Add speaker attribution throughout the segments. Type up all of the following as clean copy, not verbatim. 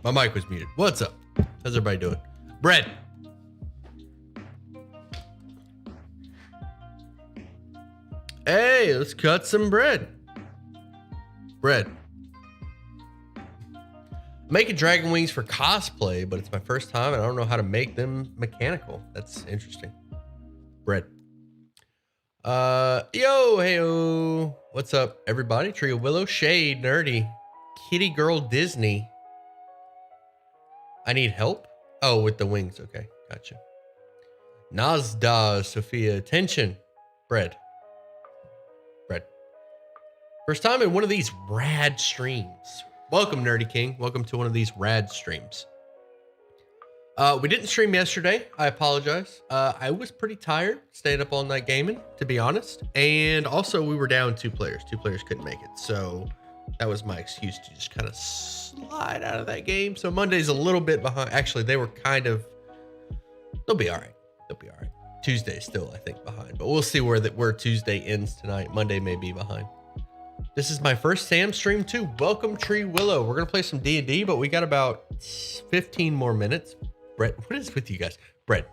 Speaker 1: My mic was muted. What's up? How's everybody doing? Bread. Hey, let's cut some bread. Bread. Making dragon wings for cosplay, but it's my first time and I don't know how to make them mechanical. That's interesting. Bread. Yo, heyo. What's up, everybody? Trio Willow, Shade, Nerdy, Kitty Girl, Disney. I need help? Oh, with the wings. Okay, gotcha. Nazda, Sophia, attention. Bread. Bread. First time in one of these rad streams. Welcome, Nerdy King. Welcome to one of these rad streams. We didn't stream yesterday. I apologize. I was pretty tired, staying up all night gaming, to be honest. And also, we were down 2 players. 2 players couldn't make it. So that was my excuse to just kind of slide out of that game. So Monday's a little bit behind. Actually, they were kind of, they'll be all right. They'll be all right. Tuesday still, I think, behind. But we'll see where Tuesday ends tonight. Monday may be behind. This is my first Sam stream too. Welcome, Tree Willow. We're going to play some D&D, but we got about 15 more minutes. Brett, what is with you guys? Bread.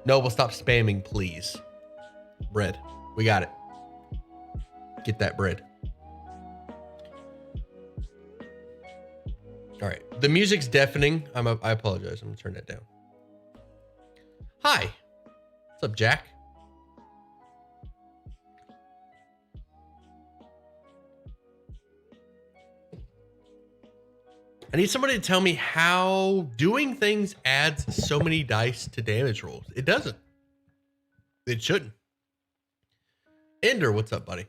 Speaker 1: Noble, stop spamming, please. Bread. We got it. Get that bread. All right. The music's deafening. I apologize. I'm going to turn that down. Hi. What's up, Jack? I need somebody to tell me how doing things adds so many dice to damage rolls. It doesn't. It shouldn't. Ender, what's up, buddy?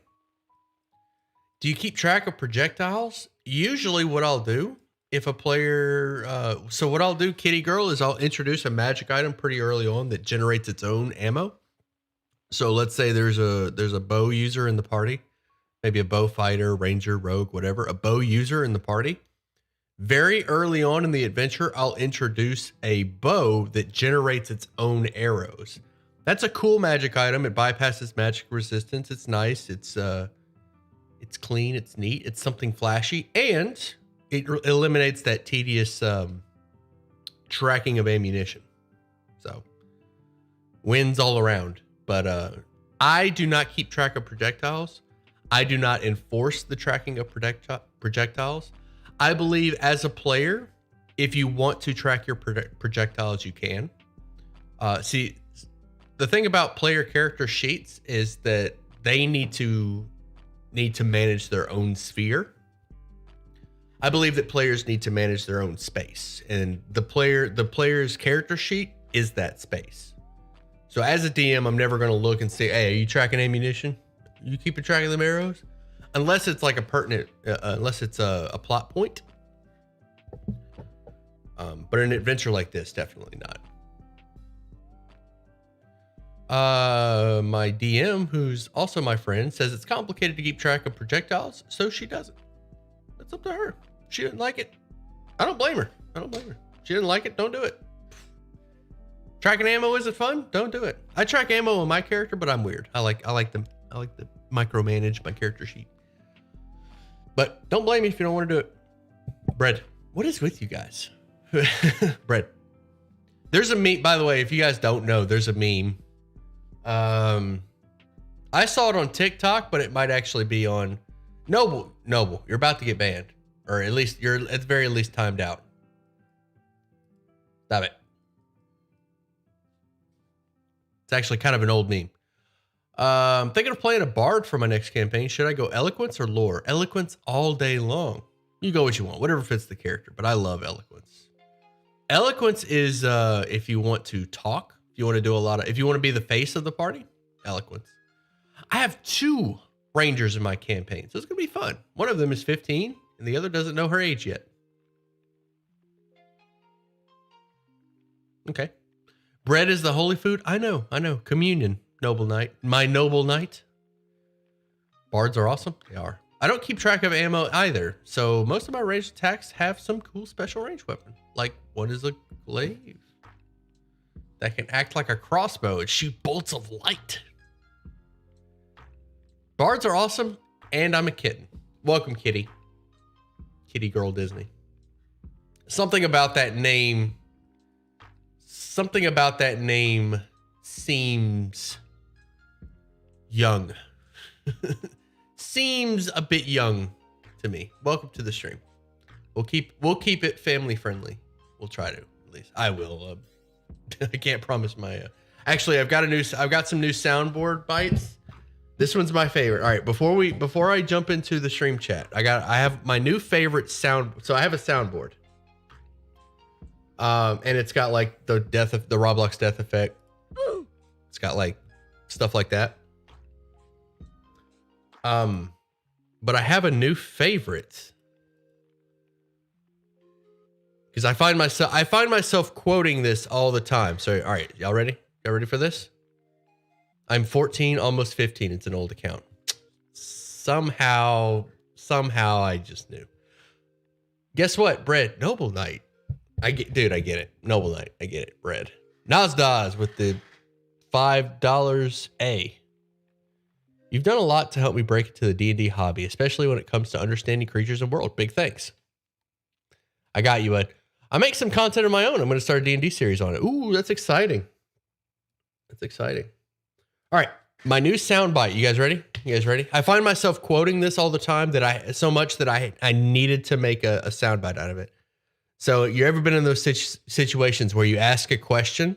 Speaker 1: Do you keep track of projectiles? Usually what I'll do if a player, so what I'll do, Kitty Girl, is I'll introduce a magic item pretty early on that generates its own ammo. So let's say there's a bow user in the party, maybe a bow fighter, ranger, rogue, whatever, a bow user in the party. Very early on in the adventure, I'll introduce a bow that generates its own arrows. That's a cool magic item. It bypasses magic resistance. It's nice. It's clean. It's neat. It's something flashy, and it eliminates that tedious tracking of ammunition. So wins all around. But I do not keep track of projectiles. I do not enforce the tracking of projectiles. I believe as a player, if you want to track your projectiles, you can. See, the thing about player character sheets is that they need to manage their own sphere. I believe that players need to manage their own space, and the player's character sheet is that space. So as a DM, I'm never going to look and say, "Hey, are you tracking ammunition? You keeping track of them arrows?" Unless it's like a pertinent, unless it's a plot point. But an adventure like this, definitely not. My DM, who's also my friend, says it's complicated to keep track of projectiles, so she doesn't. It's up to her. She didn't like it. I don't blame her. She didn't like it. Don't do it. Tracking ammo isn't fun. Don't do it. I track ammo on my character, but I'm weird. I like to micromanage my character sheet. But don't blame me if you don't want to do it. Bread. What is with you guys? Bread. There's a meme, by the way, if you guys don't know, there's a meme. I saw it on TikTok, but it might actually be on Noble. You're about to get banned. Or at least you're at the very least timed out. Stop it. It's actually kind of an old meme. Thinking of playing a bard for my next campaign. Should I go eloquence or lore? Eloquence all day long. You go what you want, whatever fits the character, but I love eloquence. Eloquence is if you want to talk, if you want to do if you want to be the face of the party, eloquence. I have 2 rangers in my campaign, so it's gonna be fun. One of them is 15, and the other doesn't know her age yet. Okay. Bread is the holy food. I know. Communion. Noble knight. My noble knight. Bards are awesome. They are. I don't keep track of ammo either. So most of my ranged attacks have some cool special range weapon. Like what is a glaive? That can act like a crossbow and shoot bolts of light. Bards are awesome. And I'm a kitten. Welcome, Kitty. Kitty Girl Disney. Something about that name. Something about that name seems young. Seems a bit young to me. Welcome to the stream. We'll keep it family friendly. We'll try to, at least. I will. I can't promise my. Actually, I've got some new soundboard bites. This one's my favorite. All right, before I jump into the stream chat, I have my new favorite sound. So I have a soundboard. And it's got like the Roblox death effect. It's got like stuff like that. But I have a new favorite because I find myself quoting this all the time. So, all right, y'all ready? Y'all ready for this? I'm 14, almost 15. It's an old account. Somehow I just knew. Guess what? Bread, Noble Knight. I get it. Noble Knight, I get it. Bread. Nasdaz with the $5 A. You've done a lot to help me break into the D&D hobby, especially when it comes to understanding creatures and world. Big thanks. I got you, Ed. I make some content of my own. I'm going to start a D&D series on it. Ooh, that's exciting. That's exciting. All right, my new soundbite. You guys ready? I find myself quoting this all the time so much that I needed to make a soundbite out of it. So you ever been in those situations where you ask a question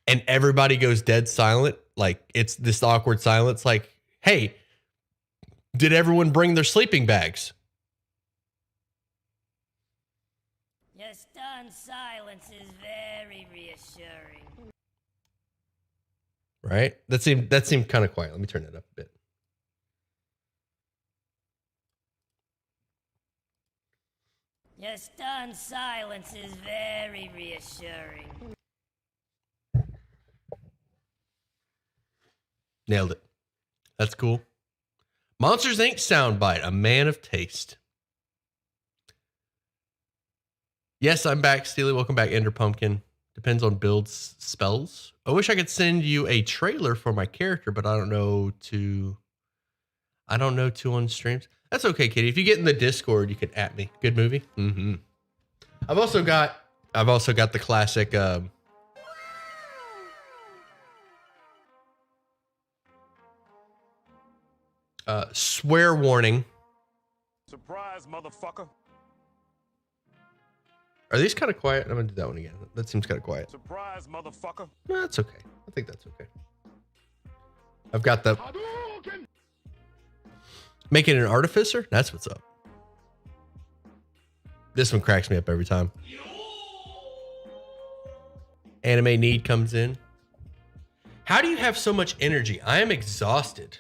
Speaker 1: and everybody goes dead silent? Like it's this awkward silence. Like, hey, did everyone bring their sleeping bags?
Speaker 2: Your stunned silence is very reassuring.
Speaker 1: Right? That seemed kind of quiet. Let me turn that up a bit.
Speaker 2: Your stunned silence is very reassuring.
Speaker 1: Nailed it. That's cool. Monsters Inc. soundbite. A man of taste. Yes, I'm back, Steely. Welcome back, Ender Pumpkin. Depends on builds spells. I wish I could send you a trailer for my character, but I don't know to on streams. That's okay, Kitty. If you get in the Discord, you can at me. Good movie. Mm-hmm. I've also got the classic swear warning.
Speaker 3: Surprise, motherfucker.
Speaker 1: Are these kind of quiet? I'm gonna do that one again. That seems kind of quiet.
Speaker 3: Surprise, motherfucker.
Speaker 1: No, that's okay. I think that's okay. I've got the making an artificer. That's what's up. This one cracks me up every time. Anime Need comes in. How do you have so much energy? I am exhausted.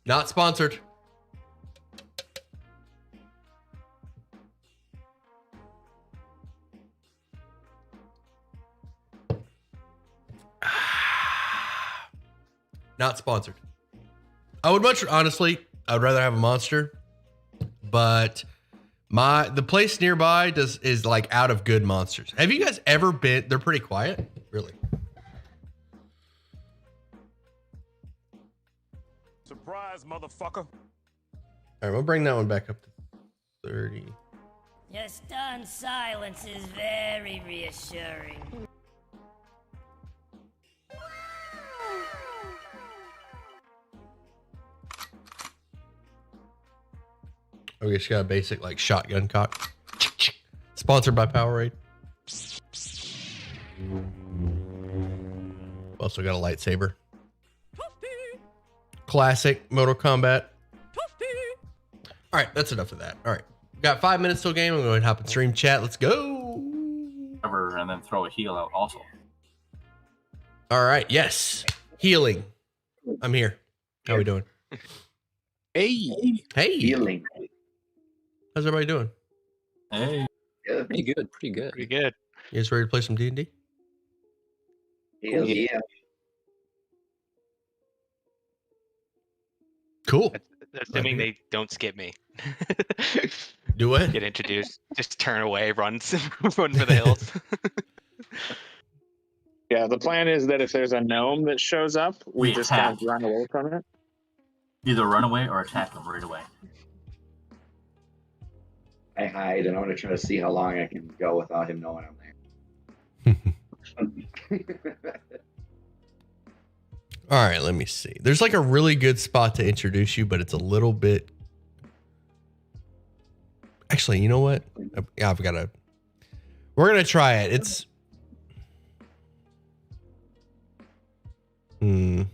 Speaker 1: Not sponsored. Not sponsored. I'd rather have a monster, but the place nearby is like out of good monsters. Have you guys ever been? They're pretty quiet, really.
Speaker 3: Surprise, motherfucker.
Speaker 1: All right, we'll bring that one back up to 30.
Speaker 2: Your stunned silence is very reassuring.
Speaker 1: Okay, she got a basic like shotgun cock. Sponsored by Powerade. Also got a lightsaber. Classic Mortal Kombat. All right, that's enough of that. All right, got 5 minutes till game. I'm going to hop in stream chat. Let's go.
Speaker 4: And then throw a heal out also.
Speaker 1: All right, yes, healing. I'm here. How we doing?
Speaker 5: Hey.
Speaker 6: Healing.
Speaker 1: How's everybody doing?
Speaker 4: Hey.
Speaker 6: Good.
Speaker 5: Pretty good.
Speaker 7: Pretty good.
Speaker 1: You guys ready to play some D&D?
Speaker 6: Hell yeah.
Speaker 1: Cool.
Speaker 7: Assuming they don't skip me.
Speaker 1: Do what?
Speaker 7: Get introduced, just turn away, run for the hills.
Speaker 8: Yeah, the plan is that if there's a gnome that shows up, we just kind of run away from it.
Speaker 4: Either run away or attack them right away.
Speaker 6: I hide, and I want to try to see how long I can go without him knowing I'm there.
Speaker 1: All right, let me see. There's like a really good spot to introduce you, but it's a little bit. Actually, you know what? I've got to. We're gonna try it. It's.
Speaker 7: Need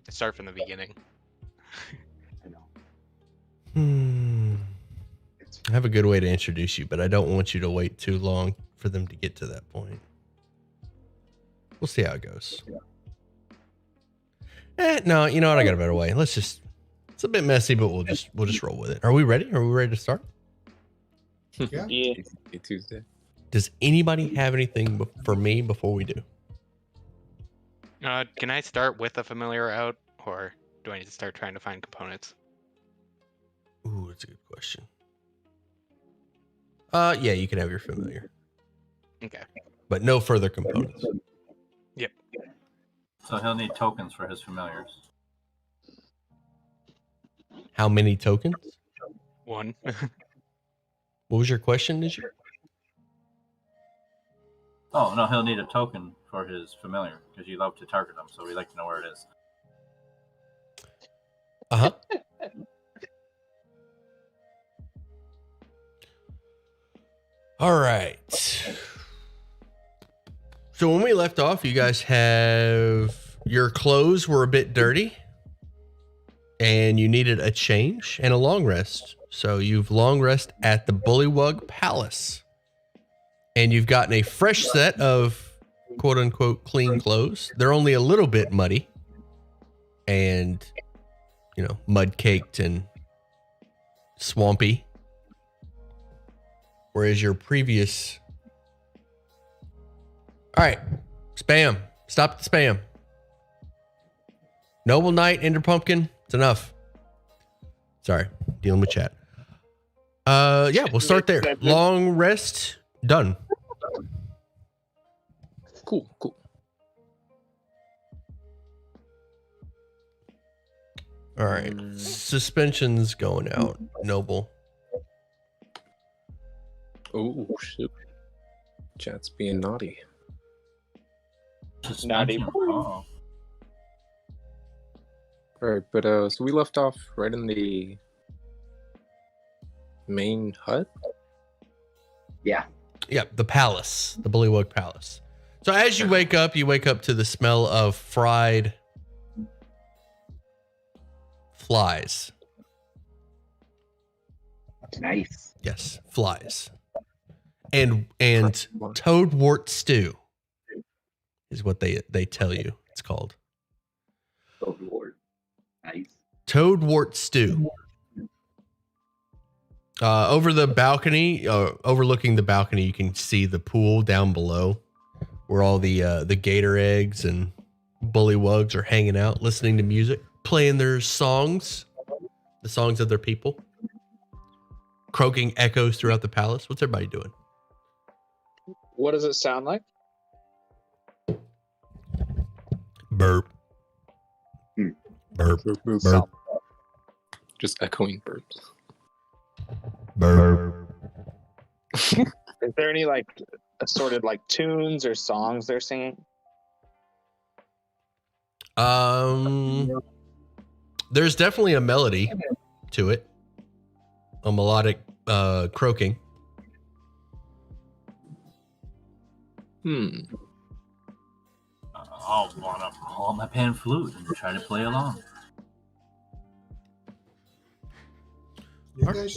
Speaker 7: to start from the beginning.
Speaker 6: I know.
Speaker 1: I have a good way to introduce you, but I don't want you to wait too long for them to get to that point. We'll see how it goes. No, you know what? I got a better way. Let's just. It's a bit messy, but we'll just roll with it. Are we ready? Are we ready to start?
Speaker 9: Yeah.
Speaker 8: Yeah.
Speaker 9: Tuesday.
Speaker 1: Does anybody have anything for me before we do?
Speaker 7: Can I start with a familiar out, or do I need to start trying to find components?
Speaker 1: Ooh, that's a good question. Yeah, you can have your familiar,
Speaker 7: Okay.
Speaker 1: but no further components.
Speaker 7: Yep.
Speaker 4: So he'll need tokens for his familiars.
Speaker 1: How many tokens?
Speaker 7: 1.
Speaker 1: What was your question, Did you?
Speaker 4: Oh, no, he'll need a token for his familiar because you love to target them, so we like to know where it is.
Speaker 1: Uh-huh. All right. So when we left off, you guys have your clothes were a bit dirty and you needed a change and a long rest. So you've long rest at the Bullywug Palace. And you've gotten a fresh set of quote unquote clean clothes. They're only a little bit muddy and, you know, mud caked and swampy. Whereas your previous. All right. Spam. Stop the spam. Noble Knight, Ender Pumpkin. It's enough. Sorry. Dealing with chat. Yeah, we'll start there. Long rest. Done.
Speaker 9: Cool.
Speaker 1: All right. Suspension's going out. Noble.
Speaker 9: Oh shoot. Chat's being naughty.
Speaker 8: Naughty.
Speaker 4: Oh.
Speaker 9: Alright, but so we left off right in the main hut?
Speaker 6: Yeah.
Speaker 1: Yep, the palace, the Bullywug Palace. So as you wake up to the smell of fried flies.
Speaker 6: Nice.
Speaker 1: Yes, flies. And toadwort stew is what they tell you it's called.
Speaker 6: Overlord. Nice.
Speaker 1: Toadwort stew. Over the balcony, overlooking the balcony, you can see the pool down below where all the gator eggs and bullywugs are hanging out, listening to music, playing their songs, the songs of their people, croaking echoes throughout the palace. What's everybody doing?
Speaker 8: What does it sound like?
Speaker 1: Burp. Burp.
Speaker 9: Burp.
Speaker 1: Burp.
Speaker 9: Just echoing burps.
Speaker 1: Burp.
Speaker 8: Is there any like assorted like tunes or songs they're singing?
Speaker 1: There's definitely a melody to it. A melodic croaking.
Speaker 4: I'll want to pull out my pan flute and try to play along.
Speaker 10: You guys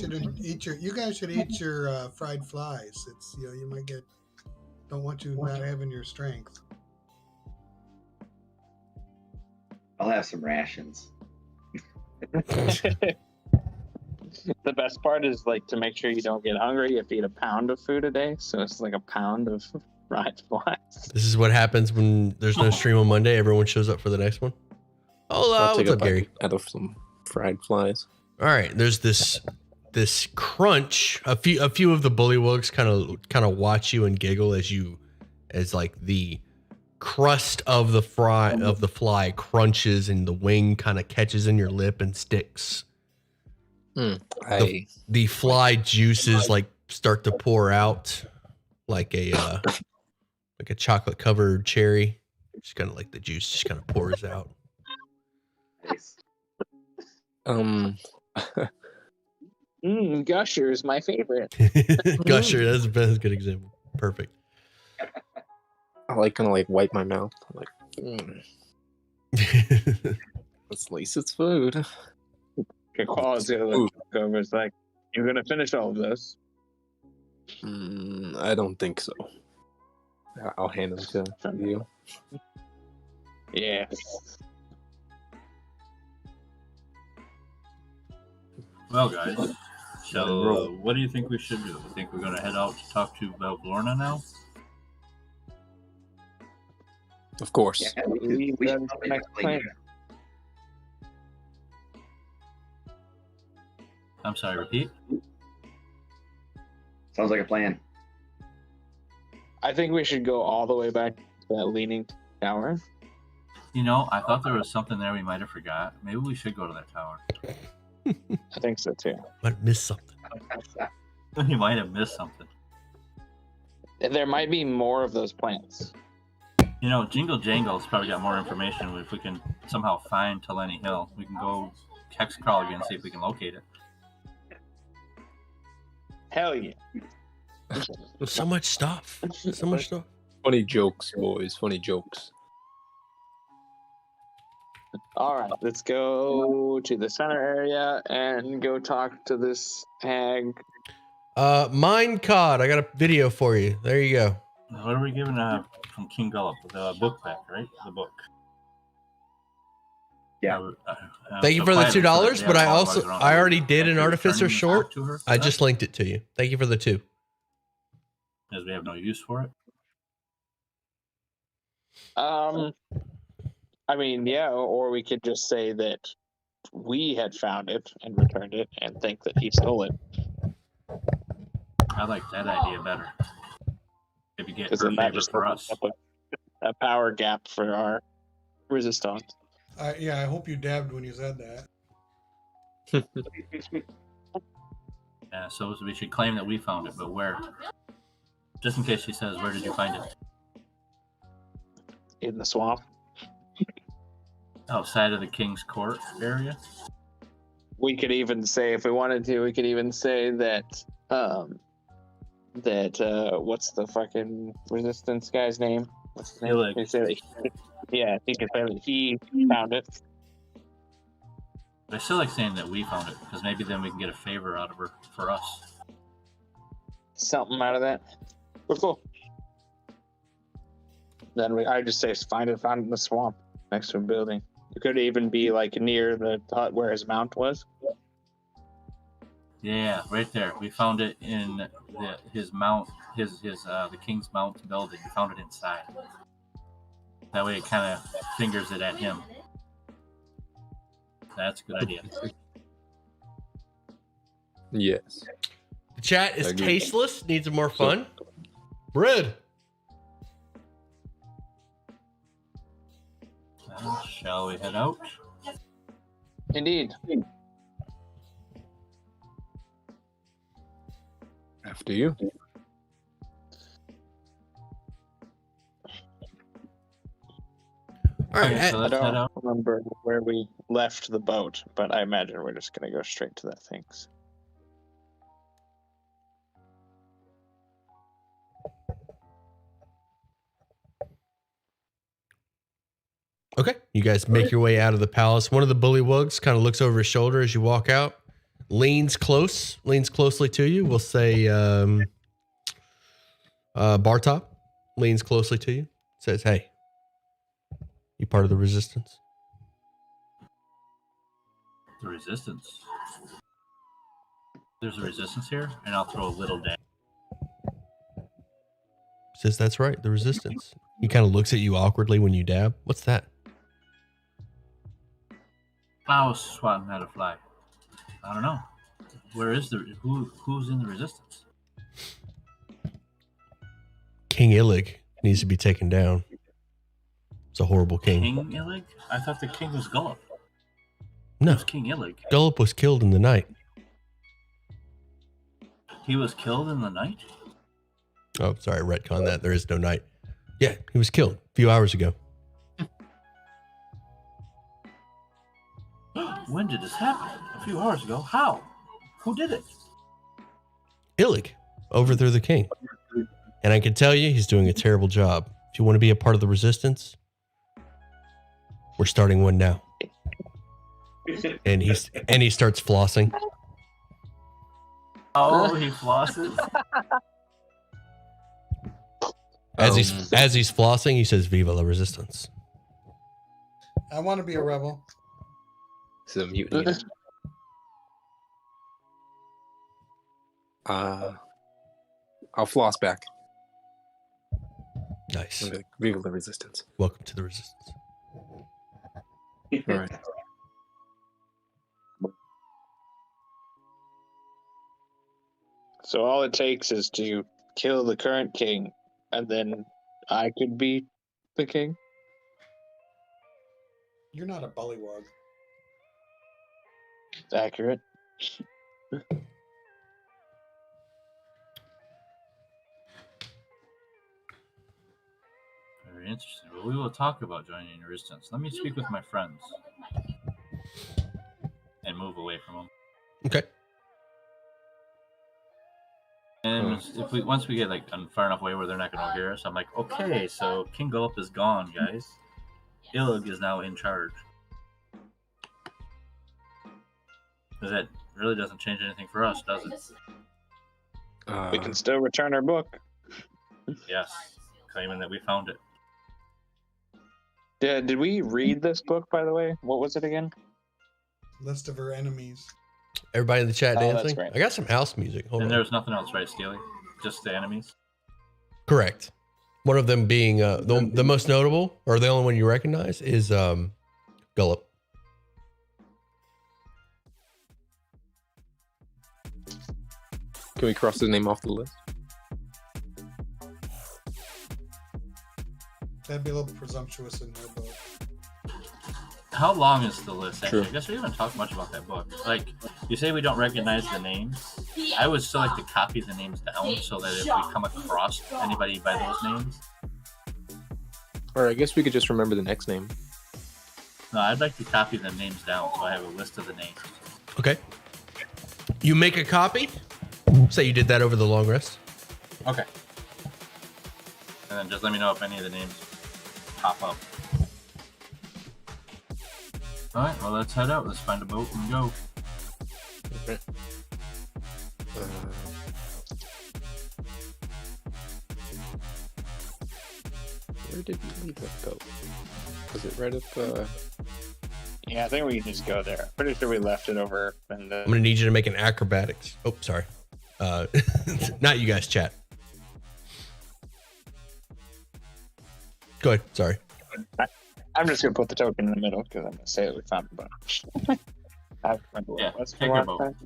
Speaker 10: should eat your fried flies. It's you might get. Don't want you not having your strength.
Speaker 6: I'll have some rations.
Speaker 8: The best part is like to make sure you don't get hungry, you have to eat a pound of food a day. So it's like a pound of fried flies.
Speaker 1: This is what happens when there's no stream on Monday. Everyone shows up for the next one. Oh,
Speaker 9: I'll take
Speaker 1: what's
Speaker 9: a
Speaker 1: up, Gary?
Speaker 9: bite out of some fried flies.
Speaker 1: All right, there's this crunch. A few of the bullywugs kind of watch you and giggle as like the crust of the fly crunches and the wing kind of catches in your lip and sticks. The fly juices like start to pour out like a chocolate covered cherry. Just kind of like the juice just kind of pours out.
Speaker 6: Nice.
Speaker 8: Gusher is my favorite.
Speaker 1: Gusher, that's a good example. Perfect.
Speaker 9: I like kind of like wipe my mouth. Like, let's lace its food.
Speaker 8: Quality of the over is like, you're gonna finish all of this.
Speaker 9: I don't think so. I'll hand them to you.
Speaker 8: Yeah.
Speaker 4: Well, guys, so what do you think we should do? You think we're going to head out to talk to Valvorna now?
Speaker 9: Of course.
Speaker 6: Yeah, we should probably explain
Speaker 4: I'm sorry, repeat?
Speaker 6: Sounds like a plan.
Speaker 8: I think we should go all the way back to that leaning tower.
Speaker 4: You know, I thought there was something there we might have forgot. Maybe we should go to that tower.
Speaker 8: I think so too.
Speaker 1: Might miss something.
Speaker 4: You might have missed something.
Speaker 8: There might be more of those plants.
Speaker 4: You know, Jingle Jangle's probably got more information. If we can somehow find Teleni Hill, we can go hex crawl again and see if we can locate it.
Speaker 8: Hell yeah.
Speaker 1: So much stuff. So much stuff.
Speaker 9: Funny jokes, boys. Funny jokes.
Speaker 8: All right, let's go to the center area and go talk to this hag.
Speaker 1: Mine Cod, I got a video for you. There you go.
Speaker 4: What are we giving from King Gullup? The book back, right? The book.
Speaker 6: Yeah.
Speaker 1: Thank you for the $2, but I already did an Artificer short. I just linked it to you. Thank you for the $2.
Speaker 4: Because we have no use for it.
Speaker 8: I mean, yeah, or we could just say that we had found it and returned it and think that he stole it.
Speaker 4: I like that idea better. If you get
Speaker 8: Because
Speaker 4: her
Speaker 8: then that
Speaker 4: favor
Speaker 8: just
Speaker 4: for
Speaker 8: opens
Speaker 4: us.
Speaker 8: up a power gap for our resistance.
Speaker 10: Yeah, I hope you dabbed when you said that.
Speaker 4: Yeah, so we should claim that we found it, but where? Just in case she says, where did you find it?
Speaker 8: In the swamp.
Speaker 4: Outside of the King's Court area?
Speaker 8: We could even say, if we wanted to, we could even say that, what's the fucking resistance guy's name? What's his name?
Speaker 4: Illig.
Speaker 8: We say that yeah, he could say that he found it.
Speaker 4: But I still like saying that we found it, because maybe then we can get a favor out of her for us.
Speaker 8: Something out of that. But cool. Then I just say found it in the swamp next to a building. It could even be like near the hut where his mount was.
Speaker 4: Yeah, right there. We found it in his mount, the King's Mount building. We found it inside. That way it kind of fingers it at him. That's a good idea.
Speaker 9: Yes.
Speaker 1: The chat is tasteless. Needs more fun. Bread.
Speaker 4: Shall we head out?
Speaker 8: Indeed.
Speaker 9: After you.
Speaker 1: All right.
Speaker 4: Okay, so
Speaker 8: I
Speaker 4: let's head
Speaker 8: don't
Speaker 4: out.
Speaker 8: remember where we left the boat, but I imagine we're just going to go straight to that things.
Speaker 1: Okay. You guys make your way out of the palace. One of the bullywugs kind of looks over his shoulder as you walk out, leans closely to you. We'll say Bartop leans closely to you, says, "Hey, you part of the resistance?"
Speaker 4: The resistance. There's a resistance here, and I'll throw a little dab.
Speaker 1: Says, "That's right, the resistance." He kind of looks at you awkwardly when you dab. What's that?
Speaker 4: I was swatting at a fly. I don't know. Where is who's in the resistance?
Speaker 1: King Illig needs to be taken down. It's a horrible king.
Speaker 4: King Illig? I thought the king was Gullup.
Speaker 1: No,
Speaker 4: Who's King Illig?
Speaker 1: Gullup was killed in the night.
Speaker 4: He was killed in the night?
Speaker 1: Oh, sorry, retcon that. There is no night. Yeah, he was killed a few hours ago.
Speaker 4: When did this happen? A few hours ago. How? Who did it?
Speaker 1: Illig, overthrew the king. And I can tell you, he's doing a terrible job. If you want to be a part of the resistance, we're starting one now. And he starts flossing.
Speaker 4: Oh, he flosses.
Speaker 1: As he's flossing, he says, "Viva la resistance."
Speaker 10: I want to be a rebel.
Speaker 9: This is a mutiny. I'll floss back.
Speaker 1: Nice.
Speaker 9: I'm like, Viva la resistance.
Speaker 1: Welcome to the resistance.
Speaker 9: All right.
Speaker 8: So all it takes is to kill the current king, and then I could be the king.
Speaker 10: You're not a bullywug.
Speaker 8: It's accurate.
Speaker 4: Very interesting. Well, we will talk about joining the resistance. Let me speak with my friends and move away from them.
Speaker 1: Okay.
Speaker 4: And if we once we get like far enough away where they're not going to hear us, I'm like, okay, so King Gulp is gone, guys. Illig is now in charge. Because that really doesn't change anything for us, does it?
Speaker 8: We can still return our book.
Speaker 4: Yes, claiming that we found it.
Speaker 8: Did we read this book, by the way? What was it again?
Speaker 10: List of her enemies.
Speaker 1: Everybody in the chat
Speaker 8: Oh, that's
Speaker 1: dancing.
Speaker 8: right.
Speaker 1: I got some house music. Hold
Speaker 4: And
Speaker 1: on.
Speaker 4: there's nothing else, right, Steely? Just the enemies?
Speaker 1: Correct. One of them being the most notable, or the only one you recognize, is Gullop.
Speaker 9: Can we cross his name off the list?
Speaker 10: That'd be a little presumptuous in her book.
Speaker 4: How long is the list, actually?
Speaker 9: True.
Speaker 4: I guess we haven't talked much about that book. Like, you say we don't recognize the names. I would still like to copy the names down so that if we come across anybody by those names.
Speaker 9: Or I guess we could just remember the next name.
Speaker 4: No, I'd like to copy the names down so I have a list of the names.
Speaker 1: Okay. You make a copy. Say you did that over the long rest.
Speaker 4: Okay. And then just let me know if any of the names pop up. Alright, well, let's head out. Let's find a boat and go.
Speaker 9: Okay. Where did we leave that boat? Was it right up?
Speaker 8: Yeah, I think we can just go there. Pretty sure we left it over in the.
Speaker 1: I'm gonna need you to make an acrobatics. Oh, sorry. Not you guys, chat. Go ahead. Sorry.
Speaker 8: I'm just gonna put the token in the middle because I'm gonna say that we found a boat. I don't remember what
Speaker 4: Yeah,
Speaker 8: it was
Speaker 4: take
Speaker 8: from
Speaker 4: your
Speaker 8: last
Speaker 4: boat.
Speaker 8: time.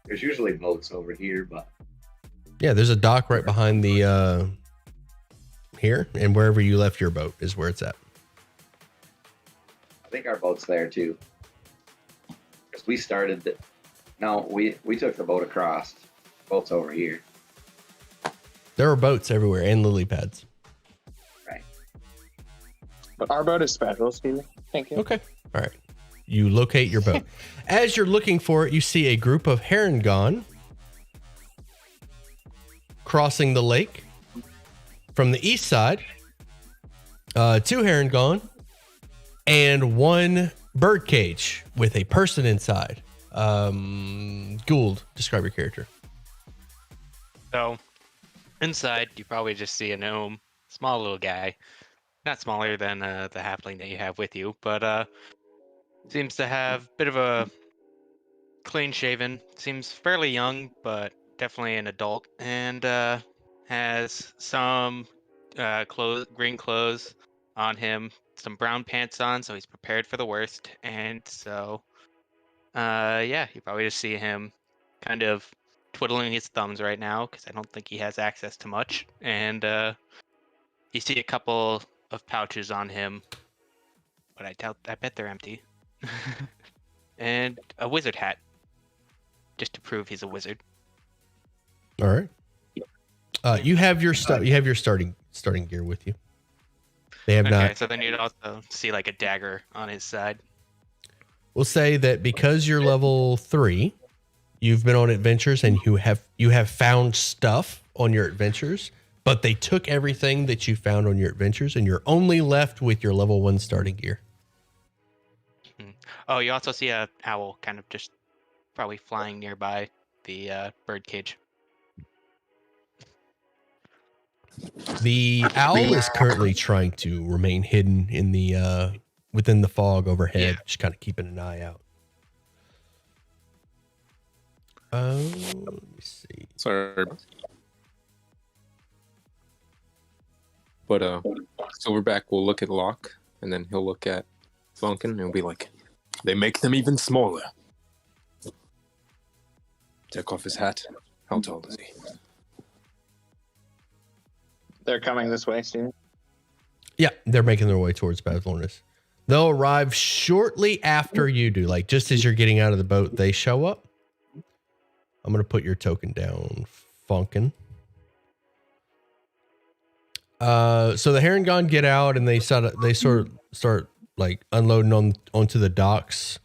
Speaker 6: There's usually boats over here, but
Speaker 1: Yeah, there's a dock right behind the here, and wherever you left your boat is where it's at.
Speaker 6: I think our boat's there too. Because we started the. No, we took the boat across. Boat's over here.
Speaker 1: There are boats everywhere and lily pads.
Speaker 6: Right.
Speaker 8: But our boat is special, Stevie. Thank you.
Speaker 1: Okay. All right. You locate your boat. As you're looking for it, you see a group of Herringon crossing the lake from the east side. 2 Herringon and 1 bird cage with a person inside. Gould, describe your character.
Speaker 7: So, inside, you probably just see a gnome, small little guy, not smaller than the halfling that you have with you, but seems to have a bit of a clean shaven, seems fairly young, but definitely an adult, and has some green clothes on him, some brown pants on, so he's prepared for the worst, and so yeah, you probably just see him kind of twiddling his thumbs right now because I don't think he has access to much. And you see a couple of pouches on him, but I bet they're empty. And a wizard hat, just to prove he's a wizard.
Speaker 1: All right. You have your stuff. You have your starting gear with you. They have
Speaker 7: Okay,
Speaker 1: not.
Speaker 7: so then you'd also see like a dagger on his side.
Speaker 1: We'll say that because you're level 3, you've been on adventures and you have found stuff on your adventures, but they took everything that you found on your adventures, and you're only left with your level 1 starting gear.
Speaker 7: Oh, you also see a owl kind of just probably flying nearby the bird cage.
Speaker 1: The owl is currently trying to remain hidden in the within the fog overhead, just kind of keeping an eye out. Let me see.
Speaker 9: Sorry. But Silverback will look at Locke, and then he'll look at Funkin, and he'll be like, "They make them even smaller." Take off his hat. How tall is he?
Speaker 8: They're coming this way, Steven.
Speaker 1: Yeah, they're making their way towards Bavlornis. They'll arrive shortly after you do. Like just as you're getting out of the boat, they show up. I'm gonna put your token down, Funkin. So the Harengon get out and they sort of start like unloading onto the docks.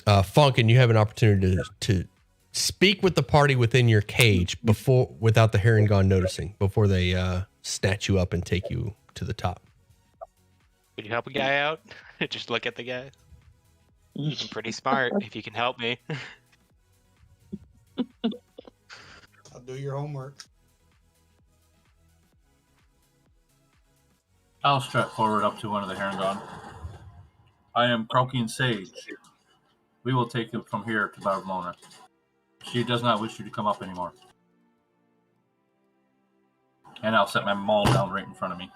Speaker 1: Funkin, you have an opportunity to speak with the party within your cage without the Harengon noticing, before they snatch you up and take you to the top.
Speaker 7: Could you help a guy out? Just look at the guy. I'm pretty smart. If you can help me.
Speaker 10: I'll do your homework.
Speaker 4: I'll strut forward up to one of the Harengon. I am Croaking Sage. We will take you from here to Barcelona. She does not wish you to come up anymore. And I'll set my maul down right in front of me.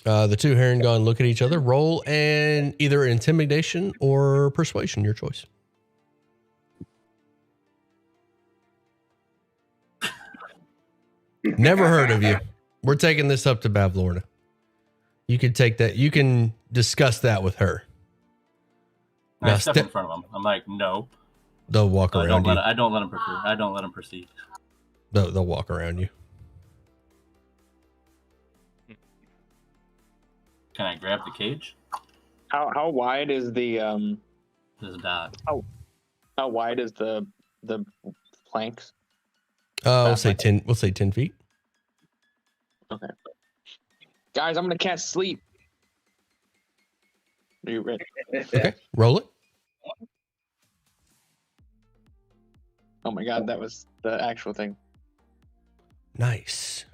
Speaker 1: The two Harengon look at each other. Roll and either intimidation or persuasion, your choice. Never heard of you. We're taking this up to Bavlorna. You can take that. You can discuss that with her.
Speaker 4: And I
Speaker 1: Now,
Speaker 4: step in front of them. I'm like, no.
Speaker 1: They'll walk around you.
Speaker 4: I don't let them prefer. I don't let them proceed.
Speaker 1: They'll walk around you.
Speaker 4: Can I grab the cage?
Speaker 8: How wide is the
Speaker 4: There's a dot.
Speaker 8: how wide is the planks?
Speaker 1: We'll say 10. We'll say 10 feet.
Speaker 8: Okay. Guys, I'm gonna cast sleep. Are you ready?
Speaker 1: Okay, roll it.
Speaker 8: Oh my god, that was the actual thing.
Speaker 1: Nice.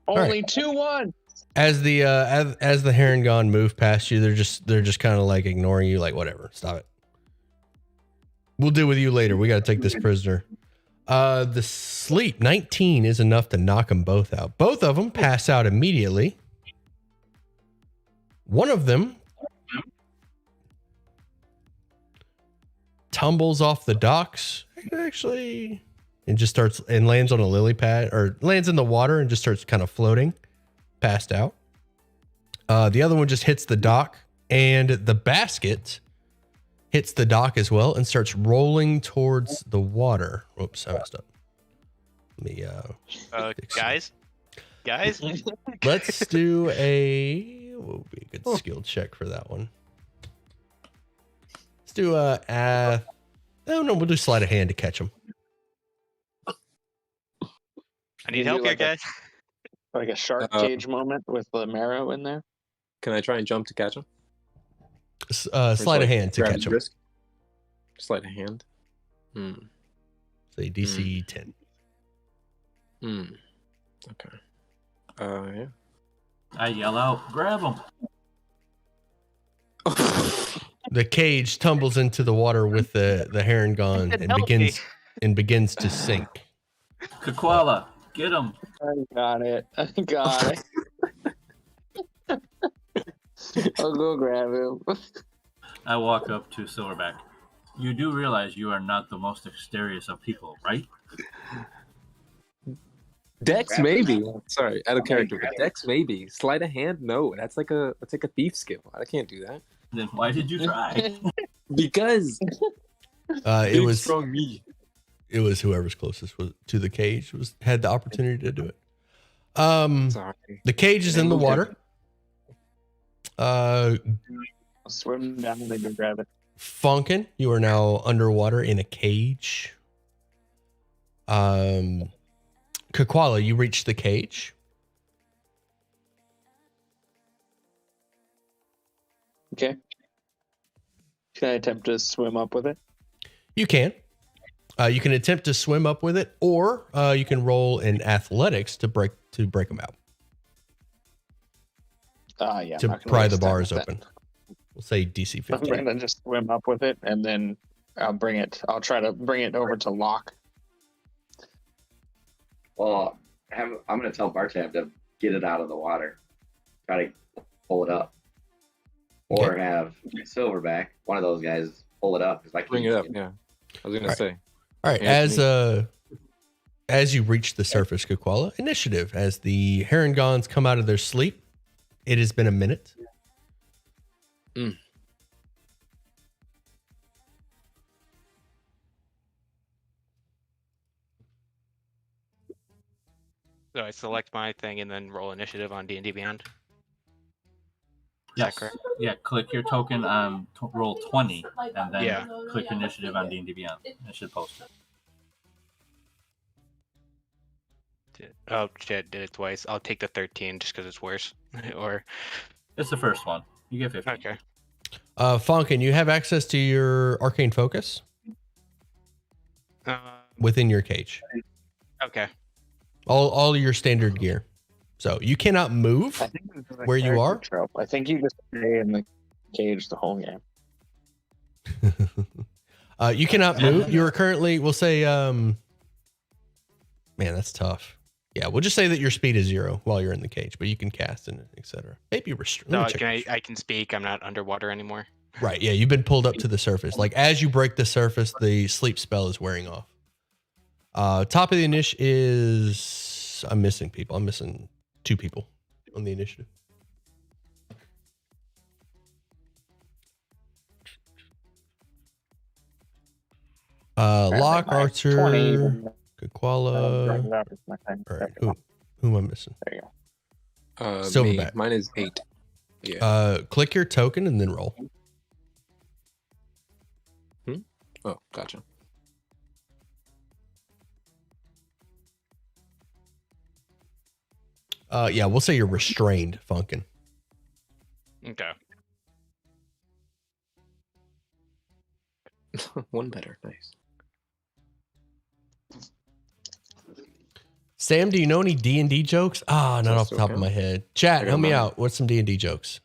Speaker 8: Only 2-1.
Speaker 1: As the as the Harengon move past you, they're just kind of like ignoring you, like whatever. Stop it. We'll deal with you later. We got to take this prisoner. The sleep 19 is enough to knock them both out. Both of them pass out immediately. One of them tumbles off the docks, actually, and just starts and lands on a lily pad, or lands in the water and just starts kind of floating, passed out. The other one just hits the dock, and the basket hits the dock as well and starts rolling towards the water. Oops, I messed up. Let me
Speaker 7: Guys,
Speaker 1: let's do a what would be a good skill check for that one. Let's do we'll do sleight of hand to catch him.
Speaker 7: I need help here, guys.
Speaker 8: Like a shark cage moment with the marrow in there.
Speaker 9: Can I try and jump to catch him?
Speaker 1: Sleight of hand to catch him.
Speaker 9: Risk? Sleight of hand.
Speaker 1: Say DC 10.
Speaker 9: Okay. Yeah.
Speaker 4: I yell out, grab him.
Speaker 1: The cage tumbles into the water with the Harengon and begins to sink.
Speaker 4: Kakwala, get him.
Speaker 8: I got it. I'll go grab him.
Speaker 4: I walk up to Silverback. You do realize you are not the most dexterous of people, right?
Speaker 9: Dex maybe. Sorry, out of character. But Dex maybe. Sleight of hand, no. That's like a thief skill. I can't do that.
Speaker 4: Then why did you try?
Speaker 9: Because
Speaker 1: it was
Speaker 9: strong me.
Speaker 1: It was whoever's closest to the cage had the opportunity to do it.
Speaker 9: Sorry.
Speaker 1: The cage is in the water.
Speaker 8: I'll swim down and go grab it.
Speaker 1: Funkin, you are now underwater in a cage. Kakwala, you reach the cage.
Speaker 8: Okay. Can I attempt to swim up with it?
Speaker 1: You can. You can attempt to swim up with it, or you can roll in athletics to break them out.
Speaker 8: Yeah. I'm
Speaker 1: To
Speaker 8: not gonna
Speaker 1: pry
Speaker 8: waste
Speaker 1: the
Speaker 8: time
Speaker 1: bars
Speaker 8: with that.
Speaker 1: open. We'll say DC
Speaker 8: I'm
Speaker 1: 15.
Speaker 8: gonna just swim up with it, and then I'll try to bring it over to Locke.
Speaker 6: Well, I'm going to tell Bartab to get it out of the water. Try to pull it up. Or
Speaker 1: Okay.
Speaker 6: have Silverback, one of those guys, pull it up.
Speaker 9: Bring it up. Yeah. I was gonna say.
Speaker 1: All right,
Speaker 9: Yeah, it's
Speaker 1: as you reach the surface, Kakwala, initiative. As the Herringons come out of their sleep, it has been a minute.
Speaker 7: So I select my thing and then roll initiative on D&D Beyond.
Speaker 4: Yes.
Speaker 7: correct?
Speaker 4: Yeah. Click your token on roll 20, and then
Speaker 7: Yeah.
Speaker 4: click initiative on D&D Beyond. It should post it.
Speaker 7: Oh shit, did it twice. I'll take the 13 just because it's worse. Or
Speaker 4: It's the first one. You get 15.
Speaker 7: okay.
Speaker 1: Fonkin, you have access to your arcane focus
Speaker 7: Um,
Speaker 1: within your cage.
Speaker 7: okay.
Speaker 1: All your standard gear. So you cannot move
Speaker 8: I think this is a
Speaker 1: where you
Speaker 8: character
Speaker 1: are.
Speaker 8: trope. I think you just stay in the cage the whole game.
Speaker 1: You cannot move. You are currently, we'll say, man, that's tough. Yeah, we'll just say that your speed is 0 while you're in the cage, but you can cast and etc. Maybe restrict.
Speaker 7: No, I can speak. I'm not underwater anymore.
Speaker 1: Right. Yeah, you've been pulled up to the surface. Like as you break the surface, the sleep spell is wearing off. Top of the initiative is I'm missing people. I'm missing 2 people on the initiative. Locke,
Speaker 8: I have
Speaker 1: Archer,
Speaker 8: 20, drag
Speaker 1: Kakwala.
Speaker 8: it out with my thing.
Speaker 1: All right, who am I missing?
Speaker 8: There you go.
Speaker 9: Me.
Speaker 1: Silverback.
Speaker 9: Mine is 8. Yeah.
Speaker 1: Click your token and then roll.
Speaker 9: Oh, gotcha.
Speaker 1: Yeah, we'll say you're restrained, Funkin.
Speaker 7: Okay.
Speaker 9: One better. Nice.
Speaker 1: Sam, do you know any D&D jokes? Not
Speaker 9: that
Speaker 1: off the
Speaker 9: still
Speaker 1: top of
Speaker 9: count?
Speaker 1: my head. Chat,
Speaker 9: I got
Speaker 1: help me
Speaker 9: mine.
Speaker 1: out. What's some D&D jokes?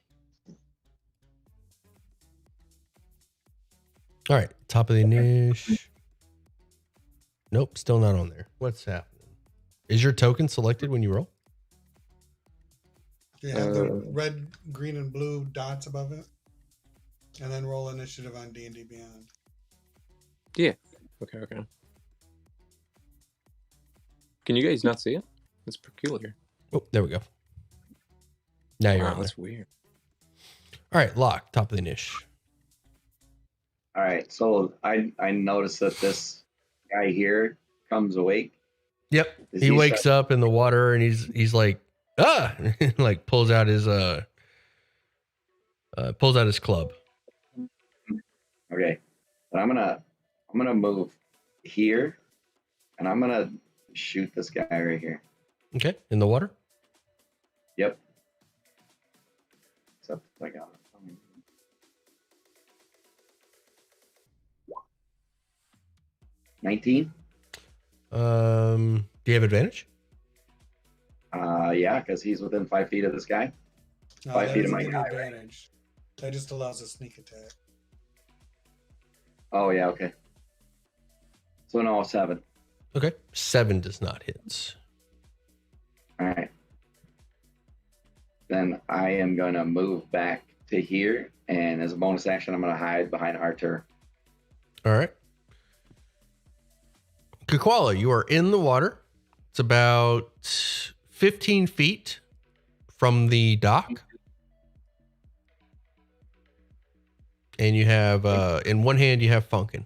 Speaker 1: All right, top of the niche. Nope, still not on there. What's happening? Is your token selected when you roll?
Speaker 10: You have the red, green, and blue dots above it, and then roll initiative on D&D Beyond.
Speaker 9: Okay. Can you guys not see it? That's peculiar.
Speaker 1: Oh, there we go. Now you're
Speaker 9: Wow,
Speaker 1: on there.
Speaker 9: that's weird.
Speaker 1: All right, Locke, top of the niche.
Speaker 6: All right. So I noticed that this guy here comes awake.
Speaker 1: Yep.
Speaker 6: Does
Speaker 1: He
Speaker 6: he
Speaker 1: wakes up in the water and he's like, like pulls out his club.
Speaker 6: Okay. But I'm gonna move here, and I'm gonna shoot this guy right here.
Speaker 1: Okay, in the water.
Speaker 6: Yep. Except I got it. 19.
Speaker 1: Do you have advantage?
Speaker 6: Yeah, because he's within 5 feet of this guy.
Speaker 10: No,
Speaker 6: 5
Speaker 10: that
Speaker 6: feet of
Speaker 10: doesn't
Speaker 6: my
Speaker 10: give you
Speaker 6: guy. Right?
Speaker 10: advantage. That just allows a sneak attack.
Speaker 6: Oh yeah, okay. So no, 7.
Speaker 1: Okay, 7 does not hit.
Speaker 6: All right. Then I am gonna move back to here, and as a bonus action, I'm gonna hide behind Archer.
Speaker 1: All right. Kakwala, you are in the water. It's about 15 feet from the dock. And you have, in one hand, you have Funkin.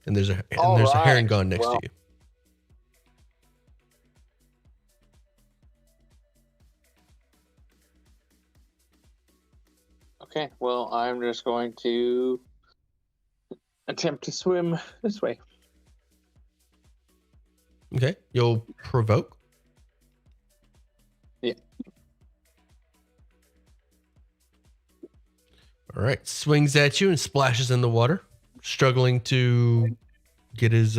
Speaker 1: And there's a
Speaker 8: All
Speaker 1: heron
Speaker 8: right.
Speaker 1: gone next
Speaker 8: Well-
Speaker 1: to you.
Speaker 8: Okay, well, I'm just going to attempt to swim this way.
Speaker 1: Okay. You'll provoke.
Speaker 8: Yeah.
Speaker 1: All right. Swings at you and splashes in the water, struggling to get his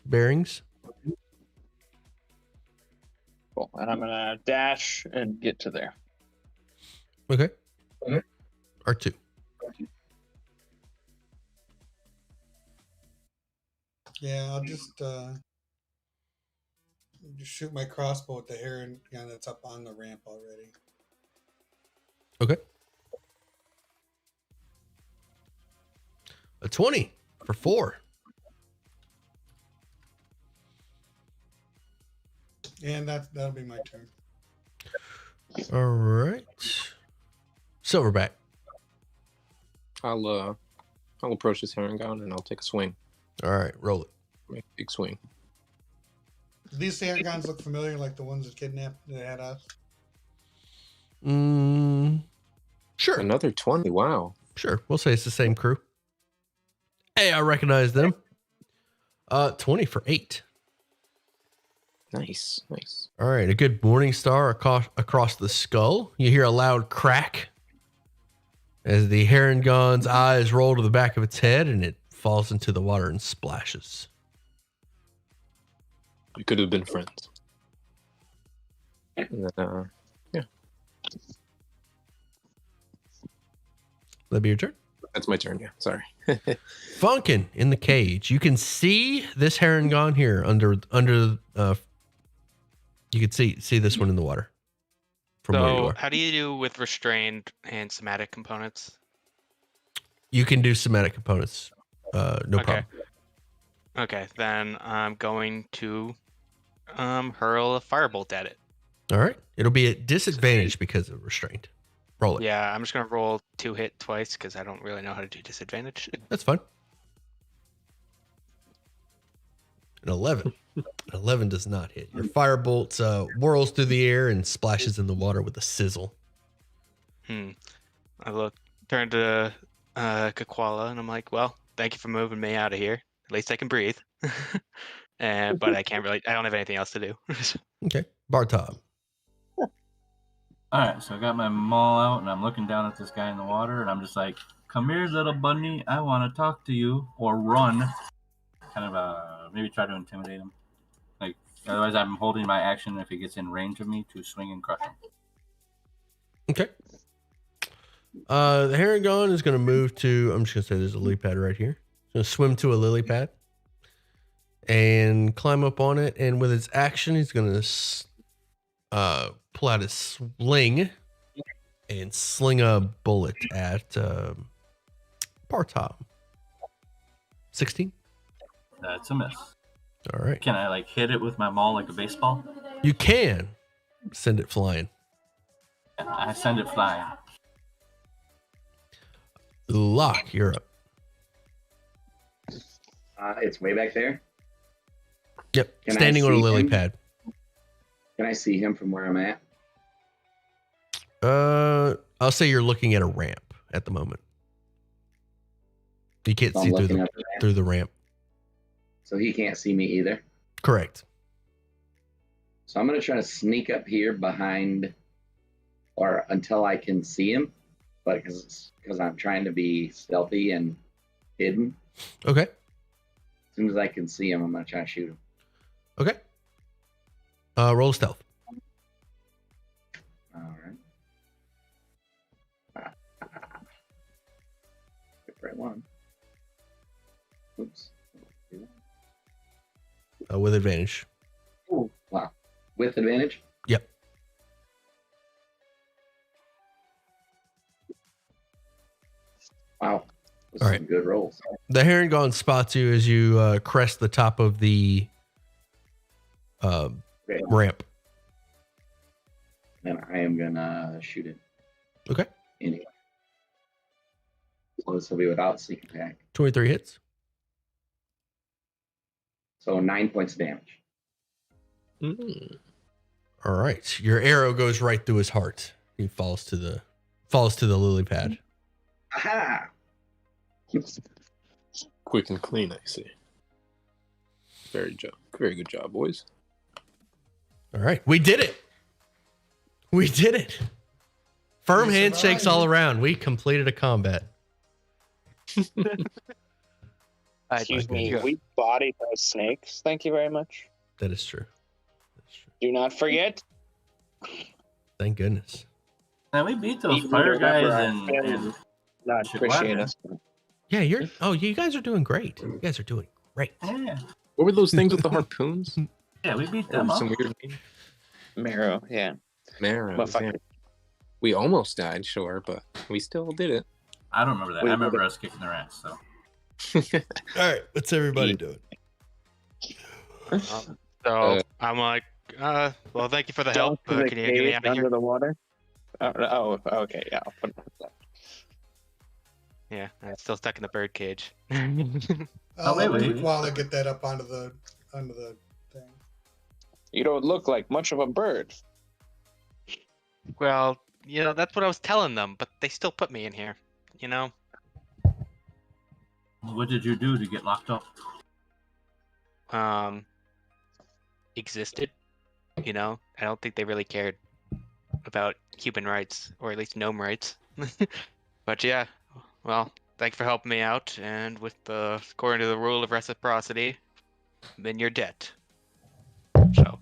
Speaker 1: bearings.
Speaker 8: Cool. And I'm gonna dash and get to there.
Speaker 1: Okay. R2.
Speaker 10: Yeah, I'll just shoot my crossbow at the heron gun that's up on the ramp already.
Speaker 1: Okay. A 20 for 4.
Speaker 10: And that'll be my turn.
Speaker 1: All right. Silverback.
Speaker 9: I'll approach this heron gun and I'll take a swing.
Speaker 1: All right. Roll it.
Speaker 9: Make a big swing.
Speaker 10: Do these heron guns look familiar, like the ones that kidnapped that had us?
Speaker 1: Sure.
Speaker 9: Another 20. Wow.
Speaker 1: Sure. We'll say it's the same crew. Hey, I recognize them. 20 for 8.
Speaker 9: Nice. Nice.
Speaker 1: All right. A good morning star across the skull. You hear a loud crack as the heron gon's eyes roll to the back of its head and it falls into the water and splashes.
Speaker 9: We could have been friends. And then, yeah.
Speaker 1: That'll be your turn.
Speaker 9: That's my turn. Yeah. Sorry.
Speaker 1: Funkin' in the cage. You can see this heron gon here under you can see this one in the water from where you
Speaker 7: So,
Speaker 1: are.
Speaker 7: how do you do with restrained and somatic components?
Speaker 1: You can do somatic components. No problem.
Speaker 7: Okay, then I'm going to hurl a firebolt at it.
Speaker 1: All right. It'll be at disadvantage because of restraint. Roll it.
Speaker 7: Yeah, I'm just gonna roll 2 hit twice because I don't really know how to do disadvantage.
Speaker 1: That's fine. An 11. An 11 does not hit. Your firebolt whirls through the air and splashes in the water with a sizzle.
Speaker 7: I turn to Kakwala and I'm like, well, thank you for moving me out of here. At least I can breathe. But I don't have anything else to do.
Speaker 1: Okay. Bartob.
Speaker 4: All right, so I got my maul out and I'm looking down at this guy in the water and I'm just like, "Come here, little bunny. I want to talk to you," or run. Kind of maybe try to intimidate him. Like otherwise, I'm holding my action if he gets in range of me to swing and crush him.
Speaker 1: Okay. The heron gon is going to move to, I'm just going to say there's a lily pad right here. It's going to swim to a lily pad and climb up on it. And with his action, he's going to pull out his sling and sling a bullet at Bartob. 16.
Speaker 4: That's a miss.
Speaker 1: All right.
Speaker 4: Can I like hit it with my maul like a baseball?
Speaker 1: You can send it flying.
Speaker 4: I send it flying.
Speaker 1: Lock, you're up.
Speaker 6: It's way back there.
Speaker 1: Yep.
Speaker 6: Can I
Speaker 1: Standing on a
Speaker 6: see
Speaker 1: lily
Speaker 6: him?
Speaker 1: pad.
Speaker 6: Can I see him from where I'm at?
Speaker 1: I'll say you're looking at a ramp at the moment. You can't
Speaker 6: So I'm
Speaker 1: see
Speaker 6: looking at the ramp.
Speaker 1: through the ramp.
Speaker 6: So he can't see me either.
Speaker 1: Correct.
Speaker 6: So I'm going to try to sneak up here behind or until I can see him. But because I'm trying to be stealthy and hidden.
Speaker 1: Okay.
Speaker 6: As soon as I can see him, I'm going to try to shoot him.
Speaker 1: Okay. Roll stealth.
Speaker 6: All right. Good for one. Oops.
Speaker 1: With advantage.
Speaker 6: Ooh, wow. With advantage?
Speaker 1: Yep.
Speaker 6: Wow. Those
Speaker 1: All
Speaker 6: are
Speaker 1: right.
Speaker 6: some good rolls.
Speaker 1: The heron gon spots you as you crest the top of the ramp.
Speaker 6: And I am going to shoot it
Speaker 1: Okay.
Speaker 6: anyway. So this will be without sneak attack.
Speaker 1: 23 hits.
Speaker 6: So 9 points of damage.
Speaker 9: Mm.
Speaker 1: All right. Your arrow goes right through his heart. He falls to the lily pad.
Speaker 6: Aha!
Speaker 9: Quick and clean, I see. Very good job, boys.
Speaker 1: All right. We did it. We did it. Firm
Speaker 10: We
Speaker 1: handshakes
Speaker 10: survived.
Speaker 1: all around. We completed a combat.
Speaker 8: Excuse me,
Speaker 1: goodness.
Speaker 8: weak body has snakes. Thank you very much.
Speaker 1: That is true. That's true.
Speaker 8: Do not forget.
Speaker 1: Thank goodness.
Speaker 4: Now we beat those
Speaker 8: You
Speaker 4: fire
Speaker 8: remember
Speaker 4: guys
Speaker 8: our
Speaker 4: and
Speaker 8: family. Not appreciate us.
Speaker 1: Yeah, you guys are doing great. You guys are doing great.
Speaker 4: yeah,
Speaker 9: What were those things with the harpoons?
Speaker 4: yeah, we beat
Speaker 9: That
Speaker 4: them
Speaker 9: was
Speaker 4: up.
Speaker 9: some weird name.
Speaker 8: Marrow, yeah.
Speaker 9: Marrows,
Speaker 8: But fuck
Speaker 9: yeah.
Speaker 8: it.
Speaker 9: We almost died, sure, but we still did it.
Speaker 4: I don't remember that.
Speaker 8: We
Speaker 4: I
Speaker 8: did
Speaker 4: remember
Speaker 8: it.
Speaker 4: us kicking their ass. So
Speaker 1: All right, what's everybody doing?
Speaker 7: So I'm like, well, thank you for the help.
Speaker 8: Jump to the
Speaker 7: Can you get me
Speaker 8: cave
Speaker 7: out of
Speaker 8: under
Speaker 7: here?
Speaker 8: the water. Oh, okay, yeah. I'll put it like that.
Speaker 7: Yeah, I'm still stuck in the bird cage.
Speaker 10: I'll
Speaker 4: wait,
Speaker 10: let
Speaker 4: wait.
Speaker 10: Koala get that up onto the thing.
Speaker 8: You don't look like much of a bird.
Speaker 7: Well, that's what I was telling them, but they still put me in here.
Speaker 4: what did you do to get locked up?
Speaker 7: Existed. I don't think they really cared about human rights, or at least gnome rights. But yeah, well, thanks for helping me out, and according to the rule of reciprocity, I'm in your debt. So,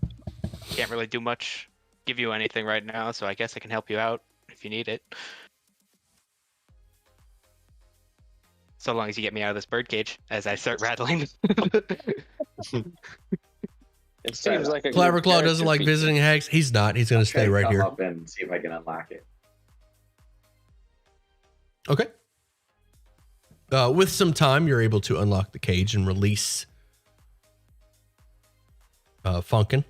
Speaker 7: can't really do much, give you anything right now, so I guess I can help you out if you need it. So long as you get me out of this bird cage, as I start rattling.
Speaker 8: It seems like a good
Speaker 1: Clapperclaw doesn't
Speaker 8: character
Speaker 1: like
Speaker 8: feature.
Speaker 1: visiting hags. He's not. He's going to stay
Speaker 6: Try to
Speaker 1: right
Speaker 6: come
Speaker 1: here.
Speaker 6: up and see if I can unlock it.
Speaker 1: Okay. With some time, you're able to unlock the cage and release Funkin.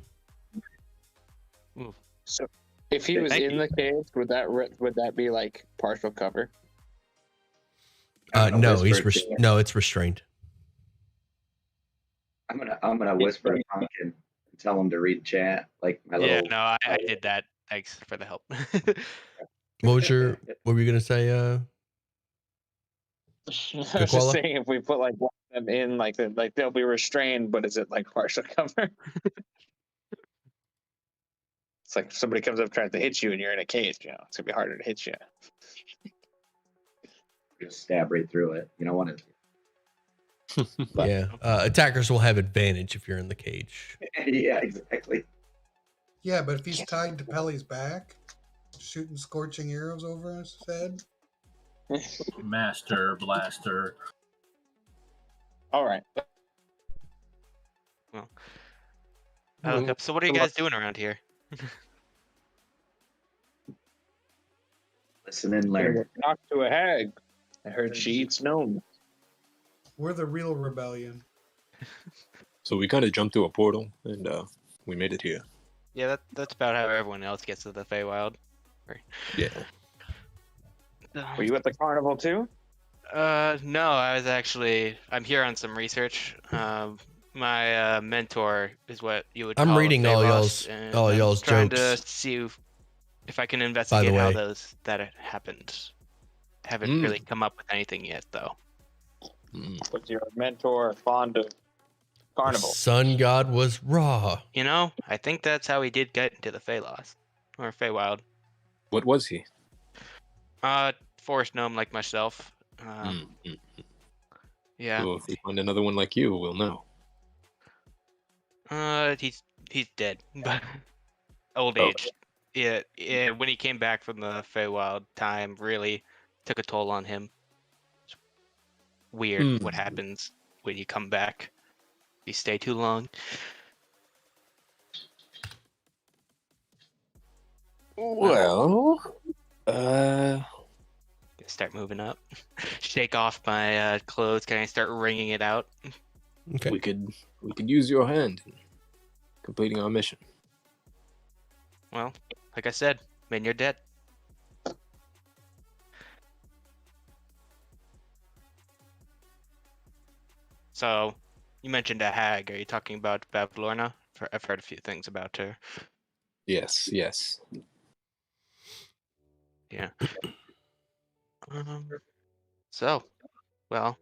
Speaker 8: So, if he was
Speaker 7: Thank
Speaker 8: in the cage, would that be like partial cover?
Speaker 6: I'm gonna
Speaker 1: No,
Speaker 6: whisper to it.
Speaker 1: no, it's restrained.
Speaker 6: I'm gonna whisper to Pumpkin and tell him to read chat, like my
Speaker 7: Yeah,
Speaker 6: little.
Speaker 7: no, I did that. Thanks for the help.
Speaker 1: What were you going to say?
Speaker 8: I was
Speaker 1: Koala?
Speaker 8: just saying, if we put like one of them in, like they'll be restrained, but is it like partial cover? It's like if somebody comes up trying to hit you and you're in a cage, it's gonna be harder to hit you.
Speaker 6: Just stab right through it. You know what?
Speaker 8: But-
Speaker 1: Yeah. Attackers will have advantage if you're in the cage.
Speaker 6: Yeah, exactly.
Speaker 10: Yeah, but if he's tied to Pelly's back, shooting scorching arrows over his head.
Speaker 4: Master Blaster.
Speaker 8: All right.
Speaker 7: I look up. So what are you guys doing around here?
Speaker 6: Listen and learn.
Speaker 8: Knocked to a hag. I heard she eats gnomes.
Speaker 10: We're the real rebellion.
Speaker 9: So we kind of jumped through a portal, and we made it here.
Speaker 7: Yeah, that's about how everyone else gets to the Feywild.
Speaker 9: Yeah.
Speaker 8: Were you at the carnival too?
Speaker 7: No, I'm here on some research. My mentor is what you would
Speaker 1: I'm
Speaker 7: call a
Speaker 1: reading all
Speaker 7: Feyboss,
Speaker 1: y'all's-
Speaker 7: and
Speaker 1: all
Speaker 7: I'm
Speaker 1: y'all's
Speaker 7: trying
Speaker 1: jokes.
Speaker 7: to see if I can investigate how
Speaker 1: way.
Speaker 7: that happened. Haven't really come up with anything yet, though.
Speaker 8: Was your mentor fond of
Speaker 1: The
Speaker 8: carnival?
Speaker 1: sun god was raw.
Speaker 7: I think that's how he did get into the Feylost or Feywild.
Speaker 9: What was he?
Speaker 7: Forest gnome like myself. Yeah.
Speaker 9: Well, if we find another one like you, we'll know.
Speaker 7: He's dead, but old
Speaker 9: Okay.
Speaker 7: age. Yeah. When he came back from the Feywild, time really took a toll on him. It's weird what happens when you come back. If you stay too long.
Speaker 9: Well,
Speaker 7: Start moving up. Shake off my clothes. Can I start wringing it out?
Speaker 1: Okay.
Speaker 9: we could use your hand in completing our mission.
Speaker 7: Well, like I said, man, you're dead. So, You mentioned a hag. Are you talking about Bavlorna? I've heard a few things about her.
Speaker 9: Yes, yes.
Speaker 7: Yeah. So, well,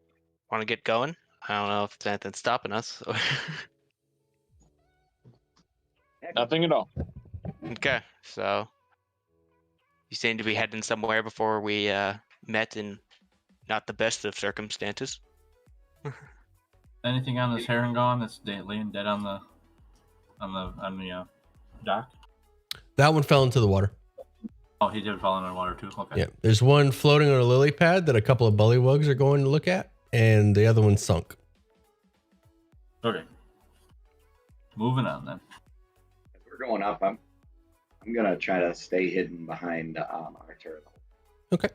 Speaker 7: want to get going? I don't know if there's anything stopping us.
Speaker 8: Nothing at all.
Speaker 7: Okay, so you seem to be heading somewhere before we met in not the best of circumstances.
Speaker 4: Anything on this Herringon that's laying dead on the dock?
Speaker 1: That one fell into the water.
Speaker 4: Oh, he did fall in the water too. Okay.
Speaker 1: Yeah. There's one floating on a lily pad that a couple of bullywugs are going to look at, and the other one sunk.
Speaker 4: Okay. Moving on then.
Speaker 6: As we're going up, I'm gonna try to stay hidden behind our turtle.
Speaker 1: Okay.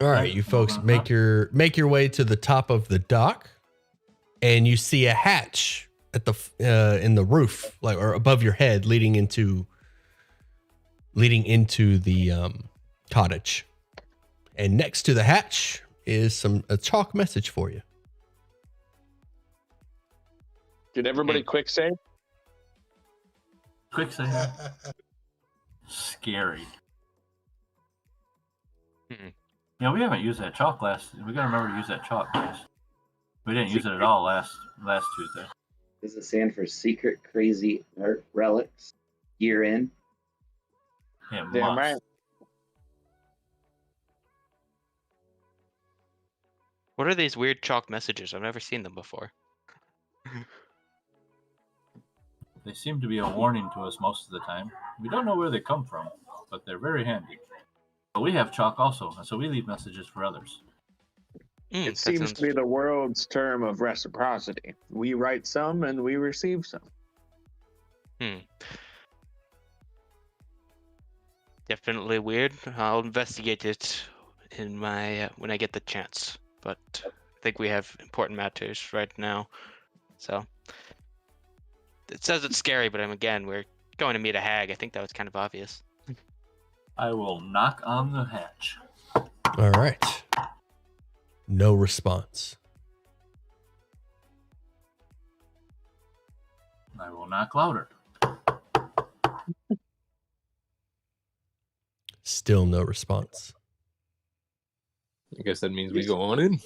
Speaker 1: All right, you folks make your way to the top of the dock, and you see a hatch at the in the roof, like or above your head, leading into the cottage. And next to the hatch is a chalk message for you.
Speaker 8: Did everybody quick save?
Speaker 4: Quick save. Scary. Yeah, we haven't used that chalk we gotta remember to use that chalk, guys. We didn't use it at all last Tuesday.
Speaker 6: Does it stand for Secret Crazy Art Relics? Year in?
Speaker 4: Yeah,
Speaker 8: Damn right.
Speaker 7: What are these weird chalk messages? I've never seen them before.
Speaker 4: They seem to be a warning to us most of the time. We don't know where they come from, but they're very handy. But we have chalk also, and so we leave messages for others.
Speaker 8: It seems to be the world's term of reciprocity. We write some and we receive some.
Speaker 7: Definitely weird. I'll investigate it in my when I get the chance. But I think we have important matters right now. So it says it's scary, but we're going to meet a hag. I think that was kind of obvious.
Speaker 4: I will knock on the hatch.
Speaker 1: All right. No response.
Speaker 4: I will knock louder.
Speaker 1: Still no response.
Speaker 9: I guess that means we go on in.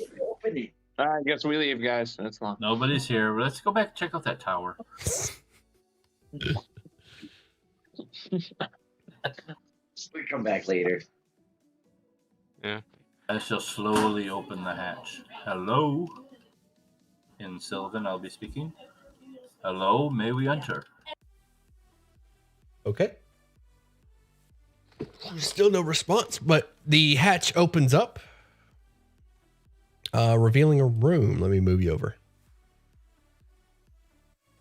Speaker 8: I guess we leave, guys. That's fine.
Speaker 4: Nobody's here. Let's go back and check out that tower.
Speaker 6: We come back later.
Speaker 7: Yeah.
Speaker 4: I shall slowly open the hatch. Hello? In Sylvan, I'll be speaking. Hello, may we enter?
Speaker 1: Okay. Still no response, but the hatch opens up, revealing a room. Let me move you over.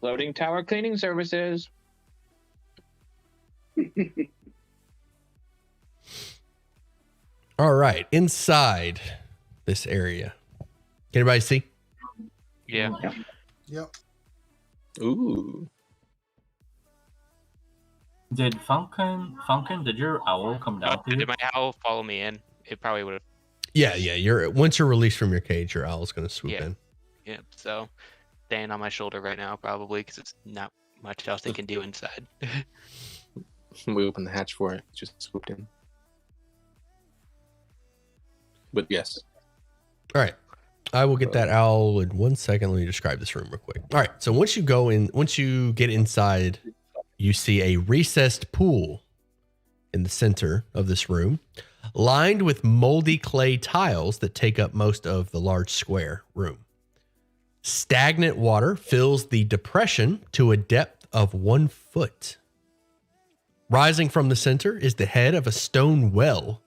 Speaker 8: Loading tower cleaning services.
Speaker 1: All right, inside this area. Can anybody see?
Speaker 7: Yeah.
Speaker 10: Yep.
Speaker 9: Ooh.
Speaker 4: Did Funkin, did your owl come down to you?
Speaker 7: Did my owl follow me in? It probably would have.
Speaker 1: Yeah. Once you're released from your cage, your owl's going to swoop in.
Speaker 7: Yeah. So staying on my shoulder right now, probably, because it's not much else they can do inside.
Speaker 9: We opened the hatch for it. Just swooped in. But yes.
Speaker 1: All right. I will get that owl in 1 second. Let me describe this room real quick. All right. So once you get inside, you see a recessed pool in the center of this room, lined with moldy clay tiles that take up most of the large square room. Stagnant water fills the depression to a depth of 1 foot. Rising from the center is the head of a stone well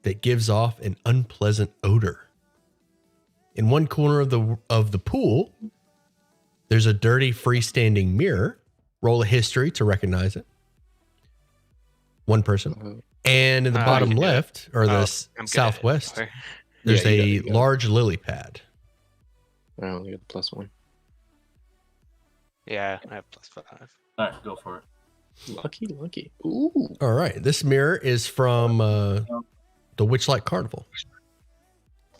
Speaker 1: that gives off an unpleasant odor. In one corner of the pool, there's a dirty freestanding mirror. Roll a history to recognize it. One person. And in the bottom left, or the southwest, there's a large lily pad.
Speaker 9: I only got the +1.
Speaker 7: Yeah, I have +5.
Speaker 4: All right, go for it.
Speaker 9: Lucky. Ooh.
Speaker 1: All right. This mirror is from the Witchlight Carnival.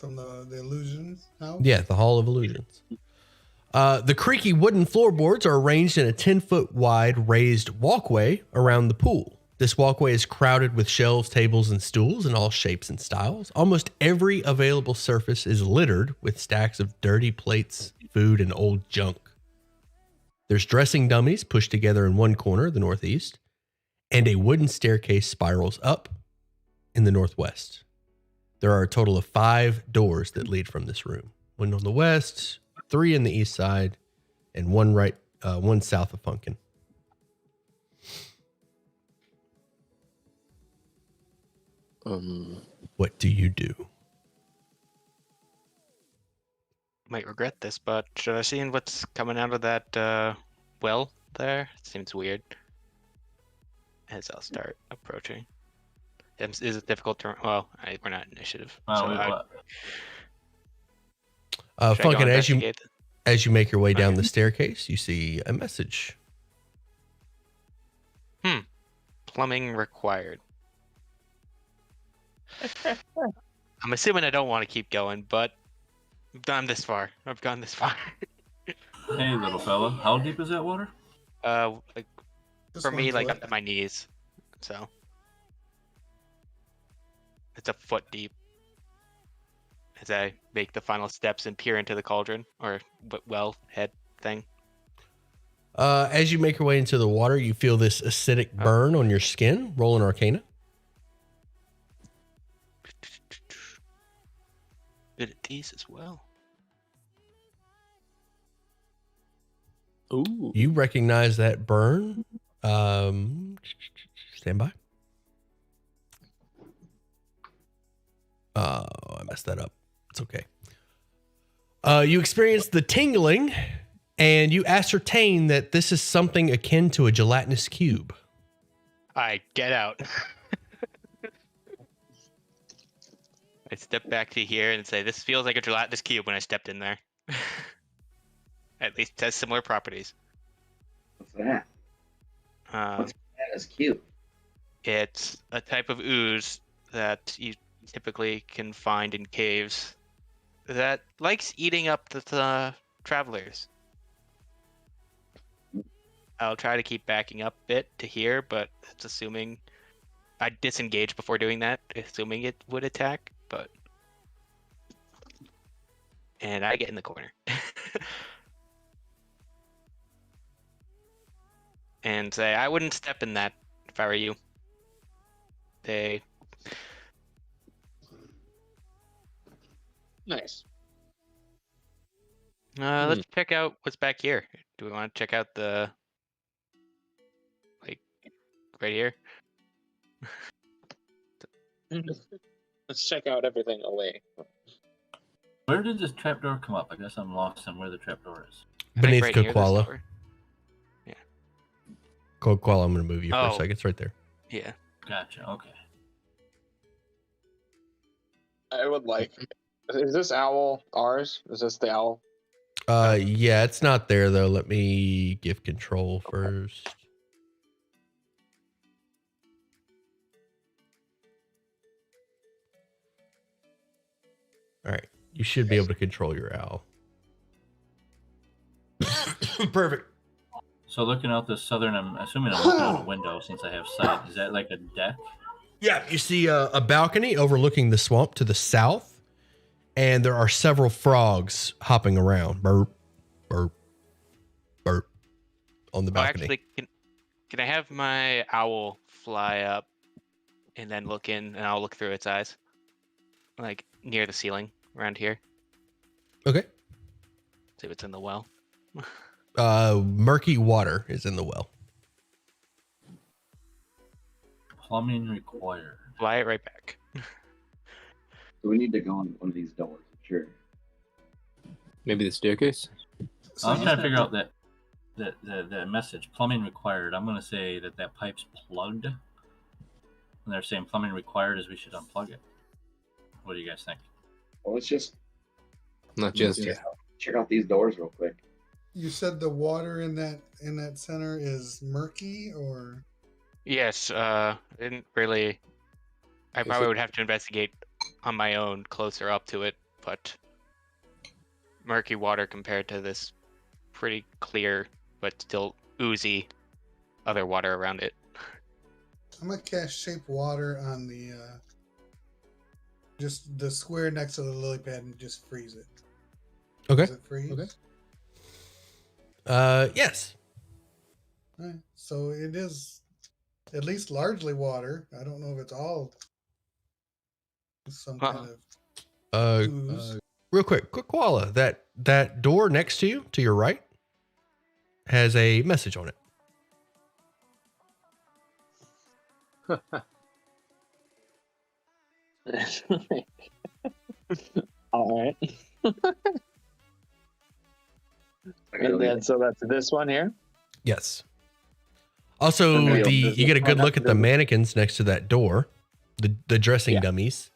Speaker 10: from the illusion house?
Speaker 1: Yeah, the Hall of Illusions. The creaky wooden floorboards are arranged in a 10-foot wide raised walkway around the pool. This walkway is crowded with shelves, tables, and stools in all shapes and styles. Almost every available surface is littered with stacks of dirty plates, food, and old junk. There's dressing dummies pushed together in one corner, the northeast, and a wooden staircase spirals up in the northwest. There are a total of 5 doors that lead from this room. One on the west, 3 in the east side, and one south of Funkin. What do you do?
Speaker 7: Might regret this, but should I see what's coming out of that well there? It seems weird. As I'll start approaching. Is it difficult to... Well, we're not initiative.
Speaker 4: What?
Speaker 1: Funkin, as you make your way down the staircase, you see a message.
Speaker 7: Plumbing required. I'm assuming I don't want to keep going, but I've gone this far.
Speaker 4: Hey, little fella. How deep is that water?
Speaker 7: Like
Speaker 10: Just
Speaker 7: for me,
Speaker 10: 1
Speaker 7: like
Speaker 10: foot.
Speaker 7: up to my knees. So it's a foot deep. As I make the final steps and peer into the cauldron or well head thing.
Speaker 1: As you make your way into the water, you feel this acidic burn on your skin. Roll an Arcana.
Speaker 7: Good at these as well.
Speaker 9: Ooh.
Speaker 1: You recognize that burn. Stand by. I messed that up. It's okay. You experience the tingling, and you ascertain that this is something akin to a gelatinous cube.
Speaker 7: I get out. I step back to here and say, this feels like a gelatinous cube when I stepped in there. At least it has similar properties.
Speaker 6: What's that? What's that? Is cute.
Speaker 7: It's a type of ooze that you typically can find in caves that likes eating up the travelers. I'll try to keep backing up a bit to here, but it's assuming I disengage before doing that, assuming it would attack, but... And I get in the corner. And say, I wouldn't step in that if I were you.
Speaker 8: Nice.
Speaker 7: Let's check out what's back here. Do we want to check out the... Like, right here?
Speaker 8: Let's check out everything away.
Speaker 4: Where did this trapdoor come up? I guess I'm lost on where the trapdoor is.
Speaker 1: Beneath
Speaker 7: right near this
Speaker 1: Kokwala.
Speaker 7: door. Yeah.
Speaker 1: Kokwala, I'm going to move you for a
Speaker 7: Oh.
Speaker 1: second. It's right there.
Speaker 7: Yeah.
Speaker 4: Gotcha. Okay.
Speaker 8: I would like. Is this owl ours? Is this the owl?
Speaker 1: Yeah, it's not there, though. Let me give control first. All right. You should be able to control your owl. Perfect.
Speaker 4: So looking out the southern, I'm assuming I'm looking out a window since I have sight. Is that like a deck?
Speaker 1: Yeah, you see a balcony overlooking the swamp to the south, and there are several frogs hopping around. Burp, burp, burp on the balcony.
Speaker 7: Actually, can I have my owl fly up and then look in, and I'll look through its eyes? Like, near the ceiling, around here.
Speaker 1: Okay.
Speaker 7: See if it's in the well.
Speaker 1: Murky water is in the well.
Speaker 4: Plumbing required.
Speaker 7: Fly it right back.
Speaker 6: So we need to go on one of these doors. Sure.
Speaker 9: Maybe the staircase?
Speaker 4: I'm trying to figure out that message. Plumbing required. I'm going to say that pipe's plugged. And they're saying plumbing required is we should unplug it. What do you guys think?
Speaker 6: Well, let's just
Speaker 9: Not just yet.
Speaker 6: check out these doors real quick.
Speaker 10: You said the water in that center is murky, or
Speaker 7: Yes, I didn't really... I
Speaker 9: Is
Speaker 7: probably
Speaker 9: it-
Speaker 7: would have to investigate on my own closer up to it but murky water compared to this pretty clear but still oozy other water around it.
Speaker 10: I'm gonna cast shape water on the just the square next to the lily pad and just freeze it.
Speaker 1: Okay.
Speaker 10: Does it freeze?
Speaker 1: Okay. Yes.
Speaker 10: All right. So it is at least largely water. I don't know if it's all some kind of ooze.
Speaker 1: Real quick koala. That door next to you, to your right, has a message on it.
Speaker 8: All right. And then, so that's this one here.
Speaker 1: Yes. Also,
Speaker 8: Okay.
Speaker 1: you get a good look at the mannequins next to that door, the dressing
Speaker 8: Yeah.
Speaker 1: dummies.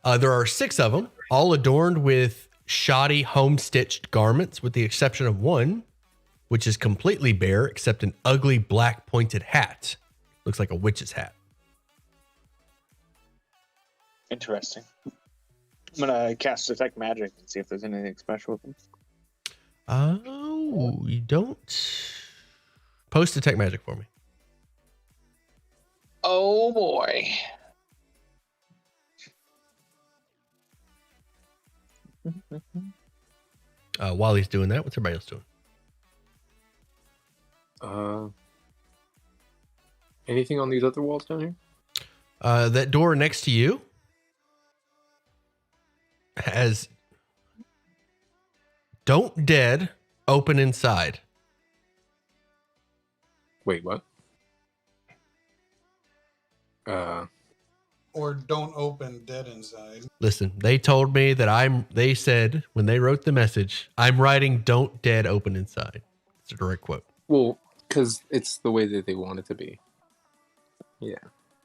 Speaker 1: There are 6 of them, all adorned with shoddy home-stitched garments, with the exception of one, which is completely bare except an ugly black pointed hat. Looks like a witch's hat.
Speaker 8: Interesting. I'm gonna cast detect magic and see if there's anything special with them.
Speaker 1: Oh, you don't. Post detect magic for me.
Speaker 8: Oh boy.
Speaker 1: While he's doing that, what's everybody else doing?
Speaker 9: Anything on these other walls down here?
Speaker 1: That door next to you has "Don't Dead" open inside.
Speaker 9: Wait, what?
Speaker 10: Or don't open dead inside.
Speaker 1: Listen, they told me that they said when they wrote the message, I'm writing "Don't Dead" open inside. It's a direct quote.
Speaker 9: Well, because it's the way that they want it to be. Yeah.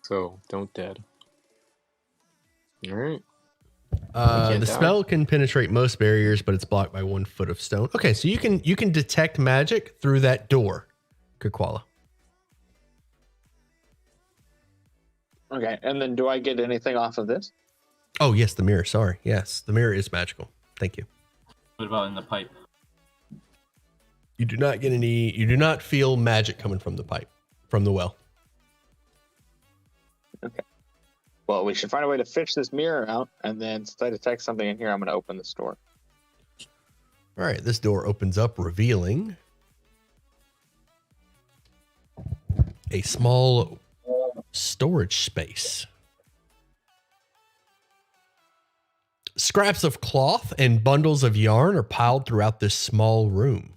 Speaker 9: So, don't dead. All right.
Speaker 1: The spell can penetrate most barriers, but it's blocked by 1 foot of stone. Okay, so you can detect magic through that door, Kukwala.
Speaker 8: Okay, and then do I get anything off of this?
Speaker 1: Oh yes, the mirror. Sorry, yes, the mirror is magical. Thank you.
Speaker 4: What about in the pipe?
Speaker 1: You do not get any. You do not feel magic coming from the pipe, from the well.
Speaker 8: Okay. Well, we should find a way to fish this mirror out, and then since I detect something in here, I'm going to open this door.
Speaker 1: All right, this door opens up, revealing a small storage space. Scraps of cloth and bundles of yarn are piled throughout this small room.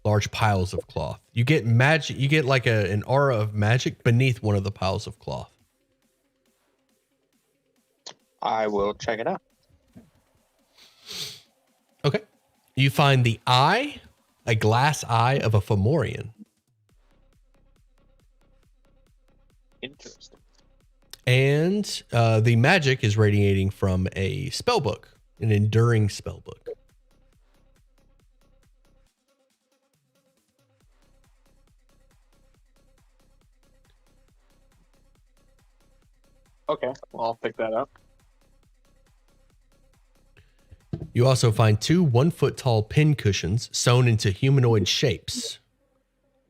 Speaker 1: Large piles of cloth. You get magic. You get like an aura of magic beneath one of the piles of cloth.
Speaker 8: I will check it out.
Speaker 1: Okay. You find the eye, a glass eye of a Fomorian.
Speaker 8: Interesting.
Speaker 1: And the magic is radiating from a spell book, an enduring spell book.
Speaker 8: Okay, well, I'll pick that up.
Speaker 1: You also find 2 1-foot tall pin cushions sewn into humanoid shapes.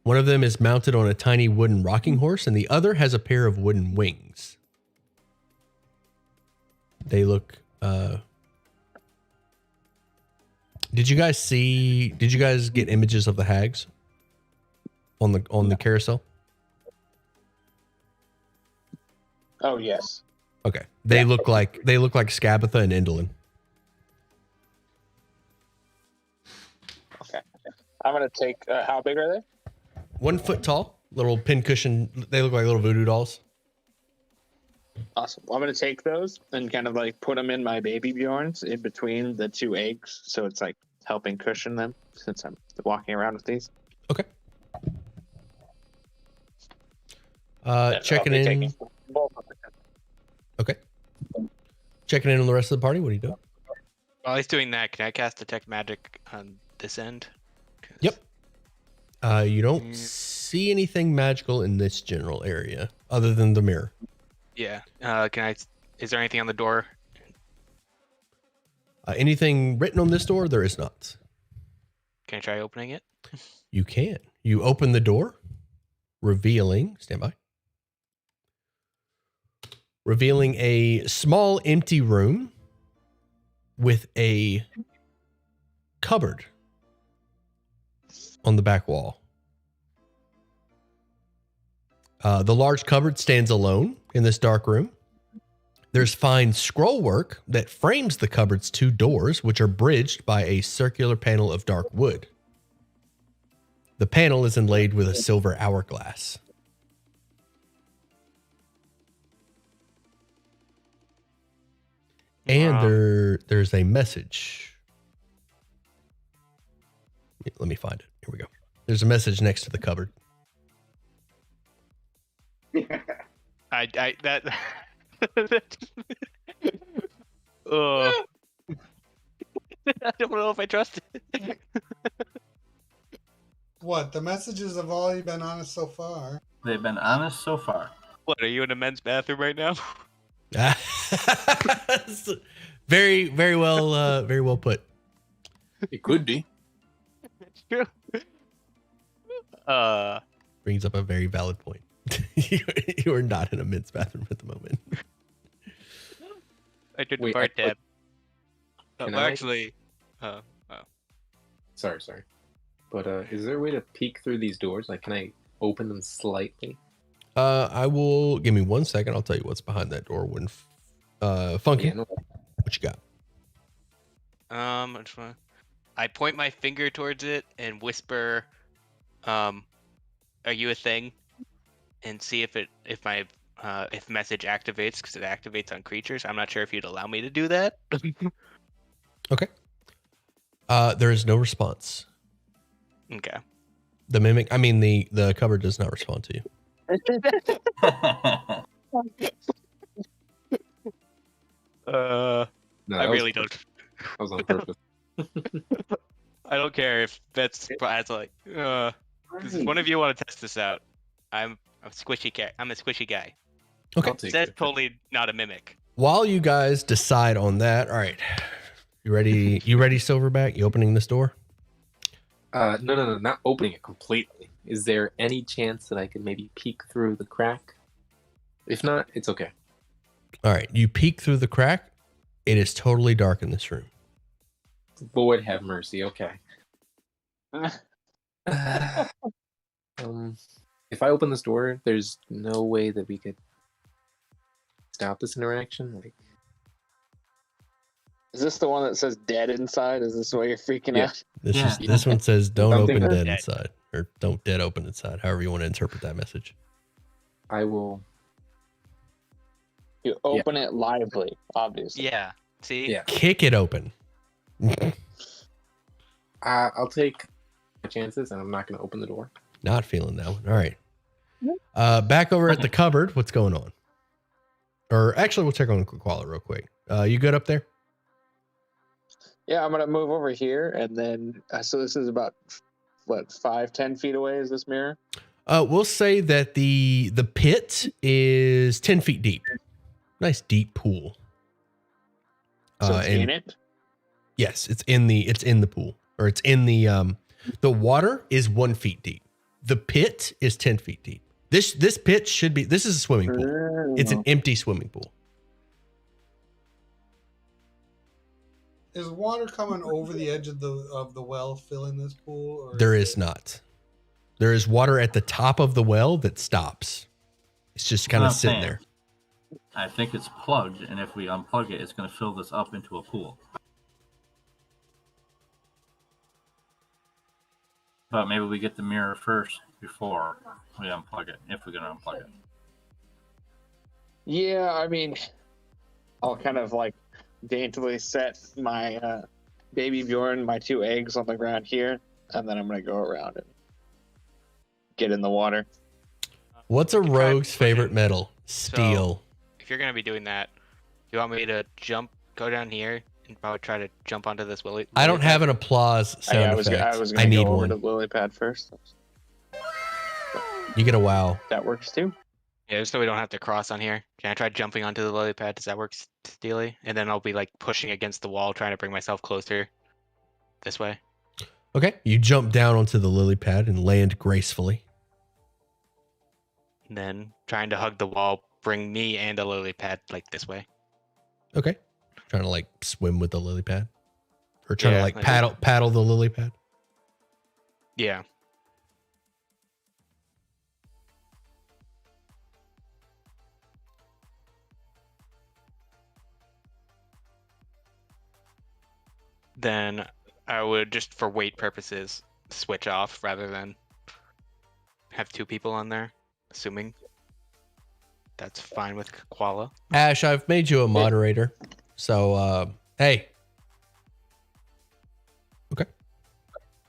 Speaker 1: One of them is mounted on a tiny wooden rocking horse, and the other has a pair of wooden wings. They look. Did you guys get images of the hags on the carousel?
Speaker 8: Oh, yes.
Speaker 1: Okay, they look like Skabatha and Indolin.
Speaker 8: Okay. I'm going to take, how big are they?
Speaker 1: 1 foot tall, little pin cushion. They look like little voodoo dolls.
Speaker 8: Awesome. Well, I'm going to take those and kind of like put them in my baby Bjorns in between the 2 eggs. So it's like helping cushion them since I'm walking around with these.
Speaker 1: Okay.
Speaker 8: And
Speaker 1: Checking
Speaker 8: I'll be
Speaker 1: in.
Speaker 8: taking both of them.
Speaker 1: Okay. Checking in on the rest of the party. What are you doing?
Speaker 7: While he's doing that, can I cast detect magic on this end? 'Cause-
Speaker 1: Yep. You don't see anything magical in this general area other than the mirror.
Speaker 7: Yeah. Can I Is there anything on the door?
Speaker 1: Anything written on this door? There is not.
Speaker 7: Can I try opening it?
Speaker 1: You can. You open the door, revealing, stand by, revealing a small empty room with a cupboard on the back wall. The large cupboard stands alone in this dark room. There's fine scroll work that frames the cupboard's two doors, which are bridged by a circular panel of dark wood. The panel is inlaid with a silver hourglass. And there's a message. Let me find it. Here we go. There's a message next to the cupboard.
Speaker 7: That. Oh. I don't know if I trust it.
Speaker 10: What? The messages have all been honest so far.
Speaker 4: They've been honest so far.
Speaker 7: What, are you in a men's bathroom right now?
Speaker 1: Very well put.
Speaker 9: It could be.
Speaker 7: It's true.
Speaker 1: Brings up a very valid point. You are not in a men's bathroom at the moment.
Speaker 7: I did the
Speaker 9: Wait,
Speaker 7: bar tab.
Speaker 9: Can I?
Speaker 7: Actually,
Speaker 9: Sorry. But is there a way to peek through these doors? Like, can I open them slightly?
Speaker 1: I will give me 1 second. I'll tell you what's behind that door. When Funky,
Speaker 9: Yeah, no.
Speaker 1: what you got?
Speaker 7: I point my finger towards it and whisper, "Are you a thing?" And see if message activates, because it activates on creatures. I'm not sure if you'd allow me to do that.
Speaker 1: Okay. There is no response.
Speaker 7: Okay.
Speaker 1: The mimic, I mean the cupboard does not respond to you.
Speaker 9: No,
Speaker 7: I really don't.
Speaker 9: That was on purpose.
Speaker 7: I don't care if that's like. Does one of you want to test this out? I'm a squishy cat. I'm a squishy guy.
Speaker 1: Okay.
Speaker 9: I'll take
Speaker 7: That's
Speaker 9: it.
Speaker 7: totally not a mimic.
Speaker 1: While you guys decide on that, all right. You ready? You ready, Silverback? You opening this door?
Speaker 9: No, not opening it completely. Is there any chance that I could maybe peek through the crack? If not, it's okay.
Speaker 1: All right. You peek through the crack. It is totally dark in this room.
Speaker 9: Lord have mercy. Okay. If I open this door, there's no way that we could stop this interaction. Like,
Speaker 8: Is this the one that says dead inside? Is this why you're freaking
Speaker 9: Yeah.
Speaker 8: out?
Speaker 1: This one says don't
Speaker 9: Something
Speaker 1: open
Speaker 9: like
Speaker 1: dead
Speaker 7: that.
Speaker 1: inside, or don't dead open inside. However you want to interpret that message.
Speaker 9: I will.
Speaker 8: You open it lively, obviously.
Speaker 7: Yeah. See.
Speaker 9: Yeah.
Speaker 1: Kick it open.
Speaker 9: I'll take my chances, and I'm not going to open the door.
Speaker 1: Not feeling that one. All right. Back over at the cupboard. What's going on? Or actually, we'll check on Koala real quick. You good up there?
Speaker 8: Yeah, I'm gonna move over here, and then so this is about what 5-10 feet away. Is this mirror?
Speaker 1: We'll say that the pit is 10 feet deep. Nice deep pool.
Speaker 8: So it's in it.
Speaker 1: Yes, it's in the pool, or it's in the water is 1 foot deep. The pit is 10 feet deep. This pit should be. This is a swimming pool. It's an empty swimming pool.
Speaker 10: Is water coming over the edge of the well filling this pool? Or
Speaker 1: There is not. There is water at the top of the well that stops. It's just kind of
Speaker 4: I'm
Speaker 1: sitting
Speaker 4: saying.
Speaker 1: there.
Speaker 4: I think it's plugged, and if we unplug it, it's going to fill this up into a pool. But maybe we get the mirror first before we unplug it, if we're going to unplug it.
Speaker 8: Yeah, I mean, I'll kind of like daintily set my baby Bjorn, my 2 eggs on the ground here, and then I'm gonna go around and get in the water.
Speaker 1: What's a rogue's favorite metal? Steel.
Speaker 7: If you're gonna be doing that, do you want me to go down here and probably try to jump onto this lily?
Speaker 1: I don't have an applause sound
Speaker 8: I was
Speaker 1: effect.
Speaker 8: gonna
Speaker 1: I need
Speaker 8: go over
Speaker 1: one.
Speaker 8: to the lily pad first.
Speaker 1: You get a wow.
Speaker 8: That works too.
Speaker 7: Yeah, just so we don't have to cross on here. Can I try jumping onto the lily pad? Does that work, Steely? And then I'll be like pushing against the wall, trying to bring myself closer this way.
Speaker 1: Okay. You jump down onto the lily pad and land gracefully.
Speaker 7: And then trying to hug the wall, bring me and a lily pad like this way.
Speaker 1: Okay. Trying to like swim with the lily pad, or trying
Speaker 7: Yeah,
Speaker 1: to like
Speaker 7: I just-
Speaker 1: paddle the lily pad.
Speaker 7: Yeah. Then I would, just for weight purposes, switch off rather than have two people on there, assuming that's fine with Koala.
Speaker 1: Ash, I've made you a moderator. So, hey. Okay.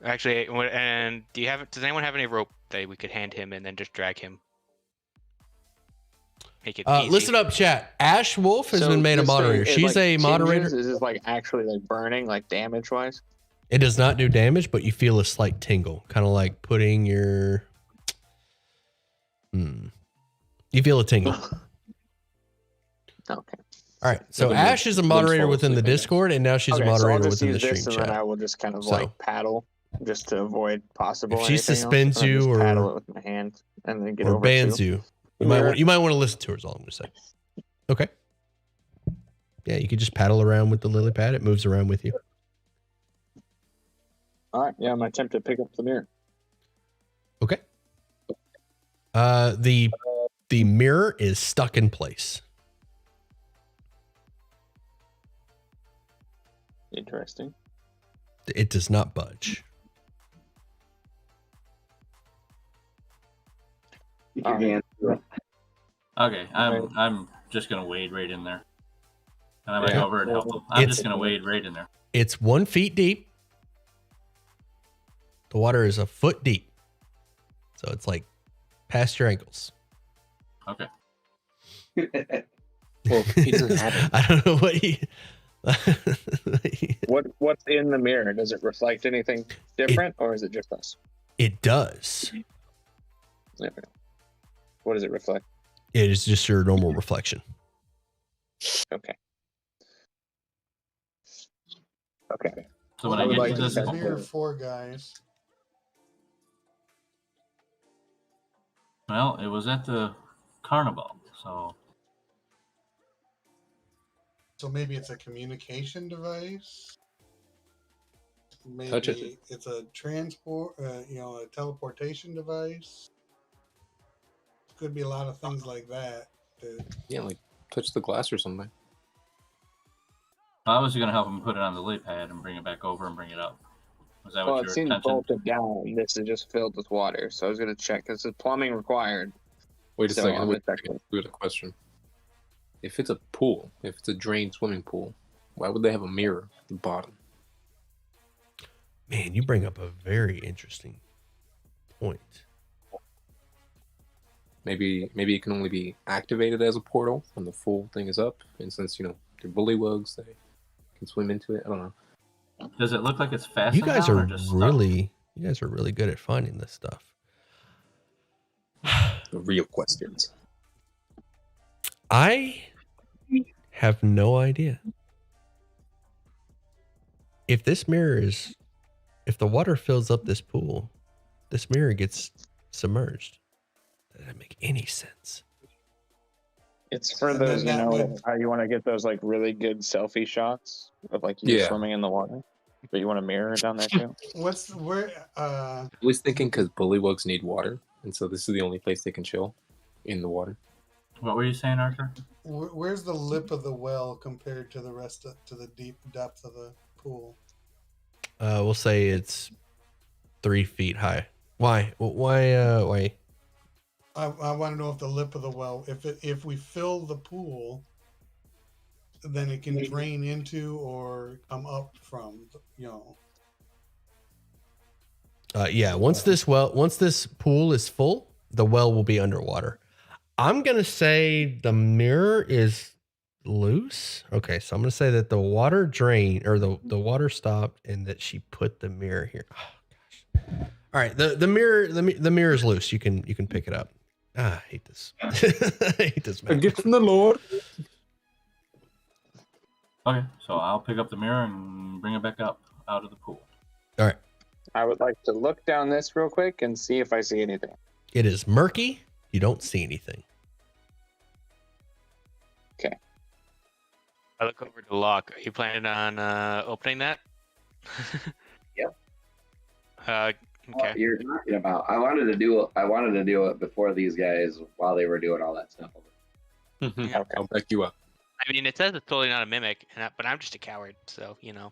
Speaker 7: Actually, and does anyone have any rope that we could hand him and then just drag him? Make it easy.
Speaker 1: Listen up, chat. Ash Wolf has been made a
Speaker 8: this thing,
Speaker 1: moderator.
Speaker 8: it,
Speaker 1: She's
Speaker 8: like,
Speaker 1: a moderator.
Speaker 8: tinges? Is this like actually like burning, like damage wise?
Speaker 1: It does not do damage, but you feel a slight tingle, kind of like putting your. You feel a tingle.
Speaker 8: Okay.
Speaker 1: All right. So
Speaker 9: Like
Speaker 1: Ash is a moderator
Speaker 9: fall
Speaker 1: within the
Speaker 9: asleep, I guess.
Speaker 1: Discord, and now she's
Speaker 8: Okay,
Speaker 1: a
Speaker 8: so I'll
Speaker 1: moderator
Speaker 8: just
Speaker 1: within the
Speaker 8: use
Speaker 1: stream
Speaker 8: this, and then
Speaker 1: chat.
Speaker 8: I will just kind of
Speaker 1: So-
Speaker 8: like paddle, just to avoid possible.
Speaker 1: If she
Speaker 8: anything else,
Speaker 1: suspends
Speaker 8: and then
Speaker 1: you
Speaker 8: just
Speaker 1: or-
Speaker 8: paddle it with my hand, and then get
Speaker 1: Or
Speaker 8: over
Speaker 1: bans
Speaker 8: to
Speaker 1: you.
Speaker 8: the
Speaker 1: You might
Speaker 8: mirror.
Speaker 1: want to listen to her. Is all I'm going to say. Okay. Yeah, you could just paddle around with the lily pad. It moves around with you.
Speaker 8: All right, yeah, I'm gonna attempt to pick up the mirror.
Speaker 1: Okay. The mirror is stuck in place.
Speaker 8: Interesting.
Speaker 1: It does not budge.
Speaker 6: Keep your hands up.
Speaker 4: Okay, I'm just gonna wade right in there. And I'm
Speaker 1: Okay.
Speaker 4: over and help him. I'm
Speaker 1: It's-
Speaker 4: just gonna wade right in there.
Speaker 1: It's 1 foot deep. The water is a foot deep. So it's like past your ankles.
Speaker 4: Okay.
Speaker 9: Well, he doesn't have it.
Speaker 1: I don't know what he.
Speaker 8: What's in the mirror? Does it reflect anything different, or is it just us?
Speaker 1: It does.
Speaker 8: Okay. What does it reflect?
Speaker 1: It is just your normal reflection.
Speaker 8: Okay. Okay.
Speaker 4: So when
Speaker 8: I
Speaker 4: I
Speaker 8: would
Speaker 4: get
Speaker 8: like
Speaker 4: to
Speaker 8: to
Speaker 4: this,
Speaker 8: test
Speaker 10: Mirror 4, guys.
Speaker 4: well, it was at the carnival, so
Speaker 10: So maybe it's a communication device. Maybe
Speaker 9: Touch it.
Speaker 10: it's a transport, a teleportation device. Could be a lot of things like that.
Speaker 9: Yeah, like touch the glass or something.
Speaker 4: I was gonna help him put it on the lily pad and bring it back over and bring it up. Was that
Speaker 8: Well,
Speaker 4: what
Speaker 8: it
Speaker 4: your
Speaker 8: seems
Speaker 4: intention?
Speaker 8: bolted down. This is just filled with water, so I was gonna check because it's plumbing required.
Speaker 9: Wait a
Speaker 8: So,
Speaker 9: second.
Speaker 8: I'm
Speaker 9: Wait,
Speaker 8: gonna check it.
Speaker 9: we got a question. If it's a pool, if it's a drained swimming pool, why would they have a mirror at the bottom?
Speaker 1: Man, you bring up a very interesting point.
Speaker 9: Maybe it can only be activated as a portal when the full thing is up. And since they're bullywugs, they can swim into it. I don't know.
Speaker 4: Does it look like it's fastened
Speaker 1: You guys
Speaker 4: down
Speaker 1: are
Speaker 4: or just stuck?
Speaker 1: really good at finding this stuff.
Speaker 9: The real questions.
Speaker 1: I have no idea. If the water fills up this pool, this mirror gets submerged. That doesn't make any sense.
Speaker 8: It's for
Speaker 10: And
Speaker 8: those,
Speaker 10: then that would-
Speaker 8: how you want to get those like really good selfie shots of like you
Speaker 9: Yeah.
Speaker 8: swimming in the water, but you want a mirror down there too.
Speaker 10: What's where?
Speaker 9: I was thinking because bullywugs need water, and so this is the only place they can chill, in the water.
Speaker 4: What were you saying, Arthur?
Speaker 10: Where's the lip of the well compared to the rest to the deep depth of the pool?
Speaker 1: We'll say it's 3 feet high. Why? Why?
Speaker 10: I want to know if the lip of the well, if we fill the pool, then it can drain into or come up from.
Speaker 1: Yeah. Once this pool is full, the well will be underwater. I'm gonna say the mirror is loose. Okay, so I'm gonna say that the water drained or the water stopped, and that she put the mirror here. Oh gosh. All right, the mirror is loose. You can pick it up. I hate this. I hate this
Speaker 9: A
Speaker 1: map.
Speaker 9: gift from the Lord.
Speaker 4: Okay, so I'll pick up the mirror and bring it back up out of the pool.
Speaker 1: All right.
Speaker 8: I would like to look down this real quick and see if I see anything.
Speaker 1: It is murky. You don't see anything.
Speaker 7: I look over to the lock. Are you planning on opening that?
Speaker 6: Yep.
Speaker 7: Okay.
Speaker 6: What you're talking about. I wanted to do it before these guys while they were doing all that stuff.
Speaker 7: Yeah.
Speaker 9: I'll back you up.
Speaker 7: I mean, it says it's totally not a mimic, but I'm just a coward, so you know.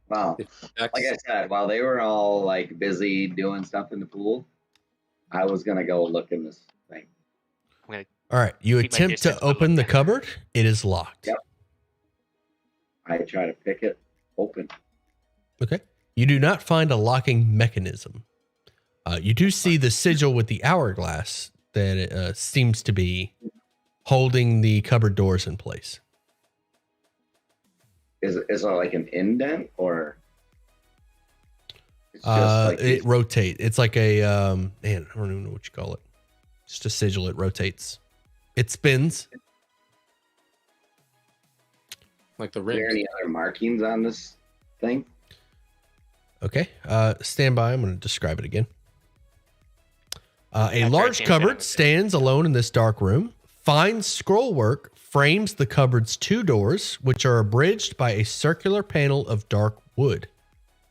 Speaker 6: Well, like I said, while they were all like busy doing stuff in the pool, I was gonna go look in this thing.
Speaker 7: I'm gonna.
Speaker 1: All right. You
Speaker 7: Keep my
Speaker 1: attempt
Speaker 7: distance,
Speaker 1: to
Speaker 7: but look
Speaker 1: open the
Speaker 7: at it.
Speaker 1: cupboard. It is locked.
Speaker 6: Yep. I try to pick it open.
Speaker 1: Okay. You do not find a locking mechanism. You do see the sigil with the hourglass that seems to be holding the cupboard doors in place.
Speaker 6: Is it like an indent or? It's just like
Speaker 1: It rotates. It's like a man. I don't even know what you call it. Just a sigil. It rotates. It spins.
Speaker 9: Like the
Speaker 6: Is there
Speaker 9: ring.
Speaker 6: any other markings on this thing?
Speaker 1: Okay. Stand by. I'm going to describe it again. A
Speaker 7: That's
Speaker 1: large
Speaker 7: right,
Speaker 1: cupboard
Speaker 7: Sam.
Speaker 1: stands alone in this dark room. Fine scroll work frames the cupboard's two doors, which are abridged by a circular panel of dark wood.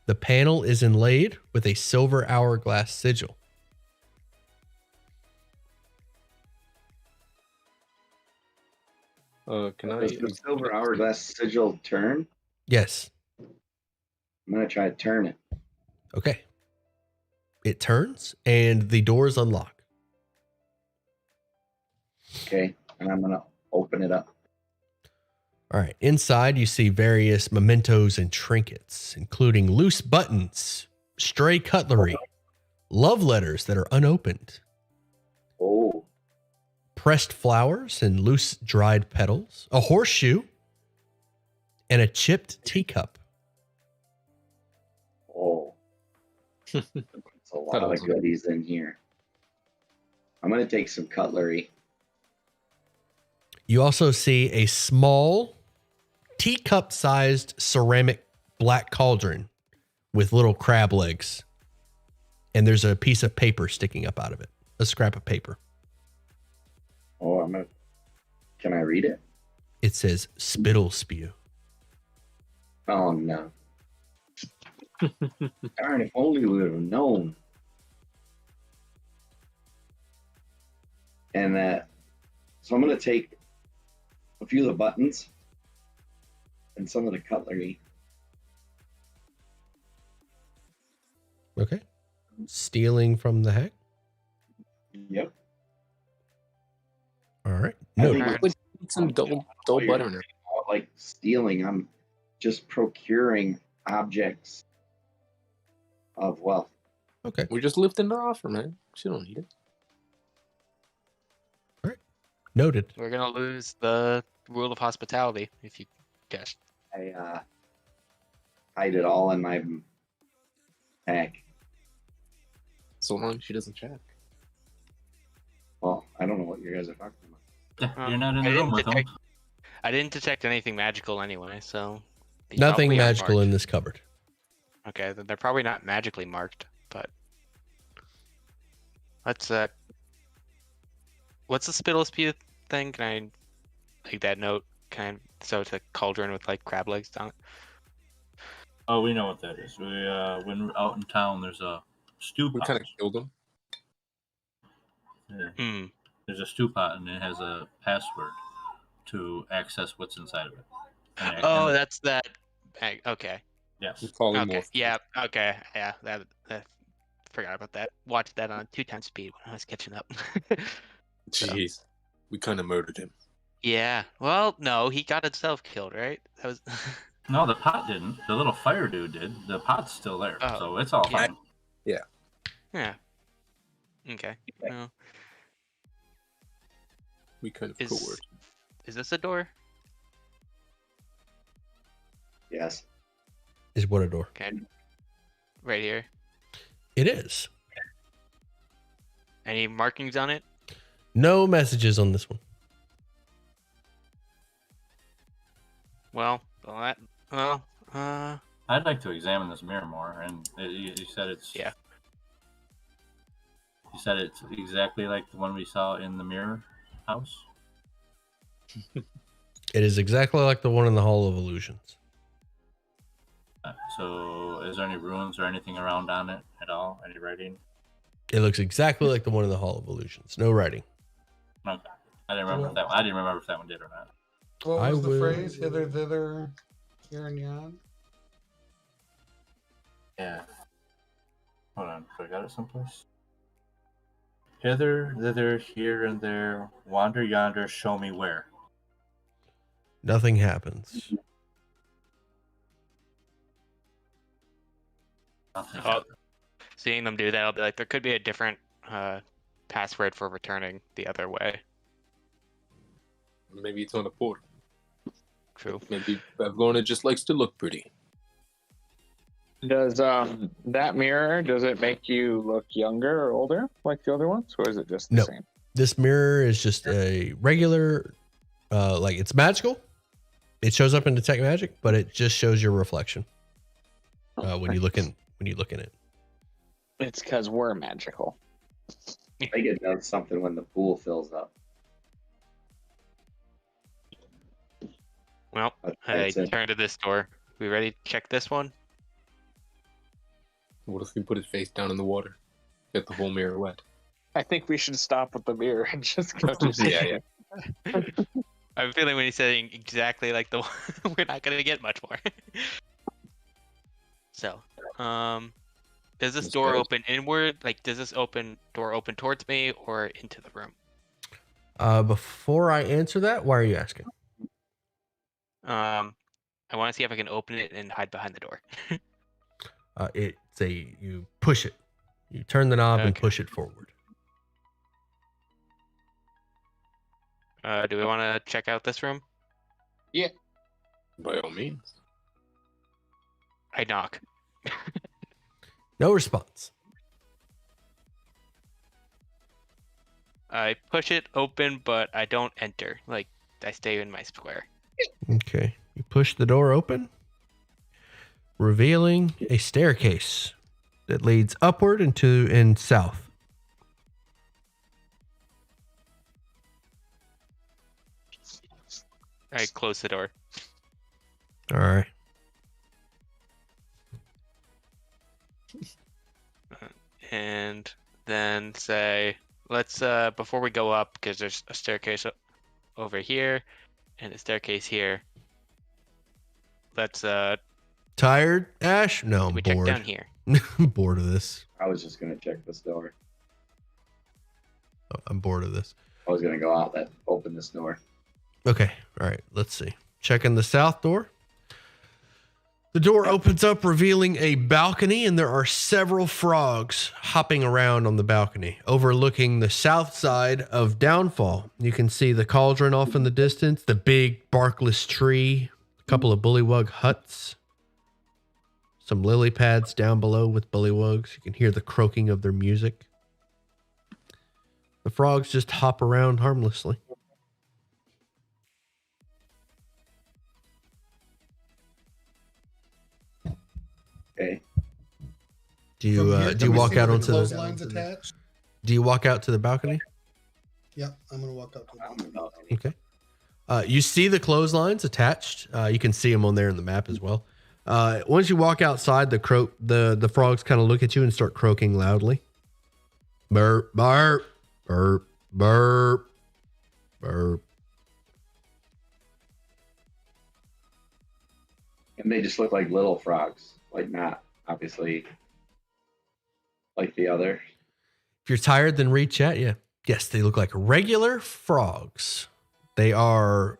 Speaker 1: The panel is inlaid with a silver hourglass sigil.
Speaker 9: Can I?
Speaker 6: Does the silver hourglass sigil turn?
Speaker 1: Yes.
Speaker 6: I'm gonna try to turn it.
Speaker 1: Okay. It turns and the doors unlock.
Speaker 6: Okay, and I'm gonna open it up.
Speaker 1: All right. Inside, you see various mementos and trinkets, including loose buttons, stray cutlery, love letters that are unopened,
Speaker 6: Oh,
Speaker 1: pressed flowers and loose dried petals, a horseshoe, and a chipped teacup.
Speaker 6: oh. It's a lot of goodies in here. I'm gonna take some cutlery.
Speaker 1: You also see a small teacup-sized ceramic black cauldron with little crab legs. And there's a piece of paper sticking up out of it, a scrap of paper.
Speaker 6: Oh, can I read it?
Speaker 1: It says spittle spew.
Speaker 6: Oh no. Darn, if only we would have known. And so I'm gonna take a few of the buttons and some of the cutlery.
Speaker 1: Okay. Stealing from the hack.
Speaker 6: Yep.
Speaker 1: All right.
Speaker 6: I
Speaker 1: No.
Speaker 6: think
Speaker 7: Alright.
Speaker 9: Put some dull butter in it.
Speaker 6: not like stealing. I'm just procuring objects of wealth.
Speaker 1: Okay.
Speaker 9: We're just lifting the offer, man. She don't need it.
Speaker 1: Noted.
Speaker 7: We're gonna lose the rule of hospitality if you guess.
Speaker 6: I hide it all in my bag.
Speaker 9: So long as she doesn't check.
Speaker 6: Well, I don't know what you guys are talking about.
Speaker 4: Yeah, you're not in
Speaker 7: I
Speaker 4: the room
Speaker 7: didn't
Speaker 4: with them.
Speaker 7: I didn't detect anything magical anyway, so these
Speaker 1: Nothing
Speaker 7: probably aren't
Speaker 1: magical
Speaker 7: marked.
Speaker 1: in this cupboard.
Speaker 7: Okay, then they're probably not magically marked, but let's what's the spittle spew thing? Can I take that note? So it's a cauldron with like crab legs on it.
Speaker 4: Oh, we know what that is. We when we're out in town, there's a stew
Speaker 9: We
Speaker 4: pot.
Speaker 9: kind of killed him.
Speaker 4: Yeah.
Speaker 7: Hmm.
Speaker 4: There's a stew pot, and it has a password to access what's inside of it.
Speaker 7: Oh,
Speaker 4: And
Speaker 7: that's that. Okay.
Speaker 4: yes.
Speaker 9: We call him
Speaker 7: Okay.
Speaker 9: more.
Speaker 7: Yeah. Okay. Yeah. That forgot about that. Watched that on 2x speed when I was catching up.
Speaker 9: Jeez. We kind of murdered him.
Speaker 7: Yeah. Well, no, he got himself killed, right? That was.
Speaker 4: No, the pot didn't. The little fire dude did. The pot's still there,
Speaker 7: Oh,
Speaker 4: so it's all
Speaker 7: yeah.
Speaker 4: fine.
Speaker 7: Yeah. Okay. Well,
Speaker 9: We kind of
Speaker 7: is
Speaker 9: coerced.
Speaker 7: is this a door?
Speaker 6: Yes.
Speaker 1: Is what a door.
Speaker 7: Okay. Right here.
Speaker 1: It is.
Speaker 7: Any markings on it?
Speaker 1: No messages on this one.
Speaker 7: Well,
Speaker 4: I'd like to examine this mirror more, and you said it's
Speaker 7: yeah.
Speaker 4: You said it's exactly like the one we saw in the mirror house.
Speaker 1: It is exactly like the one in the Hall of Illusions.
Speaker 4: So, is there any runes or anything around on it at all? Any writing?
Speaker 1: It looks exactly like the one in the Hall of Illusions. No writing.
Speaker 4: Okay. I didn't remember if that one. I didn't remember if that one did or not.
Speaker 10: What
Speaker 1: I
Speaker 10: was the
Speaker 1: will-
Speaker 10: phrase? Hither, thither, here and yon.
Speaker 4: Yeah. Hold on, I got it someplace. Hither, thither, here and there, wander yonder, show me where.
Speaker 1: Nothing happens.
Speaker 4: Nothing.
Speaker 7: Oh, seeing them do that, I'll be like, there could be a different password for returning the other way.
Speaker 9: Maybe it's on a portal.
Speaker 7: True.
Speaker 9: Maybe Bavlorna just likes to look pretty.
Speaker 8: Does that mirror, does it make you look younger or older like the other ones, or is it just the
Speaker 1: No.
Speaker 8: same?
Speaker 1: This mirror is just a regular, like it's magical. It shows up in Detect Magic, but it just shows your reflection when you look in it.
Speaker 8: It's because we're magical.
Speaker 6: I think it does something when the pool fills up.
Speaker 7: Well, I
Speaker 6: That's it.
Speaker 7: turn to this door. We ready to check this one?
Speaker 9: What if we put his face down in the water? Get the whole mirror wet.
Speaker 8: I think we should stop with the mirror and just go to
Speaker 9: Yeah.
Speaker 7: I'm feeling when he's saying exactly like the one, we're not gonna get much more. So, does this
Speaker 9: That's
Speaker 7: door
Speaker 9: good.
Speaker 7: open inward? Like, does this door open towards me or into the room?
Speaker 1: Before I answer that, why are you asking?
Speaker 7: I want to see if I can open it and hide behind the door.
Speaker 1: You push it. You turn the knob and
Speaker 7: Okay.
Speaker 1: push it forward.
Speaker 7: Do we want to check out this room?
Speaker 9: By all means.
Speaker 7: I knock.
Speaker 1: No response.
Speaker 7: I push it open, but I don't enter. Like, I stay in my square.
Speaker 1: Okay. You push the door open, revealing a staircase that leads upward and south.
Speaker 7: I close the door.
Speaker 1: All right.
Speaker 7: And then say, let's, before we go up, because there's a staircase over here and a staircase here. Let's,
Speaker 1: Tired, Ash? No, I'm
Speaker 7: we check
Speaker 1: bored.
Speaker 7: down here.
Speaker 1: I'm bored of this.
Speaker 6: I was just gonna check this door.
Speaker 1: I'm bored of this.
Speaker 6: I was gonna go out that open this door.
Speaker 1: Okay. All right. Let's see. Checking the south door. The door opens up, revealing a balcony, and there are several frogs hopping around on the balcony, overlooking the south side of Downfall. You can see the cauldron off in the distance, the big barkless tree, a couple of bullywug huts, some lily pads down below with bullywugs. You can hear the croaking of their music. The frogs just hop around harmlessly.
Speaker 6: Okay.
Speaker 1: Do you
Speaker 10: From here,
Speaker 1: do you
Speaker 10: can we
Speaker 1: walk
Speaker 10: see
Speaker 1: out
Speaker 10: where
Speaker 1: onto
Speaker 10: the
Speaker 1: the?
Speaker 10: clotheslines attached?
Speaker 1: Do you walk out to the balcony?
Speaker 10: Yeah, I'm gonna walk up to
Speaker 6: On
Speaker 10: them.
Speaker 6: the balcony.
Speaker 1: Okay. You see the clotheslines attached. You can see them on there in the map as well. Once you walk outside, the frogs kind of look at you and start croaking loudly. Burp, burp, burp, burp, burp.
Speaker 6: And they just look like little frogs, like not obviously like the other.
Speaker 1: If you're tired, then read chat. Yeah. Yes, they look like regular frogs. They are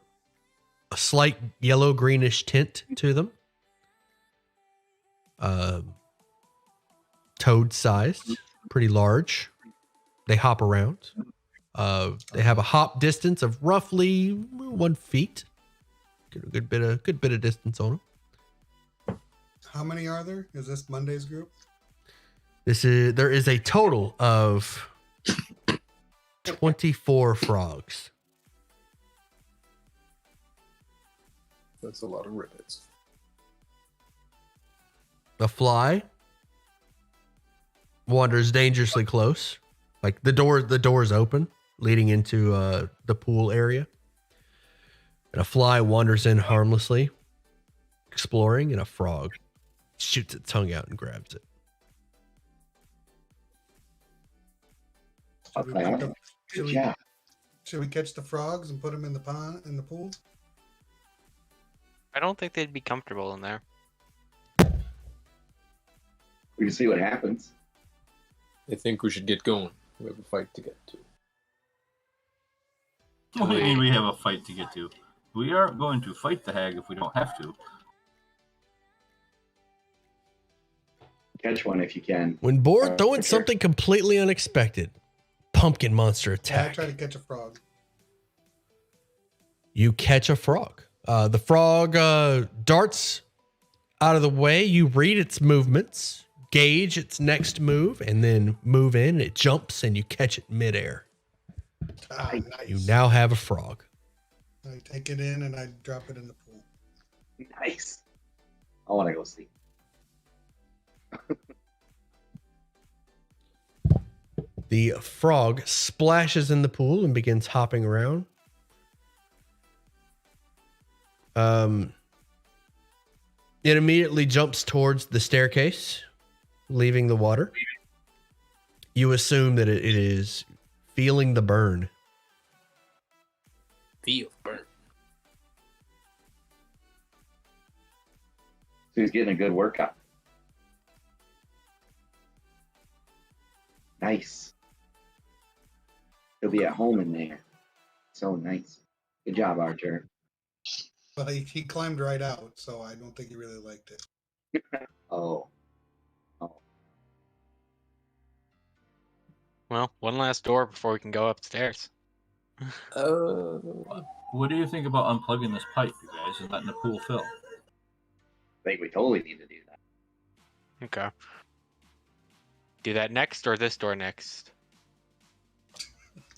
Speaker 1: a slight yellow greenish tint to them. Toad sized, pretty large. They hop around. They have a hop distance of roughly 1 feet. Get a good bit of distance on them.
Speaker 10: How many are there? Is this Monday's group?
Speaker 1: There is a total of 24 frogs.
Speaker 9: That's a lot of rivets.
Speaker 1: A fly wanders dangerously close. Like the door's open, leading into the pool area. And a fly wanders in harmlessly, exploring, and a frog shoots its tongue out and grabs it.
Speaker 10: Should we,
Speaker 6: Okay.
Speaker 10: put the, should, we,
Speaker 6: Yeah.
Speaker 10: should we catch the frogs and put them in the pond in the pool?
Speaker 7: I don't think they'd be comfortable in there.
Speaker 6: We can see what happens.
Speaker 9: I think we should get going. We have a fight to get to.
Speaker 4: What do you mean we have a fight to get to? We aren't going to fight the hag if we don't have to.
Speaker 6: Catch one if you can.
Speaker 1: When bored, throw in
Speaker 6: for sure.
Speaker 1: something completely unexpected. Pumpkin monster
Speaker 10: Yeah, I
Speaker 1: attack.
Speaker 10: try to catch a frog.
Speaker 1: You catch a frog. The frog darts out of the way. You read its movements, gauge its next move, and then move in. It jumps and you catch it midair.
Speaker 10: Ah, nice.
Speaker 1: You now have a frog.
Speaker 10: I take it in and I drop it in the pool.
Speaker 6: Nice. I want to go see.
Speaker 1: The frog splashes in the pool and begins hopping around. It immediately jumps towards the staircase, leaving the water. You assume that it is feeling the burn.
Speaker 9: Feel burn.
Speaker 6: So he's getting a good workout. Nice. He'll be at home in there. So nice. Good job, Archer.
Speaker 10: But he climbed right out, so I don't think he really liked it.
Speaker 6: Oh.
Speaker 7: Well, one last door before we can go upstairs.
Speaker 4: What do you think about unplugging this pipe, you guys, and letting the pool fill?
Speaker 6: I think we totally need to do that.
Speaker 7: Okay. Do that next or this door next?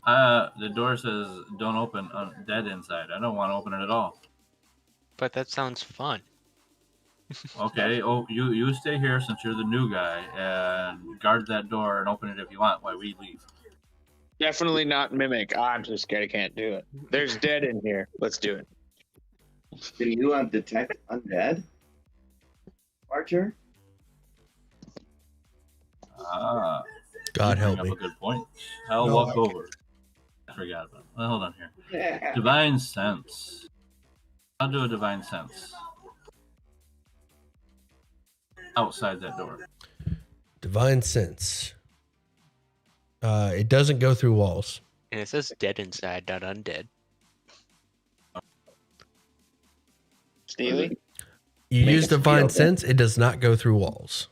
Speaker 4: The door says don't open dead inside. I don't want to open it at all.
Speaker 7: But that sounds fun.
Speaker 4: Okay, you stay here since you're the new guy and guard that door and open it if you want while we leave.
Speaker 8: Definitely not mimic. I'm too scared. I can't do it. There's dead in here. Let's do it.
Speaker 6: Can you detect undead, Archer?
Speaker 4: Ah,
Speaker 1: God
Speaker 4: you bring
Speaker 1: help
Speaker 4: up
Speaker 1: me.
Speaker 4: a good point. I'll
Speaker 10: No,
Speaker 4: walk
Speaker 10: I can't.
Speaker 4: over. I forgot about it. Well, hold on here.
Speaker 6: Yeah.
Speaker 4: Divine sense. I'll do a divine sense. Outside that door.
Speaker 1: Divine sense. It doesn't go through walls.
Speaker 7: And it says dead inside, not undead.
Speaker 8: Steely?
Speaker 1: You
Speaker 6: Make
Speaker 1: use
Speaker 6: us feel
Speaker 1: divine
Speaker 6: good.
Speaker 1: sense. It does not go through walls.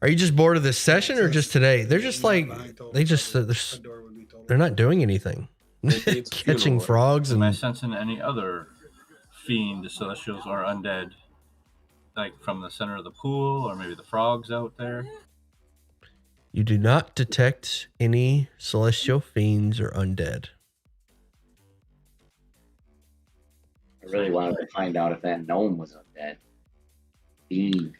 Speaker 1: Are you just bored of this session or just today? They're just like, they just,
Speaker 10: The door would be total.
Speaker 1: they're not doing anything.
Speaker 9: Maybe it's a
Speaker 1: Catching
Speaker 9: funeral.
Speaker 1: frogs
Speaker 4: Am I
Speaker 1: and
Speaker 4: sensing any other fiend, celestials, or undead? Like from the center of the pool, or maybe the frogs out there?
Speaker 1: you do not detect any celestial fiends or undead.
Speaker 6: I really wanted to find out if that gnome was undead. Fiend.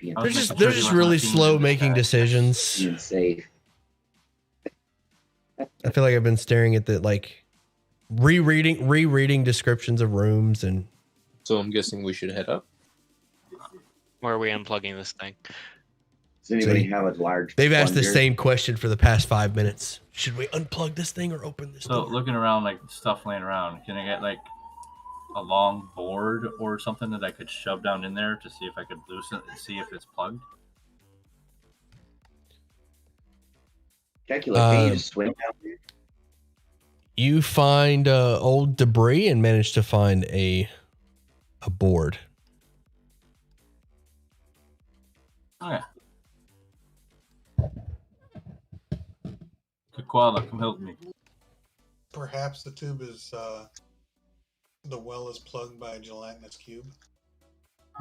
Speaker 6: Being,
Speaker 4: I
Speaker 1: They're
Speaker 4: was
Speaker 1: just
Speaker 4: making
Speaker 1: they're
Speaker 4: sure
Speaker 1: just
Speaker 4: there wasn't
Speaker 1: really
Speaker 4: a fiend
Speaker 1: slow
Speaker 4: in
Speaker 1: making
Speaker 4: disguise.
Speaker 1: decisions.
Speaker 6: being safe.
Speaker 1: I feel like I've been staring at the like rereading descriptions of rooms and
Speaker 9: So I'm guessing we should head up.
Speaker 7: Where are we unplugging this thing?
Speaker 6: Does anybody
Speaker 1: See,
Speaker 6: have a large
Speaker 1: they've asked the
Speaker 6: plunger?
Speaker 1: same question for the past 5 minutes. Should we unplug this thing or open this
Speaker 4: So
Speaker 1: door?
Speaker 4: looking around, like stuff laying around, can I get like a long board or something that I could shove down in there to see if I could loosen it and see if it's plugged?
Speaker 6: Calculate, can you
Speaker 1: Um,
Speaker 6: just swim down there?
Speaker 1: You find old debris and manage to find a board.
Speaker 4: Okay. Koala, come help me.
Speaker 10: Perhaps the tube is the well is plugged by a gelatinous cube.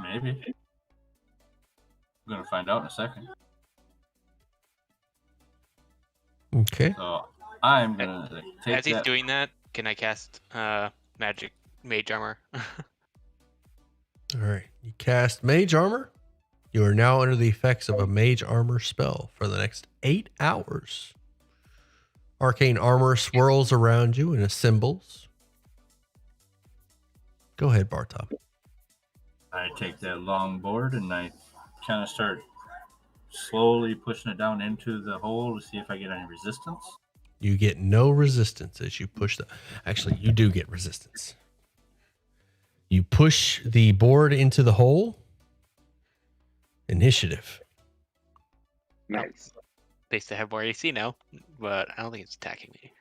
Speaker 4: Maybe. I'm gonna find out in a second.
Speaker 1: Okay.
Speaker 4: So I'm gonna take
Speaker 7: As he's
Speaker 4: that.
Speaker 7: doing that, can I cast magic mage armor?
Speaker 1: All right. You cast Mage Armor. You are now under the effects of a Mage Armor spell for the next 8 hours. Arcane armor swirls around you and assembles. Go ahead, Bartop.
Speaker 4: I take that long board and I kind of start slowly pushing it down into the hole to see if I get any resistance.
Speaker 1: You get no resistance as you push the. Actually, you do get resistance. You push the board into the hole. Initiative.
Speaker 6: Nice.
Speaker 7: At least I have more AC now, but I don't think it's attacking me.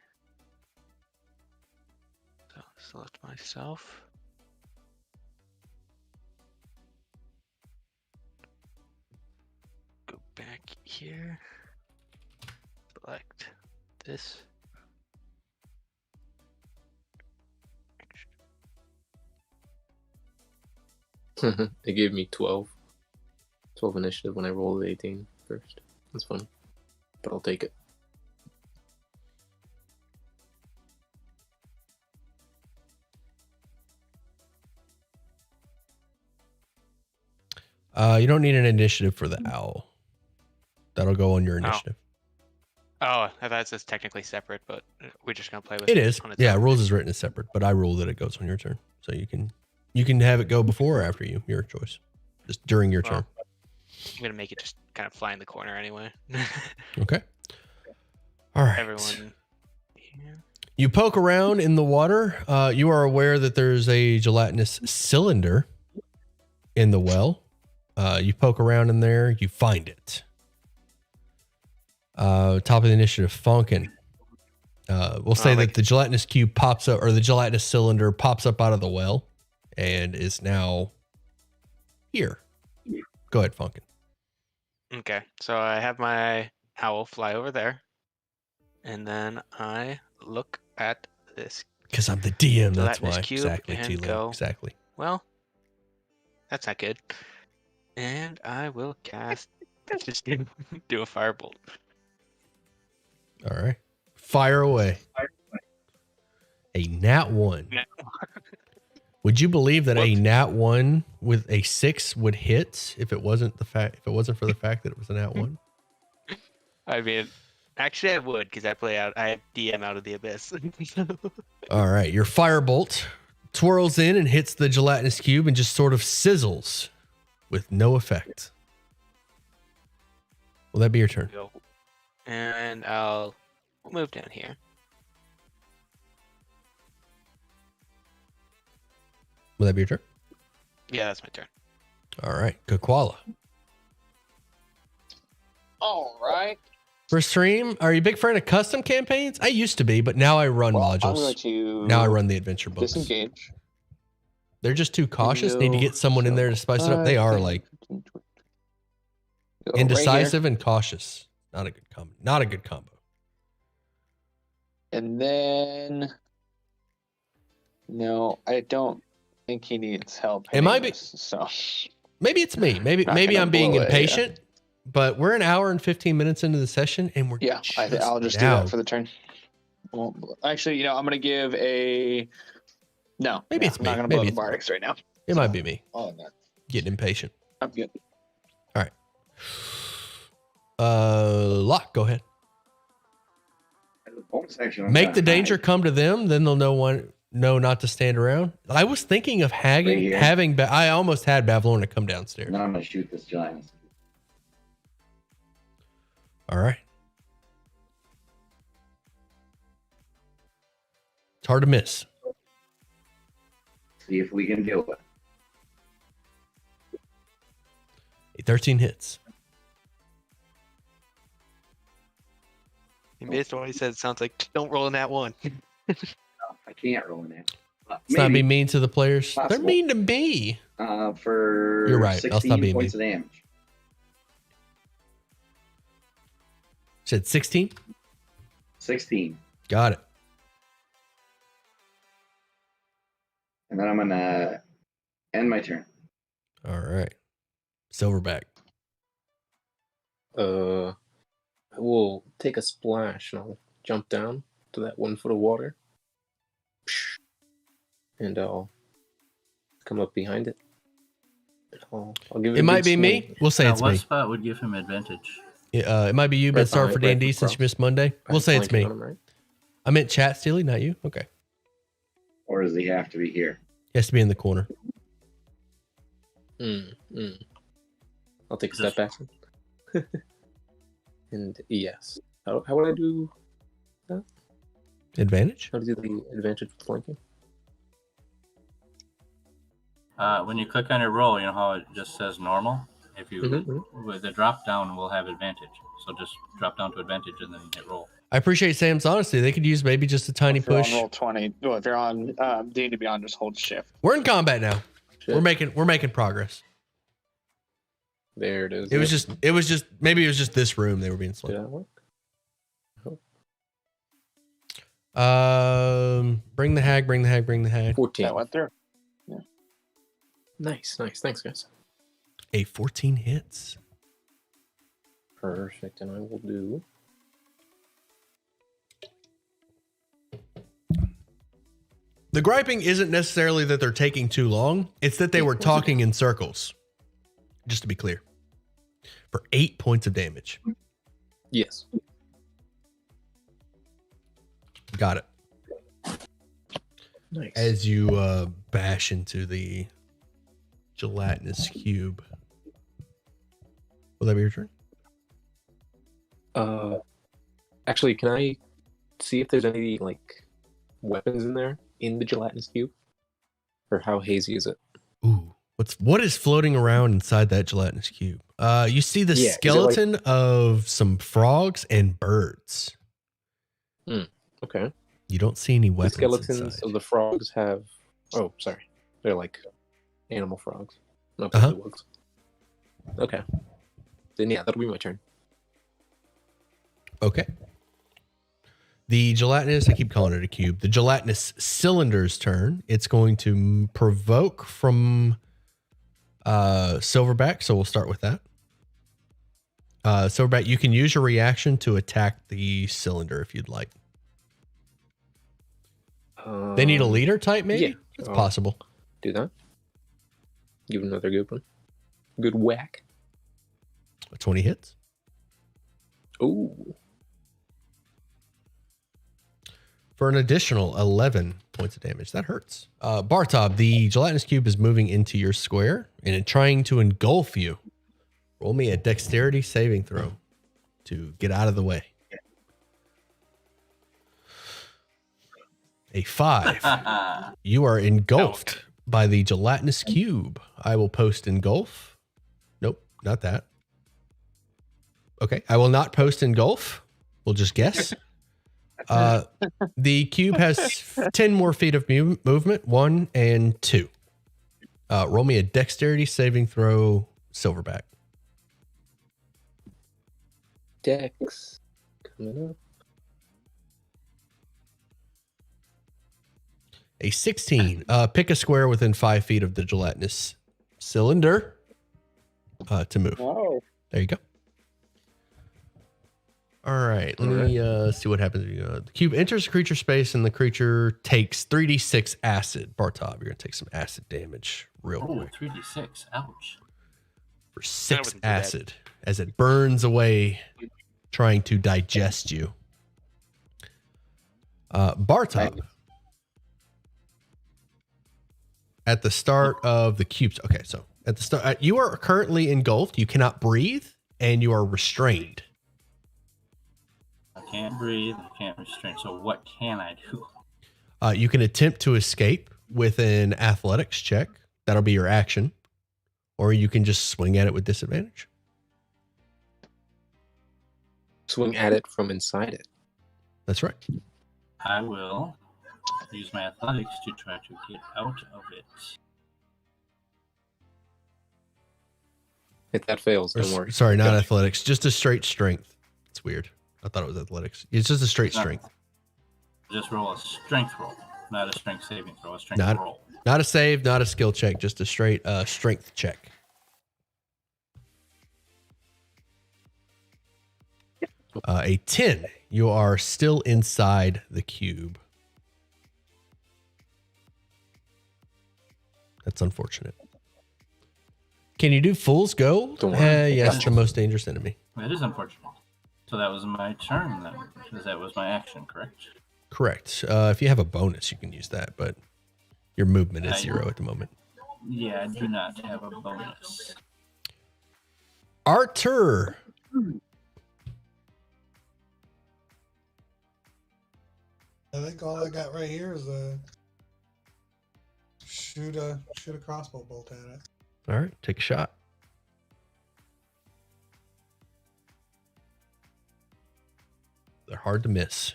Speaker 7: So select myself. Go back here. Select this.
Speaker 9: It gave me 12. 12 initiative when I rolled 18 first. That's funny. But I'll take it.
Speaker 1: You don't need an initiative for the owl. That'll go on your initiative.
Speaker 7: Oh, I thought it says technically separate, but we're just gonna play with
Speaker 1: It
Speaker 7: it.
Speaker 1: is.
Speaker 7: On its
Speaker 1: Yeah,
Speaker 7: own.
Speaker 1: rules is written as separate, but I rule that it goes on your turn. So you can have it go before or after you. Your choice. Just during your turn.
Speaker 7: I'm gonna make it just kind of fly in the corner anyway.
Speaker 1: Okay. All right.
Speaker 7: Everyone here.
Speaker 1: You poke around in the water. You are aware that there's a gelatinous cylinder in the well. You poke around in there. You find it. Top of the initiative, Funkin. We'll say that the gelatinous cube pops up, or the gelatinous cylinder pops up out of the well and is now here. Go ahead, Funkin.
Speaker 7: Okay, so I have my owl fly over there, and then I look at this.
Speaker 1: Because I'm the DM, that's
Speaker 7: gelatinous
Speaker 1: why.
Speaker 7: cube
Speaker 1: Exactly,
Speaker 7: and
Speaker 1: T-Lin.
Speaker 7: go,
Speaker 1: Exactly.
Speaker 7: well, that's not good. And I will cast, just do a firebolt.
Speaker 1: All right. Fire away. A nat 1. Would you believe that a nat 1 with a 6 would hit if it wasn't for the fact that it was a nat 1?
Speaker 7: I mean, actually I would, because I have DM out of the abyss.
Speaker 1: All right. Your firebolt twirls in and hits the gelatinous cube and just sort of sizzles with no effect. Will that be your turn?
Speaker 7: Go. And I'll move down here.
Speaker 1: Will that be your turn?
Speaker 7: Yeah, that's my turn.
Speaker 1: All right. Kakwala.
Speaker 8: All right.
Speaker 1: For stream, are you a big fan of custom campaigns? I used to be, but now I run
Speaker 8: I'm
Speaker 1: modules.
Speaker 8: going to
Speaker 1: Now I run the adventure books.
Speaker 8: disengage.
Speaker 1: They're just too cautious. Need to get someone in there to spice it up. They are like indecisive and cautious. Not a good combo. Not a good combo.
Speaker 8: And then, no, I don't think he needs help.
Speaker 1: It might be.
Speaker 8: So
Speaker 1: Maybe it's me. Maybe
Speaker 8: Not
Speaker 1: maybe
Speaker 8: gonna
Speaker 1: I'm being
Speaker 8: blow it,
Speaker 1: impatient. But we're an hour and 15 minutes into the session, and we're
Speaker 8: yeah, I'll just do
Speaker 1: now.
Speaker 8: that for the turn. Well, actually, I'm going to give a. No,
Speaker 1: Maybe it's
Speaker 8: I'm
Speaker 1: me.
Speaker 8: not going to
Speaker 1: Maybe
Speaker 8: blow the
Speaker 1: it's
Speaker 8: bardics right now.
Speaker 1: It might be me
Speaker 8: Oh, no,
Speaker 1: getting impatient.
Speaker 8: I'm good.
Speaker 1: All right. Locke, go ahead.
Speaker 6: The bonus action, I'm
Speaker 1: Make
Speaker 6: gonna
Speaker 1: the danger
Speaker 6: hide.
Speaker 1: come to them, then they'll know not to stand around. I was thinking of
Speaker 6: Right here.
Speaker 1: I almost had Bavlorna come downstairs.
Speaker 6: And then I'm going to shoot this giant.
Speaker 1: All right. It's hard to miss.
Speaker 6: See if we can do it.
Speaker 1: 13 hits.
Speaker 7: And based on what he said, it sounds like don't roll in that one.
Speaker 6: I can't roll in that.
Speaker 1: Let's not be mean to the players. They're
Speaker 6: Possible.
Speaker 1: mean to me.
Speaker 6: For
Speaker 1: You're right. I'll stop
Speaker 6: 16
Speaker 1: being
Speaker 6: points of damage.
Speaker 1: Said 16?
Speaker 6: 16.
Speaker 1: Got it.
Speaker 6: And then I'm going to end my turn.
Speaker 1: All right. Silverback.
Speaker 9: I will take take a splash and I'll jump down to that 1 foot of water. And I'll come up behind it. I'll give it.
Speaker 1: It might be me. We'll say it's
Speaker 4: what
Speaker 1: me.
Speaker 4: spot would give him advantage?
Speaker 1: It might be you, but
Speaker 9: Right
Speaker 1: sorry for
Speaker 9: behind-
Speaker 1: D&D
Speaker 9: right
Speaker 1: since you
Speaker 9: across.
Speaker 1: missed Monday. We'll say it's me.
Speaker 9: On him, right?
Speaker 1: I meant chat, Steely, not you. Okay.
Speaker 6: Or does he have to be here?
Speaker 1: He has to be in the corner.
Speaker 9: I'll take a step back. And yes. How would I do that?
Speaker 1: Advantage?
Speaker 9: How to do the advantage with flanking?
Speaker 4: When you click on your roll, you know how it just says normal? If you
Speaker 9: Mhm,
Speaker 4: with the drop down will have advantage. So just drop down to advantage and then hit roll.
Speaker 1: I appreciate Sam's honesty. They could use maybe just a tiny
Speaker 8: If you're
Speaker 1: push.
Speaker 8: on roll 20, well, if you're on D&D Beyond, just hold shift.
Speaker 1: We're in combat now.
Speaker 9: Shit.
Speaker 1: We're making progress.
Speaker 9: There it is.
Speaker 1: It was just maybe it was just this room they were being
Speaker 9: Did
Speaker 1: slow.
Speaker 9: that work?
Speaker 1: Bring the hag.
Speaker 9: 14.
Speaker 8: That went through.
Speaker 9: Nice. Thanks, guys.
Speaker 1: A 14 hits.
Speaker 9: Perfect. And I will do.
Speaker 1: The griping isn't necessarily that they're taking too long. It's that they were talking in circles. Just to be clear. For 8 points of damage.
Speaker 9: Yes.
Speaker 1: Got it.
Speaker 9: Nice.
Speaker 1: As you bash into the gelatinous cube. Will that be your turn?
Speaker 9: Actually, can I see if there's any like weapons in there in the gelatinous cube, or how hazy is it?
Speaker 1: Ooh, what is floating around inside that gelatinous cube? You see the
Speaker 9: Yeah, is it
Speaker 1: skeleton of some frogs and birds.
Speaker 9: Okay.
Speaker 1: You don't see any
Speaker 9: The
Speaker 1: weapons
Speaker 9: skeletons
Speaker 1: inside.
Speaker 9: of the frogs have. Oh, sorry. They're like animal frogs, not
Speaker 1: Uh-huh.
Speaker 9: bugs. Okay. Then yeah, that'll be my turn.
Speaker 1: Okay. The gelatinous, I keep calling it a cube. The gelatinous cylinder's turn. It's going to provoke from Silverback, so we'll start with that. Silverback, you can use your reaction to attack the cylinder if you'd like. They need a leader type, maybe?
Speaker 9: yeah.
Speaker 1: It's
Speaker 9: I'll
Speaker 1: possible.
Speaker 9: Do that. Give it another good one. Good whack.
Speaker 1: 20 hits.
Speaker 9: Ooh.
Speaker 1: For an additional 11 points of damage. That hurts. Bartob, the gelatinous cube is moving into your square and it's trying to engulf you. Roll me a dexterity saving throw to get out of the way. A 5. You are engulfed by the gelatinous cube. I will post engulf. Nope, not that. Okay, I will not post engulf. We'll just guess. The cube has 10 more feet of movement, 1 and 2. Roll me a dexterity saving throw, Silverback.
Speaker 9: Dex. Coming up.
Speaker 1: A 16. Pick a square within 5 feet of the gelatinous cylinder to move.
Speaker 8: Oh.
Speaker 1: There you go. All right. Let me see what happens. The cube enters the creature space and the creature takes 3d6 acid. Bartob, you're going to take some acid damage real
Speaker 4: Oh,
Speaker 1: quick.
Speaker 4: 3d6. Ouch.
Speaker 1: For 6
Speaker 7: wasn't too bad.
Speaker 1: acid as it burns away, trying to digest you. Bartob. At the start of the cubes. Okay, so at the start, you are currently engulfed. You cannot breathe and you are restrained.
Speaker 4: I can't breathe. I can't restrain. So what can I do?
Speaker 1: You can attempt to escape with an athletics check. That'll be your action. Or you can just swing at it with disadvantage.
Speaker 9: Swing at it from inside it.
Speaker 1: That's right.
Speaker 4: I will use my athletics to try to get out of it.
Speaker 9: If that fails,
Speaker 1: Or
Speaker 9: don't worry.
Speaker 1: sorry, not
Speaker 9: Gotcha.
Speaker 1: athletics. Just a straight strength. It's weird. I thought it was athletics. It's just a straight
Speaker 4: No.
Speaker 1: strength.
Speaker 4: Just roll a strength roll, not a strength saving throw. A strength
Speaker 1: Not-
Speaker 4: roll.
Speaker 1: Not a save, not a skill check. Just a straight strength check. A 10. You are still inside the cube. That's unfortunate. Can you do Fool's Gold?
Speaker 9: Don't worry.
Speaker 1: Yes, the most dangerous enemy.
Speaker 4: That is unfortunate. So that was my turn then, because that was my action, correct?
Speaker 1: Correct. If you have a bonus, you can use that, but your movement is 0 at the moment.
Speaker 4: Yeah, I do not have a bonus.
Speaker 1: Artur.
Speaker 10: I think all I got right here is a shoot a crossbow bolt at it.
Speaker 1: All right, take a shot. They're hard to miss.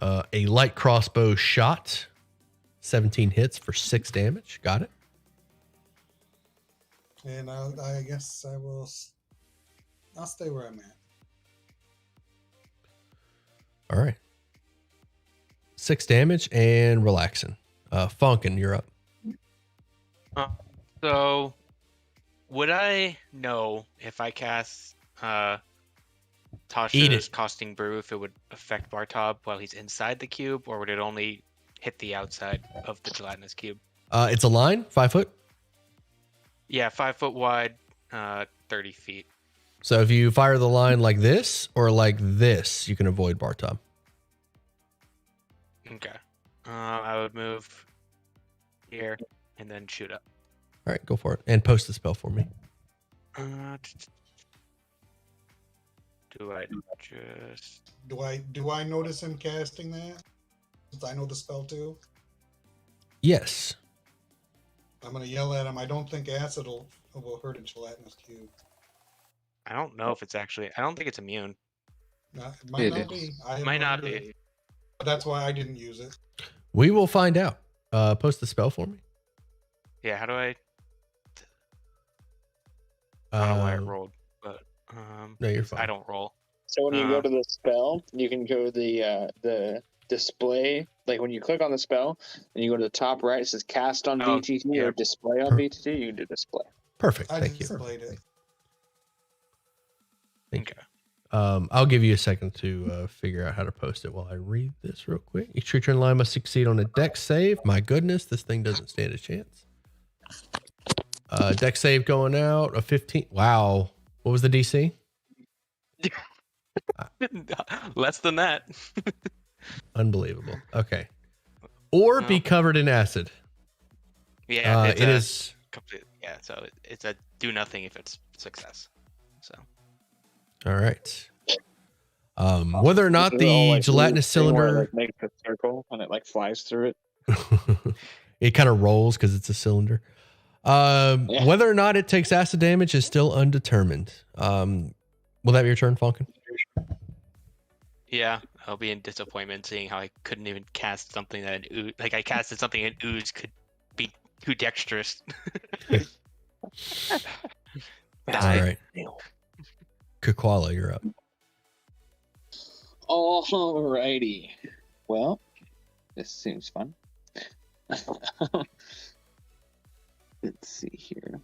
Speaker 1: A light crossbow shot. 17 hits for 6 damage. Got it.
Speaker 10: And I guess I'll stay where I'm at.
Speaker 1: All right. 6 damage and relaxing. Funkin', you're up.
Speaker 7: So, would I know if I cast
Speaker 1: Eat
Speaker 7: Tasha's
Speaker 1: it.
Speaker 7: Costing Brew if it would affect Bartob while he's inside the cube, or would it only hit the outside of the gelatinous cube?
Speaker 1: It's a line, 5 foot.
Speaker 7: Yeah, 5 foot wide, 30 feet.
Speaker 1: So if you fire the line like this or like this, you can avoid Bartob.
Speaker 7: Okay. I would move here and then shoot up.
Speaker 1: All right, go for it. And post the spell for me.
Speaker 7: Do I just...
Speaker 10: Do I notice him casting that? Since I know the spell too.
Speaker 1: Yes.
Speaker 10: I'm gonna yell at him. I don't think acid will hurt a gelatinous cube.
Speaker 7: I don't know if it's actually... I don't think it's immune.
Speaker 10: It might not be. I
Speaker 7: Might not
Speaker 10: haven't heard
Speaker 7: be.
Speaker 10: it. But that's why I didn't use it.
Speaker 1: We will find out. Post the spell for me.
Speaker 7: Yeah, how do I... I don't know why I
Speaker 1: Uh,
Speaker 7: rolled, but...
Speaker 1: no, you're fine.
Speaker 7: I don't roll.
Speaker 8: So when you go to the spell, you can go to the display. Like when you click on the spell and you go to the top right, it says cast on
Speaker 7: Oh,
Speaker 8: BTT
Speaker 7: yeah.
Speaker 8: or display on BTT. You can do display.
Speaker 1: Perfect.
Speaker 10: I
Speaker 1: Thank you.
Speaker 10: displayed it.
Speaker 1: Thank
Speaker 7: Okay.
Speaker 1: you. I'll give you a second to figure out how to post it while I read this real quick. Each creature in line must succeed on a dex save. My goodness, this thing doesn't stand a chance. Dex save going out, a 15. Wow. What was the DC?
Speaker 7: Less than that.
Speaker 1: Unbelievable. Okay. Or be
Speaker 7: Well.
Speaker 1: covered in acid.
Speaker 7: Yeah, it's
Speaker 1: It
Speaker 7: a
Speaker 1: is.
Speaker 7: complete. Yeah, so it's a do nothing if it's success. So
Speaker 1: All right. Whether or not
Speaker 8: Is it all,
Speaker 1: the
Speaker 8: like,
Speaker 1: gelatinous
Speaker 8: weird thing where it,
Speaker 1: cylinder,
Speaker 8: like, makes a circle and it like flies through it.
Speaker 1: it kind of rolls because it's a cylinder.
Speaker 8: Yeah.
Speaker 1: Whether or not it takes acid damage is still undetermined. Will that be your turn, Falcon?
Speaker 7: yeah, I'll be in disappointment seeing how I couldn't even cast something that like I casted something and ooze could be too dexterous.
Speaker 1: All right. Kakwala, you're up.
Speaker 8: Alrighty. Well, this seems fun. Let's see here.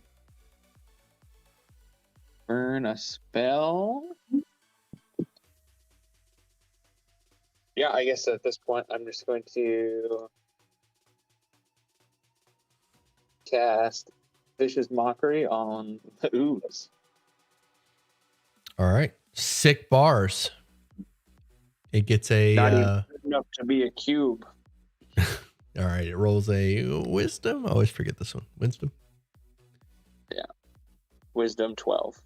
Speaker 8: Burn a spell. Yeah, I guess at this point I'm just going to cast Vicious Mockery on the ooze.
Speaker 1: All right. Sick bars. It gets a.
Speaker 8: Not even good enough to be a cube.
Speaker 1: All right. It rolls a wisdom. I always forget this one. Wisdom.
Speaker 8: Wisdom 12.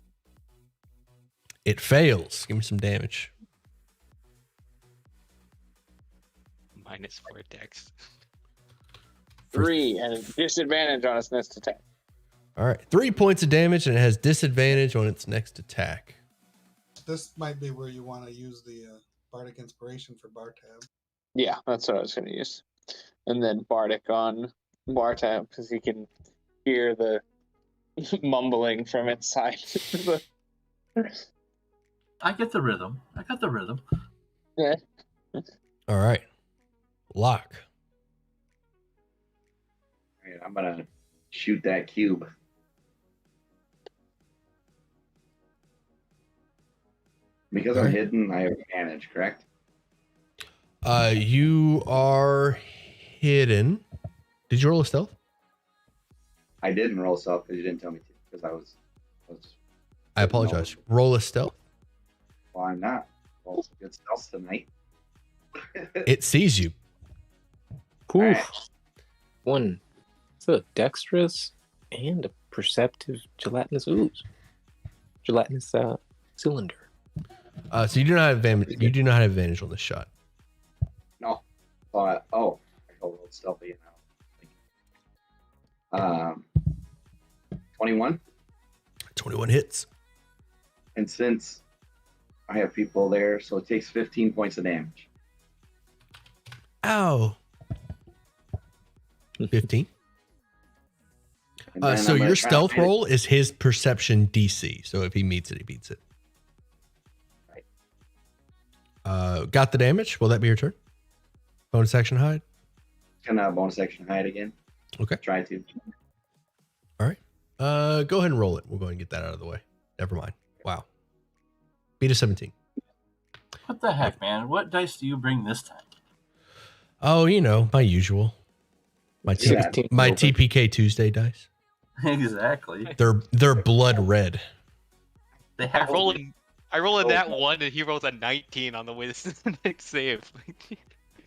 Speaker 1: It fails. Give me some damage.
Speaker 7: -4 dex.
Speaker 8: 3 and a disadvantage on its next attack.
Speaker 1: All right. 3 points of damage, and it has disadvantage on its next attack.
Speaker 10: This might be where you want to use the Bardic Inspiration for Bartab.
Speaker 8: Yeah, that's what I was going to use. And then Bardic on Bartab because he can hear the mumbling from inside.
Speaker 4: I get the rhythm. I got the rhythm.
Speaker 8: Yeah.
Speaker 1: All right. Lock.
Speaker 6: All right, I'm gonna shoot that cube. Because I'm hidden, I have advantage, correct?
Speaker 1: You are hidden. Did you roll a stealth?
Speaker 6: I didn't roll stealth because you didn't tell me to. Because I was
Speaker 1: I apologize. Roll a stealth.
Speaker 6: Well, I'm not. Well, it's good stealth tonight.
Speaker 1: It sees you.
Speaker 9: Poof.
Speaker 6: Alright.
Speaker 9: One. It's a dexterous and a perceptive gelatinous ooze. Gelatinous cylinder.
Speaker 1: So you do not have advantage. You do not have advantage on this shot.
Speaker 6: No. I rolled stealthy now. 21.
Speaker 1: 21 hits.
Speaker 6: And since I have people there, so it takes 15 points of damage.
Speaker 1: Ow. 15.
Speaker 6: And then
Speaker 1: So
Speaker 6: I'm gonna
Speaker 1: your
Speaker 6: try to
Speaker 1: stealth
Speaker 6: hide it.
Speaker 1: roll is his perception DC. So if he meets it, he beats it.
Speaker 6: Right.
Speaker 1: Got the damage. Will that be your turn? Bonus action hide.
Speaker 6: Gonna bonus action hide again.
Speaker 1: Okay.
Speaker 6: Try to.
Speaker 1: All right. Go ahead and roll it. We'll go ahead and get that out of the way. Never mind. Wow. Beat a 17.
Speaker 4: What the heck, man? What dice do you bring this time?
Speaker 1: Oh, you know, my usual. My
Speaker 6: Yeah.
Speaker 1: my TPK Tuesday dice.
Speaker 4: Exactly.
Speaker 1: They're blood red.
Speaker 4: They
Speaker 7: I
Speaker 4: have
Speaker 7: roll in
Speaker 6: Oh.
Speaker 7: that one, and he rolls a 19 on the wisdom save.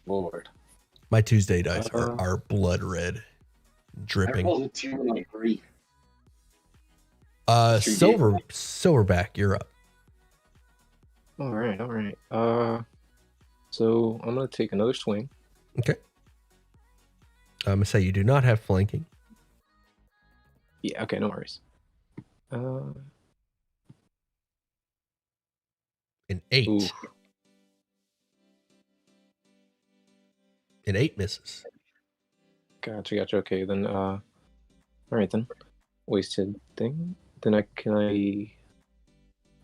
Speaker 9: Lord.
Speaker 1: My Tuesday dice are blood red,
Speaker 6: I
Speaker 1: dripping.
Speaker 6: rolled a 2 and a 3.
Speaker 1: Silverback, you're up.
Speaker 9: All right. So I'm gonna take another swing.
Speaker 1: Okay. I'm gonna say you do not have flanking.
Speaker 9: Yeah. Okay. No worries.
Speaker 1: An 8.
Speaker 9: Ooh.
Speaker 1: An 8 misses.
Speaker 9: Gotcha. Okay. Then. All right then. Wasted thing. Then I'm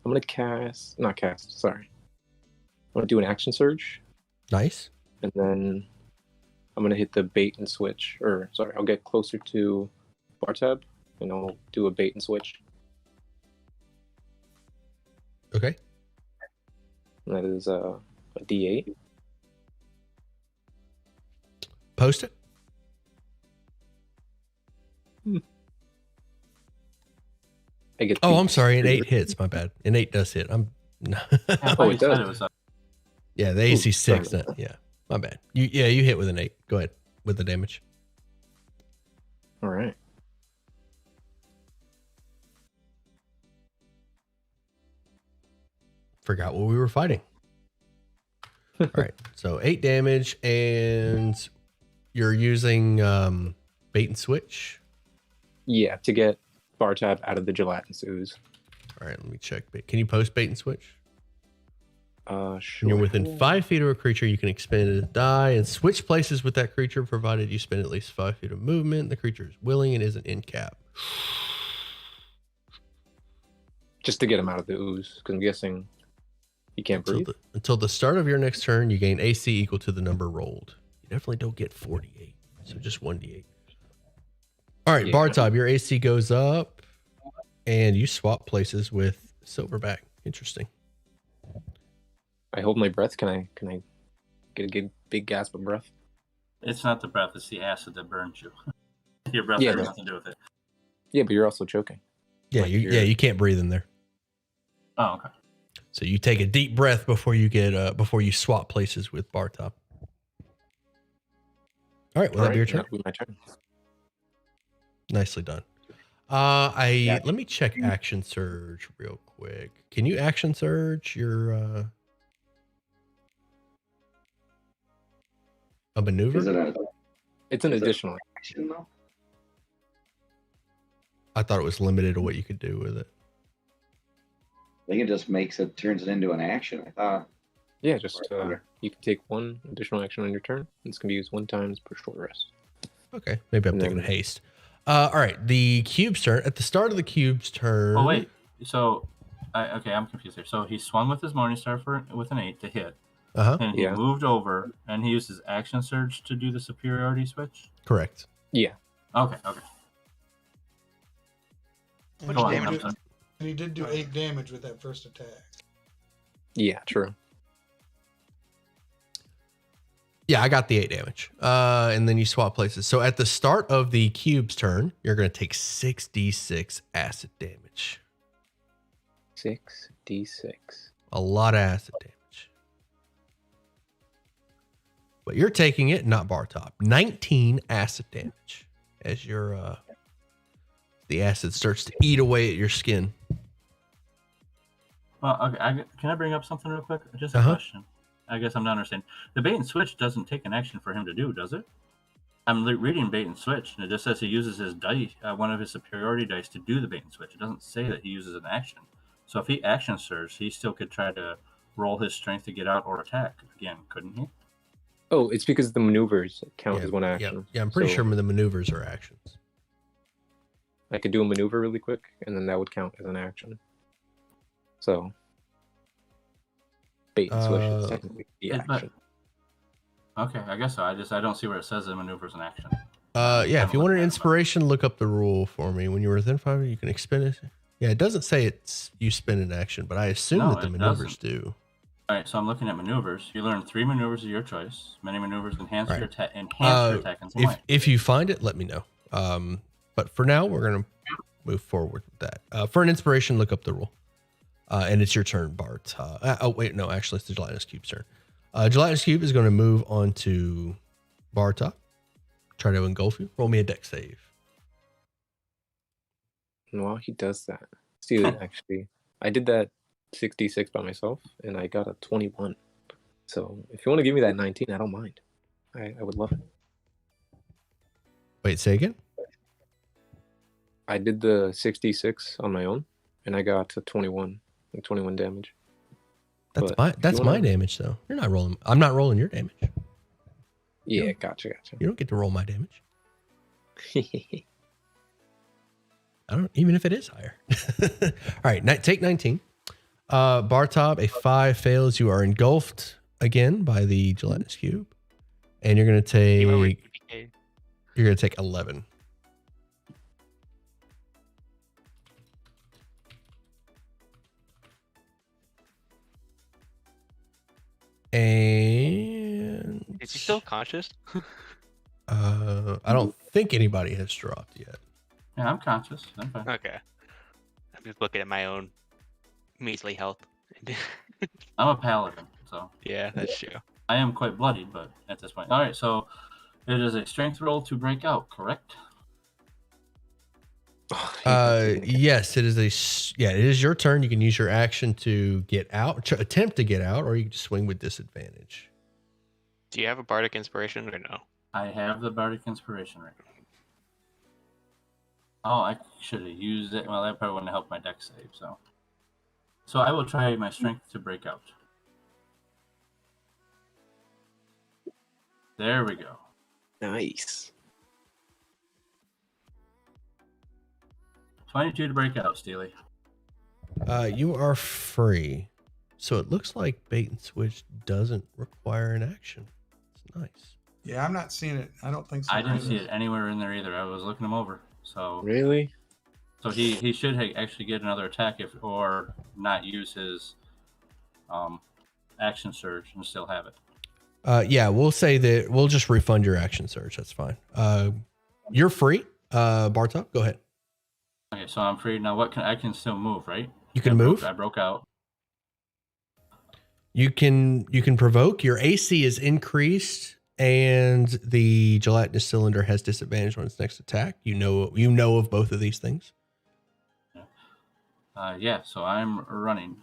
Speaker 9: gonna cast. Not cast. Sorry. I'm gonna do an action surge,
Speaker 1: Nice.
Speaker 9: and then I'm gonna hit the bait and switch. Or sorry, I'll get closer to Bartab, and I'll do a bait and switch.
Speaker 1: Okay.
Speaker 9: And that is a D8.
Speaker 1: Post it.
Speaker 9: I get.
Speaker 1: Oh,
Speaker 9: the-
Speaker 1: I'm sorry. An 8 hits. My bad. An 8 does hit. I'm.
Speaker 4: I thought
Speaker 9: Oh,
Speaker 4: you
Speaker 9: it
Speaker 4: said
Speaker 9: does.
Speaker 4: it was a-
Speaker 1: Yeah, the AC
Speaker 9: Ooh,
Speaker 1: 6.
Speaker 9: sorry.
Speaker 1: Yeah, my bad. You hit with an 8. Go ahead with the damage.
Speaker 9: All right.
Speaker 1: Forgot what we were fighting. All right, so 8 damage, and you're using bait and switch.
Speaker 9: Yeah, to get Bartab out of the gelatinous ooze.
Speaker 1: All right, let me check. Can you post bait and switch?
Speaker 9: Sure.
Speaker 1: When you're within 5 feet of a creature, you can expend a die and switch places with that creature, provided you spend at least 5 feet of movement. The creature is willing and isn't in cap.
Speaker 9: Just to get him out of the ooze, because I'm guessing he can't breathe.
Speaker 1: Until the start of your next turn, you gain AC equal to the number rolled. You definitely don't get 48, so just 1d8. All right,
Speaker 9: Yeah.
Speaker 1: Bartab, your AC goes up, and you swap places with Silverback. Interesting.
Speaker 9: I hold my breath. Can I get a good big gasp of breath?
Speaker 4: It's not the breath; it's the acid that burns you. Your breath
Speaker 9: Yeah,
Speaker 4: has
Speaker 9: no.
Speaker 4: nothing to do with it.
Speaker 9: Yeah, but you're also choking.
Speaker 1: Yeah,
Speaker 9: Like
Speaker 1: you can't breathe in there.
Speaker 4: Oh, okay.
Speaker 1: So you take a deep breath before you get before you swap places with Bartab. All right, will that be your turn?
Speaker 9: That'll be my turn.
Speaker 1: Nicely done. Let me check
Speaker 6: Mm-hmm.
Speaker 1: action surge real quick. Can you action surge your a maneuver?
Speaker 6: Is it a
Speaker 9: It's an
Speaker 6: Is it-
Speaker 9: additional.
Speaker 6: action though?
Speaker 1: I thought it was limited to what you could do with it.
Speaker 6: I think it just turns it into an action. I thought.
Speaker 9: Yeah, just you can take one additional action on your turn. This can be used 1 time per short rest.
Speaker 1: Okay, maybe I'm
Speaker 9: And
Speaker 1: thinking
Speaker 9: then-
Speaker 1: haste. All right, the cube's turn. At the start of the cube's turn.
Speaker 4: Oh wait. So, okay, I'm confused here. So he swung with his Morningstar with an 8 to hit,
Speaker 1: Uh-huh.
Speaker 4: and he
Speaker 9: Yeah.
Speaker 4: moved over, and he used his action surge to do the superiority switch.
Speaker 1: Correct.
Speaker 9: Yeah.
Speaker 4: Okay.
Speaker 10: And
Speaker 4: Go on,
Speaker 10: he did-
Speaker 4: I'm sorry.
Speaker 10: and he did do 8 damage with that first attack.
Speaker 9: Yeah, true.
Speaker 1: Yeah, I got the 8 damage. And then you swap places. So at the start of the cube's turn, you're going to take 6d6 acid damage.
Speaker 9: 6d6.
Speaker 1: A lot of acid damage. But you're taking it, not Bartop. 19 acid damage as your the acid starts to eat away at your skin.
Speaker 4: Well, okay. Can I bring up something real quick? Just a question. I guess I'm not understanding. The bait and switch doesn't take an action for him to do, does it? I'm reading bait and switch, and it just says he uses his dice, one of his superiority dice, to do the bait and switch. It doesn't say that he uses an action. So if he action surge, he still could try to roll his strength to get out or attack again, couldn't he?
Speaker 9: Oh, it's because the maneuvers count as one action.
Speaker 1: Yeah, I'm pretty sure the maneuvers are actions.
Speaker 9: I could do a maneuver really quick, and then that would count as an action. So, bait and switch is technically the action.
Speaker 4: Okay, I guess so. I don't see where it says the maneuver's an action.
Speaker 1: Yeah, if you want an inspiration, look up the rule for me. When you're within 5, you can expend it. Yeah, it doesn't say it's you spend an action, but I assume that the maneuvers do.
Speaker 4: All right, so I'm looking at maneuvers. You learn 3 maneuvers of your choice. Many maneuvers enhance your attack and some way.
Speaker 1: If you find it, let me know. But for now, we're gonna move forward with that. For an inspiration, look up the rule. And it's your turn, Bart. Oh wait, no, actually, it's the Gelatinous Cube's turn. Gelatinous Cube is going to move on to Bartop. Try to engulf you. Roll me a dex save.
Speaker 9: While he does that, see, actually, I did that 66 by myself, and I got a 21. So if you want to give me that 19, I don't mind. I would love it.
Speaker 1: Wait, say again?
Speaker 9: I did the 66 on my own, and I got a 21 damage.
Speaker 1: That's my damage, though. You're not rolling. I'm not rolling your damage.
Speaker 9: Yeah, gotcha.
Speaker 1: You don't get to roll my damage. I don't, even if it is higher. All right, take 19. Bartop, a 5 fails. You are engulfed again by the Gelatinous Cube, and you're gonna take 11. And
Speaker 7: is he still conscious?
Speaker 1: I don't think anybody has dropped yet.
Speaker 4: Yeah, I'm conscious. I'm fine.
Speaker 7: Okay. I'm just looking at my own measly health.
Speaker 4: I'm a paladin, so
Speaker 7: yeah, that's true.
Speaker 4: I am quite bloodied, but at this point. All right, so it is a strength roll to break out, correct?
Speaker 1: Yes, it is your turn. You can use your action to get out, to attempt to get out, or you can just swing with disadvantage.
Speaker 7: Do you have a bardic inspiration or no?
Speaker 4: I have the bardic inspiration right now. Oh, I should have used it. Well, that probably wouldn't help my dex save, so I will try my strength to break out. There we go.
Speaker 9: Nice.
Speaker 4: 22 to break out, Steely.
Speaker 1: You are free. So it looks like bait and switch doesn't require an action. It's nice.
Speaker 10: Yeah, I'm not seeing it. I don't think so.
Speaker 4: I didn't see it anywhere in there either. I was looking them over. So
Speaker 9: really?
Speaker 4: So he should actually get another attack or not use his action surge and still have it.
Speaker 1: Yeah, we'll say that we'll just refund your action surge. That's fine. You're free. Bartop, go ahead.
Speaker 4: Okay, so I'm free now. I can still move, right?
Speaker 1: You can move.
Speaker 4: I broke out.
Speaker 1: You can provoke. Your AC is increased, and the gelatinous cylinder has disadvantage on its next attack. You know of both of these things.
Speaker 4: Yeah. So I'm running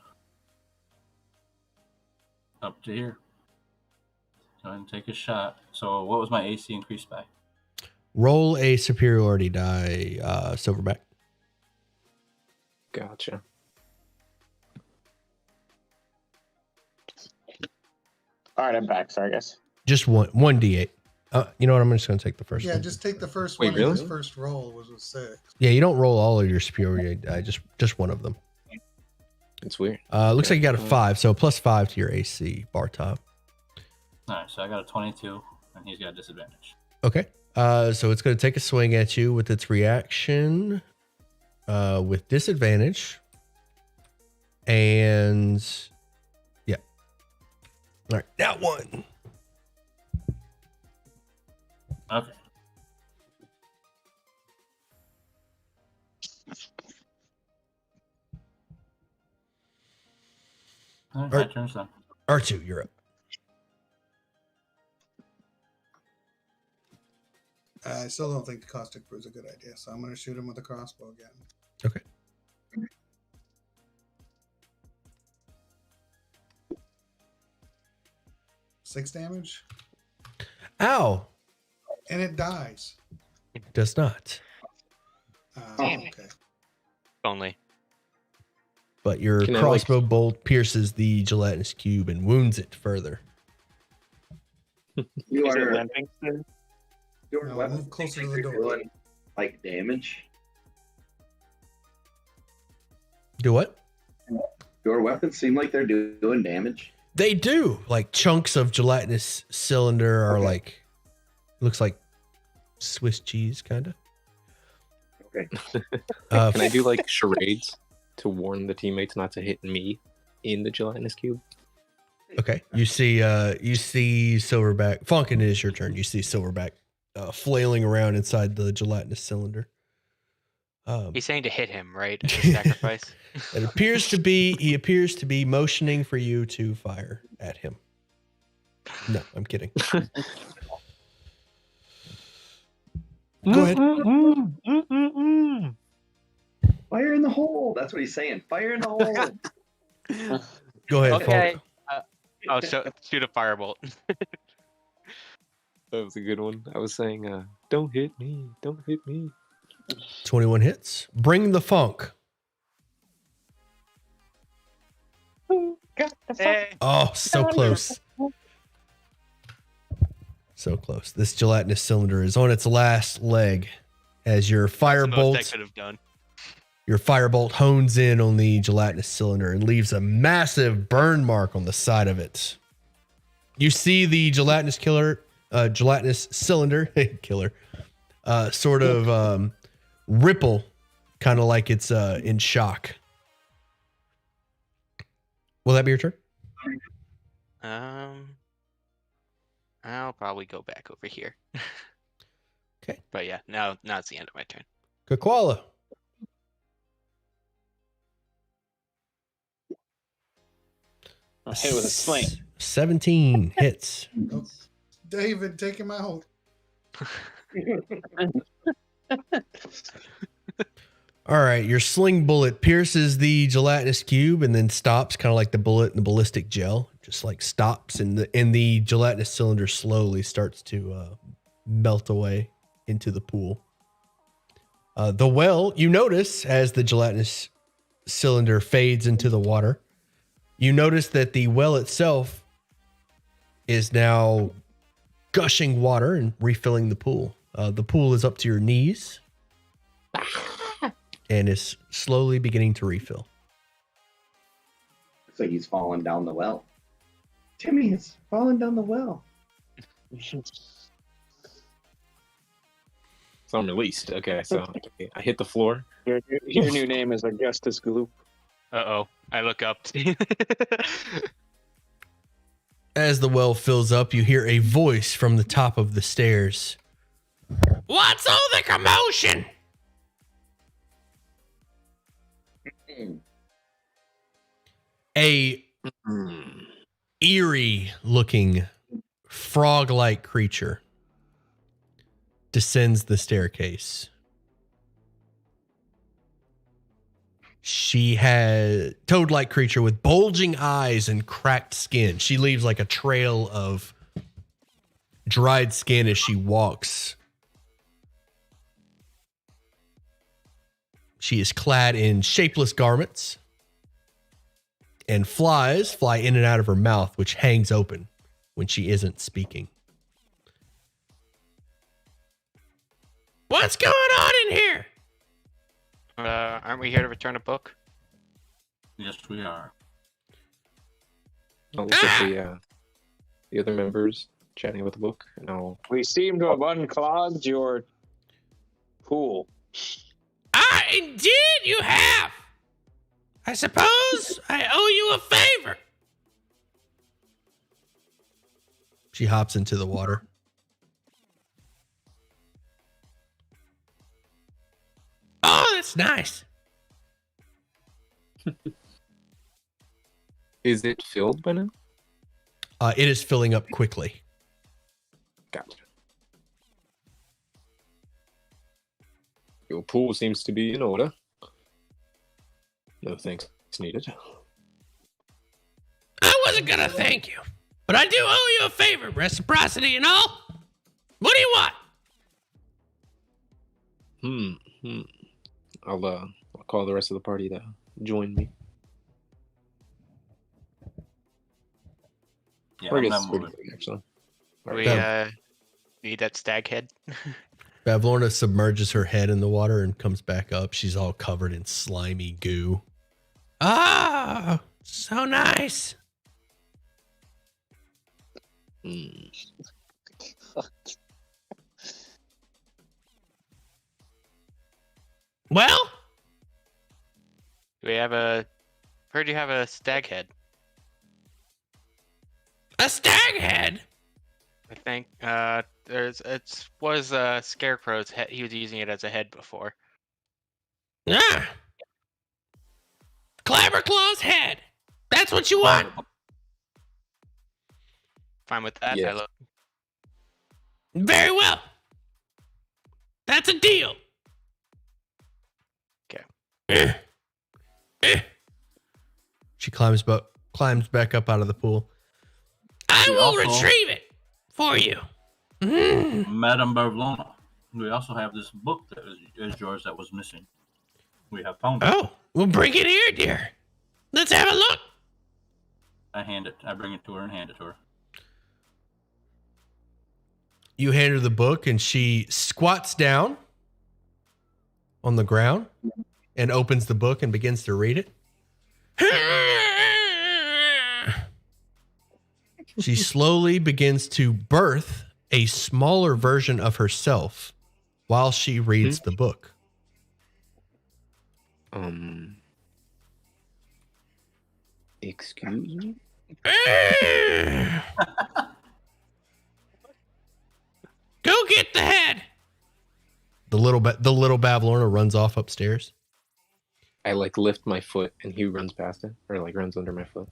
Speaker 4: up to here. Go ahead and take a shot. So what was my AC increased by?
Speaker 1: Roll a superiority die, Silverback.
Speaker 9: Gotcha.
Speaker 8: All right, I'm back. Sorry, guys.
Speaker 1: Just one d8. You know what? I'm just going to take the first one.
Speaker 10: Yeah, just take the first
Speaker 9: Wait,
Speaker 10: one.
Speaker 9: really?
Speaker 10: His first roll was a 6.
Speaker 1: Yeah, you don't roll all of your superiority die, just one of them.
Speaker 9: It's weird.
Speaker 1: Looks like you got a 5, so +5 to your AC, Bartop.
Speaker 4: All right, so I got a 22, and he's got a disadvantage.
Speaker 1: Okay. So it's going to take a swing at you with its reaction with disadvantage. And All right, that one.
Speaker 4: Okay. All right, my turn's done.
Speaker 1: R2, you're up.
Speaker 10: I still don't think the caustic brew is a good idea, so I'm going to shoot him with a crossbow again.
Speaker 1: Okay.
Speaker 10: Six damage,
Speaker 1: Ow.
Speaker 10: and it dies.
Speaker 1: It does not.
Speaker 2: Damn it.
Speaker 10: Okay.
Speaker 7: Only.
Speaker 1: But your
Speaker 9: Can I,
Speaker 1: crossbow bolt pierces the gelatinous cube and wounds it further.
Speaker 6: You
Speaker 8: Is it
Speaker 6: are
Speaker 8: limping still?
Speaker 6: your
Speaker 10: No,
Speaker 6: weapon
Speaker 10: move closer
Speaker 6: seems
Speaker 10: to the
Speaker 6: like
Speaker 10: door.
Speaker 6: they're doing, like damage.
Speaker 1: Do what?
Speaker 6: Your weapons seem like they're doing damage.
Speaker 1: They do. Like chunks of gelatinous cylinder are
Speaker 6: Okay.
Speaker 1: like, looks like Swiss cheese, kind of.
Speaker 6: Okay.
Speaker 9: Can I do like charades to warn the teammates not to hit me in the gelatinous cube?
Speaker 1: Okay. You see Silverback. Funkin, it is your turn. You see Silverback flailing around inside the gelatinous cylinder.
Speaker 7: He's saying to hit him, right? As a sacrifice.
Speaker 1: He appears to be motioning for you to fire at him. No, I'm kidding. Go ahead.
Speaker 6: Fire in the hole. That's what he's saying. Fire in the hole.
Speaker 1: Go ahead,
Speaker 7: Okay.
Speaker 1: Funk.
Speaker 7: Shoot a firebolt.
Speaker 9: That was a good one. I was saying, don't hit me. Don't hit me.
Speaker 1: 21 hits. Bring the funk.
Speaker 7: Hey.
Speaker 1: Oh, so close. So close. This gelatinous cylinder is on its last leg as your
Speaker 7: That's the most I
Speaker 1: firebolt
Speaker 7: could have done.
Speaker 1: hones in on the gelatinous cylinder and leaves a massive burn mark on the side of it. You see the gelatinous cylinder killer sort of ripple, kind of like it's in shock. Will that be your turn?
Speaker 7: I'll probably go back over here.
Speaker 1: Okay.
Speaker 7: But yeah, now it's the end of my turn.
Speaker 1: Kakwala.
Speaker 8: I'll hit it with a sling.
Speaker 1: 17 hits.
Speaker 10: Oh, David, take him out.
Speaker 1: All right, your sling bullet pierces the gelatinous cube and then stops, kind of like the bullet in the ballistic gel. Just like stops, and the gelatinous cylinder slowly starts to melt away into the pool. The well, you notice as the gelatinous cylinder fades into the water, you notice that the well itself is now gushing water and refilling the pool. The pool is up to your knees and is slowly beginning to refill.
Speaker 6: Looks like he's falling down the well. Timmy is falling down the well.
Speaker 9: So I'm released. Okay, so I hit the floor.
Speaker 8: Your new name is Augustus Gloop.
Speaker 7: Uh-oh. I look up.
Speaker 1: As the well fills up, you hear a voice from the top of the stairs. What's all the commotion? A eerie looking frog-like creature descends the staircase. She has toad-like creature with bulging eyes and cracked skin. She leaves like a trail of dried skin as she walks. She is clad in shapeless garments, and flies fly in and out of her mouth, which hangs open when she isn't speaking. What's going on in here?
Speaker 7: Aren't we here to return a book?
Speaker 4: Yes, we are.
Speaker 9: I'll look at the other members chatting with the book, and I'll.
Speaker 8: We seem to have unclogged your pool.
Speaker 1: Indeed you have. I suppose I owe you a favor. She hops into the water. Oh, that's nice.
Speaker 9: Is it filled by now?
Speaker 1: It is filling up quickly.
Speaker 9: Gotcha. Your pool seems to be in order. No thanks needed.
Speaker 1: I wasn't gonna thank you, but I do owe you a favor, reciprocity and all. What do you want?
Speaker 9: I'll call the rest of the party to join me.
Speaker 4: Yeah,
Speaker 9: Or I
Speaker 4: I'm
Speaker 9: guess
Speaker 4: not
Speaker 9: it's pretty
Speaker 4: moving.
Speaker 9: big, actually.
Speaker 7: We need that stag head.
Speaker 1: Bavlorna submerges her head in the water and comes back up. She's all covered in slimy goo. Ah, so nice. Well,
Speaker 7: We have a. Heard you have a stag head.
Speaker 1: a stag head.
Speaker 7: I think was Scarecrow's head. He was using it as a head before.
Speaker 1: Ah, Clabberclaw's head. That's what you want.
Speaker 7: Fine with that.
Speaker 9: Yes.
Speaker 1: Very well. That's a deal.
Speaker 7: Okay.
Speaker 1: She climbs back up out of the pool. I
Speaker 4: We
Speaker 1: will
Speaker 4: also-
Speaker 1: retrieve it for you.
Speaker 4: Madame Bavlona, we also have this book that is yours that was missing. We have found it.
Speaker 1: Oh, well, bring it here, dear. Let's have a look.
Speaker 4: I bring it to her and hand it to her.
Speaker 1: You hand her the book, and she squats down on the ground and opens the book and begins to read it. She slowly begins to birth a smaller version of herself while she reads the book.
Speaker 9: Excuse me?
Speaker 1: Go get the head. The little Bavlorna runs off upstairs.
Speaker 9: I lift my foot and he runs past it, or runs under my foot.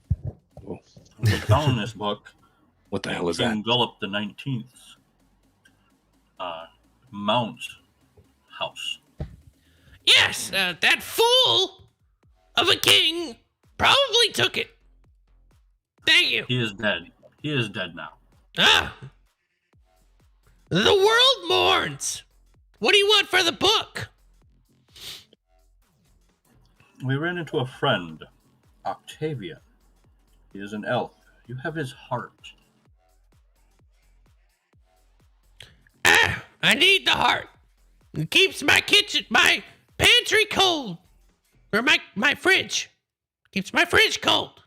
Speaker 9: Whoa.
Speaker 4: We found this book.
Speaker 9: What the hell is that?
Speaker 4: King Gullup the 19th. Mount House.
Speaker 1: Yes, that fool of a king probably took it. Thank you.
Speaker 4: He is dead. He is dead now.
Speaker 1: Ah. The world mourns. What do you want for the book?
Speaker 4: We ran into a friend, Octavian. He is an elf. You have his heart.
Speaker 1: Ah, I need the heart. It keeps my pantry cold. Or my fridge. Keeps my fridge cold.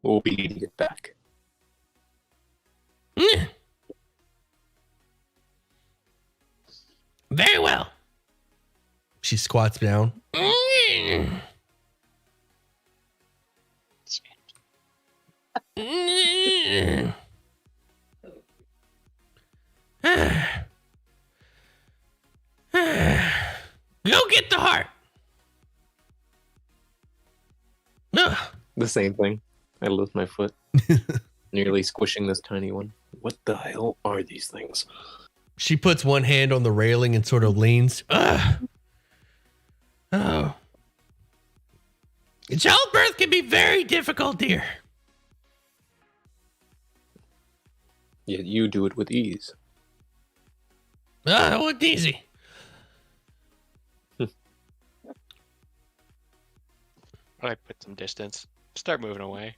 Speaker 9: Well, we need to get back.
Speaker 1: Very well. She squats down. Go get the heart. Ugh.
Speaker 9: The same thing. I lift my foot, nearly squishing this tiny one. What the hell are these things?
Speaker 1: She puts one hand on the railing and sort of leans. Ugh. Oh. Childbirth can be very difficult, dear.
Speaker 9: Yet you do it with ease.
Speaker 1: Oh, it's easy.
Speaker 7: I put some distance. Start moving away.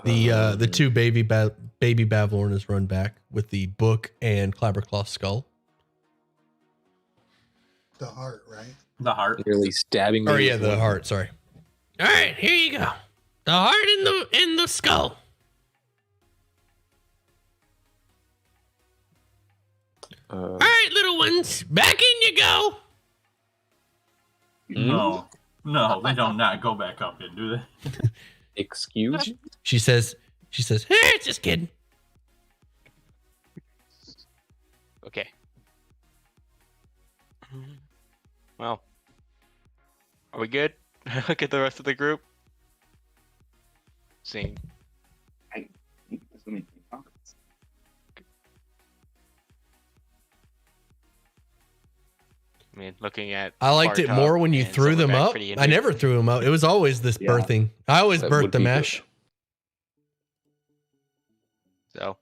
Speaker 1: The two baby Bavlornas run back with the book and Clabberclaw's skull.
Speaker 10: The heart, right?
Speaker 4: The heart.
Speaker 9: Nearly stabbing me.
Speaker 1: Or yeah,
Speaker 9: with
Speaker 1: the
Speaker 9: one.
Speaker 1: heart. Sorry. All right, here you go. The heart in the skull. All right, little ones. ones. Back in you go.
Speaker 4: No, they don't not go back up in, do they?
Speaker 9: Excuse me?
Speaker 1: She says, just kidding.
Speaker 7: Okay. Well, are we good? Look at the rest of the group. Seeing. I mean, looking at.
Speaker 1: I liked it more when you threw them up. I never threw them up. It was always this birthing. I always
Speaker 9: That
Speaker 1: birthed
Speaker 9: would
Speaker 1: the
Speaker 9: be
Speaker 1: mash.
Speaker 7: So.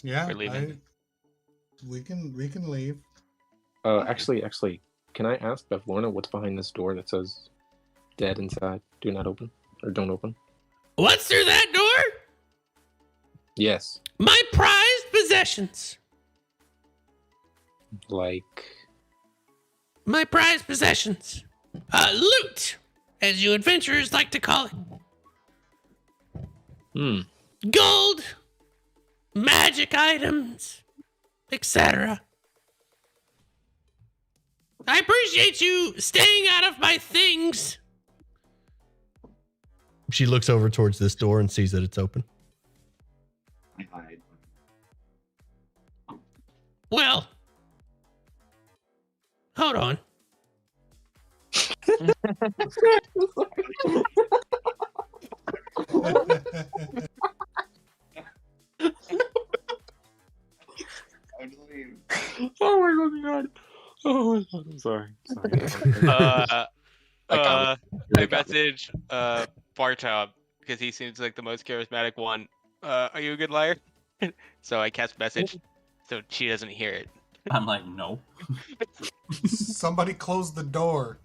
Speaker 10: Yeah,
Speaker 7: We're leaving.
Speaker 10: we can leave.
Speaker 9: Actually, can I ask Beth Lorna what's behind this door that says "Dead inside"? Do not open or don't open.
Speaker 1: What's through that door?
Speaker 9: Yes,
Speaker 1: My prized possessions.
Speaker 9: like
Speaker 1: My prized possessions. Loot, as you adventurers like to call it. Gold, magic items, etc. I appreciate you staying out of my things. She looks over towards this door and sees that it's open.
Speaker 6: I hide.
Speaker 1: Well, hold on.
Speaker 5: Oh my god. Oh my god. I'm sorry.
Speaker 7: I message Bartop because he seems like the most charismatic one. Are you a good liar? So I cast message so she doesn't hear it.
Speaker 4: I'm like, no.
Speaker 10: Somebody close the door.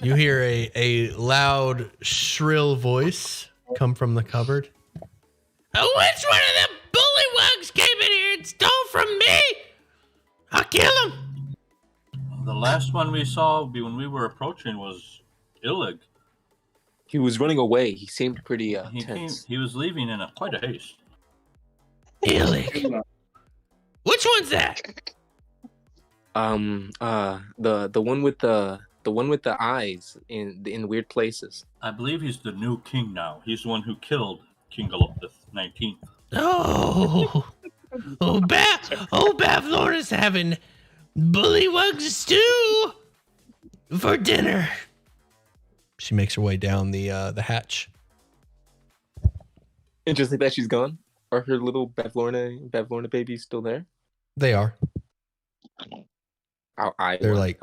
Speaker 1: You hear a loud, shrill voice come from the cupboard. Which one of them bullywugs came in here and stole from me? I'll kill him.
Speaker 4: The last one we saw when we were approaching was Illig.
Speaker 9: he was running away. He seemed pretty tense.
Speaker 4: He was leaving in quite a haste.
Speaker 1: Illig. Which one's that?
Speaker 9: The one with the eyes in weird places.
Speaker 4: I believe he's the new king now. He's the one who killed King Galoptus 19th.
Speaker 1: Oh, Bav Lorna's having bullywug stew for dinner. She makes her way down the hatch.
Speaker 9: Interesting that she's gone. Are her little Bev Lorna babies still there?
Speaker 1: They are. They're like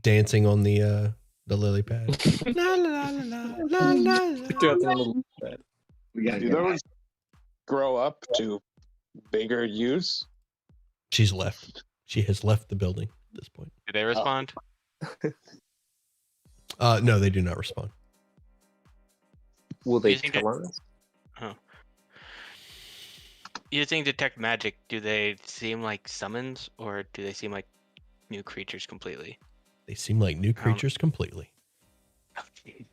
Speaker 1: dancing on the lily pad. La, la, la, la, la, la.
Speaker 6: We gotta
Speaker 8: Do
Speaker 6: get
Speaker 8: those grow up to bigger use?
Speaker 1: She's left. She has left the building at this point.
Speaker 7: Do they respond?
Speaker 1: No, they do not respond.
Speaker 9: Will they
Speaker 7: Using
Speaker 9: tell us?
Speaker 7: Using detect magic, do they seem like summons or do they seem like new creatures completely?
Speaker 1: They seem like new creatures completely. They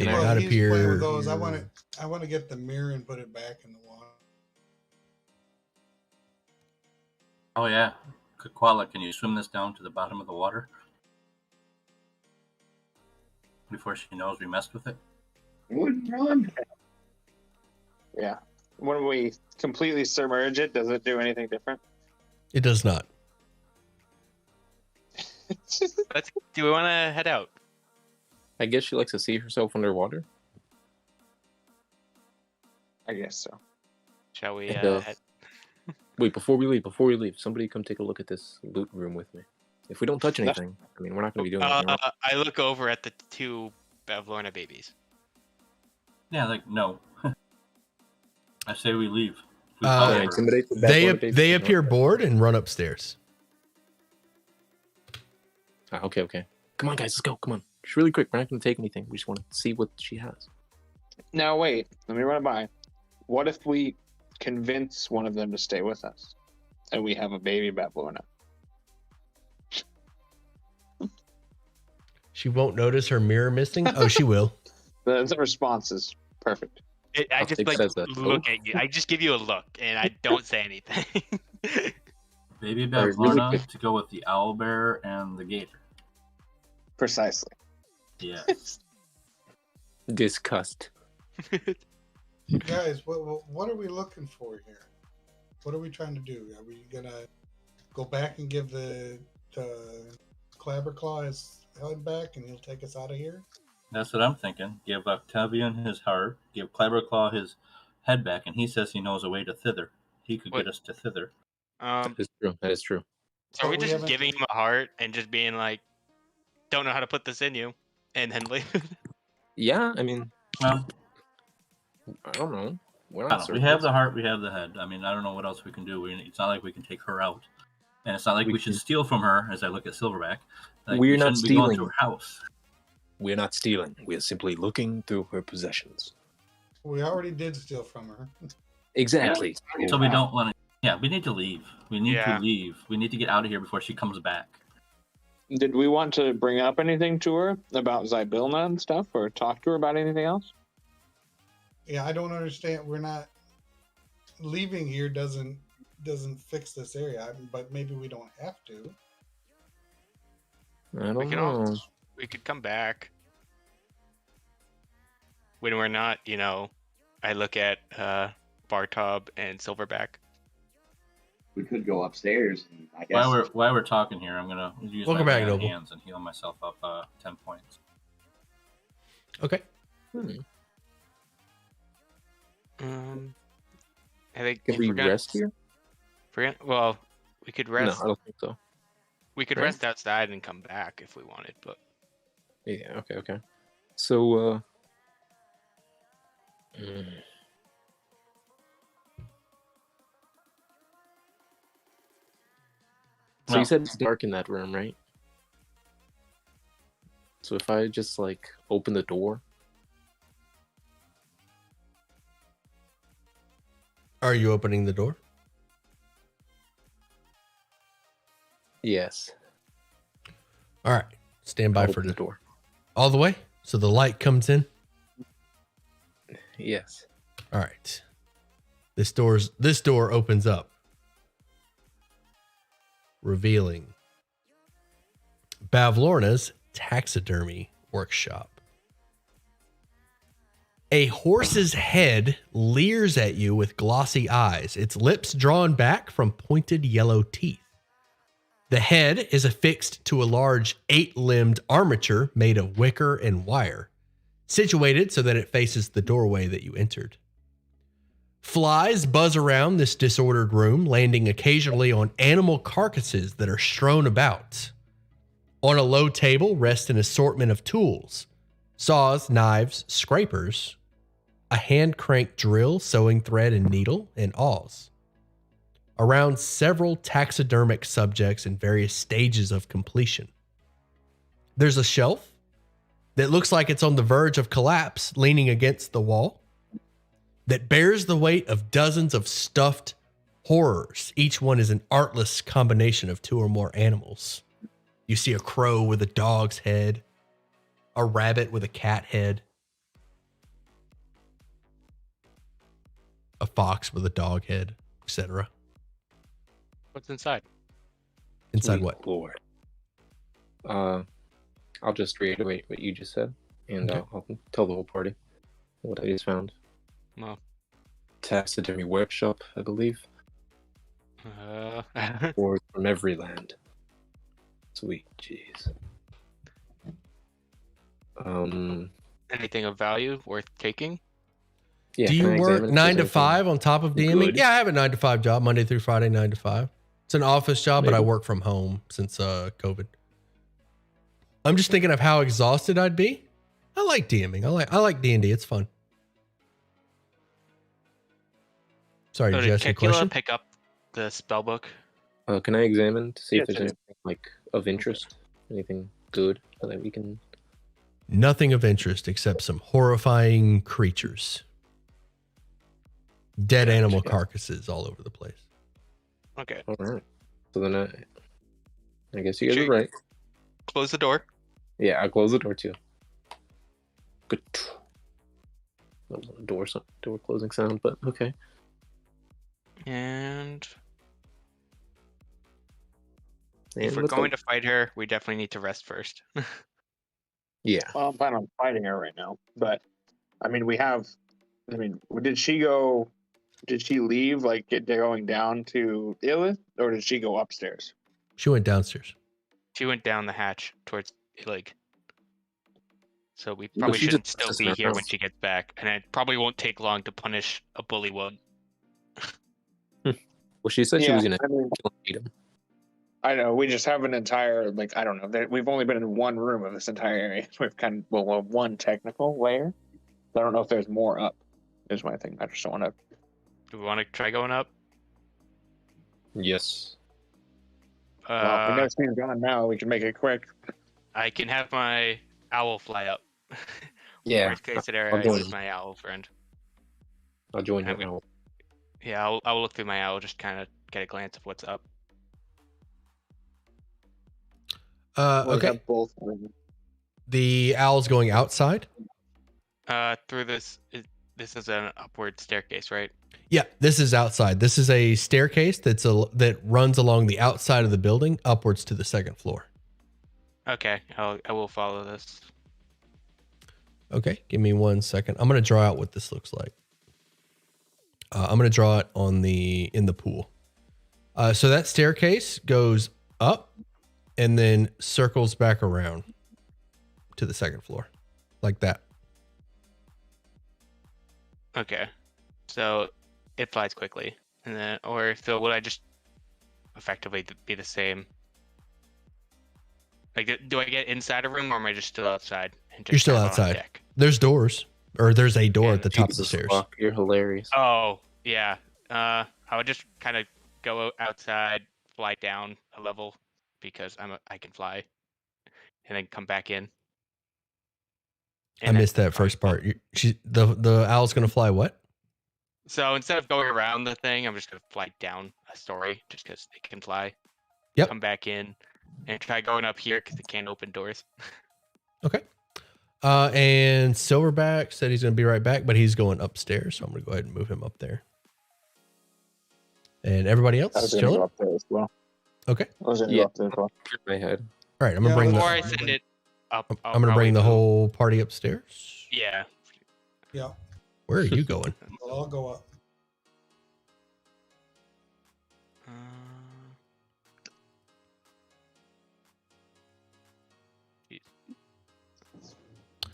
Speaker 1: do
Speaker 10: Well,
Speaker 1: not
Speaker 10: he's playing with
Speaker 1: appear.
Speaker 10: those. I want to get the mirror and put it back in the water.
Speaker 4: Oh yeah. Koala, can you swim this down to the bottom of the water? Before she knows we messed with it?
Speaker 6: Wouldn't run.
Speaker 8: Yeah. When we completely submerge it, does it do anything different?
Speaker 1: It does not.
Speaker 7: Do we want to head out?
Speaker 9: I guess she likes to see herself underwater.
Speaker 8: I guess so.
Speaker 7: Shall we
Speaker 9: And,
Speaker 7: head?
Speaker 9: Wait, before we leave, somebody come take a look at this loot room with me. If we don't touch anything, I mean, we're not going to be doing anything wrong.
Speaker 7: I look over at the two Bavlorna babies.
Speaker 4: Yeah, like, no. I say we leave. We
Speaker 1: Uh,
Speaker 4: follow her.
Speaker 9: Intimidate the bad
Speaker 1: They
Speaker 9: boy babies?
Speaker 1: they appear bored and run upstairs.
Speaker 9: Okay. Come on, guys, let's go. Come on. Just really quick. We're not going to take anything. We just want to see what she has.
Speaker 8: Now wait, let me run it by. What if we convince one of them to stay with us, and we have a baby Bavlorna?
Speaker 1: She won't notice her mirror missing. Oh, she will.
Speaker 8: The response is perfect.
Speaker 7: I
Speaker 9: I'll
Speaker 7: just
Speaker 9: take
Speaker 7: like
Speaker 9: that as a
Speaker 7: look at you. I just give you a look and I don't say anything.
Speaker 4: Baby
Speaker 9: Alright, really
Speaker 4: Bavlorna
Speaker 9: quick.
Speaker 4: to go with the owlbear and the gator.
Speaker 8: Precisely.
Speaker 4: Yes.
Speaker 9: Disgust.
Speaker 10: Guys, what are we looking for here? What are we trying to do? Are we gonna go back and give the Clabberclaw his head back, and he'll take us out of here?
Speaker 4: That's what I'm thinking. Give Octavian his heart, give Clabberclaw his head back, and he says he knows a way to thither. He could
Speaker 7: What?
Speaker 4: get us to thither.
Speaker 9: That is true. That is true.
Speaker 7: So are we
Speaker 10: But we
Speaker 7: just
Speaker 10: haven't-
Speaker 7: giving him a heart and just being like, don't know how to put this in you, and then leave?
Speaker 9: Yeah, I mean,
Speaker 4: Well,
Speaker 9: I don't know. We're
Speaker 4: I
Speaker 9: not
Speaker 4: don't know. We have
Speaker 9: serpents.
Speaker 4: the heart, we have the head. I mean, I don't know what else we can do. It's not like we can take her out. And it's not like we should steal from her, as I look at Silverback. Like,
Speaker 9: We're
Speaker 4: we
Speaker 9: not
Speaker 4: shouldn't be going
Speaker 9: stealing.
Speaker 4: to her house.
Speaker 9: We're not stealing. We're simply looking through her possessions.
Speaker 10: We already did steal from her.
Speaker 9: Exactly.
Speaker 4: So we don't want to. Yeah, we need to leave. We need
Speaker 7: Yeah.
Speaker 4: to leave. We need to get out of here before she comes back.
Speaker 8: Did we want to bring up anything to her about Zybilna and stuff, or talk to her about anything else?
Speaker 10: Yeah, I don't understand. We're not leaving here. Doesn't fix this area, but maybe we don't have to.
Speaker 9: I
Speaker 7: We
Speaker 9: don't
Speaker 7: can
Speaker 9: know.
Speaker 7: all, we could come back when we're not, I look at Bartob and Silverback.
Speaker 6: We could go upstairs. And I guess
Speaker 4: While we're talking here, I'm gonna use
Speaker 1: Welcome
Speaker 4: my
Speaker 1: back,
Speaker 4: lay on
Speaker 1: Noble.
Speaker 4: hands and heal myself up 10 points.
Speaker 1: Okay.
Speaker 7: I think
Speaker 9: Can
Speaker 7: if
Speaker 9: we
Speaker 7: we're gonna,
Speaker 9: rest here?
Speaker 7: well, we could rest.
Speaker 9: No, I don't think so.
Speaker 7: We could
Speaker 9: Right?
Speaker 7: rest outside and come back if we wanted, but
Speaker 9: Yeah, okay. So, So
Speaker 4: No.
Speaker 9: you said it's dark in that room, right? So if I just like open the door,
Speaker 1: Are you opening the door?
Speaker 9: yes,
Speaker 1: All right. Stand by
Speaker 9: I'll
Speaker 1: for
Speaker 9: open the
Speaker 1: the
Speaker 9: door.
Speaker 1: all the way. So the light comes in.
Speaker 9: Yes.
Speaker 1: All right. This door opens up, revealing Bavlorna's taxidermy workshop. A horse's head leers at you with glossy eyes, its lips drawn back from pointed yellow teeth. The head is affixed to a large 8-limbed armature made of wicker and wire, situated so that it faces the doorway that you entered. Flies buzz around this disordered room, landing occasionally on animal carcasses that are strewn about. On a low table rest an assortment of tools: saws, knives, scrapers, a hand-cranked drill, sewing thread and needle, and awls. Around several taxidermic subjects in various stages of completion. There's a shelf that looks like it's on the verge of collapse, leaning against the wall, that bears the weight of dozens of stuffed horrors. Each one is an artless combination of 2 or more animals. You see a crow with a dog's head, a rabbit with a cat head, a fox with a dog head, etc.
Speaker 7: what's inside?
Speaker 1: Inside
Speaker 9: Sweet
Speaker 1: what?
Speaker 9: Lord. I'll just reiterate what you just said, and
Speaker 1: Okay.
Speaker 9: I'll tell the whole party what I just found.
Speaker 7: Well,
Speaker 9: Taxidermy workshop, I believe, or from every land. Sweet, jeez.
Speaker 7: anything of value worth taking?
Speaker 9: Yeah.
Speaker 1: Do
Speaker 9: can I
Speaker 1: you work
Speaker 9: examine if
Speaker 1: 9 to
Speaker 9: there's
Speaker 1: 5 on top of DMing?
Speaker 9: good?
Speaker 1: Yeah, I have a 9 to 5 job, Monday through Friday, 9 to 5. It's an office job, but I
Speaker 9: Maybe.
Speaker 1: work from home since COVID. I'm just thinking of how exhausted I'd be. I like DMing. I like D&D. It's fun. Sorry,
Speaker 7: So
Speaker 1: did you
Speaker 7: did
Speaker 1: ask me a
Speaker 7: Kekula
Speaker 1: question?
Speaker 7: pick up the spell book?
Speaker 9: Can I examine to see
Speaker 8: Yeah,
Speaker 9: if there's
Speaker 8: sure.
Speaker 9: anything like of interest, anything good that we can?
Speaker 1: Nothing of interest except some horrifying creatures. Dead animal carcasses all over the place.
Speaker 7: Okay.
Speaker 9: All right. So then I guess you guys
Speaker 7: Sure.
Speaker 9: are right.
Speaker 7: Close the door.
Speaker 9: Yeah, I'll close the door too. Good. That was a door closing sound, but okay.
Speaker 7: And if we're
Speaker 9: let's
Speaker 7: going
Speaker 9: go.
Speaker 7: to fight her, we definitely need to rest first.
Speaker 9: Yeah.
Speaker 8: Well, I'm planning on fighting her right now, but I mean, we have. I mean, did she go? Did she leave like going down to Ilith, or did she go upstairs?
Speaker 1: She went downstairs.
Speaker 7: She went down the hatch towards like. So we
Speaker 9: Well,
Speaker 7: probably
Speaker 9: she
Speaker 7: shouldn't
Speaker 9: just
Speaker 7: still
Speaker 9: sits in
Speaker 7: be
Speaker 9: her
Speaker 7: here when
Speaker 9: house.
Speaker 7: she gets back, and it probably won't take long to punish a bullywug.
Speaker 9: Well, she said she
Speaker 8: Yeah,
Speaker 9: was gonna
Speaker 8: I mean,
Speaker 9: kill and eat him.
Speaker 8: I know we just have an entire like I don't know. We've only been in one room of this entire area. We've kind of one technical layer. I don't know if there's more up. Is my thing. I just don't want to.
Speaker 7: Do we want to try going up?
Speaker 9: Yes.
Speaker 8: Well, we know she's gone now. We can make it quick.
Speaker 7: I can have my owl fly up.
Speaker 9: Yeah.
Speaker 7: Worst case scenario,
Speaker 9: I'll
Speaker 7: I
Speaker 9: join
Speaker 7: use
Speaker 9: you.
Speaker 7: my owl friend.
Speaker 9: I'll join you
Speaker 7: I'm
Speaker 9: now.
Speaker 7: Yeah, I'll look through my owl, just kind of get a glance of what's up.
Speaker 8: We
Speaker 1: Okay.
Speaker 8: have both.
Speaker 1: The owl's going outside.
Speaker 7: Through this. This is an upward staircase, right?
Speaker 1: Yeah, this is outside. This is a staircase that runs along the outside of the building upwards to the second floor.
Speaker 7: Okay, I will follow this.
Speaker 1: Okay, give me 1 second. I'm going to draw out what this looks like. I'm going to draw it in the pool. So that staircase goes up and then circles back around to the second floor, like that.
Speaker 7: Okay, so it flies quickly, and then so would I just effectively be the same? Like, do I get inside a room, or am I just still outside? And just
Speaker 1: You're still
Speaker 7: kind of on
Speaker 1: outside.
Speaker 7: deck?
Speaker 1: There's doors, or there's a door at the top of the
Speaker 9: Jesus
Speaker 1: stairs.
Speaker 9: fuck, you're hilarious.
Speaker 7: Oh yeah. I would just kind of go outside, fly down a level because I can fly, and then come back in.
Speaker 1: I missed that first part. The owl's going to fly what?
Speaker 7: So instead of going around the thing, I'm just gonna fly down a story just because it can fly.
Speaker 1: Yep.
Speaker 7: Come back in and try going up here because it can't open doors.
Speaker 1: Okay. And Silverback said he's going to be right back, but he's going upstairs. So I'm going to go ahead and move him up there. And everybody else
Speaker 8: I was going to
Speaker 1: chilling?
Speaker 8: go up there as well.
Speaker 1: Okay.
Speaker 8: I was going to go up there as well.
Speaker 9: My head.
Speaker 1: All right. I'm going to bring
Speaker 7: Before I
Speaker 1: the,
Speaker 7: send it up,
Speaker 1: I'm going to bring the whole party upstairs.
Speaker 7: Yeah.
Speaker 10: Yeah,
Speaker 1: Where are you going?
Speaker 10: we'll all go up.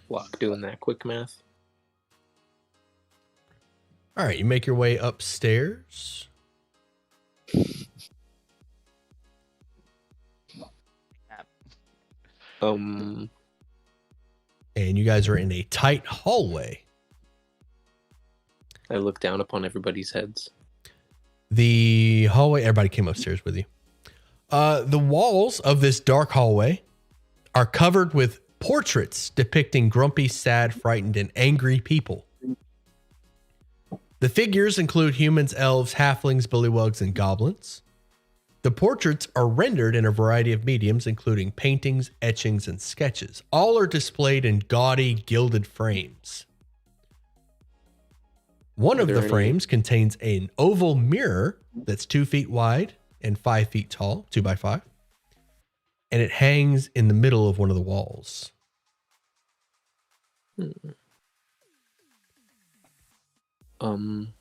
Speaker 9: Block doing that quick math.
Speaker 1: All right. You make your way upstairs. And you guys are in a tight hallway.
Speaker 9: I look down upon everybody's heads.
Speaker 1: The hallway, everybody came upstairs with you. The walls of this dark hallway are covered with portraits depicting grumpy, sad, frightened, and angry people. The figures include humans, elves, halflings, bullywugs, and goblins. The portraits are rendered in a variety of mediums, including paintings, etchings, and sketches. All are displayed in gaudy, gilded frames. One of the frames contains an oval mirror that's 2 feet wide and 5 feet tall, 2 by 5. And it hangs in the middle of one of the walls.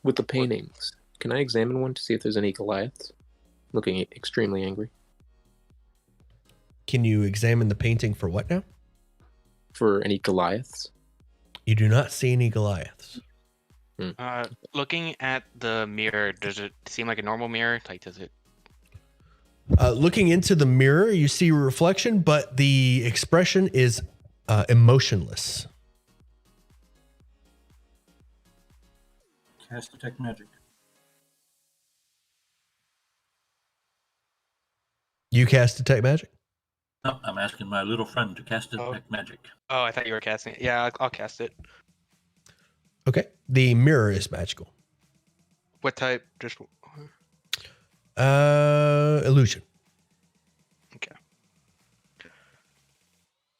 Speaker 9: With the paintings, can I examine one to see if there's any Goliaths? Looking extremely angry.
Speaker 1: Can you examine the painting for what now?
Speaker 9: For any Goliaths?
Speaker 1: You do not see any Goliaths.
Speaker 7: Looking at the mirror, does it seem like a normal mirror? Like, does it?
Speaker 1: Looking into the mirror, you see a reflection, but the expression is emotionless.
Speaker 4: Cast detect magic.
Speaker 1: You cast detect magic?
Speaker 4: No, I'm asking my little friend to cast detect magic.
Speaker 7: Oh, I thought you were casting it. Yeah, I'll cast it.
Speaker 1: Okay. The mirror is magical.
Speaker 7: What type? Just
Speaker 1: Illusion.
Speaker 7: okay.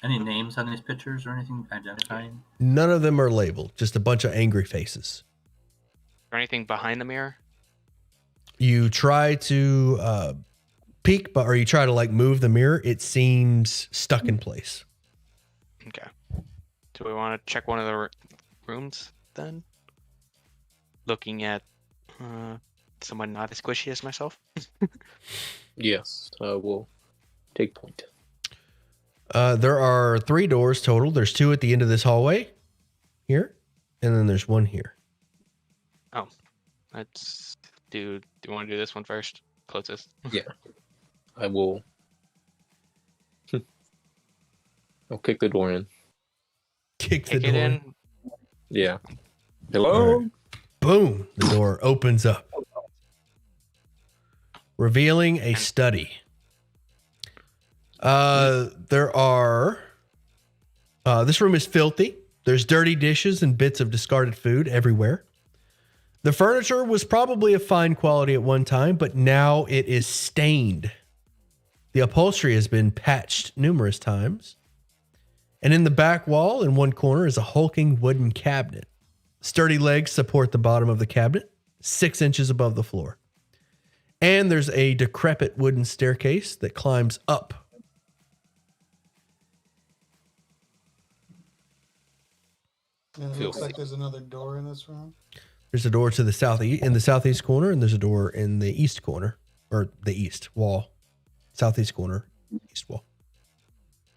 Speaker 4: Any names on these pictures or anything identifying?
Speaker 1: None of them are labeled, just a bunch of angry faces.
Speaker 7: Or anything behind the mirror?
Speaker 1: You try to peek, but or you try to like move the mirror, it seems stuck in place.
Speaker 7: Okay. Do we want to check one of the rooms then? Looking at someone not as squishy as myself.
Speaker 9: Yes, we'll take point.
Speaker 1: There are 3 doors total. There's 2 at the end of this hallway here, and then there's 1 here.
Speaker 7: Oh, let's do. Do you want to do this one first? Closest.
Speaker 9: Yeah, I will. I'll kick the door in.
Speaker 1: Kick the
Speaker 7: Kick it
Speaker 1: door
Speaker 7: in.
Speaker 9: Yeah. Hello.
Speaker 1: All right. Boom! The door opens up, revealing a study. There are. This room is filthy. There's dirty dishes and bits of discarded food everywhere. The furniture was probably of fine quality at one time, but now it is stained. The upholstery has been patched numerous times. And in the back wall, in one corner, is a hulking wooden cabinet. Sturdy legs support the bottom of the cabinet, 6 inches above the floor. And there's a decrepit wooden staircase that climbs up.
Speaker 10: And it looks like there's another door in this room.
Speaker 1: There's a door to the southeast corner, and there's a door in the east corner, or the east wall. Southeast corner, east wall.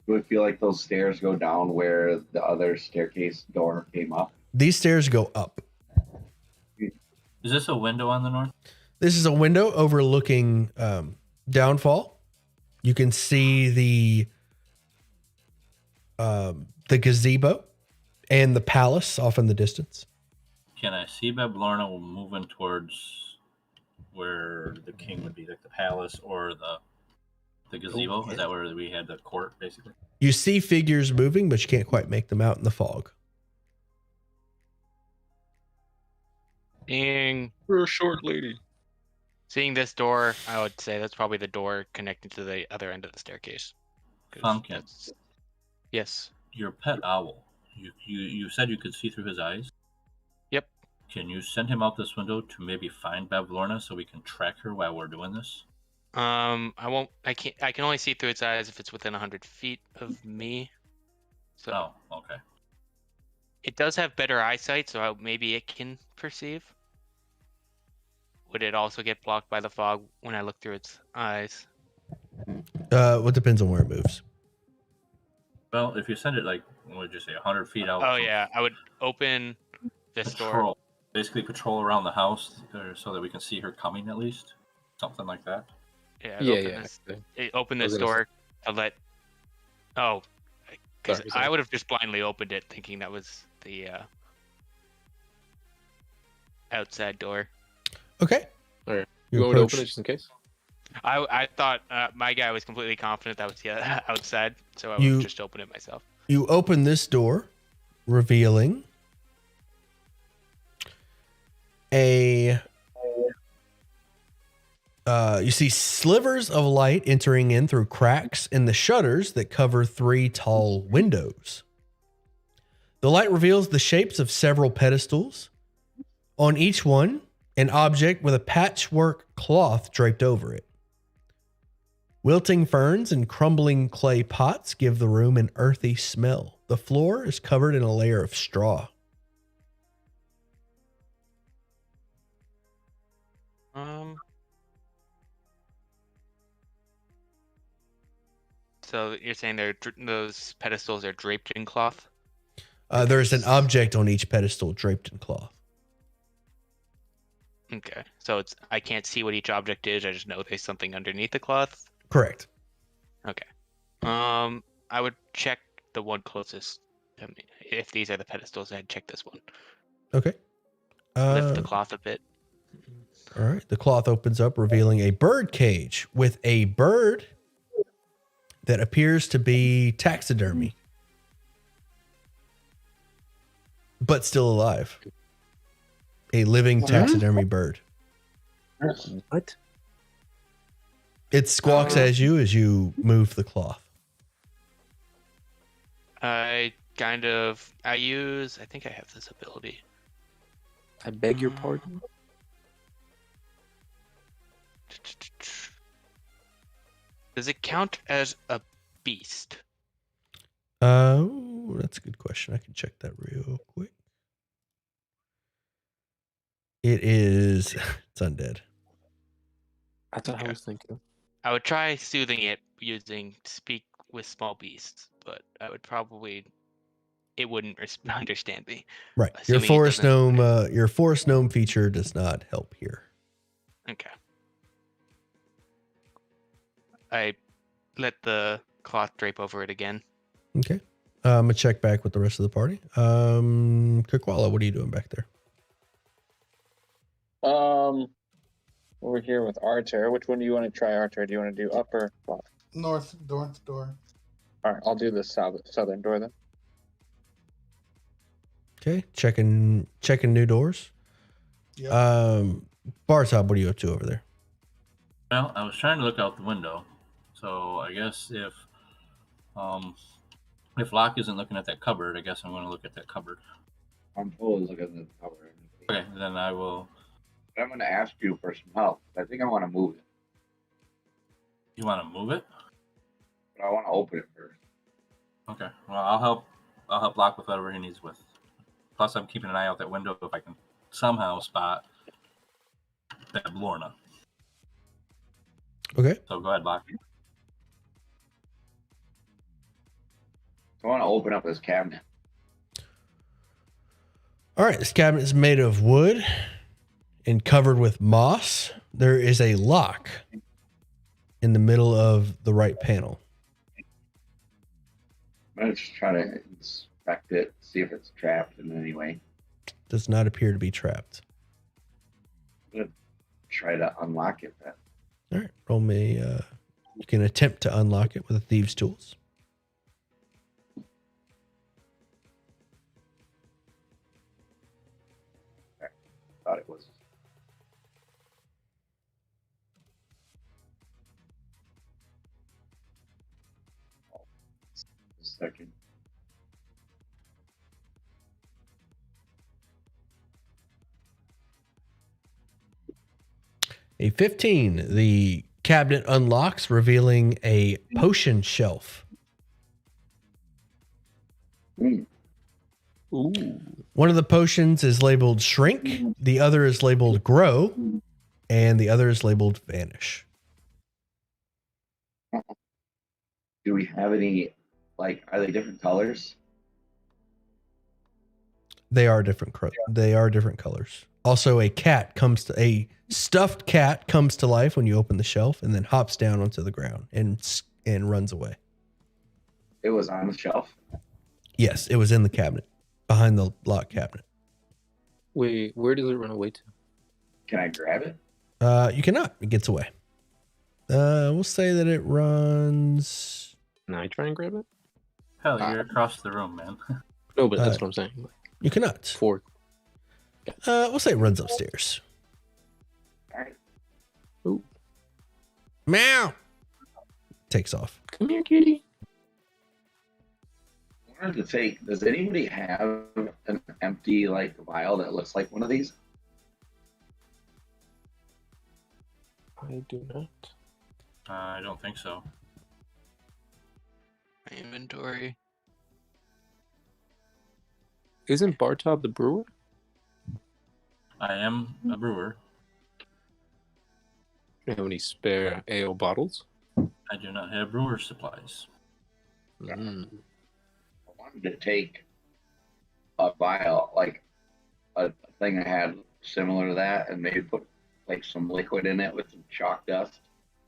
Speaker 6: Do I feel like those stairs go down where the other staircase door came up?
Speaker 1: These stairs go up.
Speaker 4: Is this a window on the north?
Speaker 1: This is a window overlooking downfall. You can see the gazebo and the palace off in the distance.
Speaker 4: Can I see Bablorna moving towards where the king would be, like the palace or the gazebo? Is that where we had the court, basically?
Speaker 1: You see figures moving, but you can't quite make them out in the fog.
Speaker 7: Seeing
Speaker 5: We're a short lady.
Speaker 7: this door, I would say that's probably the door connecting to the other end of the staircase. 'Cause
Speaker 4: Funkin'.
Speaker 7: that's- Yes.
Speaker 4: Your pet owl. You said you could see through his eyes?
Speaker 7: Yep.
Speaker 4: Can you send him out this window to maybe find Bablorna so we can track her while we're doing this?
Speaker 7: I won't. I can't. I can only see through its eyes if it's within 100 feet of me. So
Speaker 4: Oh, okay.
Speaker 7: it does have better eyesight, so maybe it can perceive. Would it also get blocked by the fog when I look through its eyes?
Speaker 1: Well, it depends on where it moves.
Speaker 4: Well, if you send it like, what would you say, 100 feet out?
Speaker 7: Oh yeah, I would open this door.
Speaker 4: Patrol. Basically patrol around the house so that we can see her coming at least. Something like that.
Speaker 7: Yeah, open this
Speaker 9: I was gonna
Speaker 7: door to let. Oh, because
Speaker 9: Sorry.
Speaker 7: I would have just blindly opened it, thinking that was the outside door.
Speaker 1: Okay.
Speaker 9: All right.
Speaker 1: You
Speaker 9: You want me to
Speaker 1: approach-
Speaker 9: open it just in case?
Speaker 7: I thought my guy was completely confident that was the outside, so I
Speaker 1: You-
Speaker 7: would just open it myself.
Speaker 1: You open this door, revealing you see slivers of light entering in through cracks in the shutters that cover 3 tall windows. The light reveals the shapes of several pedestals. On each one, an object with a patchwork cloth draped over it. Wilting ferns and crumbling clay pots give the room an earthy smell. The floor is covered in a layer of straw.
Speaker 7: So you're saying those pedestals are draped in cloth?
Speaker 1: There's an object on each pedestal draped in cloth.
Speaker 7: Okay, so I can't see what each object is. I just know there's something underneath the cloth.
Speaker 1: Correct.
Speaker 7: Okay. I would check the one closest. I mean, if these are the pedestals, I'd check this one.
Speaker 1: Okay.
Speaker 7: Lift the cloth a bit.
Speaker 1: All right. The cloth opens up, revealing a bird cage with a bird that appears to be taxidermy, but still alive. A living taxidermy bird.
Speaker 9: What?
Speaker 1: It squawks as you move the cloth.
Speaker 7: I think I have this ability.
Speaker 9: I beg your pardon?
Speaker 7: Does it count as a beast?
Speaker 1: That's a good question. I can check that real quick. It is. It's undead.
Speaker 9: That's what I
Speaker 7: Okay.
Speaker 9: was thinking.
Speaker 7: I would try soothing it using speak with small beasts, but I would probably it wouldn't understand me.
Speaker 1: Right. Your
Speaker 7: Assuming it
Speaker 1: forest
Speaker 7: doesn't-
Speaker 1: gnome. Your forest gnome feature does not help here.
Speaker 7: Okay. I let the cloth drape over it again.
Speaker 1: Okay. I'm gonna check back with the rest of the party. Kirkwala, what are you doing back there?
Speaker 8: Over here with Arter. Which one do you want to try, Arter? Do you want to do upper?
Speaker 10: North door.
Speaker 8: All right, I'll do the southern door then.
Speaker 1: Okay. Checking new doors.
Speaker 10: Yep.
Speaker 1: Bartop, what are you up to over there?
Speaker 4: Well, I was trying to look out the window, so I guess if Locke isn't looking at that cupboard, I guess I'm going to look at that cupboard.
Speaker 6: I'm totally looking at the cover.
Speaker 4: Okay, then I will.
Speaker 6: I'm going to ask you for some help. I think I want to move it,
Speaker 4: You want to move it?
Speaker 6: but I want to open it first.
Speaker 4: Okay. Well, I'll help. I'll help Locke with whatever he needs with. Plus, I'm keeping an eye out that window if I can somehow spot that Lorna.
Speaker 1: Okay.
Speaker 4: So go ahead, Locke.
Speaker 6: I want to open up this cabinet.
Speaker 1: All right. This cabinet is made of wood and covered with moss. There is a lock in the middle of the right panel.
Speaker 6: I'm going to just try to inspect it, see if it's trapped in any way.
Speaker 1: Does not appear to be trapped.
Speaker 6: I'm going to try to unlock it then.
Speaker 1: All right. Roll me. You can attempt to unlock it with a thieves' tools.
Speaker 6: Thought it was. A second.
Speaker 1: A 15. The cabinet unlocks, revealing a potion shelf.
Speaker 6: Hmm.
Speaker 9: Ooh.
Speaker 1: One of the potions is labeled shrink, the other is labeled grow, and the other is labeled vanish.
Speaker 6: Do we have any, like, are they different colors?
Speaker 1: They are different. They are different colors. Also, a stuffed cat comes to life when you open the shelf, and then hops down onto the ground and runs away.
Speaker 6: It was on the shelf.
Speaker 1: Yes, it was in the cabinet, behind the lock cabinet.
Speaker 9: Wait, where does it run away to?
Speaker 6: Can I grab it?
Speaker 1: You cannot. It gets away. We'll say that it runs.
Speaker 9: Can I try and grab it?
Speaker 4: Hell, you're across the room, man.
Speaker 9: No, but that's what I'm saying. Like,
Speaker 1: You cannot.
Speaker 9: 4.
Speaker 1: We'll say it runs upstairs.
Speaker 6: All right.
Speaker 9: Ooh.
Speaker 1: Meow. Takes off.
Speaker 9: Come here, kitty.
Speaker 6: I wanted to take, does anybody have an empty, like, vial that looks like one of these?
Speaker 9: I do not.
Speaker 4: I don't think so.
Speaker 7: My inventory.
Speaker 9: Isn't Bartop the brewer?
Speaker 4: I am a brewer.
Speaker 9: Do you have any spare ale bottles?
Speaker 4: I do not have brewer supplies.
Speaker 9: Mm.
Speaker 6: I wanted to take a vial, like a thing I had similar to that, and maybe put like some liquid in it with some chalk dust.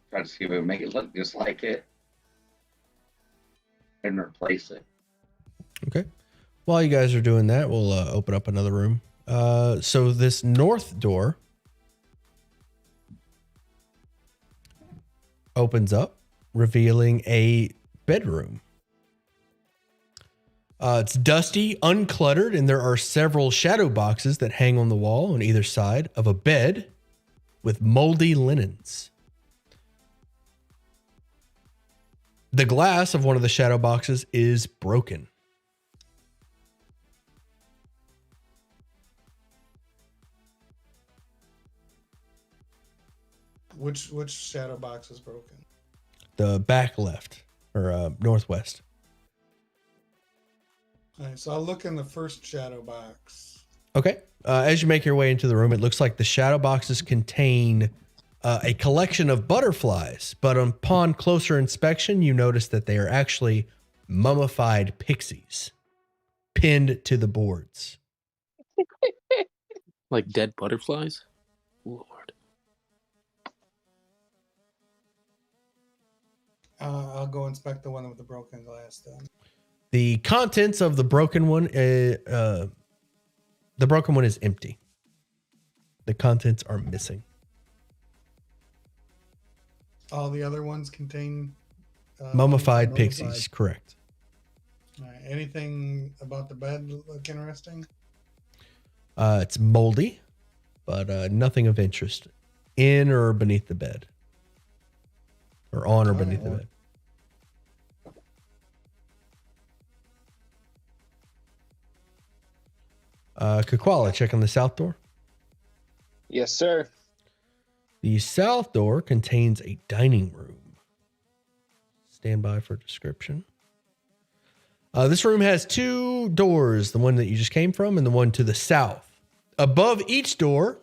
Speaker 6: Try to see if it would make it look just like it, and replace it.
Speaker 1: Okay. While you guys are doing that, we'll open up another room. So this north door opens up, revealing a bedroom. It's dusty, uncluttered, and there are several shadow boxes that hang on the wall on either side of a bed with moldy linens. The glass of one of the shadow boxes is broken.
Speaker 10: Which shadow box is broken?
Speaker 1: the back left or northwest.
Speaker 10: All right, so I'll look in the first shadow box.
Speaker 1: Okay. As you make your way into the room, it looks like the shadow boxes contain a collection of butterflies, but upon closer inspection, you notice that they are actually mummified pixies pinned to the boards.
Speaker 9: Like dead butterflies? Lord.
Speaker 10: I'll go inspect the one with the broken glass then.
Speaker 1: The contents of the broken one, the broken one is empty. The contents are missing.
Speaker 10: All the other ones contain
Speaker 1: Mummified pixies, correct.
Speaker 10: All right, anything about the bed look interesting?
Speaker 1: It's moldy, but nothing of interest in or beneath the bed. Or on or beneath the bed. Kakwala, check on the south door.
Speaker 8: Yes, sir.
Speaker 1: The south door contains a dining room. Stand by for description. This room has two doors, the one that you just came from and the one to the south. Above each door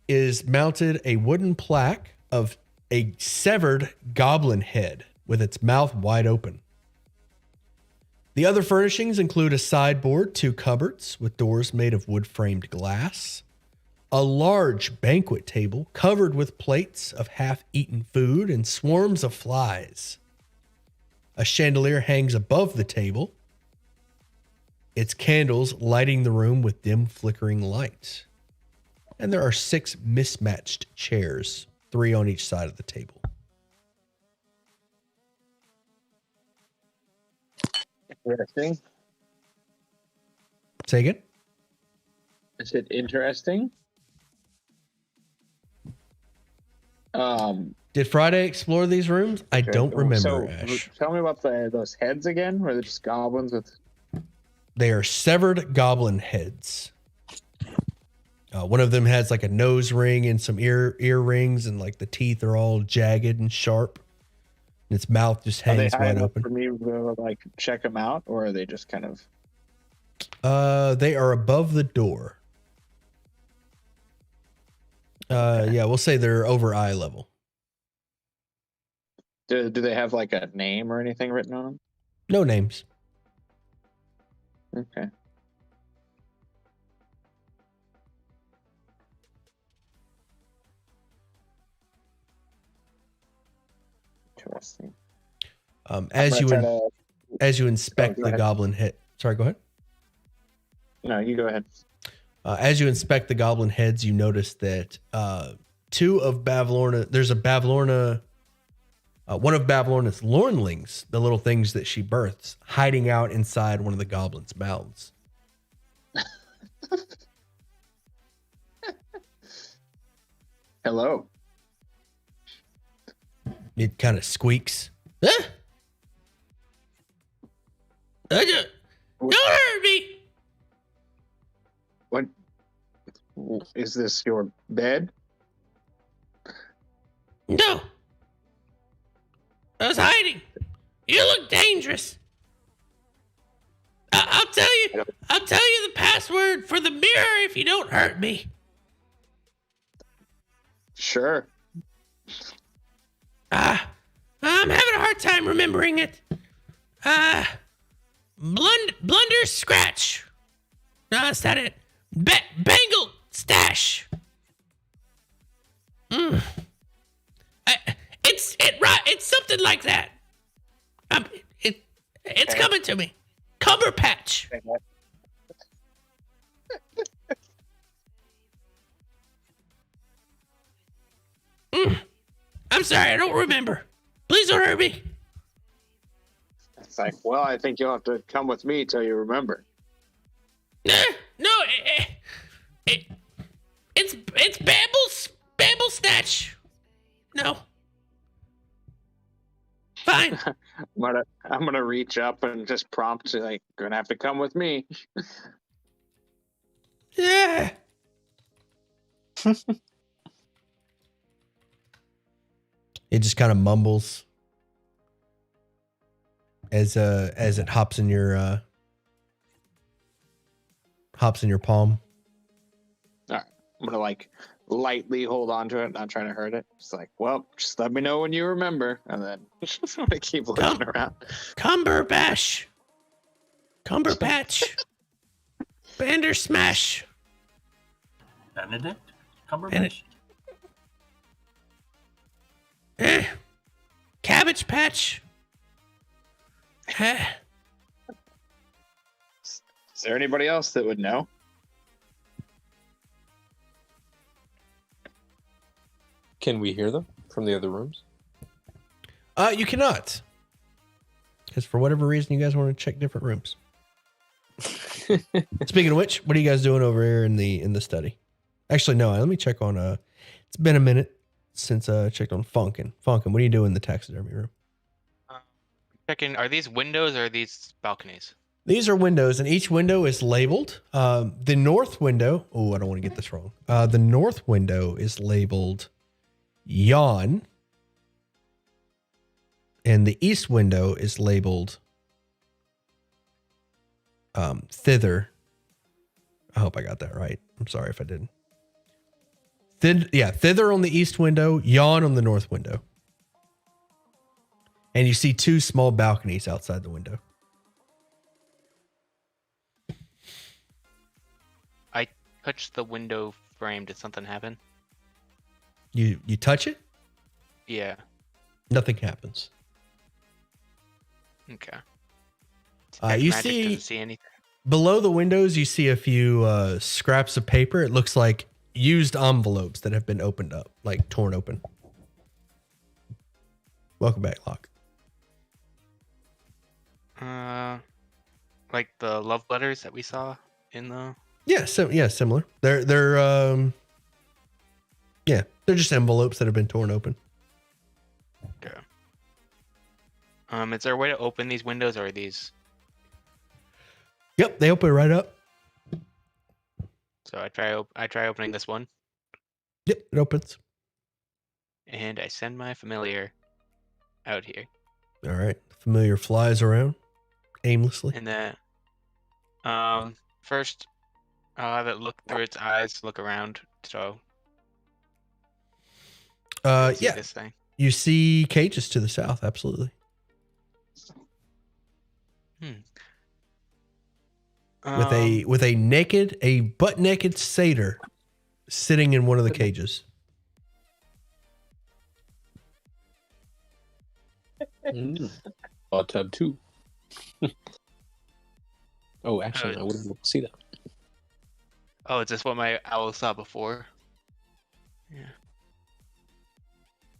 Speaker 1: is mounted a wooden plaque of a severed goblin head with its mouth wide open. The other furnishings include a sideboard, two cupboards with doors made of wood-framed glass, a large banquet table covered with plates of half-eaten food and swarms of flies. A chandelier hangs above the table, its candles lighting the room with dim flickering light. And there are 6 mismatched chairs, 3 on each side of the table.
Speaker 8: Interesting.
Speaker 1: Say again?
Speaker 8: Is it interesting?
Speaker 1: Did Friday explore these rooms? I don't remember,
Speaker 8: So,
Speaker 1: Ash.
Speaker 8: tell me about those heads again. Were they just goblins with?
Speaker 1: They are severed goblin heads. One of them has like a nose ring and some earrings, and like the teeth are all jagged and sharp. And its mouth just
Speaker 8: Are they
Speaker 1: hangs
Speaker 8: high
Speaker 1: wide
Speaker 8: enough
Speaker 1: open.
Speaker 8: for me to like check them out, or are they just kind of?
Speaker 1: They are above the door. Yeah, we'll say they're over eye level.
Speaker 8: Do they have like a name or anything written on them?
Speaker 1: No names.
Speaker 8: Okay. Interesting.
Speaker 1: As you inspect
Speaker 8: go
Speaker 1: the
Speaker 8: ahead.
Speaker 1: goblin head. Sorry, go ahead.
Speaker 8: No, you go ahead.
Speaker 1: As you inspect the goblin heads, you notice that two of Bavlorna. There's a Bavlorna. One of Bavlorna's lornlings, the little things that she births, hiding out inside one of the goblin's mouths.
Speaker 8: Hello.
Speaker 1: It kind of squeaks. Ah! Don't hurt me.
Speaker 8: What is this? Your bed?
Speaker 1: No. I was hiding. You look dangerous. I'll tell you the password for the mirror if you don't hurt me.
Speaker 8: Sure.
Speaker 1: I'm having a hard time remembering it. Blunder scratch. No, that's not it. Bangle stash. It's something like that. It's coming to me. Cumber patch. I'm sorry, I don't remember. Please don't hurt me.
Speaker 8: It's like, well, I think you'll have to come with me till you remember.
Speaker 1: No, it's Bamble Snatch. No. Fine.
Speaker 8: I'm gonna reach up and just prompt you, like, gonna have to come with me.
Speaker 1: Yeah. It just kind of mumbles. as it hops in your palm.
Speaker 8: All right. I'm gonna like lightly hold on to it, not trying to hurt it. Just like, well, just let me know when you remember, and then I'm gonna keep looking around.
Speaker 1: Cumberbatch. Cumberpatch. Bandersmash.
Speaker 4: Benedict Cumberbatch.
Speaker 1: Cabbage Patch.
Speaker 8: Is there anybody else that would know?
Speaker 9: Can we hear them from the other rooms?
Speaker 1: You cannot. Because for whatever reason, you guys want to check different rooms. Speaking of which, what are you guys doing over here in the study? Actually, no. Let me check on. It's been a minute since I checked on Funkin. Funkin, what are you doing in the taxidermy room?
Speaker 7: Checking. Are these windows or are these balconies?
Speaker 1: These are windows, and each window is labeled. The north window. Oh, I don't want to get this wrong. The north window is labeled yawn, and the east window is labeled thither. I hope I got that right. I'm sorry if I didn't. Thither on the east window, yawn on the north window. And you see two small balconies outside the window.
Speaker 7: I touched the window frame. Did something happen?
Speaker 1: You touch it,
Speaker 7: Yeah.
Speaker 1: nothing happens.
Speaker 7: Okay.
Speaker 1: You
Speaker 7: Magic
Speaker 1: see
Speaker 7: doesn't see anything.
Speaker 1: below the windows, you see a few scraps of paper. It looks like used envelopes that have been opened up, like torn open. Welcome back, Locke.
Speaker 7: Like the love letters that we saw in the.
Speaker 1: Yeah, similar. They're just envelopes that have been torn open.
Speaker 7: Okay. Is there a way to open these windows, or are these?
Speaker 1: Yep, they open right up.
Speaker 7: So I try opening this one,
Speaker 1: Yep, it opens.
Speaker 7: and I send my familiar out here,
Speaker 1: All right, familiar flies around aimlessly.
Speaker 7: and then first I'll have it look through its eyes, look around, so see
Speaker 1: Yeah,
Speaker 7: this thing.
Speaker 1: you see cages to the south. Absolutely. With a butt naked satyr sitting in one of the cages.
Speaker 9: Hot tub 2. Oh, actually, I wouldn't be able to see that.
Speaker 7: Oh, is this what my owl saw before? Yeah.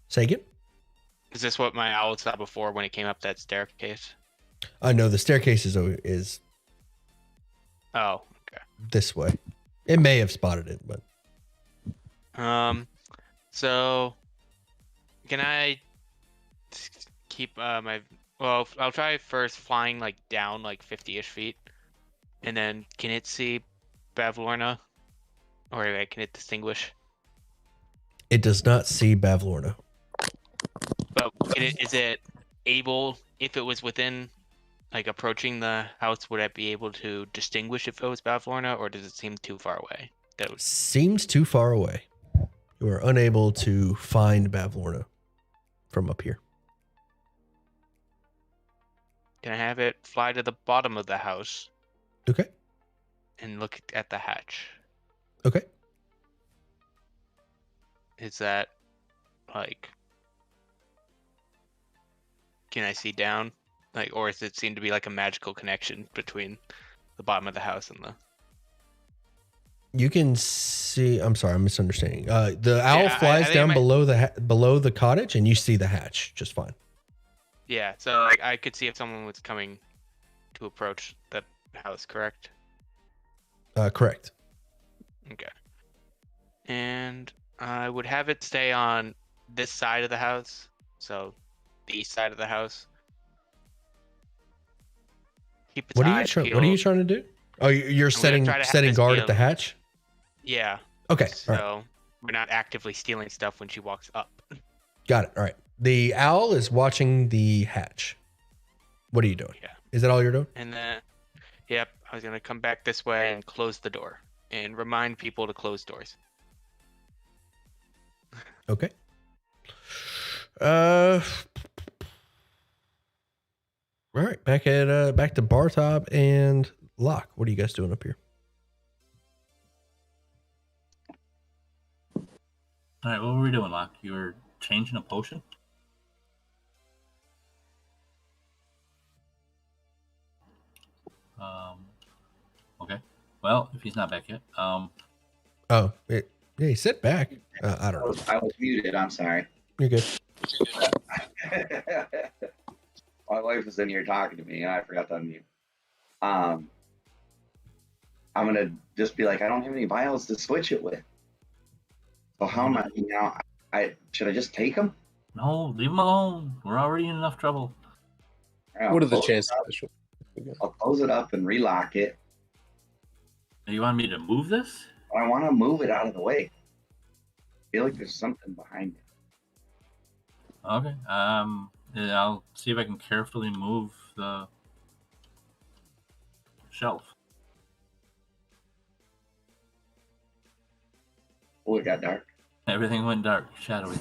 Speaker 1: Say again?
Speaker 7: Is this what my owl saw before when it came up that staircase?
Speaker 1: No, the staircase is
Speaker 7: Oh, okay.
Speaker 1: this way. It may have spotted it, but
Speaker 7: So can I keep well, I'll try first flying like down like 50-ish feet, and then can it see Bavlorna, or can it distinguish?
Speaker 1: it does not see Bavlorna.
Speaker 7: But is it able, if it was within, like approaching the house, would it be able to distinguish if it was Bavlorna, or does it seem too far away?
Speaker 1: Seems too far away. You are unable to find Bavlorna from up here.
Speaker 7: Can I have it fly to the bottom of the house
Speaker 1: Okay.
Speaker 7: and look at the hatch?
Speaker 1: Okay.
Speaker 7: Is that like, can I see down? Like, or does it seem to be like a magical connection between the bottom of the house and the?
Speaker 1: You can see. I'm sorry, I'm misunderstanding. The owl
Speaker 7: Yeah,
Speaker 1: flies
Speaker 7: I think
Speaker 1: down
Speaker 7: I might-
Speaker 1: below the cottage, and you see the hatch just fine.
Speaker 7: Yeah, so like I could see if someone was coming to approach the house, correct?
Speaker 1: Correct.
Speaker 7: Okay. And I would have it stay on this side of the house, so the east side of the house. Keep its
Speaker 1: What are you
Speaker 7: eyes
Speaker 1: trying?
Speaker 7: peeled.
Speaker 1: What are you trying to do? Oh, you're setting
Speaker 7: try to have
Speaker 1: setting
Speaker 7: this
Speaker 1: guard
Speaker 7: be
Speaker 1: at the hatch.
Speaker 7: Yeah.
Speaker 1: Okay.
Speaker 7: So
Speaker 1: All right.
Speaker 7: we're not actively stealing stuff when she walks up.
Speaker 1: Got it. All right. The owl is watching the hatch. What are you doing?
Speaker 7: Yeah.
Speaker 1: Is that all you're doing?
Speaker 7: And then, yep, I was gonna come back this way and close the door and remind people to close doors.
Speaker 1: Okay. All right, back to Bartop and Locke. What are you guys doing up here?
Speaker 4: All right, what were we doing, Locke? You were changing a potion? Okay. Well, if he's not back yet,
Speaker 1: Oh, yeah, he sit back. I don't know.
Speaker 6: I was muted. I'm sorry.
Speaker 1: You're good.
Speaker 6: My wife was in here talking to me, and I forgot to unmute. I'm gonna just be like, I don't have any vials to switch it with. So how am I? I should I just take them?
Speaker 4: no, leave him alone. We're already in enough trouble.
Speaker 9: What are the chances?
Speaker 6: I'll close it up and relock it.
Speaker 4: You want me to move this?
Speaker 6: I want to move it out of the way. I feel like there's something behind it.
Speaker 4: Okay. Yeah, I'll see if I can carefully move the shelf.
Speaker 6: Oh, it got dark.
Speaker 4: Everything went dark, shadowy.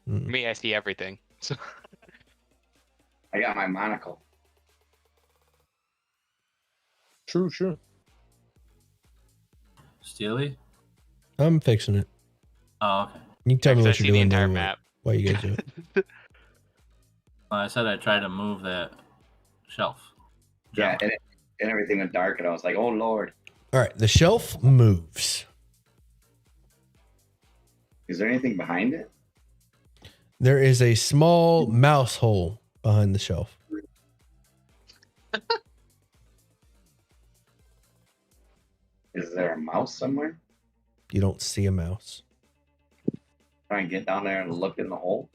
Speaker 7: Me, I see everything. So
Speaker 6: I got my monocle.
Speaker 9: True.
Speaker 4: Steely?
Speaker 1: I'm fixing it.
Speaker 4: Oh, okay.
Speaker 1: You can tell me
Speaker 7: I
Speaker 1: what
Speaker 7: see
Speaker 1: you're
Speaker 7: the
Speaker 1: doing.
Speaker 7: entire
Speaker 1: though,
Speaker 7: map.
Speaker 1: Why you guys do it?
Speaker 4: I said I tried to move that shelf.
Speaker 6: Yeah, and everything went dark, and I was like, oh, Lord.
Speaker 1: All right, the shelf moves.
Speaker 6: Is there anything behind it?
Speaker 1: There is a small mouse hole behind the shelf.
Speaker 6: Is there a mouse somewhere?
Speaker 1: You don't see a mouse.
Speaker 6: Try and get down there and look in the hole.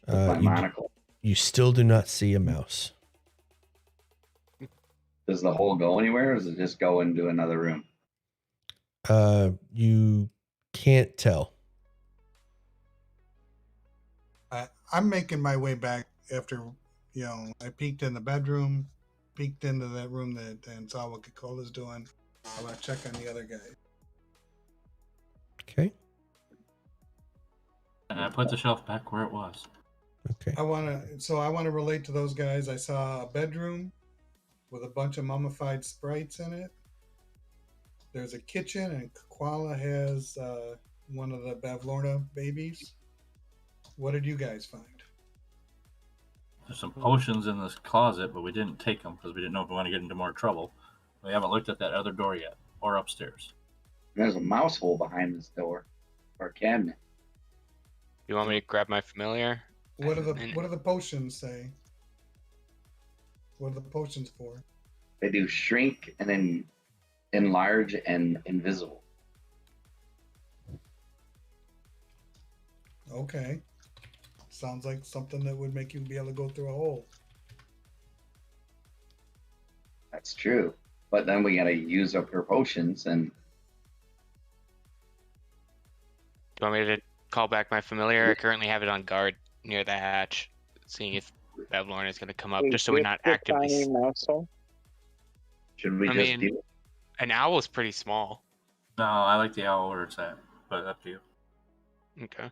Speaker 6: With my
Speaker 1: You,
Speaker 6: monocle.
Speaker 1: you still do not see a mouse.
Speaker 6: Does the hole go anywhere, or does it just go into another room?
Speaker 1: You can't tell.
Speaker 10: I'm making my way back after, I peeked in the bedroom, peeked into that room and saw what Kakola's doing. I want to check on the other guy.
Speaker 1: Okay.
Speaker 4: And I put the shelf back where it was.
Speaker 1: Okay.
Speaker 10: I want to relate to those guys. I saw a bedroom with a bunch of mummified sprites in it. There's a kitchen, and Koala has one of the Bavlorna babies. What did you guys find?
Speaker 4: There's some potions in this closet, but we didn't take them because we didn't know if we want to get into more trouble. We haven't looked at that other door yet, or upstairs.
Speaker 6: There's a mouse hole behind this door, or a cabinet.
Speaker 7: you want me to grab my familiar?
Speaker 10: What do the potions say? What are the potions for?
Speaker 6: They do shrink and then enlarge and invisible.
Speaker 10: Okay. Sounds like something that would make you be able to go through a hole.
Speaker 6: That's true. But then we gotta use up her potions, and
Speaker 7: Do you want me to call back my familiar? I currently have it on guard near the hatch, seeing if Babylon is going to come up, just so we're not actively.
Speaker 6: should we
Speaker 7: I
Speaker 6: just
Speaker 7: mean,
Speaker 6: do
Speaker 7: an owl is pretty small.
Speaker 4: No, I like the owl where it's at, but up to you.
Speaker 7: Okay.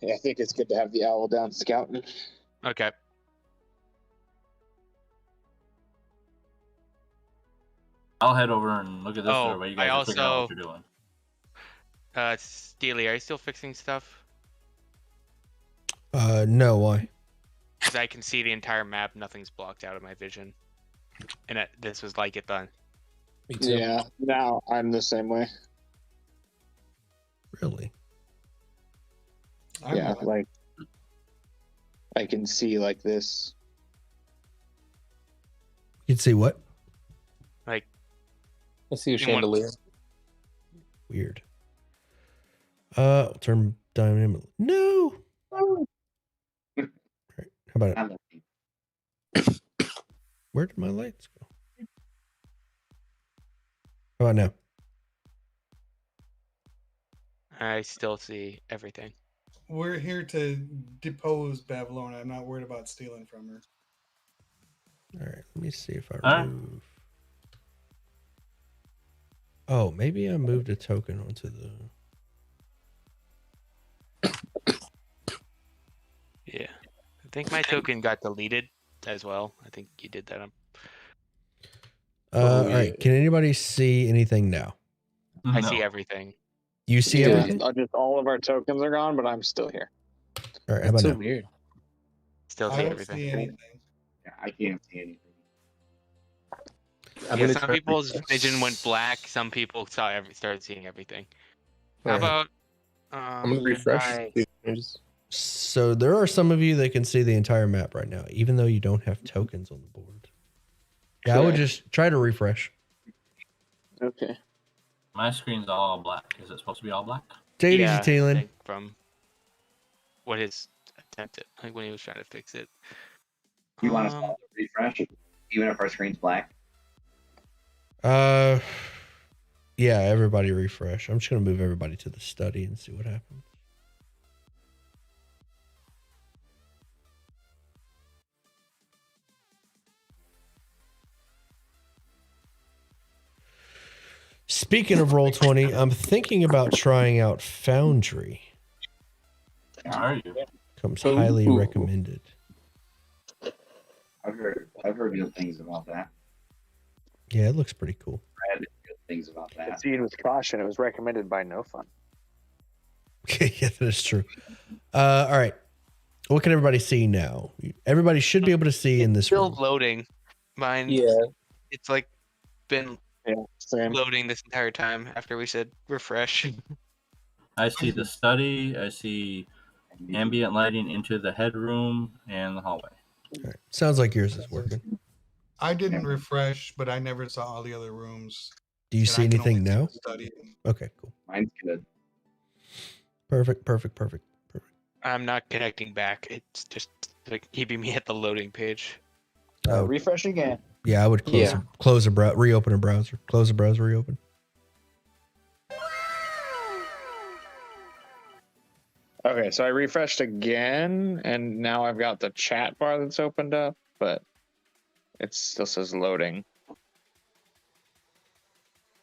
Speaker 8: Yeah, I think it's good to have the owl down scouting.
Speaker 7: Okay.
Speaker 4: I'll head over and look at this
Speaker 7: Oh,
Speaker 4: door while you
Speaker 7: I
Speaker 4: guys are figuring out
Speaker 7: also-
Speaker 4: what you're doing.
Speaker 7: Steely, are you still fixing stuff?
Speaker 1: No, why?
Speaker 7: Because I can see the entire map. Nothing's blocked out of my vision. And this was like it then.
Speaker 9: Me too.
Speaker 8: Yeah, now I'm the same way.
Speaker 1: Really?
Speaker 10: I'm
Speaker 8: Yeah,
Speaker 10: not.
Speaker 8: like I can see like this.
Speaker 1: You can see what?
Speaker 7: Like,
Speaker 9: I see a
Speaker 7: You want-
Speaker 9: chandelier.
Speaker 1: Weird. I'll turn dynamic. No. All right. How about it?
Speaker 6: I love you.
Speaker 1: Where did my lights go? How about now?
Speaker 7: I still see everything.
Speaker 10: we're here to depose Babylon. I'm not worried about stealing from her.
Speaker 1: All right, let me see if I
Speaker 4: All right.
Speaker 1: remove. Oh, maybe I moved a token onto the.
Speaker 7: Yeah. I think my token got deleted as well. I think you did that.
Speaker 1: All right, can anybody see anything now?
Speaker 7: I
Speaker 4: No.
Speaker 7: see everything.
Speaker 1: You see
Speaker 8: Yeah,
Speaker 1: everything?
Speaker 8: just all of our tokens are gone, but I'm still here.
Speaker 1: All right, how
Speaker 9: That's
Speaker 1: about
Speaker 9: so
Speaker 1: now?
Speaker 9: weird.
Speaker 7: Still
Speaker 10: I
Speaker 7: see
Speaker 10: don't
Speaker 7: everything.
Speaker 10: see anything.
Speaker 6: Yeah, I can't see anything.
Speaker 9: I'm
Speaker 7: Yeah,
Speaker 9: gonna
Speaker 7: some
Speaker 9: try-
Speaker 7: people's vision went black. Some people started seeing everything. How
Speaker 9: Alright,
Speaker 7: about
Speaker 9: I'm gonna refresh.
Speaker 7: I-
Speaker 9: See if there's-
Speaker 1: So there are some of you that can see the entire map right now, even though you don't have tokens on the board. Yeah, I would
Speaker 8: Okay.
Speaker 1: just try to refresh.
Speaker 8: Okay.
Speaker 4: My screen's all black. Is it supposed to be all black?
Speaker 1: Take it
Speaker 7: yeah,
Speaker 1: easy,
Speaker 7: I
Speaker 1: Talon.
Speaker 7: think from what his attempt at, like when he was trying to fix it.
Speaker 6: You want us all to refresh, even if our screen's black?
Speaker 1: Yeah, everybody refresh. I'm just gonna move everybody to the study and see what happens. Speaking of Roll20, I'm thinking about trying out Foundry.
Speaker 4: Are you?
Speaker 1: Comes
Speaker 9: Ooh.
Speaker 1: highly recommended.
Speaker 6: I've heard good things about that.
Speaker 1: Yeah, it looks pretty cool.
Speaker 6: I had good things about that.
Speaker 8: Proceed with caution. It was recommended by No Fun.
Speaker 1: Okay, yeah, that is true. All right. What can everybody see now? Everybody should be able to see in this
Speaker 7: Still
Speaker 1: room.
Speaker 7: loading. Mine.
Speaker 9: Yeah.
Speaker 7: It's like been
Speaker 8: Yeah, same.
Speaker 7: loading this entire time after we said refresh.
Speaker 4: I see the study. I see ambient lighting into the headroom and the hallway.
Speaker 1: All right. Sounds like yours is working.
Speaker 10: I didn't refresh, but I never saw all the other rooms.
Speaker 1: Do you
Speaker 10: and
Speaker 1: see
Speaker 10: I can
Speaker 1: anything
Speaker 10: only see
Speaker 1: now?
Speaker 10: the study.
Speaker 1: Okay, cool.
Speaker 6: Mine's good.
Speaker 1: Perfect.
Speaker 7: I'm not connecting back. It's just like keeping me at the loading page.
Speaker 1: Oh,
Speaker 8: Refresh again.
Speaker 1: yeah, I would reopen a browser. Close the browser, reopen.
Speaker 8: Okay, so I refreshed again, and now I've got the chat bar that's opened up, but it still says loading.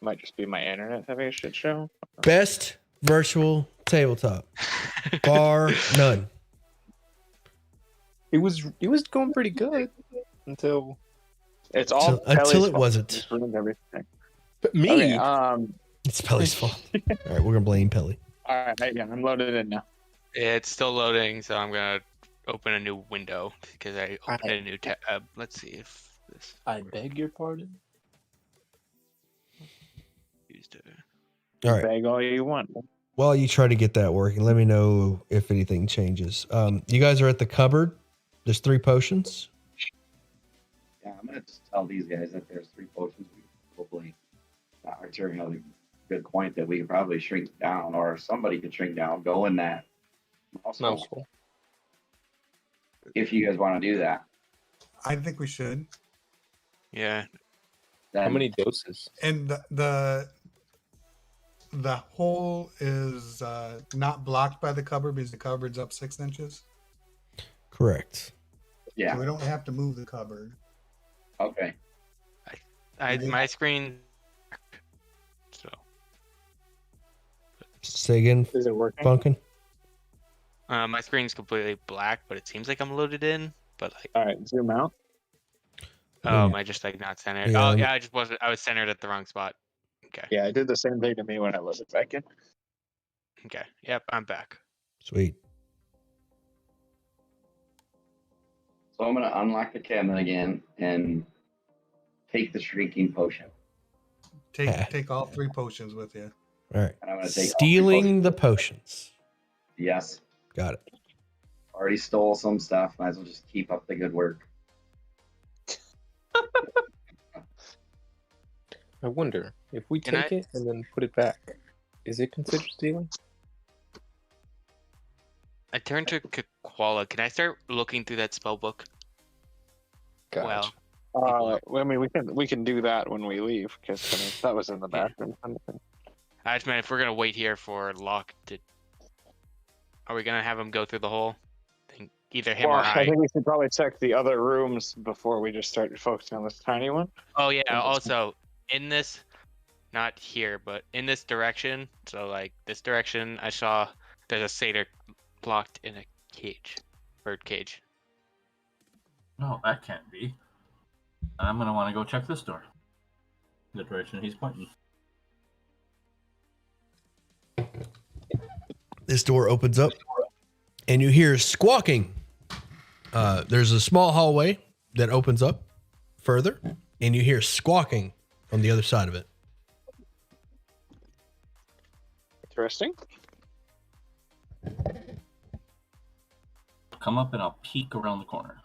Speaker 8: Might just be my internet having a shit show.
Speaker 1: Best virtual tabletop. Bar none.
Speaker 9: It was going pretty good until
Speaker 8: It's all
Speaker 1: Until
Speaker 8: Pelly's
Speaker 1: it
Speaker 8: fault.
Speaker 1: wasn't.
Speaker 8: Just ruined everything.
Speaker 9: me.
Speaker 8: Okay,
Speaker 1: It's Pelly's fault. All right, we're gonna blame Pelly.
Speaker 8: all right, yeah, I'm loaded in now.
Speaker 7: It's still loading, so I'm gonna open a new window because I opened a new tab. Let's see if this
Speaker 9: I beg your pardon.
Speaker 7: used it.
Speaker 1: All right.
Speaker 8: Beg all you want.
Speaker 1: While you try to get that working, let me know if anything changes. You guys are at the cupboard. There's 3 potions.
Speaker 6: Yeah, I'm gonna just tell these guys that there's 3 potions. We probably Arturo had a good point that we could probably shrink down, or somebody could shrink down, go in that mouse hole,
Speaker 9: Mouse hole.
Speaker 6: if you guys want to do that.
Speaker 10: I think we should.
Speaker 7: Yeah,
Speaker 6: Then
Speaker 9: How many doses?
Speaker 10: And the hole is not blocked by the cupboard because the cupboard's up 6 inches.
Speaker 1: Correct.
Speaker 6: Yeah.
Speaker 10: So we don't have to move the cupboard.
Speaker 6: Okay.
Speaker 7: my screen. So
Speaker 1: Say again,
Speaker 8: Is it working?
Speaker 1: Funkin'.
Speaker 7: my screen's completely black, but it seems like I'm loaded in. But like,
Speaker 8: All right, zoom out.
Speaker 7: oh, am I just like not centered?
Speaker 1: Yeah,
Speaker 7: Oh
Speaker 1: I'm-
Speaker 7: yeah, I just wasn't. I was centered at the wrong spot. Okay.
Speaker 8: Yeah, it did the same thing to me when I loaded back in.
Speaker 7: Okay. Yep, I'm back.
Speaker 1: Sweet.
Speaker 6: So I'm gonna unlock the cabinet again and take the shrinking potion.
Speaker 10: Take all 3 potions with you.
Speaker 1: All right.
Speaker 6: And I'm gonna take all 3
Speaker 1: Stealing the potions.
Speaker 6: Yes.
Speaker 1: Got it.
Speaker 6: Already stole some stuff. Might as well just keep up the good work.
Speaker 9: I wonder if we
Speaker 7: Can
Speaker 9: take
Speaker 7: I-
Speaker 9: it and then put it back. Is it considered stealing?
Speaker 7: I turned to Koala. Can I start looking through that spell book?
Speaker 9: Gotcha.
Speaker 7: Well,
Speaker 8: I mean, we can do that when we leave because I mean, that was in the bathroom.
Speaker 7: I just meant if we're gonna wait here for Locke to. Are we gonna have him go through the hole? Either him
Speaker 8: Well,
Speaker 7: or
Speaker 8: I
Speaker 7: I.
Speaker 8: think we should probably check the other rooms before we just start focusing on this tiny one.
Speaker 7: Oh yeah. Also, in this, not here, but in this direction. So like this direction, I saw there's a satyr locked in a cage, bird cage.
Speaker 4: No, that can't be. I'm gonna want to go check this door. The direction he's pointing.
Speaker 1: This door opens up, and you hear squawking. There's a small hallway that opens up further, and you hear squawking on the other side of it.
Speaker 8: Interesting.
Speaker 4: Come up and I'll peek around the corner.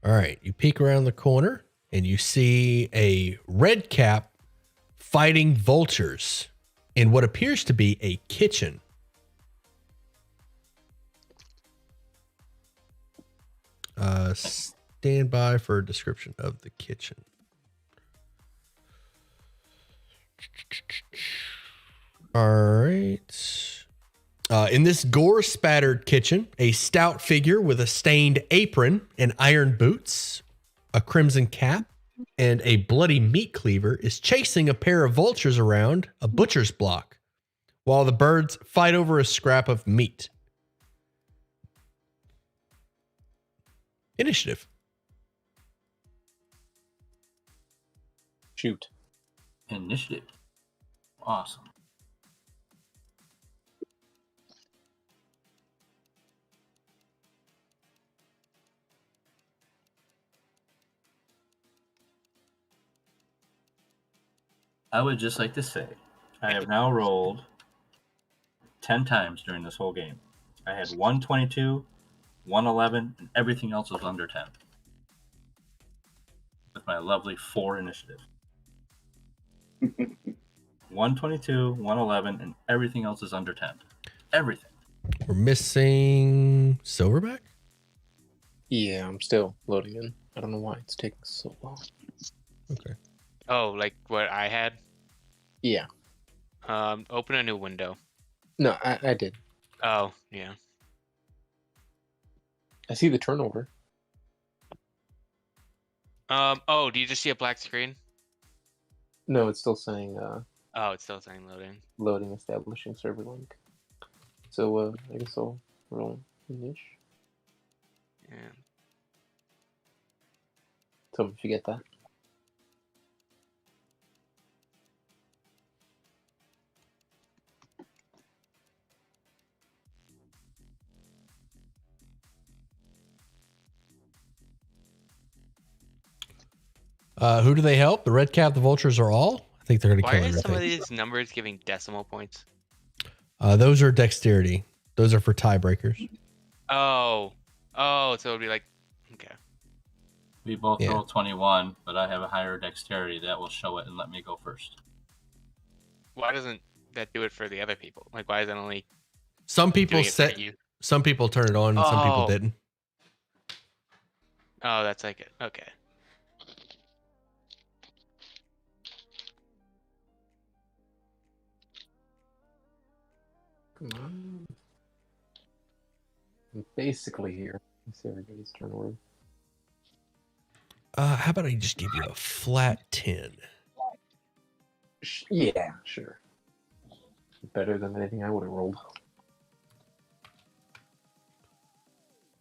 Speaker 1: All right, you peek around the corner, and you see a red cap fighting vultures in what appears to be a kitchen. Stand by for a description of the kitchen. All right. In this gore-spattered kitchen, a stout figure with a stained apron and iron boots, a crimson cap, and a bloody meat cleaver is chasing a pair of vultures around a butcher's block, while the birds fight over a scrap of meat. Initiative.
Speaker 9: Shoot.
Speaker 4: Initiative. Awesome. I would just like to say, I have now rolled 10 times during this whole game. I had 122, 111, and everything else was under 10. With my lovely 4 initiative. 122, 111, and everything else is under 10. Everything.
Speaker 1: We're missing Silverback?
Speaker 9: Yeah, I'm still loading in. I don't know why it's taking so long.
Speaker 1: Okay.
Speaker 7: Oh, like what I had?
Speaker 9: Yeah.
Speaker 7: Open a new window.
Speaker 9: No, I did.
Speaker 7: Oh, yeah.
Speaker 9: I see the turnover.
Speaker 7: Oh, do you just see a black screen?
Speaker 9: No, it's still saying
Speaker 7: Oh, it's still saying loading.
Speaker 9: loading establishing server link. So I guess I'll roll niche.
Speaker 7: Yeah.
Speaker 9: Tell me if you get that.
Speaker 1: Who do they help? The red cap, the vultures are all? I think they're going to
Speaker 7: Why
Speaker 1: kill
Speaker 7: are
Speaker 1: everything.
Speaker 7: some of these numbers giving decimal points?
Speaker 1: Those are dexterity. Those are for tiebreakers.
Speaker 7: Oh, so it would be like, okay.
Speaker 4: We both
Speaker 1: Yeah.
Speaker 4: roll 21, but I have a higher dexterity that will show it and let me go first.
Speaker 7: Why doesn't that do it for the other people? Like, why is it only
Speaker 1: Some people
Speaker 7: doing it for
Speaker 1: set.
Speaker 7: you?
Speaker 1: Some people turn it on, and some people
Speaker 7: Oh.
Speaker 1: didn't.
Speaker 7: Oh, that's like it. Okay.
Speaker 9: Come on. I'm basically here. Let's see everybody's turnover.
Speaker 1: How about I just give you a flat 10?
Speaker 9: Yeah, sure. Better than anything I would have rolled.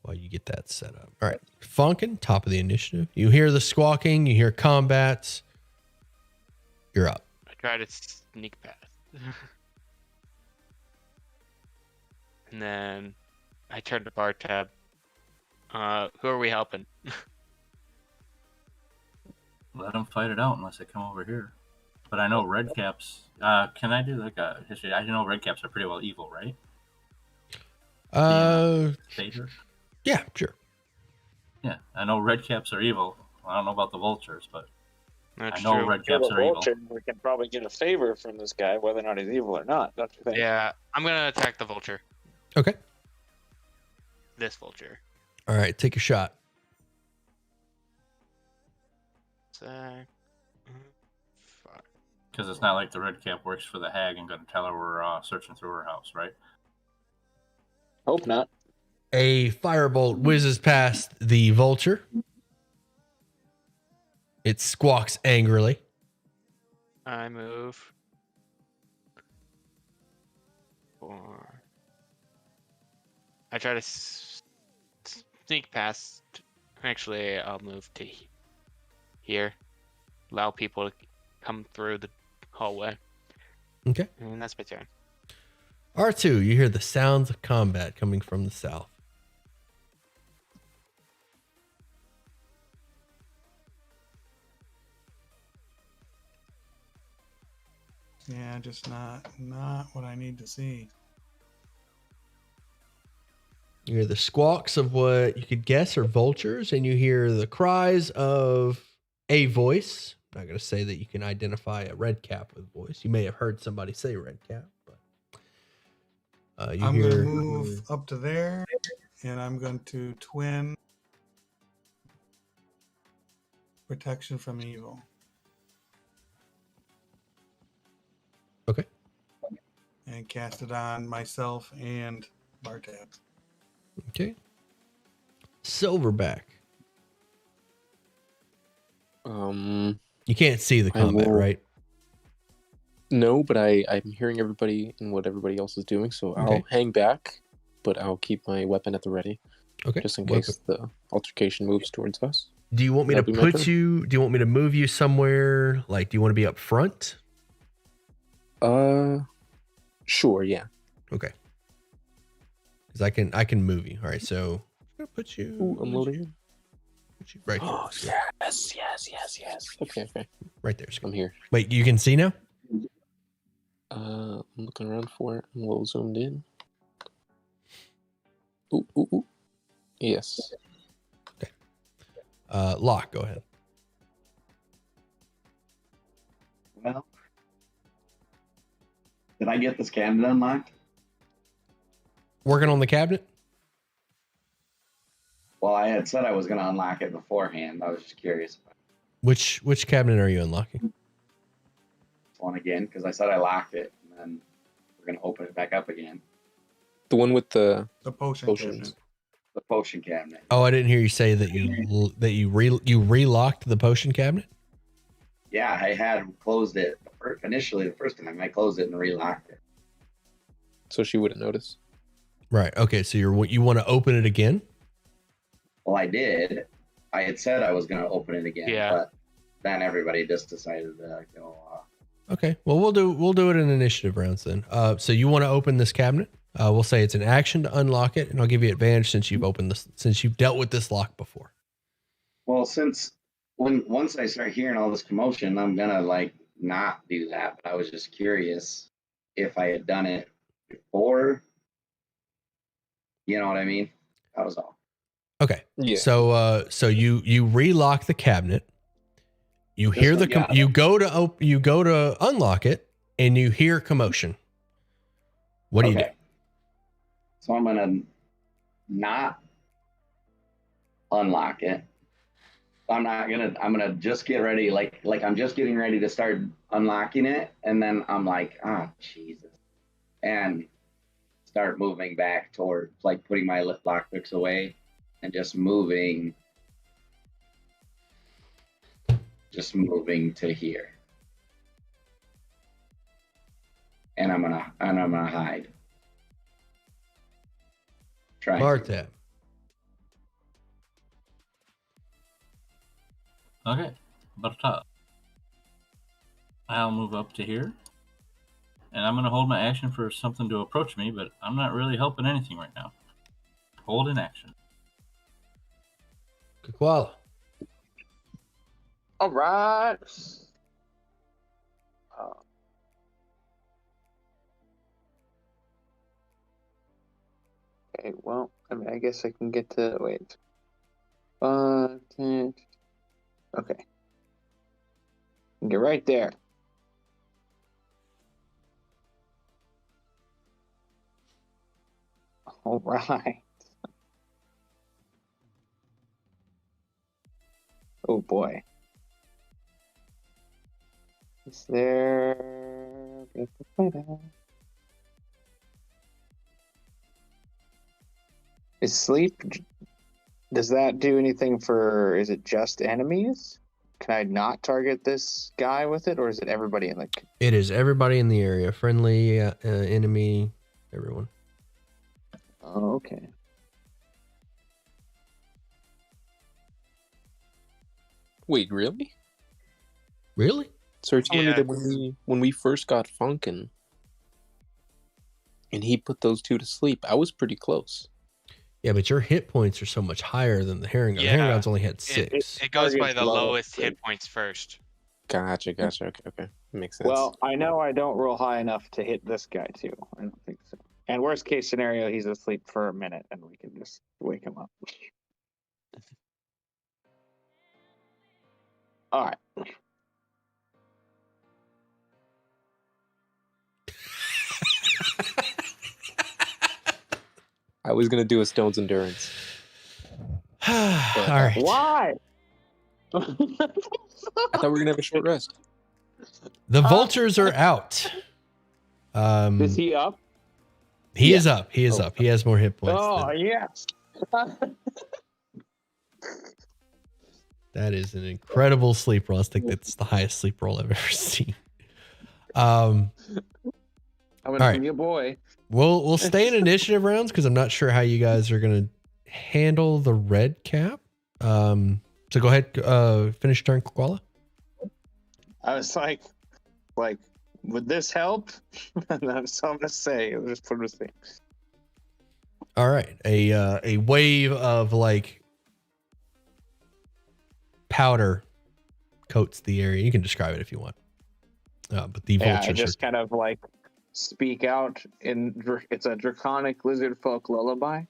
Speaker 1: While you get that set up. All right. Funkin, top of the initiative. You hear the squawking. You hear combats. You're up.
Speaker 7: I tried to sneak past. And then I turned to bar tab. Who are we helping?
Speaker 4: Let them fight it out unless they come over here. But I know red caps. Can I do like a history? I know red caps are pretty well evil, right? Satyr?
Speaker 1: Yeah, sure.
Speaker 4: Yeah, I know red caps are evil. I don't know about the vultures, but
Speaker 7: That's
Speaker 4: I know
Speaker 7: true.
Speaker 4: red caps are evil.
Speaker 8: We can probably get a favor from this guy, whether or not he's evil or not. Don't you think?
Speaker 7: Yeah, I'm gonna attack the vulture.
Speaker 1: Okay.
Speaker 7: This vulture.
Speaker 1: All right. Take a shot.
Speaker 7: Attack. Fuck.
Speaker 4: Because it's not like the red cap works for the hag and going to tell her we're searching through her house, right?
Speaker 8: Hope not.
Speaker 1: A firebolt whizzes past the vulture. It squawks angrily.
Speaker 7: I move 4. I try to sneak past. Actually, I'll move to here. Allow people to come through the hallway.
Speaker 1: Okay.
Speaker 7: And that's my turn.
Speaker 1: R2, you hear the sounds of combat coming from the south.
Speaker 10: Yeah, just not what I need to see.
Speaker 1: You hear the squawks of what you could guess are vultures, and you hear the cries of a voice. I'm not going to say that you can identify a red cap with voice. You may have heard somebody say red cap, but you
Speaker 10: I'm
Speaker 1: hear.
Speaker 10: going to move up to there, and I'm going to twin protection from evil.
Speaker 1: Okay.
Speaker 10: And cast it on myself and Bartab.
Speaker 1: Okay. Silverback.
Speaker 9: You
Speaker 1: can't see the combat, right?
Speaker 9: No, but I'm hearing everybody and what everybody else is doing, so
Speaker 1: Okay.
Speaker 9: I'll hang back, but I'll keep my weapon at the ready.
Speaker 1: Okay.
Speaker 9: Just in case the altercation moves towards us.
Speaker 1: Do you want me to
Speaker 9: That'll be my
Speaker 1: put
Speaker 9: turn.
Speaker 1: you? Do you want me to move you somewhere? Like, do you want to be up front?
Speaker 9: Sure, yeah.
Speaker 1: Okay. Because I can move you. All right, so I'm gonna put you.
Speaker 9: Ooh, I'm loading in.
Speaker 1: Put you right here.
Speaker 9: Oh, yes. Okay.
Speaker 1: Right there.
Speaker 9: I'm here.
Speaker 1: Wait, you can see now?
Speaker 9: I'm looking around for it. I'm a little zoomed in. Ooh. Yes.
Speaker 1: Okay. Locke, go ahead.
Speaker 6: Well, did I get this cabinet unlocked?
Speaker 1: Working on the cabinet?
Speaker 6: Well, I had said I was going to unlock it beforehand. I was just curious about
Speaker 1: Which cabinet are you unlocking?
Speaker 6: this one again because I said I locked it, and then we're going to open it back up again.
Speaker 9: The one with the
Speaker 10: potion
Speaker 9: potions.
Speaker 10: cabinet.
Speaker 6: The potion cabinet.
Speaker 1: Oh, I didn't hear you say that you relocked the potion cabinet.
Speaker 6: Yeah, I had closed it initially the first time. I closed it and relocked it.
Speaker 9: So she wouldn't notice.
Speaker 1: Right. Okay. So you want to open it again?
Speaker 6: Well, I did. I had said I was going to open it again,
Speaker 7: Yeah.
Speaker 6: but then everybody just decided to go.
Speaker 1: Okay. Well, we'll do it in initiative rounds then. So you want to open this cabinet? We'll say it's an action to unlock it, and I'll give you advantage since you've dealt with this lock before.
Speaker 6: Well, once I start hearing all this commotion, I'm gonna not do that. But I was just curious if I had done it before. You know what I mean? That was all.
Speaker 1: Okay.
Speaker 9: Yeah.
Speaker 1: So you relock the cabinet. You
Speaker 6: This
Speaker 1: hear
Speaker 6: one, yeah.
Speaker 1: you go to unlock it, and you hear commotion. What do you do?
Speaker 6: So I'm gonna not unlock it. I'm gonna just get ready, like I'm just getting ready to start unlocking it, and then I'm like, Jesus, and start moving back towards putting my lockpicks away and just moving to here, and I'm gonna hide. Try.
Speaker 1: Bartab.
Speaker 4: Okay, but I'll move up to here, and I'm going to hold my action for something to approach me, but I'm not really helping anything right now. Hold in action.
Speaker 1: Kakwala.
Speaker 8: All right. Okay, well, I guess I can get to, wait. 5, 10, okay. Get right there. All right. Oh boy. Is there... Is sleep? Does that do anything for? Is it just enemies? Can I not target this guy with it, or is it everybody in the?
Speaker 1: It is everybody in the area, friendly, enemy, everyone.
Speaker 8: Oh, okay.
Speaker 9: Wait, really?
Speaker 1: Really?
Speaker 9: So you're telling me
Speaker 7: Yeah.
Speaker 9: that when we first got Funkin' and he put those two to sleep, I was pretty close.
Speaker 1: Yeah, but your hit points are so much higher than the Herring Gun. The Herring
Speaker 7: Yeah.
Speaker 1: Gun's only had 6.
Speaker 7: It goes by
Speaker 8: Target's
Speaker 7: the
Speaker 8: low.
Speaker 7: lowest hit points first.
Speaker 9: Gotcha. Okay. Makes sense.
Speaker 8: Well, I know I don't roll high enough to hit this guy too. I don't think so. And worst case scenario, he's asleep for a minute, and we can just wake him up. All right.
Speaker 9: I was gonna do a Stone's Endurance.
Speaker 1: All right.
Speaker 8: Why?
Speaker 9: I thought we were gonna have a short rest.
Speaker 1: The vultures are out.
Speaker 8: Is he up?
Speaker 1: He is up. He is up. He has more hit points.
Speaker 8: Oh, yes.
Speaker 1: That is an incredible sleep roll. I think that's the highest sleep roll I've ever seen.
Speaker 8: I'm
Speaker 1: All
Speaker 8: gonna
Speaker 1: right.
Speaker 8: be a boy.
Speaker 1: We'll stay in initiative rounds because I'm not sure how you guys are gonna handle the red cap. So go ahead, finish your turn, Koala.
Speaker 8: I was like, would this help? And that's all I'm gonna say. I'll just put it thing.
Speaker 1: All right, a wave of like powder coats the area. You can describe it if you want. But the
Speaker 8: Yeah,
Speaker 1: vultures
Speaker 8: I just kind of like speak out it's a draconic lizard folk lullaby,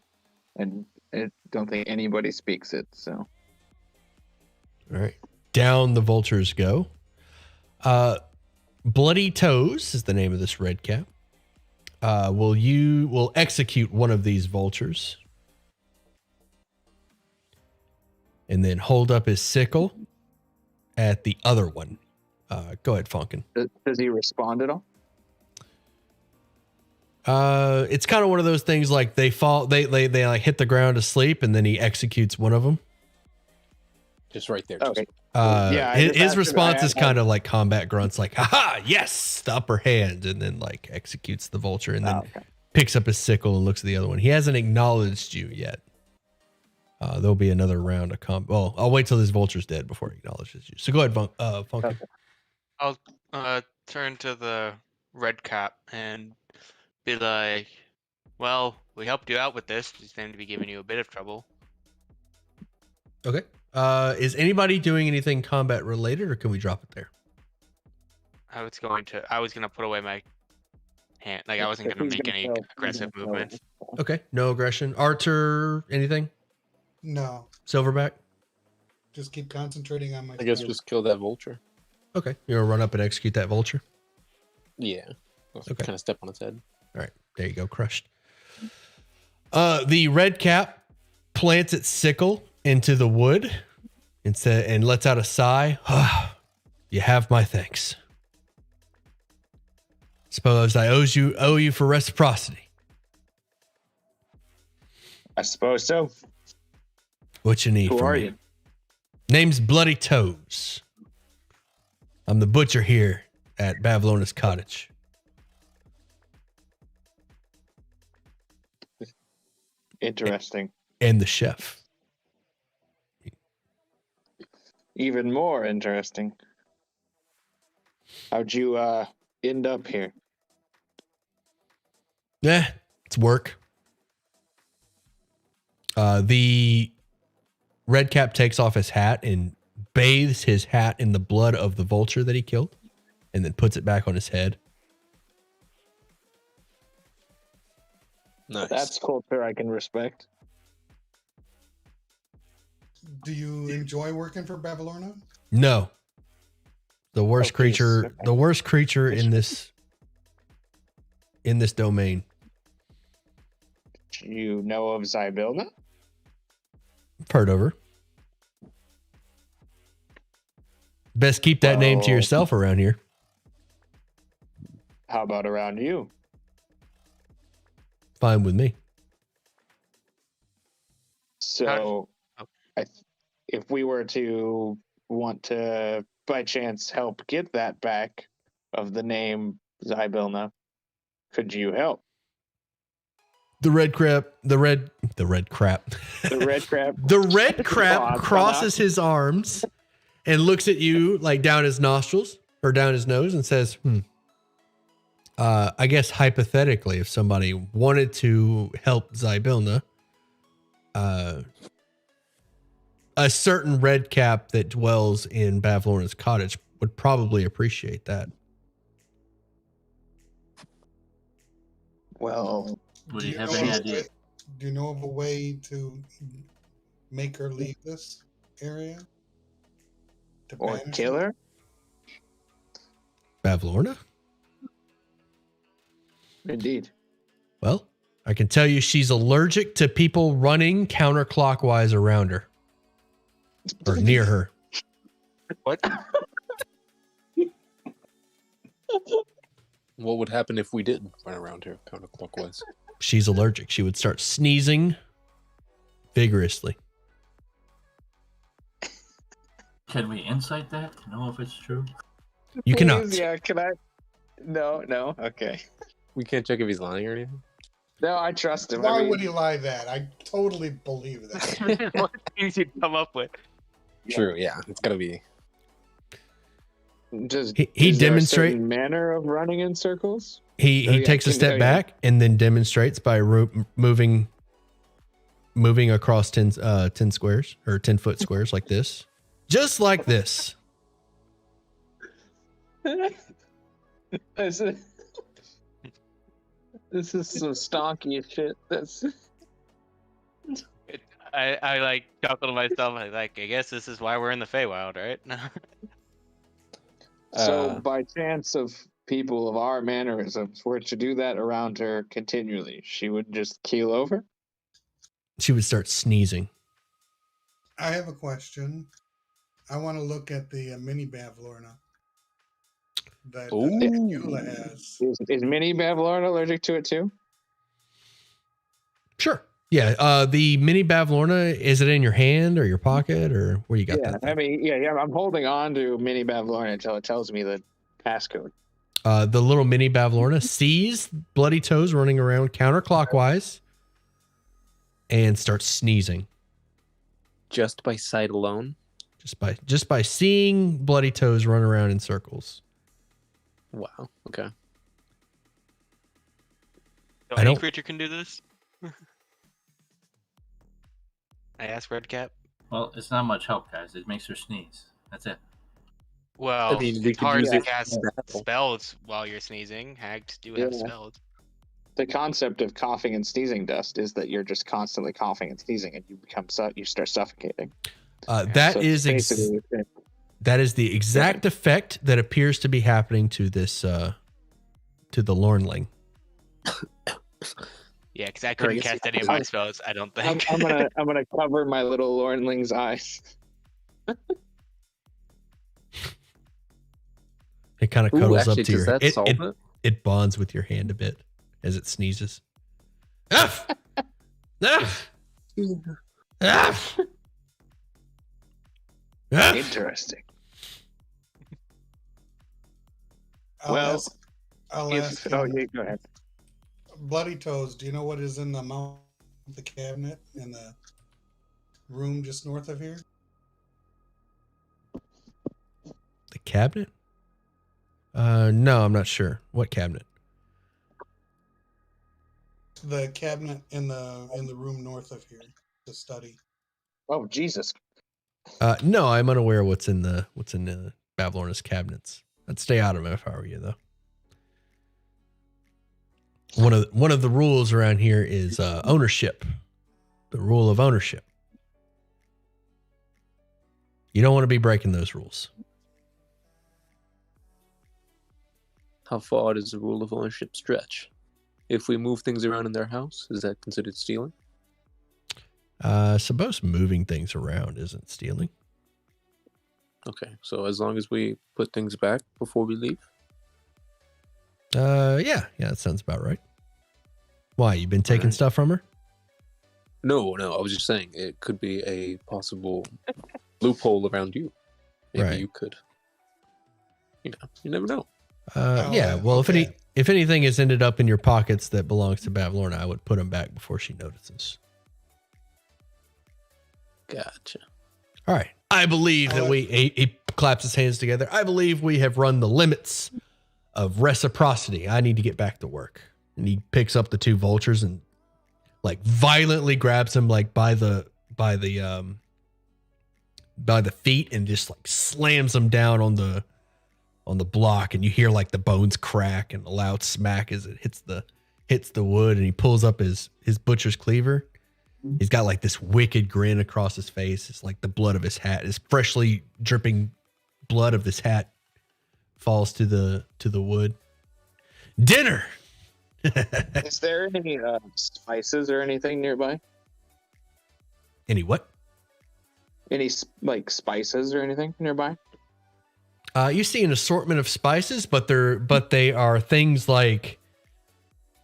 Speaker 8: and I don't think anybody speaks it. So,
Speaker 1: all right, down the vultures go. Bloody Toes is the name of this red cap. Will execute one of these vultures and then hold up his sickle at the other one. Go ahead, Funkin.
Speaker 8: does he respond at all?
Speaker 1: It's kind of one of those things like they fall, they like hit the ground to sleep, and then he executes one of them.
Speaker 9: Just right there.
Speaker 8: Okay.
Speaker 1: Yeah, his
Speaker 8: after
Speaker 1: response
Speaker 8: that,
Speaker 1: is kind of like combat grunts, like "haha, yes," the upper hand, and then like executes the vulture, and then picks up his sickle and looks at the other one. He hasn't acknowledged you yet. There'll be another round of combat. Well, I'll wait till this vulture's dead before he acknowledges you. So go ahead, Funky.
Speaker 8: Okay.
Speaker 7: I'll turn to the red cap and be like, well, we helped you out with this. We seem to be giving you a bit of trouble.
Speaker 1: Okay. Is anybody doing anything combat related, or can we drop it there?
Speaker 7: I was gonna put away my hand. Like I wasn't gonna make any aggressive movements.
Speaker 1: Okay. No aggression. Archer, anything?
Speaker 10: No,
Speaker 1: Silverback?
Speaker 10: just keep concentrating on my.
Speaker 9: I guess
Speaker 10: spell.
Speaker 9: just kill that vulture.
Speaker 1: Okay. You're gonna run up and execute that vulture?
Speaker 9: Yeah.
Speaker 1: Okay.
Speaker 9: Kind of step on its head.
Speaker 1: All right, there you go, crushed. The red cap plants its sickle into the wood and lets out a sigh. You have my thanks. Suppose I owe you for reciprocity.
Speaker 8: I suppose so.
Speaker 1: What you need
Speaker 8: Who
Speaker 1: from
Speaker 8: are
Speaker 1: me?
Speaker 8: you?
Speaker 1: Name's Bloody Toes. I'm the butcher here at Babylona's cottage.
Speaker 8: Interesting.
Speaker 1: And the chef.
Speaker 8: Even more interesting. How'd you end up here?
Speaker 1: Yeah, it's work. The red cap takes off his hat and bathes his hat in the blood of the vulture that he killed, and then puts it back on his head.
Speaker 9: Nice.
Speaker 8: That's culture I can respect.
Speaker 10: Do you enjoy working for Babylona?
Speaker 1: No. The worst
Speaker 8: Okay,
Speaker 1: creature,
Speaker 8: okay.
Speaker 1: the worst creature in this domain.
Speaker 8: Do you know of Zybilna?
Speaker 1: I've heard of her. Best keep that name to
Speaker 8: Well-
Speaker 1: yourself around here.
Speaker 8: How about around you?
Speaker 1: Fine with me.
Speaker 8: So,
Speaker 7: Oh.
Speaker 8: if we were to want to, by chance, help get that back of the name Zybilna, could you help?
Speaker 1: The red crap. The red crap.
Speaker 8: The red crab.
Speaker 1: The red crap
Speaker 8: Paws come
Speaker 1: crosses his arms and looks at you like down his nostrils or down his nose and says, I guess hypothetically, if somebody wanted to help Zybilna, a certain red cap that dwells in Bavlorna's cottage would probably appreciate that.
Speaker 8: Well,
Speaker 4: Would
Speaker 10: Do
Speaker 4: you
Speaker 10: you
Speaker 4: have
Speaker 10: know
Speaker 4: any
Speaker 10: of a
Speaker 4: idea?
Speaker 10: way- Do you know of a way to make her leave this area? To
Speaker 8: or
Speaker 10: banish
Speaker 8: kill her?
Speaker 1: Bavlorna?
Speaker 8: Indeed.
Speaker 1: Well, I can tell you she's allergic to people running counterclockwise around her or near her.
Speaker 7: What?
Speaker 9: What would happen if we didn't run around here counterclockwise?
Speaker 1: She's allergic. She would start sneezing vigorously.
Speaker 4: Can we insight that to know if it's true?
Speaker 1: You cannot.
Speaker 8: Please, yeah, can I? No. Okay.
Speaker 9: We can't check if he's lying or anything.
Speaker 8: No, I trust him.
Speaker 10: Why
Speaker 8: I mean,
Speaker 10: would he lie that? I totally believe that.
Speaker 7: What things you'd come up with?
Speaker 9: True, yeah. It's gotta be.
Speaker 8: Just
Speaker 1: He
Speaker 8: is there a
Speaker 1: demonstrate-
Speaker 8: certain manner of running in circles.
Speaker 1: He
Speaker 8: Oh, yeah,
Speaker 1: takes a
Speaker 8: can-
Speaker 1: step
Speaker 8: oh, yeah.
Speaker 1: back and then demonstrates by moving across 10 squares or 10-foot squares like this. Just like this.
Speaker 8: This is some stonky shit. That's
Speaker 7: I like chuckle to myself. I guess this is why we're in the Feywild, right?
Speaker 8: so. By chance of people of our mannerisms were to do that around her continually, she would just keel over.
Speaker 1: She would start sneezing.
Speaker 10: I have a question. I want to look at the mini Bavlorna that
Speaker 9: Ooh.
Speaker 10: Eula has.
Speaker 8: Is Mini Bavlorna allergic to it too?
Speaker 1: Sure. Yeah. The mini Bavlorna, is it in your hand or your pocket or where you got
Speaker 8: Yeah,
Speaker 1: that?
Speaker 8: I mean, yeah. I'm holding on to Mini Bavlorna until it tells me the passcode.
Speaker 1: The little mini Bavlorna sees Bloody Toes running around counterclockwise and starts sneezing.
Speaker 9: Just by sight alone?
Speaker 1: Just by seeing Bloody Toes run around in circles.
Speaker 9: Wow. Okay.
Speaker 7: So
Speaker 1: I
Speaker 7: any
Speaker 1: don't-
Speaker 7: creature can do this? I asked Redcap.
Speaker 4: Well, it's not much help, guys. It makes her sneeze. That's it.
Speaker 7: Well,
Speaker 9: I mean, they
Speaker 7: it's
Speaker 9: could
Speaker 7: hard
Speaker 9: use
Speaker 7: to
Speaker 9: it
Speaker 7: cast
Speaker 9: in battle.
Speaker 7: spells while you're sneezing. Hags do have
Speaker 8: Yeah.
Speaker 7: spells.
Speaker 8: The concept of coughing and sneezing dust is that you're just constantly coughing and sneezing, and you start suffocating.
Speaker 1: That
Speaker 8: So
Speaker 1: is
Speaker 8: it's basically the same.
Speaker 1: that is the exact effect that appears to be happening to this to the Lornling.
Speaker 7: Yeah, because I couldn't
Speaker 9: guess
Speaker 7: cast
Speaker 9: you
Speaker 7: any of
Speaker 9: could.
Speaker 7: my spells. I don't
Speaker 8: I'm,
Speaker 7: think.
Speaker 8: I'm gonna cover my little Lornling's eyes.
Speaker 1: It kind of
Speaker 9: Ooh,
Speaker 1: cuddles
Speaker 9: actually,
Speaker 1: up to
Speaker 9: does
Speaker 1: your
Speaker 9: that
Speaker 1: it,
Speaker 9: solve
Speaker 1: it,
Speaker 9: it?
Speaker 1: it bonds with your hand a bit as it sneezes. Aff! Aff! Aff! Aff!
Speaker 8: Interesting.
Speaker 10: I'll
Speaker 8: Well,
Speaker 10: ask, I'll ask
Speaker 8: Oh,
Speaker 10: him,
Speaker 8: yeah, go ahead.
Speaker 10: Bloody Toes, do you know what is in the mount of the cabinet in the room just north of here?
Speaker 1: The cabinet? No, I'm not sure. What cabinet?
Speaker 10: The cabinet in the room north of here, the study.
Speaker 8: Oh, Jesus.
Speaker 1: No, I'm unaware what's in the Bavlorna's cabinets. I'd stay out of it if I were you, though. One of the rules around here is ownership. The rule of ownership. You don't want to be breaking those rules.
Speaker 9: How far does the rule of ownership stretch? If we move things around in their house, is that considered stealing?
Speaker 1: Suppose moving things around isn't stealing.
Speaker 9: Okay, so as long as we put things back before we leave?
Speaker 1: Yeah, that sounds about right. Why, you been taking
Speaker 9: Alright.
Speaker 1: stuff from her?
Speaker 9: No, I was just saying it could be a possible loophole around you. Maybe
Speaker 1: Right.
Speaker 9: you could. You never know.
Speaker 1: Yeah. Well,
Speaker 10: okay.
Speaker 1: if anything has ended up in your pockets that belongs to Bavlorna, I would put them back before she notices.
Speaker 9: Gotcha.
Speaker 1: All right. I believe that he claps his hands together. I believe we have run the limits of reciprocity. I need to get back to work. And he picks up the two vultures and like violently grabs him like by the feet and just like slams him down on the block, and you hear like the bones crack and a loud smack as it hits the wood, and he pulls up his butcher's cleaver. He's got like this wicked grin across his face. It's like the blood of his hat, his freshly dripping blood of this hat falls to the wood. Dinner.
Speaker 8: Is there any spices or anything nearby?
Speaker 1: Any what?
Speaker 8: Any like spices or anything nearby?
Speaker 1: You see an assortment of spices, but they are things like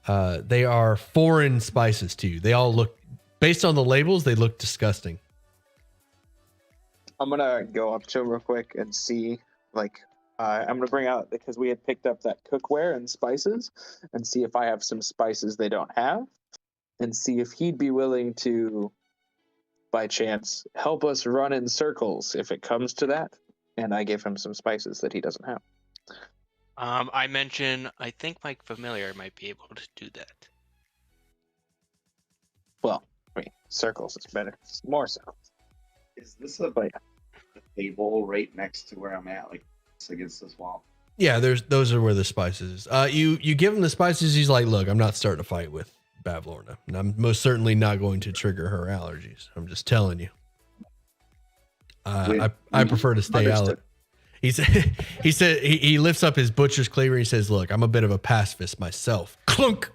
Speaker 1: they are foreign spices to you. They all look, based on the labels, they look disgusting.
Speaker 8: I'm gonna go up to him real quick and see, like, I'm gonna bring out, because we had picked up that cookware and spices, and see if I have some spices they don't have, and see if he'd be willing to, by chance, help us run in circles if it comes to that. And I give him some spices that he doesn't have.
Speaker 7: I think my familiar might be able to do that.
Speaker 8: Well, I mean, circles is better. More circles.
Speaker 6: Is this a table right next to where I'm at, like it's against this wall?
Speaker 1: Yeah, those are where the spices is. You give him the spices. He's like, look, I'm not starting a fight with Bavlorna, and I'm most certainly not going to trigger her allergies. I'm just telling you. I prefer to stay out. He said he lifts up his butcher's cleaver. And he says, look, I'm a bit of a pacifist myself. Clunk.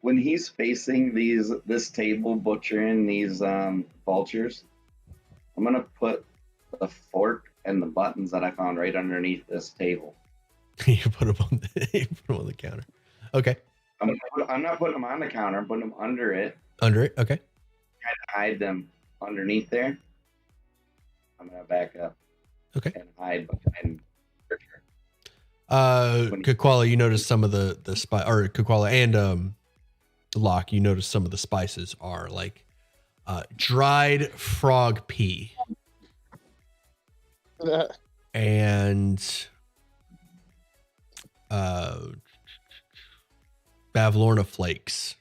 Speaker 6: When he's facing this table butchering these vultures, I'm gonna put the fork and the buttons that I found right underneath this table.
Speaker 1: You put them on the counter. Okay.
Speaker 6: I'm not putting them on the counter. I'm putting them under it.
Speaker 1: Under it. Okay.
Speaker 6: Try to hide them underneath there. I'm gonna back up.
Speaker 1: Okay.
Speaker 6: And hide behind.
Speaker 1: Kakwala, you notice some of the spice, or Kakwala and Locke, you notice some of the spices are like dried frog pea and Bavlorna flakes.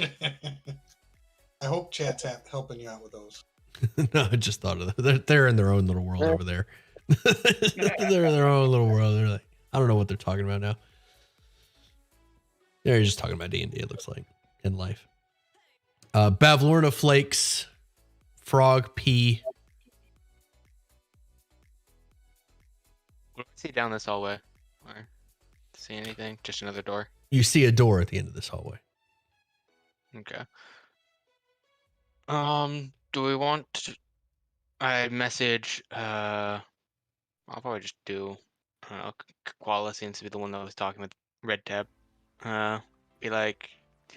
Speaker 10: I hope chat's helping you out with those.
Speaker 1: No, I just thought of that. They're in their own little world over there. They're in their own little world. They're like, I don't know what they're talking about now. They're just talking about D&D, it looks like, in life. Bavlorna flakes, frog pea.
Speaker 7: See down this hallway. Or see anything? Just another door.
Speaker 1: You see a door at the end of this hallway.
Speaker 7: Okay. Do we want to, I message I'll probably just do, I don't know, Koala seems to be the one that was talking with Red Tab. Be like,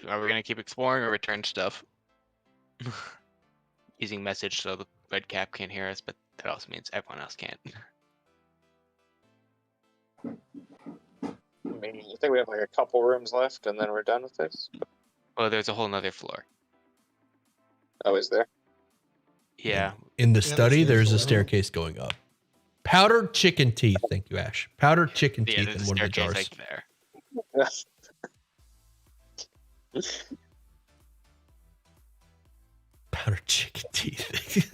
Speaker 7: are we gonna keep exploring or return stuff? Using message so the Red Cap can't hear us, but that also means everyone else can't.
Speaker 8: I mean, you think we have like a couple rooms left and then we're done with this?
Speaker 7: Well, there's a whole nother floor.
Speaker 8: Oh, is there?
Speaker 7: Yeah.
Speaker 1: In the study, there's a staircase going up. Powdered chicken teeth. Thank you, Ash. Powdered chicken teeth
Speaker 7: there's
Speaker 1: in
Speaker 7: a
Speaker 1: one of the
Speaker 7: staircase
Speaker 1: jars.
Speaker 7: like there.
Speaker 1: Powdered chicken teeth.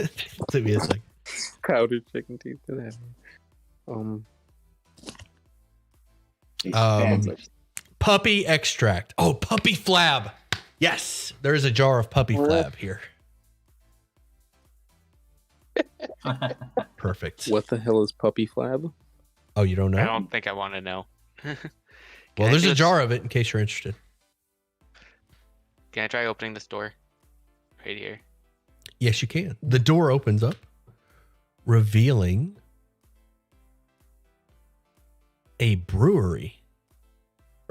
Speaker 1: To me, it's like
Speaker 9: powdered chicken teeth.
Speaker 1: Puppy extract. Oh, puppy flab. Yes, there's a jar of puppy flab here. Perfect.
Speaker 9: What the hell is puppy flab?
Speaker 1: Oh, you don't know?
Speaker 7: I don't think I want to know.
Speaker 1: Well, there's a jar of it in case you're interested.
Speaker 7: Can I try opening this door? Right here.
Speaker 1: Yes, you can. The door opens up, revealing a brewery.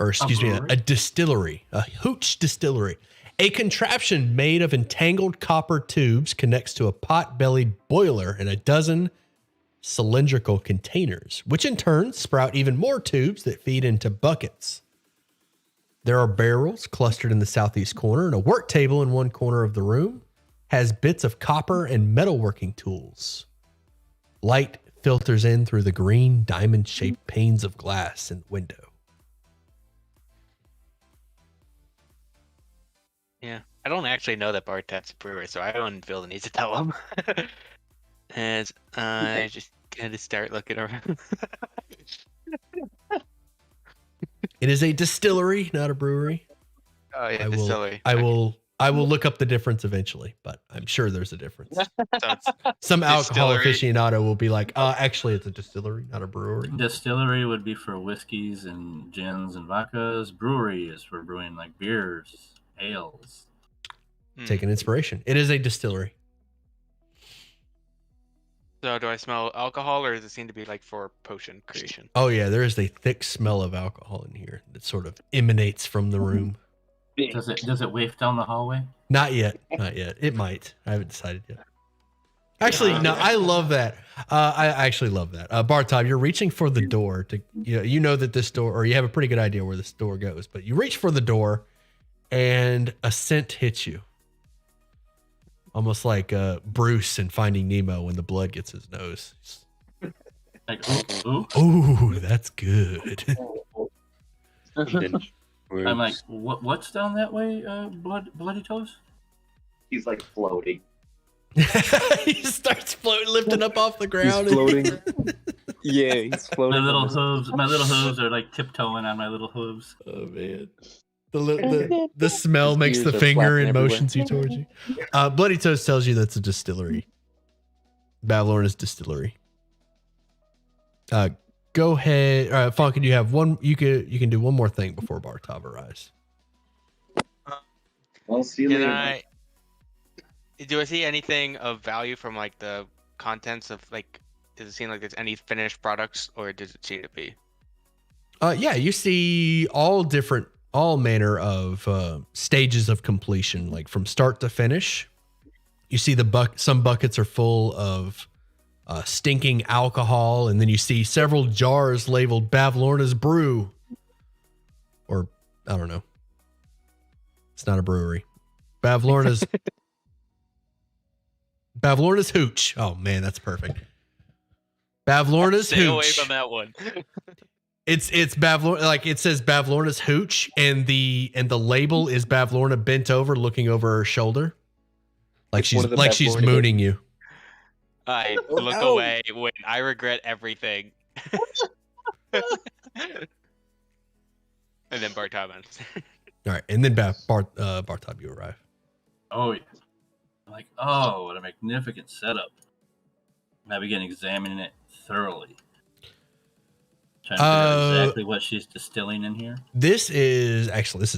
Speaker 1: or excuse me,
Speaker 4: brewery?
Speaker 1: a distillery, a hooch distillery. A contraption made of entangled copper tubes connects to a pot-bellied boiler and a dozen cylindrical containers, which in turn sprout even more tubes that feed into buckets. There are barrels clustered in the southeast corner, and a work table in one corner of the room has bits of copper and metalworking tools. Light filters in through the green diamond-shaped panes of glass in the window.
Speaker 7: Yeah, I don't actually know that Bartop's a brewer, so I don't feel the need to tell him. As I just kind of start looking around.
Speaker 1: It is a distillery, not a brewery.
Speaker 7: Oh yeah,
Speaker 1: I will,
Speaker 7: distillery.
Speaker 1: I will, I will look up the difference eventually, but I'm sure there's a difference.
Speaker 7: So it's
Speaker 1: Some alcohol
Speaker 7: distillery.
Speaker 1: aficionado will be like, actually, it's a distillery, not a brewery.
Speaker 4: Distillery would be for whiskeys and gins and vodkas. Brewery is for brewing like beers, ales.
Speaker 1: Take an inspiration. It is a distillery.
Speaker 7: So do I smell alcohol, or does it seem to be like for potion creation?
Speaker 1: Oh, yeah, there is a thick smell of alcohol in here that sort of emanates from the room.
Speaker 4: Does it waft down the hallway?
Speaker 1: Not yet. Not yet. It might. I haven't decided yet. Actually, no, I love that. I actually love that. Bartov, you're reaching for the door to, you know that this door, or you have a pretty good idea where this door goes, but you reach for the door and a scent hits you. Almost like Bruce in Finding Nemo when the blood gets his nose.
Speaker 4: Like, ooh.
Speaker 1: Ooh, that's good.
Speaker 4: I'm like, what's down that way, bloody toes?
Speaker 6: He's like floating.
Speaker 1: He starts floating, lifting up off the ground.
Speaker 9: He's floating. Yeah, he's floating.
Speaker 4: My little hooves are like tiptoeing on my little hooves.
Speaker 1: Oh man. The smell
Speaker 9: His
Speaker 1: makes
Speaker 9: ears
Speaker 1: the
Speaker 9: are
Speaker 1: finger
Speaker 9: flapping
Speaker 1: and
Speaker 9: everywhere.
Speaker 1: motions you towards you. Bloody Toast tells you that's a distillery. Bavlorna's distillery. Go ahead. Falcon, you have one. You can do one more thing before Bartov arrives.
Speaker 6: Well, see you
Speaker 7: Can
Speaker 6: later.
Speaker 7: do I see anything of value from like the contents of like? Does it seem like there's any finished products, or does it seem to be?
Speaker 1: Yeah, you see all manner of stages of completion, like from start to finish. You see some buckets are full of stinking alcohol, and then you see several jars labeled Bavlorna's Brew. Or, I don't know. It's not a brewery. Bavlorna's Hooch. Oh man, that's perfect. Bavlorna's
Speaker 7: Stay
Speaker 1: Hooch.
Speaker 7: away from that one.
Speaker 1: It's Bavlorna, like it says Bavlorna's Hooch, and the label is Bavlorna bent over, looking over her shoulder, like
Speaker 9: It's one of the
Speaker 1: she's
Speaker 9: Bavlorna
Speaker 1: mooning you.
Speaker 7: I look
Speaker 9: no.
Speaker 7: away when I regret everything. And then Bartov ends.
Speaker 1: All right, and then Bartov, you arrive.
Speaker 4: Oh yeah. I'm like, oh, what a magnificent setup. And I begin examining it thoroughly. Trying to figure out exactly what she's distilling in here.
Speaker 1: This is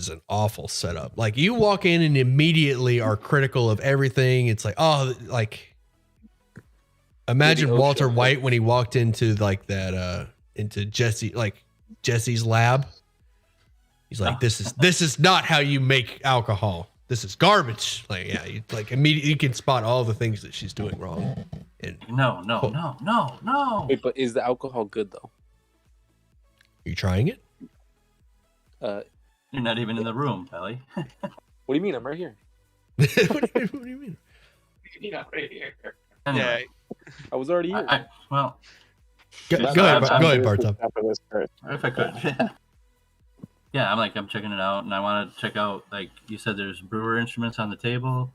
Speaker 1: an awful setup. Like you walk in and immediately are critical of everything. It's like, oh, like imagine
Speaker 9: Maybe
Speaker 1: Walter
Speaker 9: Osho.
Speaker 1: White when he walked into like that into Jesse's lab. He's like, this is not how you make alcohol. This is garbage. Like, yeah, you like immediately you can spot all the things that she's doing wrong. And
Speaker 4: No.
Speaker 9: Wait, but is the alcohol good though?
Speaker 1: are you trying it?
Speaker 4: You're not even in the room, Pelly.
Speaker 9: What do you mean? I'm right here.
Speaker 1: What do you mean?
Speaker 6: Yeah, right here.
Speaker 4: Anyway,
Speaker 9: I was already here.
Speaker 4: well,
Speaker 1: Go
Speaker 4: Yes,
Speaker 1: ahead,
Speaker 4: I'm-
Speaker 1: go ahead, Bartov.
Speaker 8: After this first.
Speaker 4: if I could. Yeah, I'm checking it out, and I want to check out, like you said, there's brewer instruments on the table,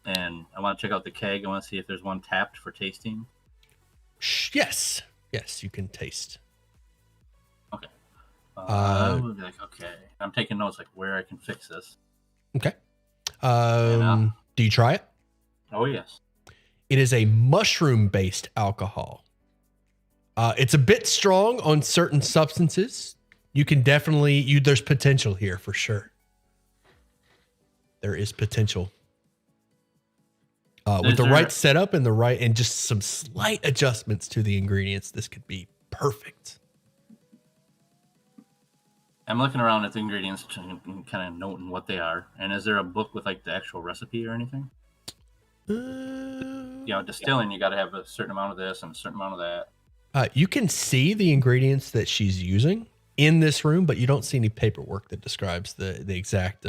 Speaker 4: and I want to check out the keg. I want to see if there's one tapped for tasting.
Speaker 1: Yes, you can taste.
Speaker 4: We'll be like, okay. I'm taking notes, like where I can fix this.
Speaker 1: Okay.
Speaker 4: Yeah.
Speaker 1: Do you try it?
Speaker 4: Oh yes.
Speaker 1: It is a mushroom-based alcohol. It's a bit strong on certain substances. You can definitely there's potential here for sure. There is potential. With the right setup and just some slight adjustments to the ingredients, this could be perfect.
Speaker 4: I'm looking around at the ingredients and kind of noting what they are. And is there a book with like the actual recipe or anything? Distilling, you got to have a certain amount of this and a certain amount of that.
Speaker 1: You can see the ingredients that she's using in this room, but you don't see any paperwork that describes the exact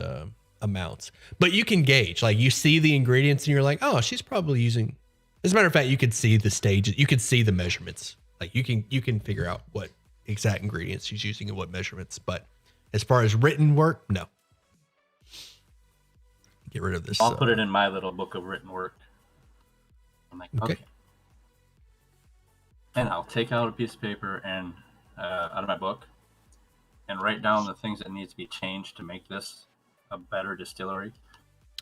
Speaker 1: amounts. But you can gauge, like you see the ingredients and you're like, oh, she's probably using. As a matter of fact, you could see the stages. You could see the measurements. Like you can figure out what exact ingredients she's using and what measurements. But as far as written work, no. Get rid of this.
Speaker 4: I'll put it in my little book of written work. I'm like, okay. And I'll take out a piece of paper and out of my book and write down the things that needs to be changed to make this a better distillery.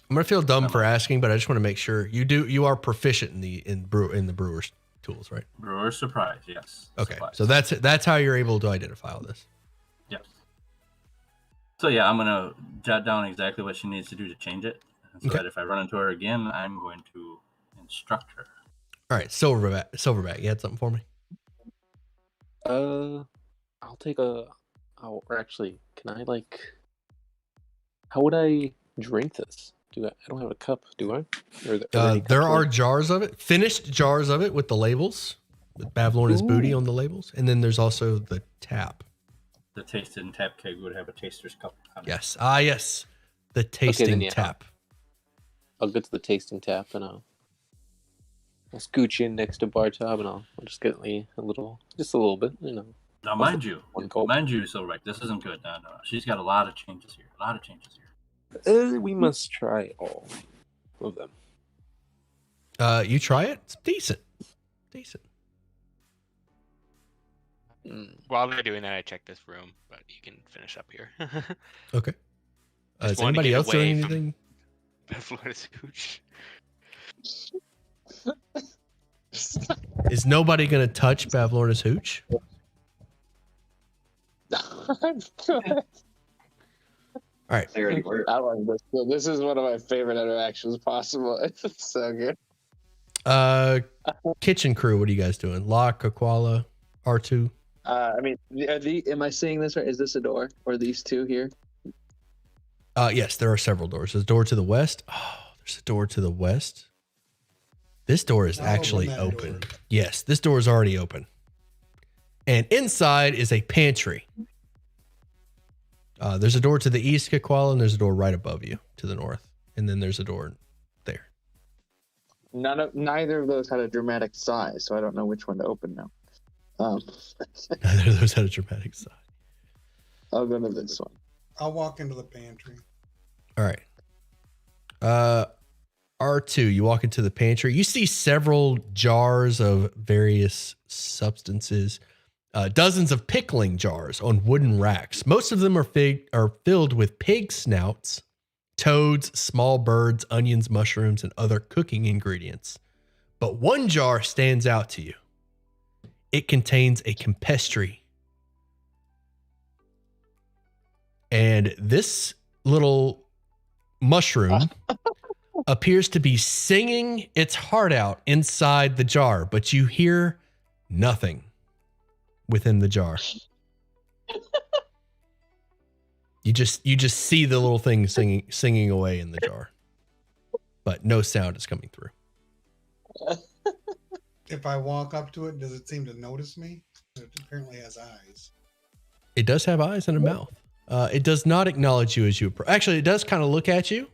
Speaker 1: I'm gonna feel dumb for asking, but I just want to make sure you are proficient in the brewer's tools, right?
Speaker 4: Brewer's surprise, yes.
Speaker 1: Okay,
Speaker 4: Supplies.
Speaker 1: so that's how you're able to identify all this.
Speaker 4: Yes. So yeah, I'm gonna jot down exactly what she needs to do to change it, so that if I run into her again, I'm going to instruct her.
Speaker 1: All right, Silverback, you had something for me?
Speaker 9: I'll take a. Oh, or actually, can I like? How would I drink this? I don't have a cup, do I?
Speaker 1: There are jars of it, finished jars of it with the labels, with Bavlorna's booty on the labels, and then there's also the tap.
Speaker 4: The tasted and tap keg would have a taster's cup.
Speaker 1: Yes. Yes. The tasting tap.
Speaker 9: I'll get to the tasting tap and I'll scooch in next to Bartob and I'll just get just a little bit,
Speaker 4: Now, mind you, Silverback, this isn't good. No. She's got a lot of changes here.
Speaker 9: We must try all of them.
Speaker 1: You try it. It's decent.
Speaker 7: While they're doing that, I check this room, but you can finish up here.
Speaker 1: Okay. Is anybody else doing anything?
Speaker 7: Florida's hooch.
Speaker 1: Is nobody going to touch Bavlorna's hooch? All right.
Speaker 8: I like this. This is one of my favorite interactions possible. It's so good.
Speaker 1: Kitchen crew, what are you guys doing? Locke, Aquala, R2?
Speaker 8: Am I seeing this right? Is this a door? Or these two here?
Speaker 1: Yes, there are several doors. There's a door to the west. Oh, there's a door to the west. This door is actually open. Yes, this door is already open. And inside is a pantry. There's a door to the east, Kakwala, and there's a door right above you to the north. And then there's a door there.
Speaker 8: Neither of those had a dramatic sigh, so I don't know which one to open now.
Speaker 1: Neither of those had a dramatic sigh.
Speaker 8: I'll go to this one.
Speaker 10: I'll walk into the pantry.
Speaker 1: All right. R2, you walk into the pantry. You see several jars of various substances. Dozens of pickling jars on wooden racks. Most of them are filled with pig snouts, toads, small birds, onions, mushrooms, and other cooking ingredients. But one jar stands out to you. It contains a campestry. And this little mushroom appears to be singing its heart out inside the jar, but you hear nothing within the jar. You just see the little thing singing away in the jar, but no sound is coming through.
Speaker 10: If I walk up to it, does it seem to notice me? It apparently has eyes.
Speaker 1: It does have eyes and a mouth. It does not acknowledge you as you approach. Actually, it does kind of look at you,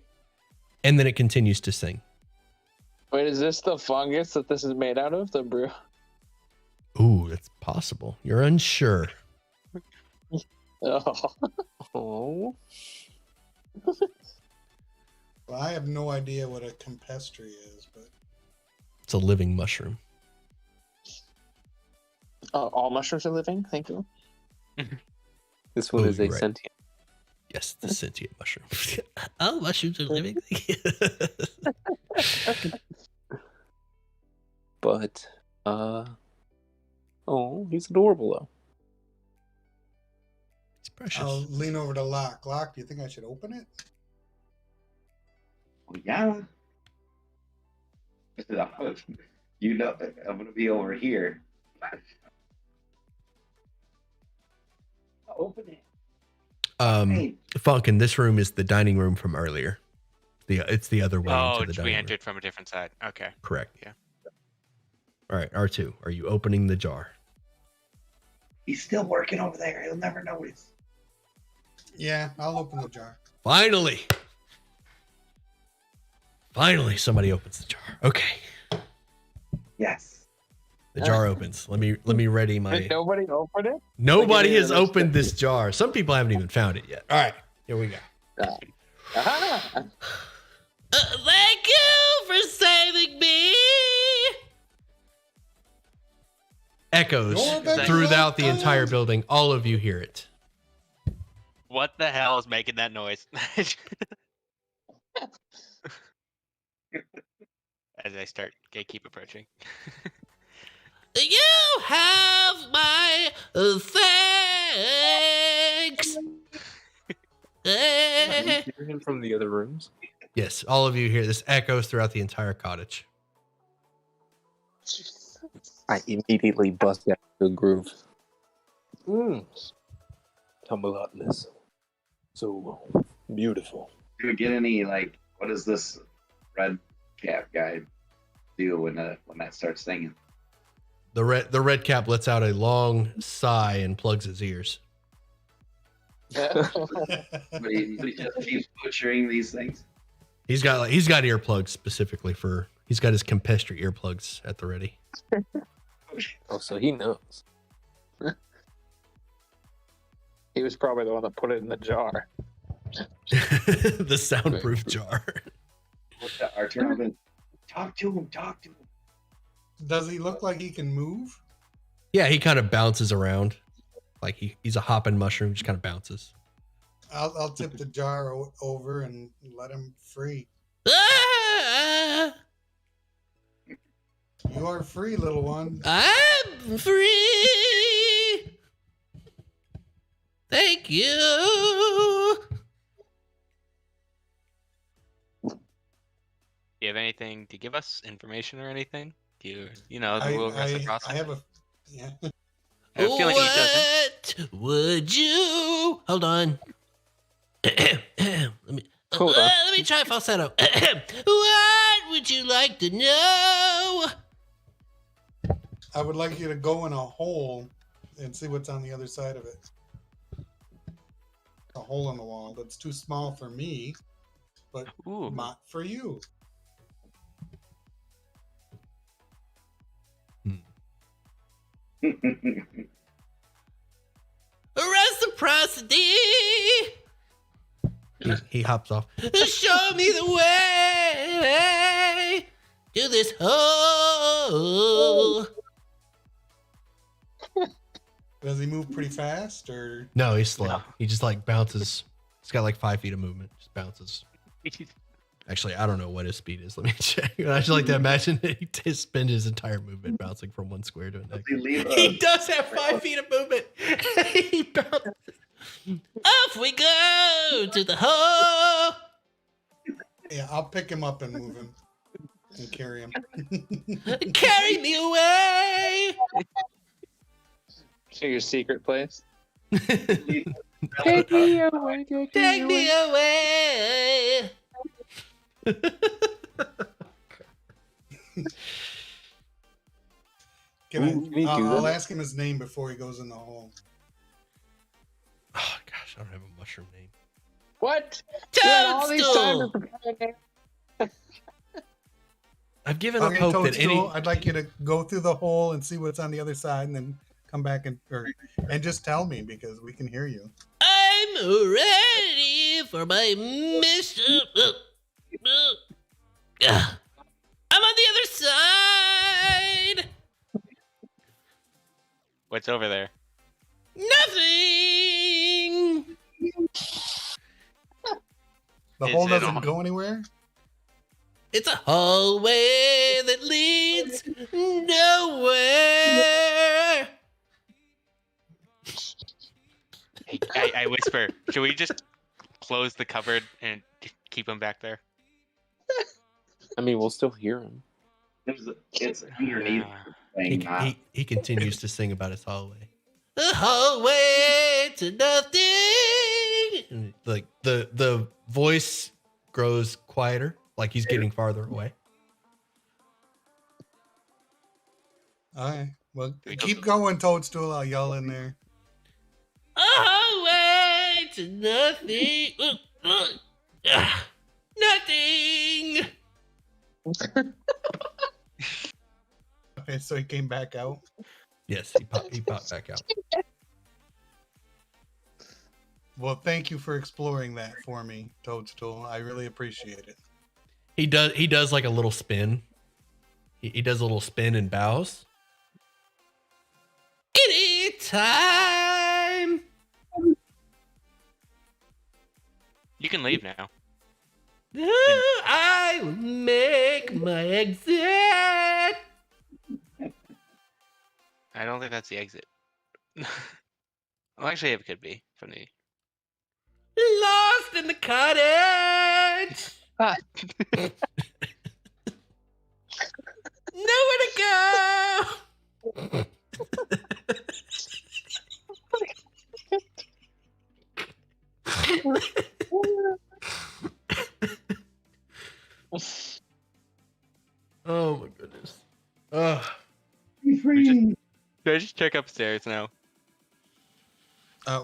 Speaker 1: and then it continues to sing.
Speaker 8: Wait, is this the fungus that this is made out of? The brew?
Speaker 1: Ooh, that's possible. You're unsure.
Speaker 8: Oh.
Speaker 10: Well, I have no idea what a campestry is, but
Speaker 1: It's a living mushroom.
Speaker 8: All mushrooms are living. Thank you.
Speaker 9: This one is a
Speaker 1: right.
Speaker 9: sentient.
Speaker 1: Yes, the sentient mushroom. All mushrooms are living.
Speaker 9: But, he's adorable though.
Speaker 1: It's precious.
Speaker 10: I'll lean over to Locke. Locke, do you think I should open it?
Speaker 6: Well, yeah. You know, I'm gonna be over here. I'll open it.
Speaker 1: Funkin, this room is the dining room from earlier. It's the other way
Speaker 7: Oh,
Speaker 1: into the
Speaker 7: we
Speaker 1: dining
Speaker 7: entered
Speaker 1: room.
Speaker 7: from a different side. Okay.
Speaker 1: Correct.
Speaker 7: Yeah.
Speaker 1: All right, R2, are you opening the jar?
Speaker 6: He's still working over there. He'll never notice.
Speaker 10: Yeah, I'll open the jar.
Speaker 1: Finally, somebody opens the jar. Okay,
Speaker 6: Yes.
Speaker 1: the jar opens. Let me ready my.
Speaker 8: Did nobody open it?
Speaker 1: Nobody
Speaker 8: Like,
Speaker 1: has opened this jar. Some people haven't even found it yet. All right, here we go.
Speaker 8: Ah.
Speaker 1: Thank you for saving me. Echoes
Speaker 10: Your baby
Speaker 1: throughout the
Speaker 10: welcome.
Speaker 1: entire building. All of you hear it.
Speaker 7: What the hell is making that noise? As I keep approaching.
Speaker 1: You have my thanks.
Speaker 9: Hear him from the other rooms.
Speaker 1: Yes, all of you hear this echoes throughout the entire cottage.
Speaker 9: I immediately bust out the groove. Tumble-outness. So beautiful.
Speaker 6: Do we get any like? What does this red cap guy do when that starts singing?
Speaker 1: The red cap lets out a long sigh and plugs his ears.
Speaker 6: But he just keeps butchering these things.
Speaker 1: He's got earplugs specifically for. He's got his Campestri earplugs at the ready.
Speaker 9: Oh, so he knows.
Speaker 8: He was probably the one that put it in the jar.
Speaker 1: The soundproof jar.
Speaker 6: Our turn. Talk to him.
Speaker 10: Does he look like he can move?
Speaker 1: Yeah, he kind of bounces around, like he's a hopping mushroom. Just kind of bounces.
Speaker 10: I'll tip the jar over and let him free. You are free, little one.
Speaker 1: I'm free. Thank you.
Speaker 7: Do you have anything to give us? Information or anything? Do you know the
Speaker 10: I
Speaker 7: will reciprocity?
Speaker 10: have a yeah.
Speaker 7: I have a feeling he doesn't.
Speaker 1: What would you? Hold on.
Speaker 9: Hold on.
Speaker 1: Let me try falsetto. What would you like to know?
Speaker 10: I would like you to go in a hole and see what's on the other side of it. A hole in the wall that's too small for me, but
Speaker 7: Ooh.
Speaker 10: not for you.
Speaker 1: Reciprocity. He hops off. Show me the way to this hole.
Speaker 10: Does he move pretty fast or?
Speaker 1: No, he's slow.
Speaker 7: No.
Speaker 1: He just like bounces. He's got like 5 feet of movement. Just bounces. Actually, I don't know what his speed is. Let me check. I just like to imagine that he spends his entire movement bouncing from one square to the next. He does have 5 feet of movement. He bounces. Off we go to the hole.
Speaker 10: Yeah, I'll pick him up and move him and carry him.
Speaker 1: Carry me away.
Speaker 8: To your secret place.
Speaker 9: Take me away.
Speaker 1: Take me away.
Speaker 10: I'll ask him his name before he goes in the hole.
Speaker 1: Oh gosh, I don't have a mushroom name.
Speaker 8: What? You had all these times
Speaker 1: Toadstool.
Speaker 8: to prepare a name.
Speaker 1: I've given up
Speaker 10: Okay,
Speaker 1: hope that any.
Speaker 10: Toadstool, I'd like you to go through the hole and see what's on the other side, and then come back and just tell me because we can hear you.
Speaker 1: I'm ready for my mission. I'm on the other side.
Speaker 7: What's over there?
Speaker 1: Nothing.
Speaker 10: The
Speaker 7: Is
Speaker 10: hole
Speaker 7: it
Speaker 10: doesn't
Speaker 7: on?
Speaker 10: go anywhere.
Speaker 1: It's a hallway that leads nowhere.
Speaker 7: Hey, I whisper. Should we just close the cupboard and keep him back there?
Speaker 9: I mean, we'll still hear him.
Speaker 6: It's underneath.
Speaker 1: He continues to sing about his hallway. The hallway to nothing. like the voice grows quieter, like he's getting farther away.
Speaker 10: All right. Well,
Speaker 7: We
Speaker 10: keep
Speaker 7: go-
Speaker 10: going, Toadstool. I'll yell in there.
Speaker 1: Oh, wait, nothing. Nothing.
Speaker 10: Okay, so he came back out.
Speaker 1: Yes, he popped back out.
Speaker 10: Well, thank you for exploring that for me, Toadstool. I really appreciate it.
Speaker 1: He does like a little spin. He does a little spin and bows. Anytime.
Speaker 7: You can leave now.
Speaker 1: I will make my exit.
Speaker 7: I don't think that's the exit. Well, actually, it could be from the.
Speaker 1: Lost in the cottage. Nowhere to go. Oh my goodness.
Speaker 7: Should I just check upstairs now?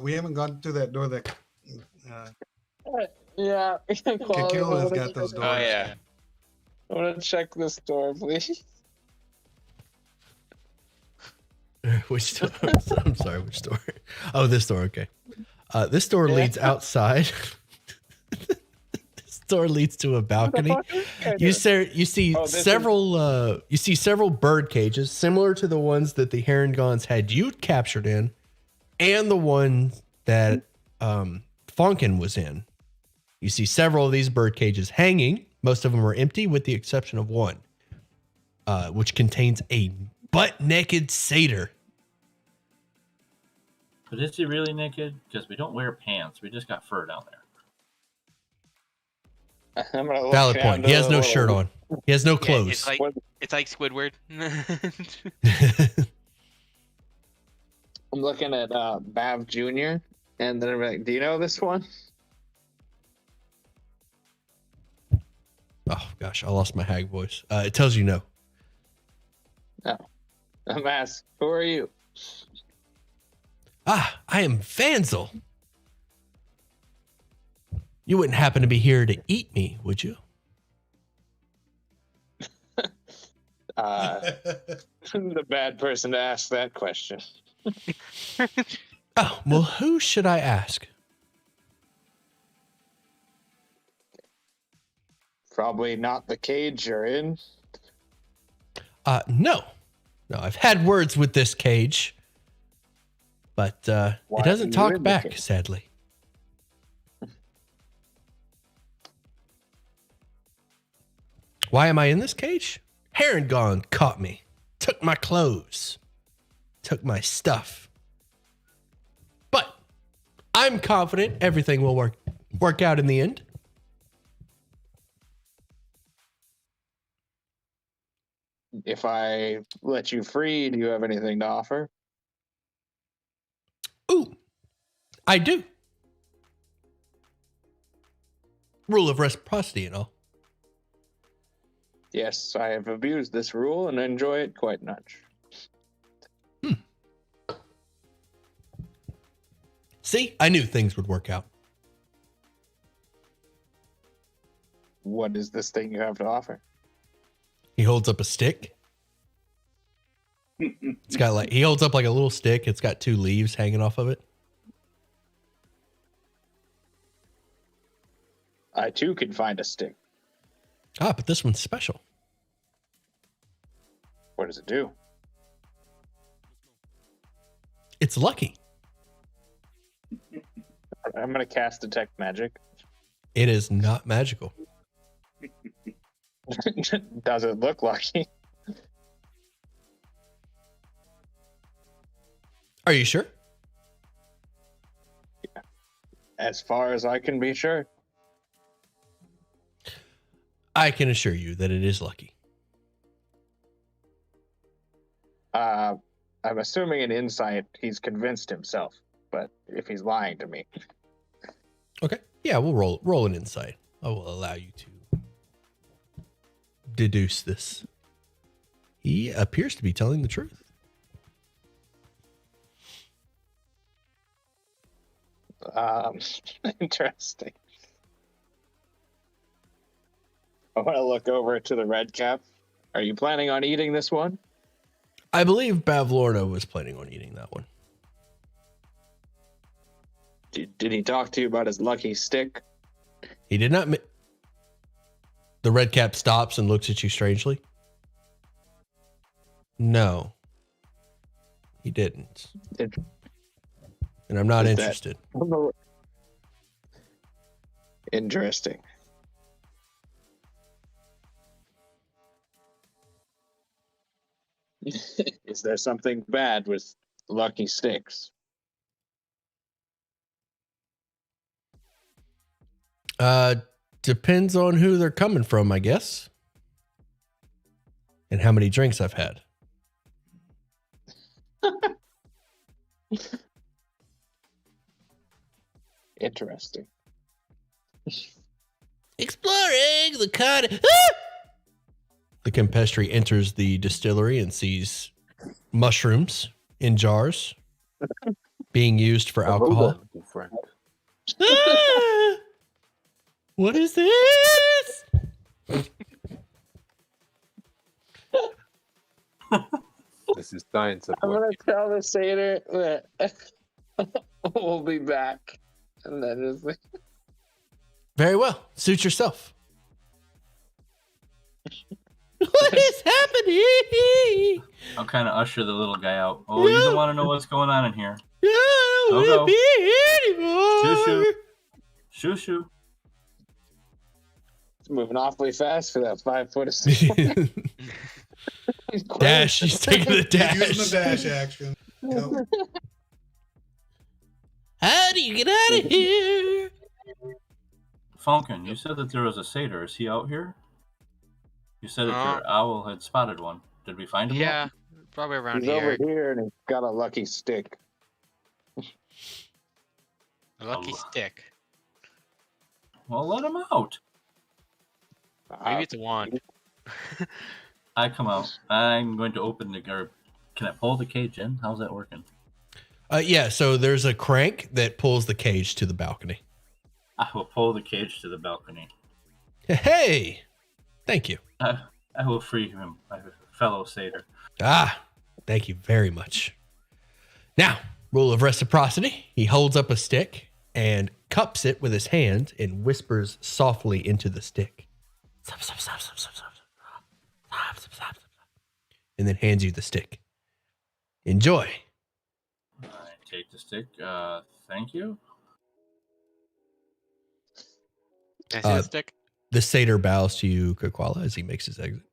Speaker 10: We haven't gone through that door that
Speaker 8: Yeah.
Speaker 10: Tequila's got those doors.
Speaker 7: Oh yeah.
Speaker 8: I want to check this door, please.
Speaker 1: Which door? I'm sorry, which door? Oh, this door. Okay. This door leads outside. This door leads to a balcony. You see several bird cages similar to the ones that the Herringons had you captured in, and the one that Funkin was in. You see several of these bird cages hanging. Most of them are empty, with the exception of one, which contains a butt-naked satyr.
Speaker 4: But is he really naked? Because we don't wear pants. We just got fur down there.
Speaker 8: I'm gonna look
Speaker 1: Valid
Speaker 8: down
Speaker 1: point.
Speaker 8: to
Speaker 1: He has
Speaker 8: the
Speaker 1: no
Speaker 8: little-
Speaker 1: shirt on. He has no
Speaker 7: Yeah,
Speaker 1: clothes.
Speaker 7: it's like Squidward.
Speaker 8: I'm looking at Bav Jr. and then I'm like, do you know this one?
Speaker 1: Oh gosh, I lost my hag voice. It tells you no.
Speaker 8: I'm asked, who are you?
Speaker 1: Ah, I am Vanzel. You wouldn't happen to be here to eat me, would you?
Speaker 8: The bad person to ask that question.
Speaker 1: Oh, well, who should I ask?
Speaker 8: Probably not the cage you're in.
Speaker 1: No, I've had words with this cage, but
Speaker 8: Why
Speaker 1: it doesn't
Speaker 8: are you
Speaker 1: talk
Speaker 8: in the
Speaker 1: back,
Speaker 8: cage?
Speaker 1: sadly. Why am I in this cage? Herringon caught me, took my clothes, took my stuff. But I'm confident everything will work out in the end.
Speaker 8: If I let you free, do you have anything to offer?
Speaker 1: Ooh, I do. Rule of reciprocity and all.
Speaker 8: Yes, I have abused this rule and enjoy it quite much.
Speaker 1: See, I knew things would work out.
Speaker 8: What is this thing you have to offer?
Speaker 1: He holds up a stick. It's got he holds up like a little stick. It's got 2 leaves hanging off of it.
Speaker 8: I too can find a stick.
Speaker 1: Ah, but this one's special.
Speaker 8: What does it do?
Speaker 1: It's lucky.
Speaker 8: I'm gonna cast detect magic.
Speaker 1: It is not magical.
Speaker 8: Does it look lucky?
Speaker 1: Are you sure?
Speaker 8: As far as I can be sure.
Speaker 1: I can assure you that it is lucky.
Speaker 8: I'm assuming an insight he's convinced himself, but if he's lying to me.
Speaker 1: Okay. Yeah, we'll roll an insight. I will allow you to deduce this. He appears to be telling the truth.
Speaker 8: Interesting. I want to look over to the red cap. Are you planning on eating this one?
Speaker 1: I believe Bavlorna was planning on eating that one.
Speaker 8: Did he talk to you about his lucky stick?
Speaker 1: He did not. The red cap stops and looks at you strangely. No, he didn't. And I'm not interested.
Speaker 8: Interesting. Is there something bad with lucky sticks?
Speaker 1: Depends on who they're coming from, I guess. And how many drinks I've had.
Speaker 8: Interesting.
Speaker 1: Exploring the cottage. Ah! The Campestri enters the distillery and sees mushrooms in jars being used for alcohol. Ah! What is this?
Speaker 9: This is science.
Speaker 8: I'm going to tell the satyr that we'll be back. And then it's like...
Speaker 1: Very well. Suit yourself. What is happening?
Speaker 4: I'll kind of usher the little guy out. Oh, you don't want to know what's going on in here.
Speaker 1: Yeah, I don't want to be here anymore.
Speaker 4: Shoo-shoo. Shoo-shoo.
Speaker 8: It's moving awfully fast for that 5 foot of sea.
Speaker 1: Dash. He's taking the dash.
Speaker 10: Using the dash action. Yep.
Speaker 1: How do you get out of here?
Speaker 4: Falcon, you said that there was a satyr. Is he out here? You said that your owl had spotted one. Did we find him?
Speaker 7: Yeah, probably around
Speaker 8: He's
Speaker 7: here.
Speaker 8: over here and he's got a lucky stick.
Speaker 7: A lucky stick.
Speaker 4: Well, let him out.
Speaker 7: Maybe it's a wand.
Speaker 4: I come out. I'm going to open the garb. Can I pull the cage in? How's that working?
Speaker 1: Yeah, so there's a crank that pulls the cage to the balcony.
Speaker 4: I will pull the cage to the balcony.
Speaker 1: Hey, thank you.
Speaker 4: I will free him, my fellow satyr.
Speaker 1: Ah, thank you very much. Now, rule of reciprocity. He holds up a stick and cups it with his hand and whispers softly into the stick. Stop, stop, stop, stop, stop, stop. Stop, stop, stop, stop. And then hands you the stick. Enjoy.
Speaker 4: I take the stick. Thank you.
Speaker 7: Can I see the stick?
Speaker 1: The satyr bows to you, Kakwala, as he makes his exit.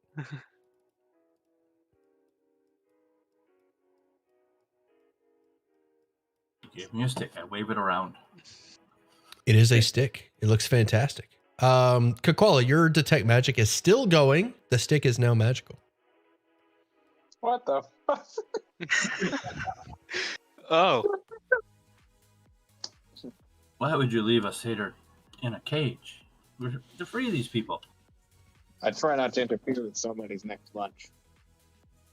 Speaker 4: He gave me a stick. I wave it around.
Speaker 1: It is a stick. It looks fantastic. Kakwala, your detect magic is still going. The stick is now magical.
Speaker 8: What the fuck?
Speaker 7: Oh.
Speaker 4: Why would you leave a satyr in a cage? We're to free these people.
Speaker 8: I try not to interfere with somebody's next lunch.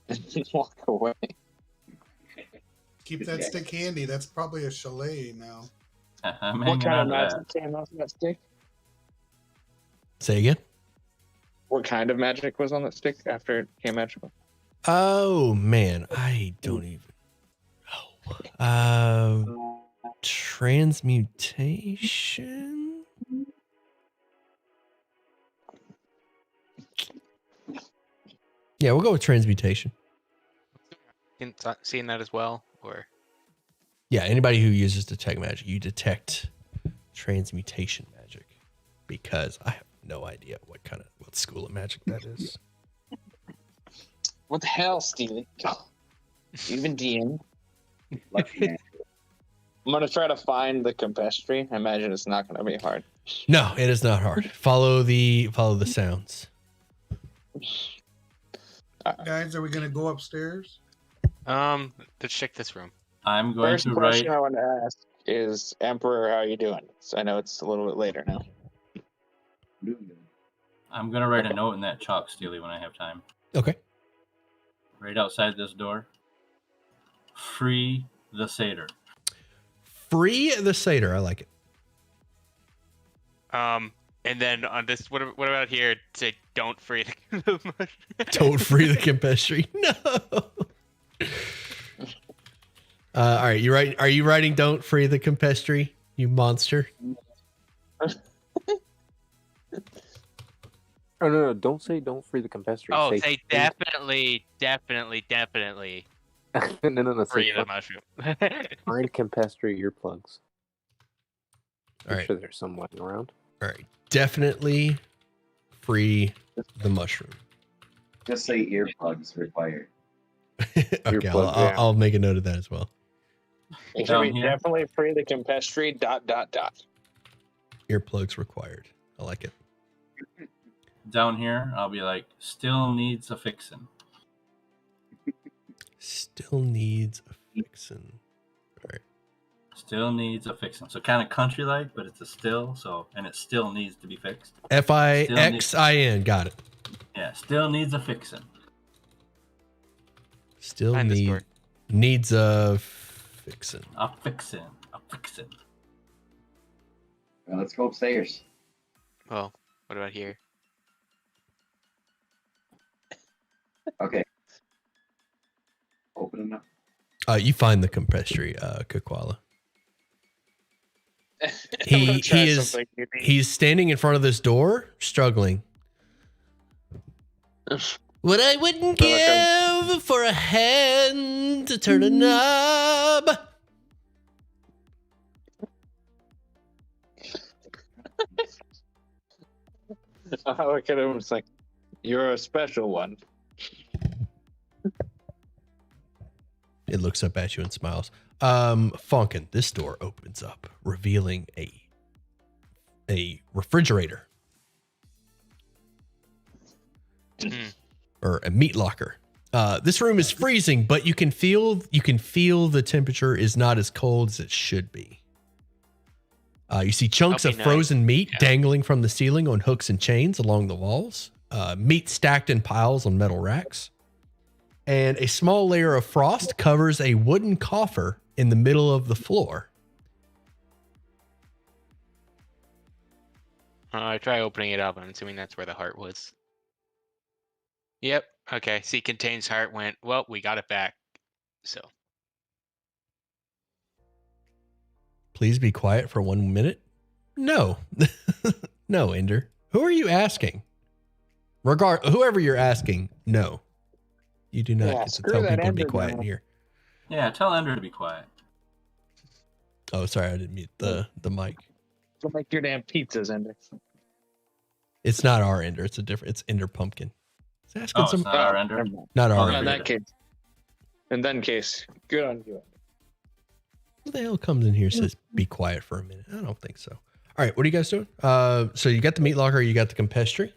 Speaker 8: And just walk away.
Speaker 10: Keep that stick handy. That's probably a chalet now.
Speaker 4: I'm
Speaker 8: What
Speaker 4: hanging
Speaker 8: kind
Speaker 4: on
Speaker 8: of
Speaker 4: to
Speaker 8: magic
Speaker 4: that.
Speaker 8: came off that stick?
Speaker 1: Say again?
Speaker 8: What kind of magic was on that stick after it became magical?
Speaker 1: Oh, man. I don't even know. Transmutation? Yeah, we'll go with transmutation.
Speaker 7: Seeing that as well, or
Speaker 1: Yeah, anybody who uses detect magic, you detect transmutation magic, because I have no idea what school of magic that is.
Speaker 8: What the hell, Steely? Even DM.
Speaker 6: Lucky man.
Speaker 8: I'm gonna try to find the Campestri. I imagine it's not gonna be hard.
Speaker 1: No, it is not hard. Follow the sounds.
Speaker 10: Guys, are we going to go upstairs?
Speaker 7: let's check this room.
Speaker 4: I'm going
Speaker 8: First
Speaker 4: to
Speaker 8: question
Speaker 4: write.
Speaker 8: I want to ask is Emperor. How you doing? So I know it's a little bit later now.
Speaker 4: I'm gonna write a note in that chalk, Steely, when I have time.
Speaker 1: Okay.
Speaker 4: Right outside this door. Free the satyr.
Speaker 1: Free the satyr. I like it.
Speaker 7: And then on this, what about here? Say, don't free the mushroom.
Speaker 1: Don't free the Campestri. No. All right, are you writing "Don't free the Campestri"? You monster.
Speaker 9: Oh no! Don't say don't free the Campestri.
Speaker 7: Oh, say definitely
Speaker 9: no.
Speaker 7: free
Speaker 9: Say
Speaker 7: the mushroom.
Speaker 9: find Campestri earplugs.
Speaker 1: All
Speaker 9: I'm
Speaker 1: right.
Speaker 9: sure there's some lying around.
Speaker 1: All right. Definitely free the mushroom.
Speaker 6: Just say earplugs required.
Speaker 1: Okay,
Speaker 9: Earplugs, yeah.
Speaker 1: I'll make a note of that as well.
Speaker 8: Make sure
Speaker 4: Down
Speaker 8: we
Speaker 4: here.
Speaker 8: definitely free the Campestri. ...
Speaker 1: Earplugs required. I like it.
Speaker 4: Down here, I'll be like, still needs a fixin'.
Speaker 1: Still needs a fixin'. All right.
Speaker 4: Still needs a fixin'. So kind of country-like, but it's a still. And it still needs to be fixed.
Speaker 1: Fixin. Got it.
Speaker 4: Yeah, still needs a fixin'.
Speaker 1: Still
Speaker 7: Behind this door.
Speaker 1: needs a fixin'.
Speaker 4: A fixin'.
Speaker 6: Well, let's go upstairs.
Speaker 7: Well, what about here?
Speaker 6: Okay. Open it up.
Speaker 1: You find the Campestri, Kukwala.
Speaker 8: I'm gonna try
Speaker 1: He is
Speaker 8: something unique.
Speaker 1: he's standing in front of this door, struggling. What I wouldn't give for a hand to turn a knob.
Speaker 8: I look at him. It's like, you're a special one.
Speaker 1: It looks up at you and smiles. Funkin, this door opens up, revealing a refrigerator. Or a meat locker. This room is freezing, but you can feel the temperature is not as cold as it should be. You see chunks of
Speaker 7: That'll be
Speaker 1: frozen
Speaker 7: nice.
Speaker 1: meat
Speaker 7: Yeah.
Speaker 1: dangling from the ceiling on hooks and chains along the walls. Meat stacked in piles on metal racks. And a small layer of frost covers a wooden coffer in the middle of the floor.
Speaker 7: I try opening it up. I'm assuming that's where the heart was. Yep. Okay. See, contains heart. Went. Well, we got it back. So.
Speaker 1: Please be quiet for 1 minute. No. No, Ender. Who are you asking? Whoever you're asking, no. You do not
Speaker 8: Yeah,
Speaker 1: get to
Speaker 8: screw
Speaker 1: tell
Speaker 8: that
Speaker 1: people to be
Speaker 8: Ender
Speaker 1: quiet
Speaker 8: guy.
Speaker 1: in here.
Speaker 4: Yeah, tell Ender to be quiet.
Speaker 1: Oh, sorry, I didn't mute the mic.
Speaker 8: Don't make your damn pizzas, Ender.
Speaker 1: It's not our Ender. It's Ender Pumpkin. It's asking
Speaker 4: Oh, it's not our Ender?
Speaker 8: Never mind.
Speaker 1: not our
Speaker 4: Oh,
Speaker 8: In
Speaker 1: Ender.
Speaker 8: that case, good on you.
Speaker 1: Who the hell comes in here and says be quiet for a minute? I don't think so. All right, what are you guys doing? So you got the meat locker, you got the Campestri.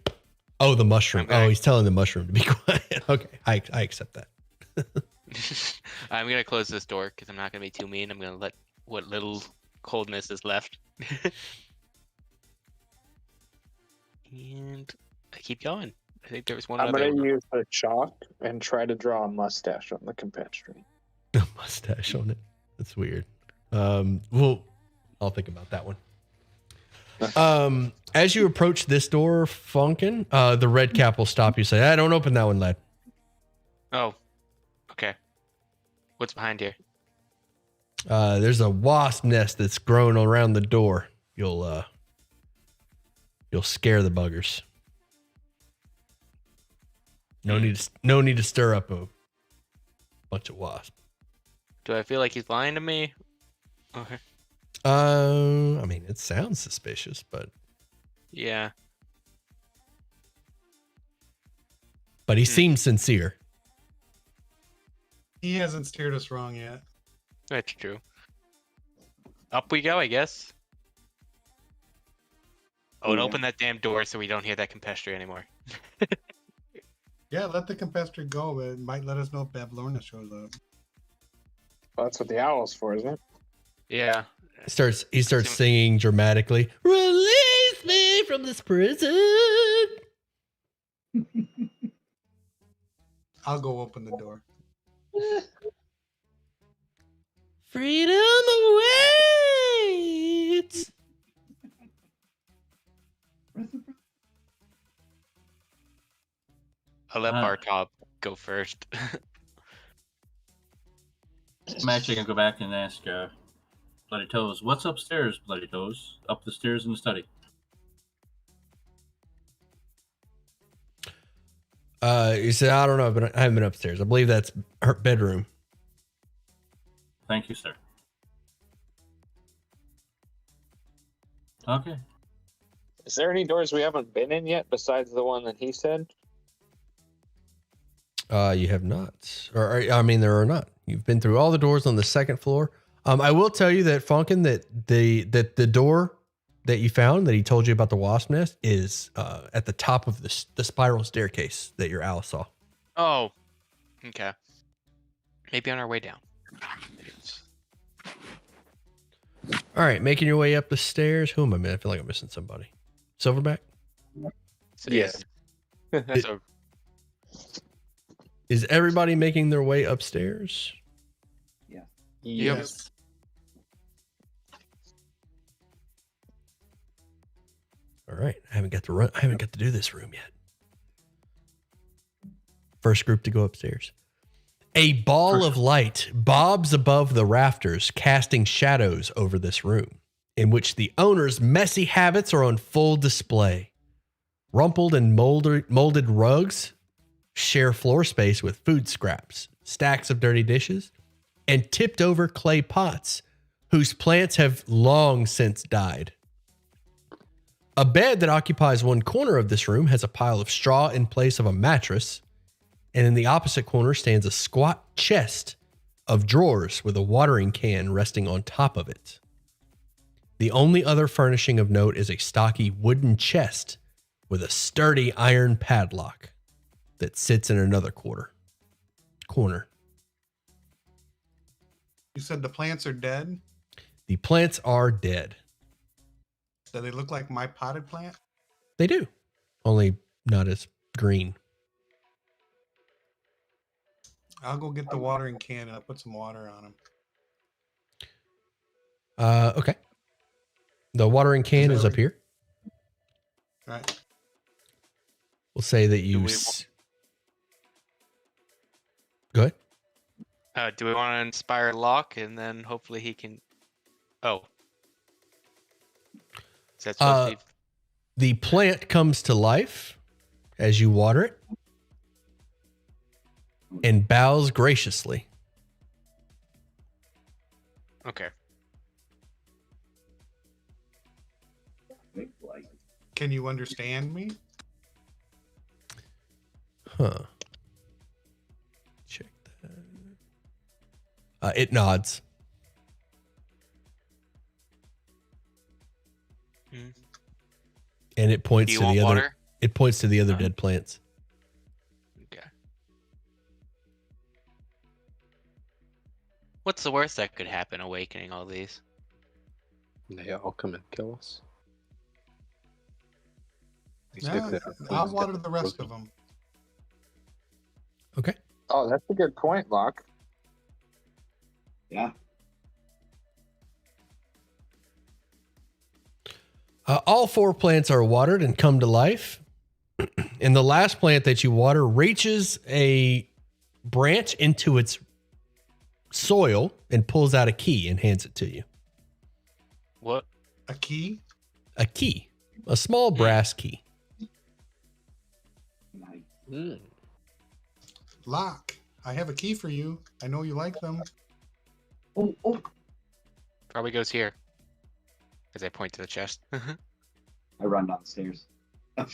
Speaker 1: Oh, the mushroom.
Speaker 7: Okay.
Speaker 1: Oh, he's telling the mushroom to be quiet. Okay, I accept that.
Speaker 7: I'm gonna close this door because I'm not gonna be too mean. I'm gonna let what little coldness is left. And I keep going. I think there was one
Speaker 8: I'm
Speaker 7: other.
Speaker 8: gonna use the chalk and try to draw a mustache on the Campestri.
Speaker 1: A mustache on it. That's weird. Well, I'll think about that one. As you approach this door, Funkin, the red cap will stop you. Say, don't open that one, lad.
Speaker 7: Oh, okay. What's behind here?
Speaker 1: There's a wasp nest that's grown around the door. You'll scare the buggers. No need to stir up a bunch of wasps.
Speaker 7: Do I feel like he's lying to me? Okay.
Speaker 1: I mean, it sounds suspicious, but
Speaker 7: Yeah.
Speaker 1: he seems sincere.
Speaker 10: He hasn't steered us wrong yet.
Speaker 7: That's true. Up we go, I guess. Oh, and
Speaker 8: Yeah.
Speaker 7: open that damn door so we don't hear that Campestri anymore.
Speaker 10: Yeah, let the Campestri go. It might let us know if Babylorna shows up.
Speaker 8: Well, that's what the owl's for, isn't it?
Speaker 7: Yeah.
Speaker 1: He starts singing dramatically. Release me from this prison.
Speaker 10: I'll go open the door.
Speaker 1: Freedom awaits.
Speaker 7: I'll let Bartop go first.
Speaker 4: I'm actually gonna go back and ask Bloody Toes, what's upstairs, Bloody Toes? Up the stairs in the study.
Speaker 1: You said, I don't know, but I haven't been upstairs. I believe that's her bedroom.
Speaker 4: Thank you, sir. Okay.
Speaker 8: Is there any doors we haven't been in yet besides the one that he said?
Speaker 1: You have not. I mean, there are not. You've been through all the doors on the second floor. I will tell you that, Funkin, that the door that you found that he told you about the wasp nest is at the top of the spiral staircase that your owl saw.
Speaker 7: Oh, okay. Maybe on our way down.
Speaker 1: All right, making your way up the stairs. Who am I missing? I feel like I'm missing somebody. Silverback?
Speaker 7: So,
Speaker 9: Yes.
Speaker 7: So,
Speaker 1: Is everybody making their way upstairs?
Speaker 8: Yes.
Speaker 1: All right. I haven't got to do this room yet. First group to go upstairs. A ball of light bobs above the rafters, casting shadows over this room, in which the owner's messy habits are on full display. Rumpled and molded rugs share floor space with food scraps, stacks of dirty dishes, and tipped over clay pots whose plants have long since died. A bed that occupies one corner of this room has a pile of straw in place of a mattress, and in the opposite corner stands a squat chest of drawers with a watering can resting on top of it. The only other furnishing of note is a stocky wooden chest with a sturdy iron padlock that sits in another corner.
Speaker 10: You said the plants are dead?
Speaker 1: The plants are dead.
Speaker 10: Do they look like my potted plant?
Speaker 1: They do, only not as green.
Speaker 10: I'll go get the watering can and I'll put some water on them.
Speaker 1: Okay. The watering can is up here.
Speaker 10: All right.
Speaker 1: We'll say that you... Go ahead.
Speaker 7: do we want to inspire Locke and then hopefully he can... Oh. Is that supposed to be...
Speaker 1: The plant comes to life as you water it and bows graciously.
Speaker 7: Okay.
Speaker 10: Can you understand me?
Speaker 1: Huh. Check that. It nods. And it points to the other.
Speaker 7: Water?
Speaker 1: It points to the other dead plants.
Speaker 7: Okay. What's the worst that could happen awakening all these?
Speaker 9: They all come and kill us.
Speaker 10: No, I'll water the rest of them.
Speaker 1: Okay.
Speaker 8: Oh, that's a good point, Locke.
Speaker 6: Yeah.
Speaker 1: All 4 plants are watered and come to life. And the last plant that you water reaches a branch into its soil and pulls out a key and hands it to you.
Speaker 7: What?
Speaker 10: A key?
Speaker 1: A key. A small brass key.
Speaker 10: Lock. I have a key for you. I know you like them.
Speaker 7: Probably goes here. As I point to the chest.
Speaker 6: I run downstairs. I'll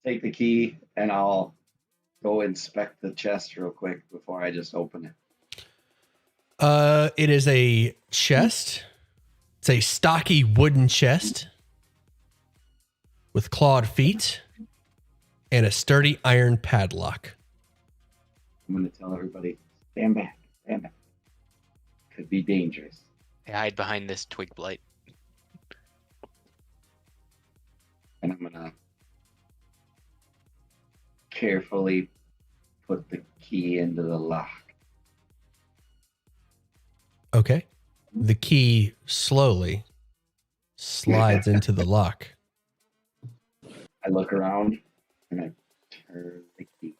Speaker 6: take the key and I'll go inspect the chest real quick before I just open it.
Speaker 1: It is a chest. It's a stocky wooden chest with clawed feet and a sturdy iron padlock.
Speaker 6: I'm going to tell everybody, Stand back. Stand back. Could be dangerous.
Speaker 7: I hide behind this twig blight.
Speaker 6: And I'm gonna carefully put the key into the lock.
Speaker 1: Okay. The key slowly slides into the lock.
Speaker 6: I look around and I turn the key.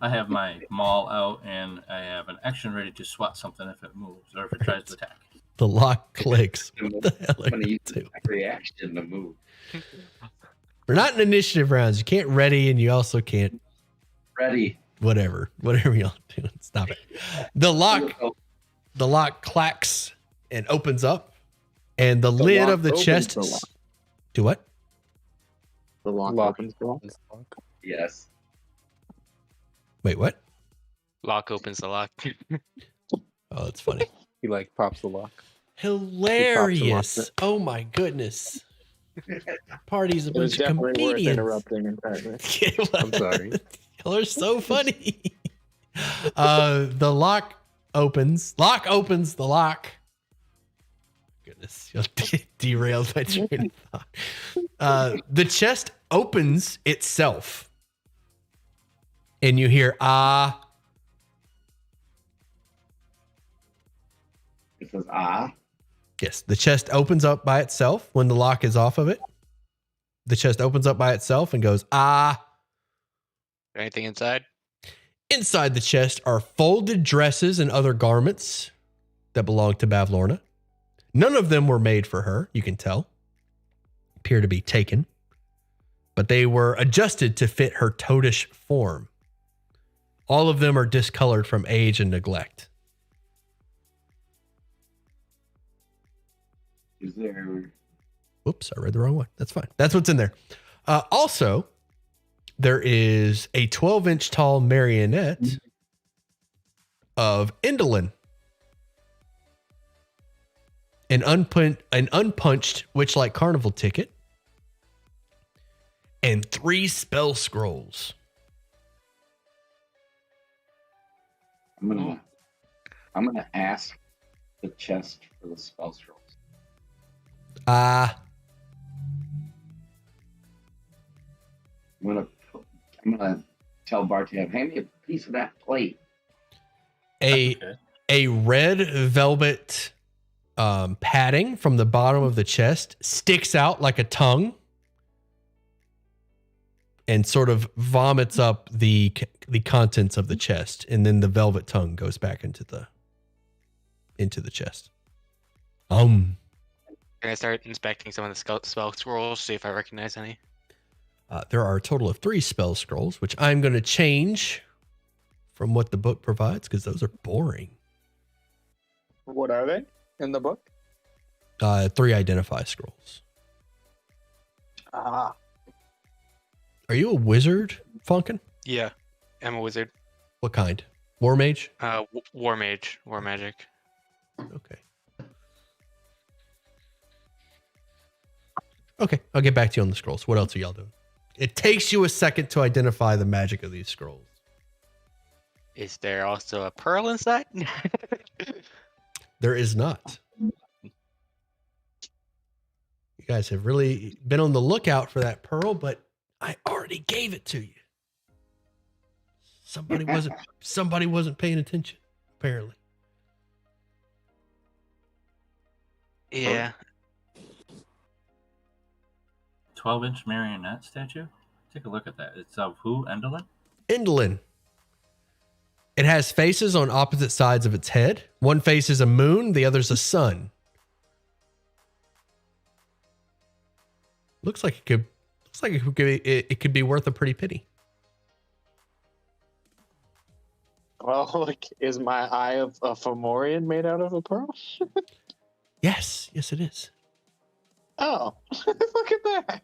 Speaker 4: I have my maul out and I have an action ready to swat something if it moves or if it tries to attack.
Speaker 1: The lock clicks. What the hell
Speaker 6: I'm
Speaker 1: are
Speaker 6: gonna
Speaker 1: you
Speaker 6: use
Speaker 1: doing?
Speaker 6: my reaction to move.
Speaker 1: We're not in initiative rounds. You can't ready and you also can't
Speaker 6: Ready.
Speaker 1: whatever y'all doing. Stop it. The lock clacks and opens up, and the lid
Speaker 8: lock
Speaker 1: of the
Speaker 8: opens
Speaker 1: chest.
Speaker 8: the lock.
Speaker 1: Do what?
Speaker 8: The lock
Speaker 9: Lock.
Speaker 8: opens the lock.
Speaker 6: Yes.
Speaker 1: Wait, what?
Speaker 7: Lock opens the lock.
Speaker 1: Oh, that's funny.
Speaker 9: He like pops the lock.
Speaker 1: Hilarious. Oh my goodness. Party's a
Speaker 8: It was
Speaker 1: bunch of
Speaker 8: definitely worth
Speaker 1: comedians.
Speaker 8: interrupting entirely.
Speaker 9: I'm sorry.
Speaker 1: Y'all are so funny. The lock opens. Lock opens the lock. Goodness, you'll derailed my train of thought. The chest opens itself. And you hear, ah.
Speaker 6: It says ah.
Speaker 1: Yes, the chest opens up by itself when the lock is off of it. The chest opens up by itself and goes, ah.
Speaker 7: Anything inside?
Speaker 1: Inside the chest are folded dresses and other garments that belong to Bavlorna. None of them were made for her, you can tell. Appear to be taken. But they were adjusted to fit her toadish form. All of them are discolored from age and neglect.
Speaker 6: Is there?
Speaker 1: Whoops, I read the wrong one. That's fine. That's what's in there. Also, there is a 12-inch tall marionette of Indolin. An unpunched Witchlight Carnival ticket. And 3 spell scrolls.
Speaker 6: I'm gonna ask the chest for the spell scrolls. I'm gonna tell Barty, hand me a piece of that plate.
Speaker 1: A red velvet padding from the bottom of the chest sticks out like a tongue and sort of vomits up the contents of the chest, and then the velvet tongue goes back into the chest.
Speaker 7: Can I start inspecting some of the spell scrolls, see if I recognize any?
Speaker 1: There are a total of 3 spell scrolls, which I'm going to change from what the book provides because those are boring.
Speaker 8: What are they in the book?
Speaker 1: 3 identify scrolls.
Speaker 8: Ah,
Speaker 1: Are you a wizard, Funkin?
Speaker 7: Yeah, I'm a wizard.
Speaker 1: What kind? War mage?
Speaker 7: War mage, war magic.
Speaker 1: Okay. Okay, I'll get back to you on the scrolls. What else are y'all doing? It takes you a second to identify the magic of these scrolls.
Speaker 7: Is there also a pearl inside?
Speaker 1: There is not. You guys have really been on the lookout for that pearl, but I already gave it to you. Somebody wasn't paying attention, apparently.
Speaker 7: Yeah.
Speaker 4: 12-inch marionette statue? Take a look at that. It's of who? Endolin?
Speaker 1: Indolin. It has faces on opposite sides of its head. One face is a moon, the other's a sun. Looks like it could be worth a pretty penny.
Speaker 8: well, like, is my eye of a Fomorian made out of a pearl?
Speaker 1: Yes, it is.
Speaker 8: Oh, look at that.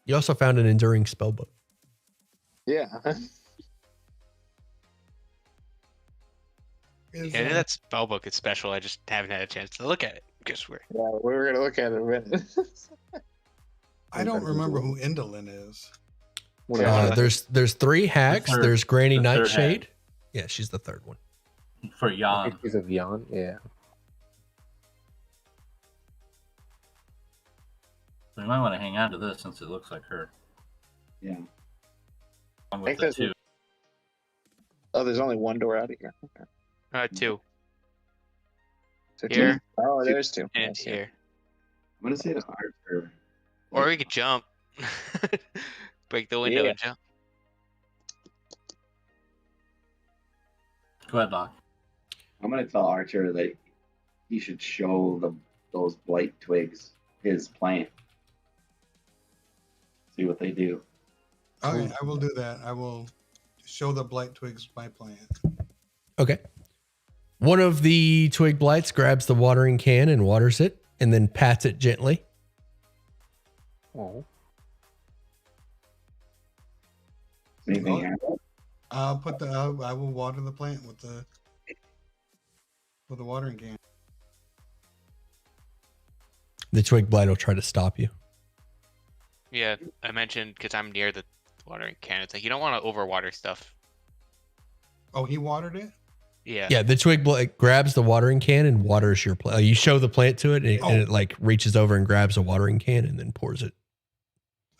Speaker 1: You also found an enduring spell book.
Speaker 8: Yeah.
Speaker 7: Yeah, that spell book is special. I just haven't had a chance to look at it. Because we're
Speaker 8: Yeah, we were gonna look at it in a minute.
Speaker 10: I don't remember who Indolin is.
Speaker 9: One
Speaker 8: Yeah.
Speaker 9: of them.
Speaker 1: There's 3 hags.
Speaker 4: third-
Speaker 1: There's Granny
Speaker 4: the third
Speaker 1: Nightshade.
Speaker 4: hag.
Speaker 1: Yeah, she's the 3rd one.
Speaker 4: For
Speaker 9: I
Speaker 4: Jan.
Speaker 9: think she's a Vion. Yeah.
Speaker 4: We might want to hang on to this since it looks like her.
Speaker 6: Yeah.
Speaker 4: Along
Speaker 8: think
Speaker 4: with the
Speaker 8: there's-
Speaker 4: 2.
Speaker 8: Oh, there's only one door out of here. Okay.
Speaker 7: 2
Speaker 8: So
Speaker 7: Here.
Speaker 8: two? Oh, there's 2.
Speaker 7: and
Speaker 8: I see.
Speaker 7: here.
Speaker 6: I'm gonna say the Archer.
Speaker 7: Or we could jump. Break the window
Speaker 8: Yeah.
Speaker 7: and jump.
Speaker 4: Go ahead, Doc.
Speaker 6: I'm gonna tell Archer that he should show those blight twigs his plant. See what they do.
Speaker 10: Okay, I will do that. I will show the blight twigs my plan.
Speaker 1: Okay. One of the twig blights grabs the watering can and waters it and then pats it gently.
Speaker 9: Oh.
Speaker 6: Anything
Speaker 10: Oh.
Speaker 6: happen?
Speaker 10: I will water the plant with the watering can.
Speaker 1: The twig blight will try to stop you.
Speaker 7: Yeah, I mentioned because I'm near the watering can. It's like you don't want to overwater stuff.
Speaker 10: Oh, he watered it?
Speaker 7: Yeah.
Speaker 1: Yeah, the twig blight grabs the watering can and waters your plant. You show the plant to it and it like reaches over and grabs a watering can and then pours it.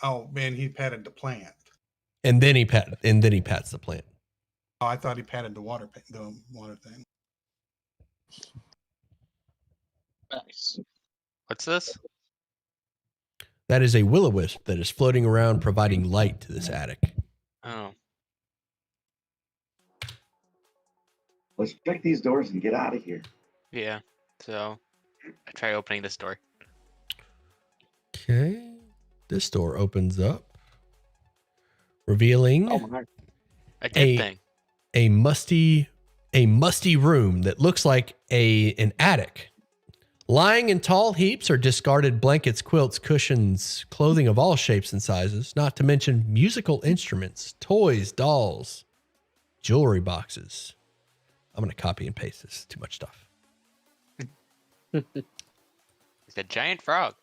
Speaker 10: Oh man, he patted the plant.
Speaker 1: And then he pats the plant.
Speaker 10: Oh, I thought he patted the water thing.
Speaker 8: Nice.
Speaker 7: What's this?
Speaker 1: That is a will-o-wisp that is floating around providing light to this attic.
Speaker 7: Oh.
Speaker 6: Let's check these doors and get out of here.
Speaker 7: Yeah. So I try opening this door.
Speaker 1: Okay. This door opens up, revealing
Speaker 8: Oh my.
Speaker 7: A dead thing.
Speaker 1: a musty room that looks like an attic. Lying in tall heaps are discarded blankets, quilts, cushions, clothing of all shapes and sizes, not to mention musical instruments, toys, dolls, jewelry boxes. I'm going to copy and paste this. Too much stuff.
Speaker 7: It's a giant frog.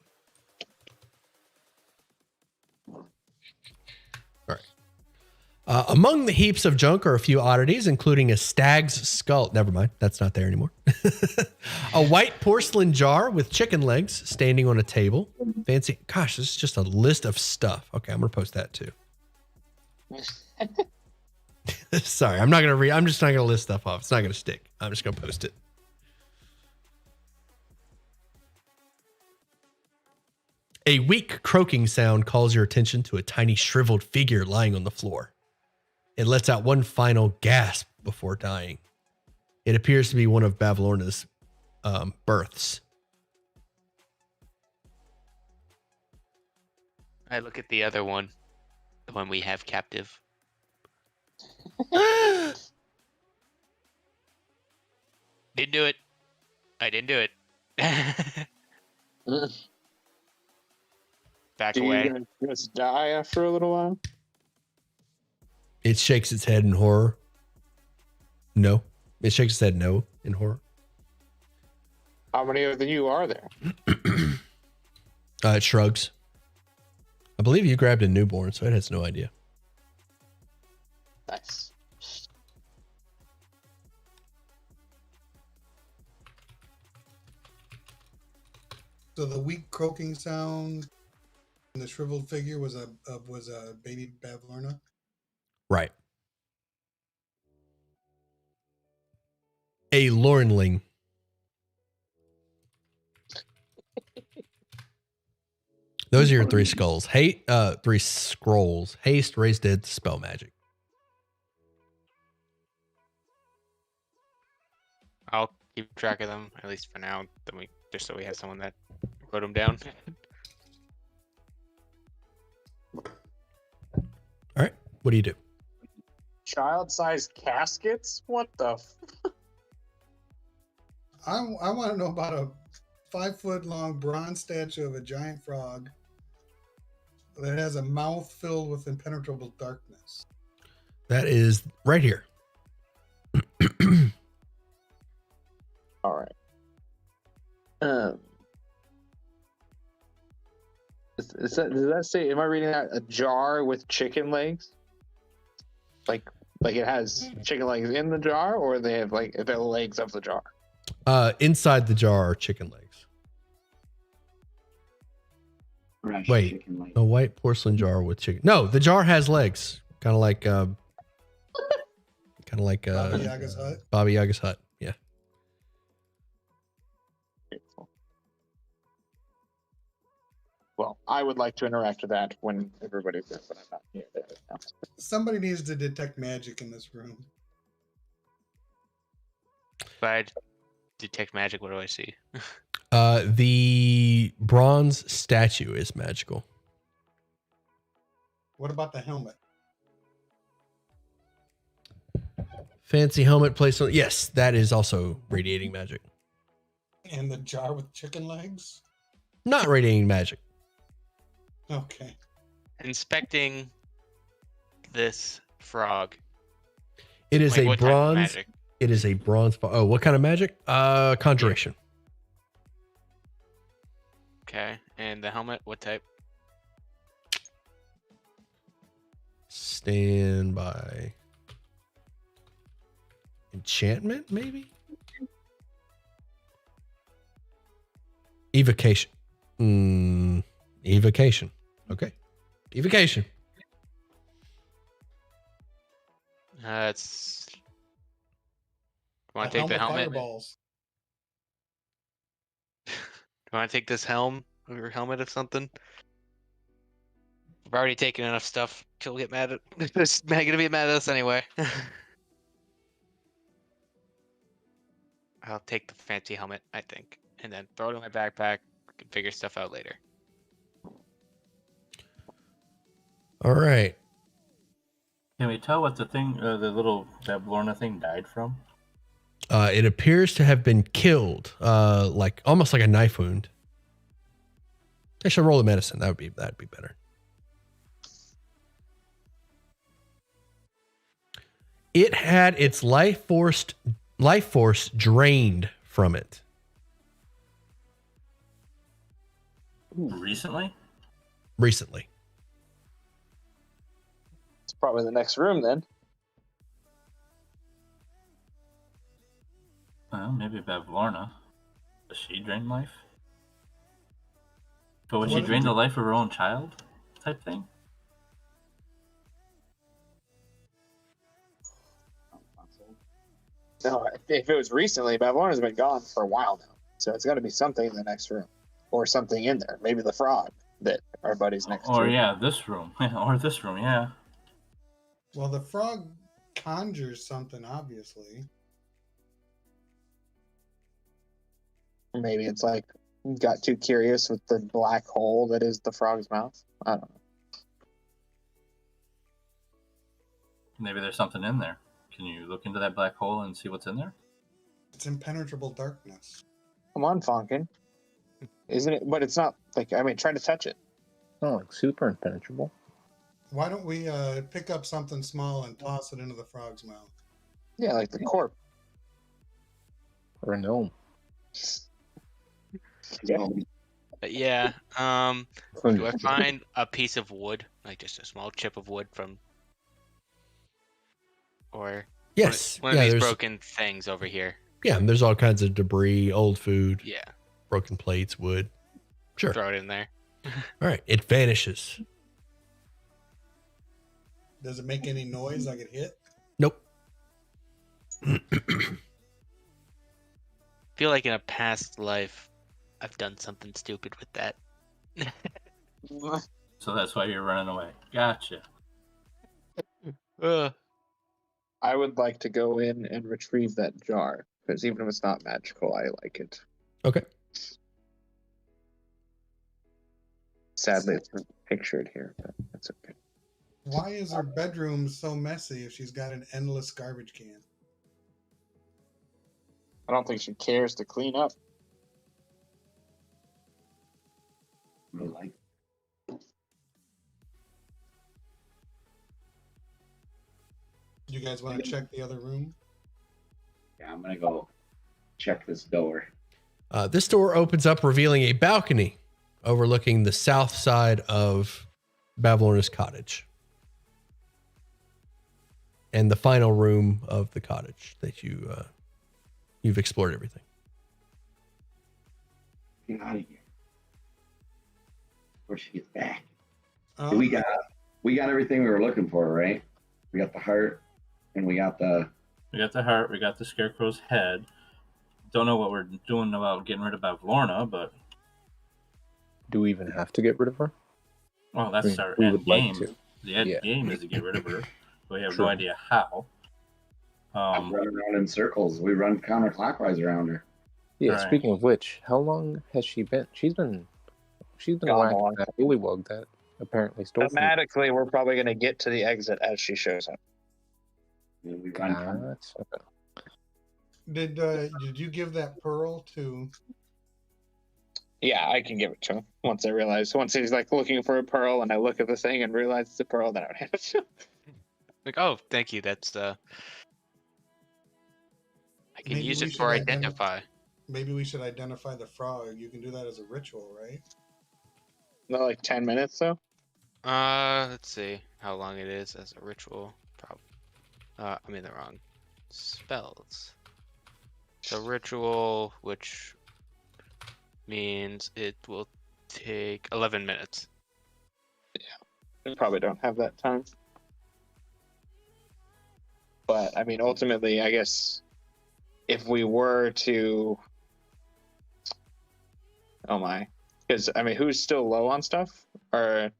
Speaker 1: Among the heaps of junk are a few oddities, including a stag's skull. Never mind. That's not there anymore. A white porcelain jar with chicken legs standing on a table. Fancy. Gosh, this is just a list of stuff. Okay, I'm going to post that too. Sorry, I'm not going to read. I'm just not going to list stuff off. It's not going to stick. I'm just going to post it. A weak croaking sound calls your attention to a tiny shriveled figure lying on the floor. It lets out one final gasp before dying. It appears to be one of Bavlorna's births.
Speaker 7: I look at the other one, the one we have captive. Didn't do it. I didn't do it. Back
Speaker 8: Do
Speaker 7: away.
Speaker 8: you gonna just die after a little while?
Speaker 1: It shakes its head in horror. No. It shakes its head no in horror.
Speaker 8: How many of you are there?
Speaker 1: It shrugs. I believe you grabbed a newborn, so it has no idea.
Speaker 8: Nice.
Speaker 10: So the weak croaking sound and the shriveled figure was a baby Bavlorna.
Speaker 1: Right. A Lornling. Those are your 3 skulls. 3 scrolls. Haste, raise dead, spell magic.
Speaker 7: I'll keep track of them, at least for now. Then just so we have someone that wrote them down.
Speaker 1: All right. What do you do?
Speaker 8: Child-sized caskets? What the?
Speaker 10: I want to know about a 5-foot-long bronze statue of a giant frog that has a mouth filled with impenetrable darkness.
Speaker 1: That is right here.
Speaker 8: All right. does that say? Am I reading that a jar with chicken legs? Like it has chicken legs in the jar, or they have like the legs of the jar?
Speaker 1: Inside the jar are chicken legs.
Speaker 6: Fresh
Speaker 1: Wait,
Speaker 6: chicken leg.
Speaker 1: a white porcelain jar with chicken. No, the jar has legs, kind of like
Speaker 10: Baba Yaga's hut.
Speaker 1: Baba Yaga's hut. Yeah.
Speaker 8: Well, I would like to interact with that when everybody's there, but I'm not here.
Speaker 10: Somebody needs to detect magic in this room.
Speaker 7: If I detect magic, what do I see?
Speaker 1: The bronze statue is magical.
Speaker 10: What about the helmet?
Speaker 1: Fancy helmet placed on. Yes, that is also radiating magic.
Speaker 10: And the jar with chicken legs?
Speaker 1: Not radiating magic.
Speaker 10: Okay.
Speaker 7: Inspecting this frog.
Speaker 1: It is
Speaker 7: Like,
Speaker 1: a
Speaker 7: what type of
Speaker 1: bronze.
Speaker 7: magic?
Speaker 1: It is a bronze. Oh, what kind of magic? Conjuration.
Speaker 7: Okay, and the helmet, what type?
Speaker 1: Stand by. Enchantment, maybe? Evocation. Evocation. Okay. Evocation.
Speaker 7: It's. Want to take the helmet?
Speaker 10: Fireballs.
Speaker 7: Do you want to take this helmet of something? We've already taken enough stuff. She'll get mad at. This gonna be mad at us anyway. I'll take the fancy helmet, I think, and then throw it in my backpack. We can figure stuff out later.
Speaker 1: All right.
Speaker 4: Can we tell what the thing, that Lorna thing died from?
Speaker 1: It appears to have been killed, like almost like a knife wound. Actually, roll the medicine. That'd be better. It had its life force drained from it.
Speaker 4: Ooh, recently?
Speaker 1: Recently.
Speaker 8: It's probably the next room then.
Speaker 4: Well, maybe Bavlorna. Does she drain life? But would she
Speaker 10: What-
Speaker 4: drain the life of her own child? Type thing?
Speaker 8: No, if it was recently, Bavlorna's been gone for a while now. So it's got to be something in the next room. Or something in there. Maybe the frog that our buddy's next to.
Speaker 4: Or yeah, this room. Or this room, yeah.
Speaker 10: Well, the frog conjures something, obviously.
Speaker 8: Maybe it's like got too curious with the black hole that is the frog's mouth. I don't know.
Speaker 4: Maybe there's something in there. Can you look into that black hole and see what's in there?
Speaker 10: It's impenetrable darkness.
Speaker 8: Come on, Fonkin. Isn't it? But it's not like, I mean, try to touch it.
Speaker 9: Oh, like super impenetrable.
Speaker 10: Why don't we pick up something small and toss it into the frog's mouth?
Speaker 8: Yeah, like the corpse.
Speaker 9: Or a gnome.
Speaker 8: Yeah.
Speaker 7: But yeah, do I find a piece of wood, like just a small chip of wood from, or
Speaker 1: Yes.
Speaker 7: one of
Speaker 1: Yeah,
Speaker 7: these
Speaker 1: there's
Speaker 7: broken things over here?
Speaker 1: yeah, there's all kinds of debris, old food,
Speaker 7: Yeah,
Speaker 1: broken plates, wood. Sure.
Speaker 7: throw it in there.
Speaker 1: All right. It vanishes.
Speaker 10: Does it make any noise like it hit?
Speaker 1: Nope.
Speaker 7: Feel like in a past life, I've done something stupid with that.
Speaker 4: So that's why you're running away. Gotcha.
Speaker 8: I would like to go in and retrieve that jar. Because even if it's not magical, I like it.
Speaker 1: Okay.
Speaker 8: Sadly, it's not pictured here, but that's okay.
Speaker 10: Why is her bedroom so messy if she's got an endless garbage can?
Speaker 8: I don't think she cares to clean up.
Speaker 6: I like.
Speaker 10: You guys want to check the other room?
Speaker 6: Yeah, I'm gonna go check this door.
Speaker 1: This door opens up, revealing a balcony overlooking the south side of Bavlorna's cottage. And the final room of the cottage that you've explored everything.
Speaker 6: Get out of here. Before she gets back.
Speaker 10: Um,
Speaker 6: We got everything we were looking for, right? We got the heart, and we got the
Speaker 4: heart. We got the scarecrow's head. Don't know what we're doing about getting rid of Bavlorna, but
Speaker 9: Do we even have to get rid of her?
Speaker 4: well, that's
Speaker 9: I mean,
Speaker 4: our
Speaker 9: we
Speaker 4: end
Speaker 9: would like
Speaker 4: game.
Speaker 9: to.
Speaker 4: The end
Speaker 9: Yeah.
Speaker 4: game is to get rid of her. We have
Speaker 9: True.
Speaker 4: no idea how.
Speaker 6: I'm running around in circles. We run counterclockwise around her.
Speaker 9: Yeah.
Speaker 4: Alright.
Speaker 9: Speaking of which, how long has she been? She's been
Speaker 8: Gone a
Speaker 9: whacking
Speaker 8: long
Speaker 9: that bullywug that apparently stole from you.
Speaker 8: Automatically, we're probably going to get to the exit as she shows up.
Speaker 6: And we run counter-
Speaker 9: Gotcha.
Speaker 10: Did you give that pearl to?
Speaker 8: Yeah, I can give it to him once he's like looking for a pearl, and I look at the thing and realize it's a pearl, then I would hand it to him.
Speaker 7: Like, oh, thank you. That's I can
Speaker 10: Maybe
Speaker 7: use
Speaker 10: we
Speaker 7: it
Speaker 10: should
Speaker 7: for identify.
Speaker 10: Maybe we should identify the frog. You can do that as a ritual, right?
Speaker 8: Not like 10 minutes though.
Speaker 7: Let's see how long it is as a ritual. I'm in the wrong spells. It's a ritual, which means it will take 11 minutes.
Speaker 8: We probably don't have that time. But I mean, ultimately, I guess if we were to, oh my, because I mean, who's still low on stuff? Or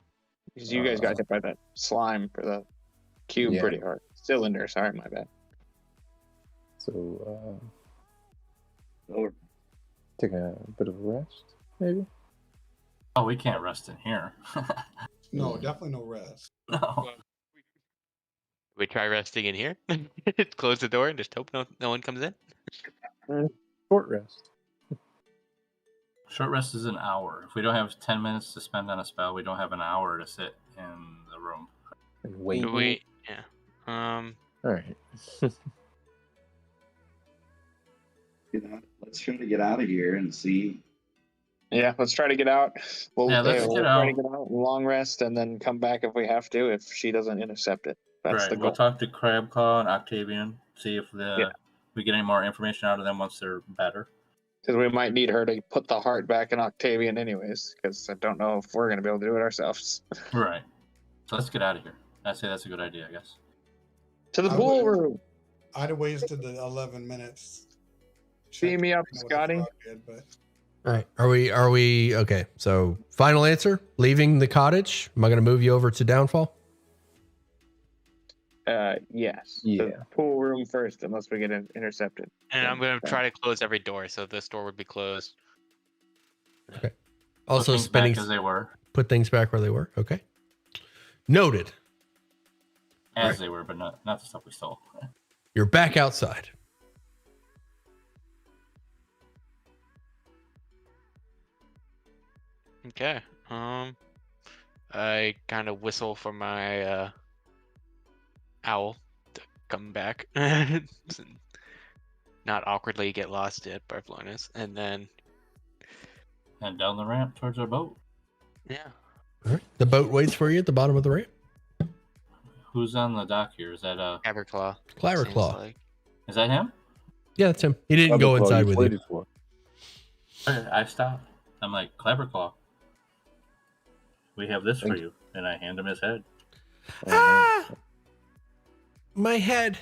Speaker 8: because you guys got hit by that slime for the cube
Speaker 9: Yeah.
Speaker 8: pretty hard. Cylinder, sorry, my bad.
Speaker 9: So,
Speaker 6: Or-
Speaker 9: take a bit of a rest, maybe?
Speaker 4: Oh, we can't rest in here.
Speaker 10: No, definitely no rest.
Speaker 4: No.
Speaker 7: We try resting in here. Close the door and just hope no one comes in.
Speaker 9: Short rest.
Speaker 4: Short rest is an hour. If we don't have 10 minutes to spend on a spell, we don't have an hour to sit in the room.
Speaker 9: And wait.
Speaker 7: Yeah.
Speaker 9: Alright.
Speaker 6: Let's try to get out of here and see.
Speaker 8: Yeah, let's try to get out.
Speaker 4: Yeah, let's
Speaker 8: we'll
Speaker 4: get
Speaker 8: try
Speaker 4: out.
Speaker 8: to get out, long rest, and then come back if we have to, if she doesn't intercept it. That's
Speaker 4: right.
Speaker 8: the
Speaker 4: We'll
Speaker 8: goal.
Speaker 4: talk to Crabclaw and Octavian, see if we get any more information out of them once they're better.
Speaker 8: Because we might need her to put the heart back in Octavian anyways, because I don't know if we're going to be able to do it ourselves.
Speaker 4: Right. So let's get out of here. I'd say that's a good idea, I guess.
Speaker 8: To the
Speaker 10: I
Speaker 8: pool
Speaker 10: would-
Speaker 8: room.
Speaker 10: I'd have wasted the 11 minutes.
Speaker 8: Beam me up,
Speaker 10: checking what the
Speaker 8: Scotty.
Speaker 10: frog did, but
Speaker 1: All right. Are we okay? So final answer, leaving the cottage. Am I going to move you over to Downfall?
Speaker 8: Yes.
Speaker 9: Yeah.
Speaker 8: The pool room first, unless we get intercepted.
Speaker 7: And
Speaker 8: Yeah,
Speaker 7: I'm going to
Speaker 8: okay.
Speaker 7: try to close every door, so this door would be closed.
Speaker 1: Also
Speaker 4: Put things
Speaker 1: spending
Speaker 4: back as they were,
Speaker 1: put things back where they were. Okay. Noted.
Speaker 4: as
Speaker 1: Right.
Speaker 4: they were, but not the stuff we stole.
Speaker 1: You're back outside.
Speaker 7: Okay. I kind of whistle for my owl to come back. Not awkwardly get lost at Barflonis, and then
Speaker 4: And down the ramp towards our boat.
Speaker 7: yeah.
Speaker 1: All right. The boat waits for you at the bottom of the ramp.
Speaker 4: Who's on the dock here? Is that
Speaker 7: Aberclaw.
Speaker 1: Claverclaw.
Speaker 7: Like.
Speaker 4: is that him?
Speaker 1: Yeah, that's him. He didn't go inside with you.
Speaker 9: waited for.
Speaker 4: Okay, I stopped. I'm like, Claverclaw, we have this for
Speaker 9: Thank
Speaker 4: you. And I hand him his head.
Speaker 1: Ah! My head.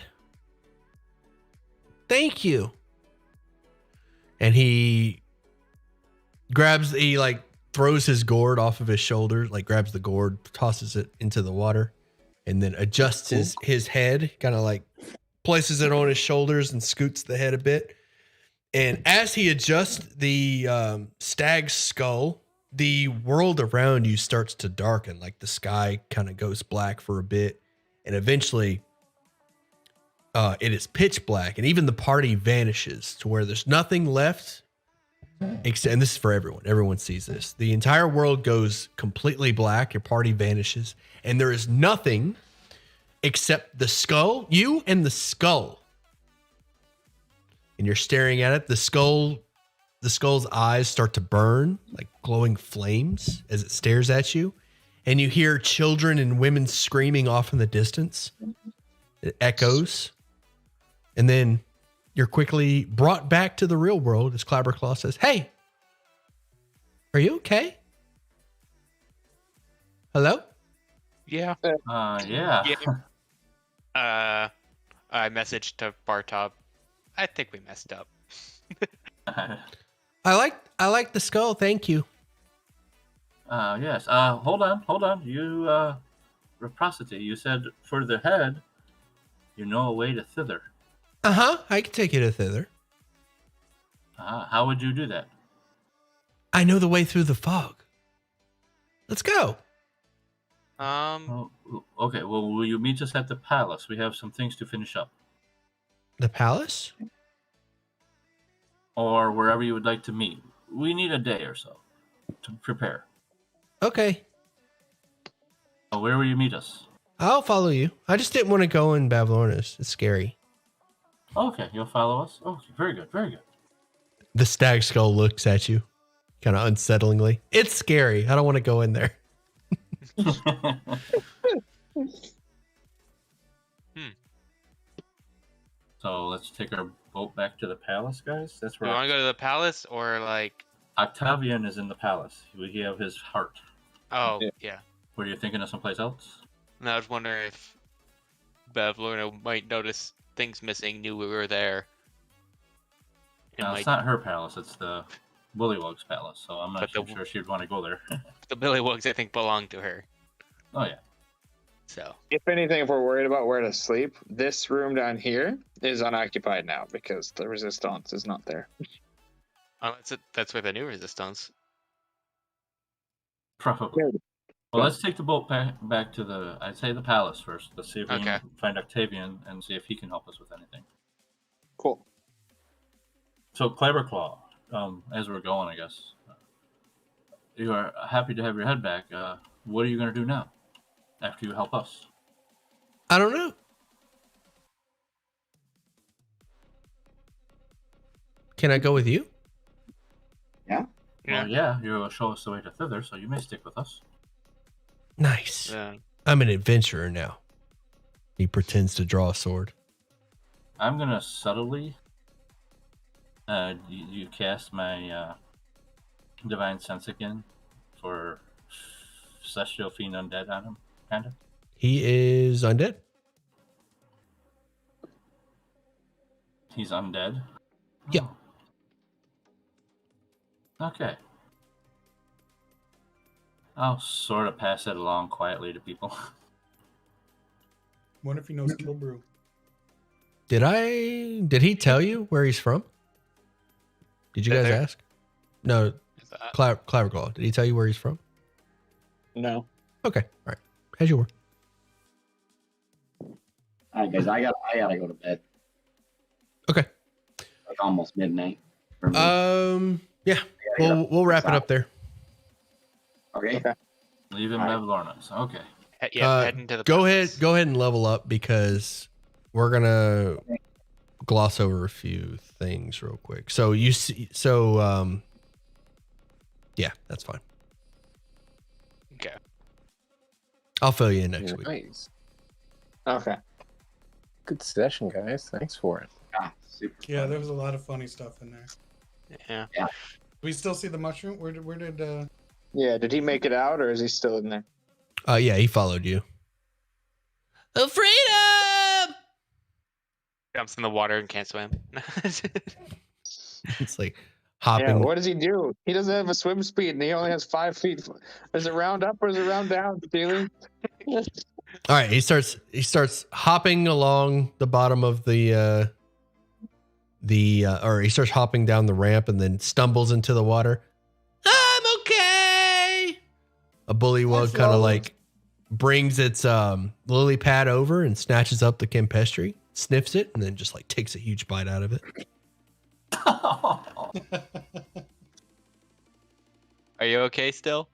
Speaker 1: Thank you. And he throws his gourd off of his shoulder, like grabs the gourd, tosses it into the water, and then adjusts his head, kind of like places it on his shoulders and scoots the head a bit. And as he adjusts the stag's skull, the world around you starts to darken, like the sky kind of goes black for a bit, and eventually it is pitch black, and even the party vanishes to where there's nothing left except, and this is for everyone. Everyone sees this. The entire world goes completely black. Your party vanishes, and there is nothing except the skull, you and the skull. And you're staring at it. The skull the skull's eyes start to burn like glowing flames as it stares at you. And you hear children and women screaming off in the distance. It echoes. And then you're quickly brought back to the real world as Clabberclaw says, "Hey, are you okay? Hello?"
Speaker 7: Yeah.
Speaker 4: Yeah.
Speaker 7: I messaged to Bartop. I think we messed up.
Speaker 1: I like the skull. Thank you.
Speaker 4: Yes. Hold on. You, reciprocity. You said for the head, you know a way to thither.
Speaker 1: I can take you to thither.
Speaker 4: How would you do that?
Speaker 1: I know the way through the fog. Let's go.
Speaker 4: Oh, okay. Well, will you meet us at the palace? We have some things to finish up.
Speaker 1: The palace?
Speaker 4: Or wherever you would like to meet. We need a day or so to prepare.
Speaker 1: Okay.
Speaker 4: Where will you meet us?
Speaker 1: I'll follow you. I just didn't want to go in Bavlornis. It's scary.
Speaker 4: Okay, you'll follow us? Okay, very good, very good.
Speaker 1: The stag skull looks at you kind of unsettlingly. It's scary. I don't want to go in there.
Speaker 4: So let's take our boat back to the palace, guys. That's
Speaker 7: Do
Speaker 4: where
Speaker 7: you want to go to the palace or like?
Speaker 4: Octavian is in the palace. We have his heart.
Speaker 7: Oh yeah.
Speaker 4: Were you thinking of someplace else?
Speaker 7: And I was wondering if Bavlorna might notice things missing, knew we were there.
Speaker 4: No, it's not her palace. It's the Bullywug's palace. So I'm not
Speaker 7: But
Speaker 4: sure she'd want to go there.
Speaker 7: The Billywugs, I think, belong to her.
Speaker 4: Oh yeah.
Speaker 7: So
Speaker 8: If anything, if we're worried about where to sleep, this room down here is unoccupied now because the resistance is not there.
Speaker 7: oh, that's where the new resistance.
Speaker 4: Probably. Well, let's take the boat back to the, I'd say the palace first. Let's see if we can find Octavian and see if he can help us with anything.
Speaker 8: Cool.
Speaker 4: So, Clabberclaw, as we're going, I guess, you are happy to have your head back. What are you going to do now after you help us?
Speaker 1: I don't know. Can I go with you?
Speaker 6: Yeah.
Speaker 4: Well, yeah, you will show us the way to thither, so you may stick with us.
Speaker 1: Nice.
Speaker 7: Yeah.
Speaker 1: I'm an adventurer now. He pretends to draw a sword.
Speaker 4: I'm going to subtly you cast my Divine Sense again for Celestial Fiend Undead on him, kind of.
Speaker 1: He is undead.
Speaker 4: He's undead?
Speaker 1: Yep.
Speaker 4: Okay. I'll sort of pass it along quietly to people.
Speaker 10: Wonder if he knows Kill Brew.
Speaker 1: Did he tell you where he's from? Did you guys ask? No. Clabberclaw. Did he tell you where he's from?
Speaker 8: No.
Speaker 1: Okay. All right. As you were.
Speaker 6: All right, guys. I gotta go to bed.
Speaker 1: Okay.
Speaker 6: Like almost midnight. For me.
Speaker 1: Yeah. We'll wrap it up there.
Speaker 6: Okay.
Speaker 4: Leave him Bavlorna's. Okay.
Speaker 7: Heading to the
Speaker 1: Go ahead and level up because we're gonna gloss over a few things real quick. So yeah, that's fine.
Speaker 7: Okay.
Speaker 1: I'll fill you in next week.
Speaker 9: Nice.
Speaker 8: Okay.
Speaker 9: Good session, guys. Thanks for it.
Speaker 6: Ah, super.
Speaker 10: Yeah,
Speaker 6: fun.
Speaker 10: there was a lot of funny stuff in there.
Speaker 7: Yeah.
Speaker 10: We still see the mushroom. Where did
Speaker 8: Yeah, did he make it out or is he still in there?
Speaker 1: Yeah, he followed you. Oh, freedom!
Speaker 7: Jumps in the water and can't swim.
Speaker 1: It's like hopping.
Speaker 8: Yeah, what does he do? He doesn't have a swim speed and he only has 5 feet. Is it round up or is it round down, Steely?
Speaker 1: All right, he starts hopping along the bottom of or he starts hopping down the ramp and then stumbles into the water. I'm okay. A bullywug kind of like brings its lily pad over and snatches up the Campestri, sniffs it, and then just like takes a huge bite out of it.
Speaker 7: Are you okay still?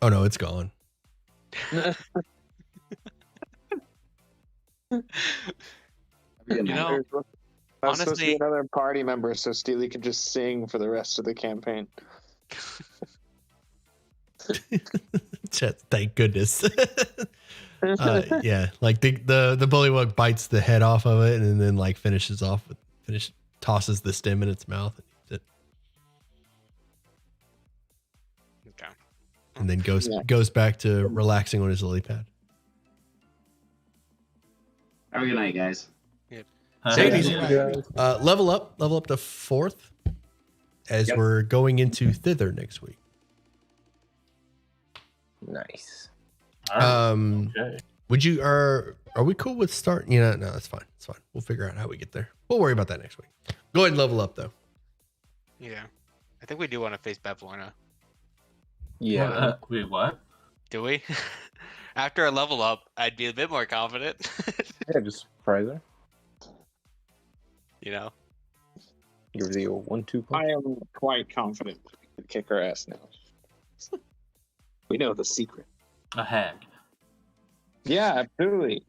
Speaker 1: Oh no, it's gone.
Speaker 6: You know,
Speaker 8: was supposed to be
Speaker 7: Honestly,
Speaker 8: another party member, so Steely could just sing for the rest of the campaign.
Speaker 1: Thank goodness. Yeah, like the bullywug bites the head off of it and then like tosses the stem in its mouth and eats it.
Speaker 7: okay.
Speaker 1: And then goes back to relaxing on his lily pad.
Speaker 11: Have a good night, guys.
Speaker 1: Take it
Speaker 4: Yeah.
Speaker 1: easy. Level up to 4th as
Speaker 11: Yep.
Speaker 1: we're going into Thither next week.
Speaker 9: Nice.
Speaker 4: All right.
Speaker 1: Okay. Are we cool with starting? No, that's fine. It's fine. We'll figure out how we get there. We'll worry about that next week. Go ahead and level up though.
Speaker 7: Yeah. I think we do want to face Bevlorna.
Speaker 9: Yeah.
Speaker 4: Wait, what?
Speaker 7: Do we? After a level up, I'd be a bit more confident.
Speaker 9: Yeah, just surprise her.
Speaker 7: You know?
Speaker 9: Give her the old 1-2 punch.
Speaker 8: I am quite confident we can kick her ass now. We know the secret.
Speaker 4: A hag.
Speaker 8: Yeah, absolutely.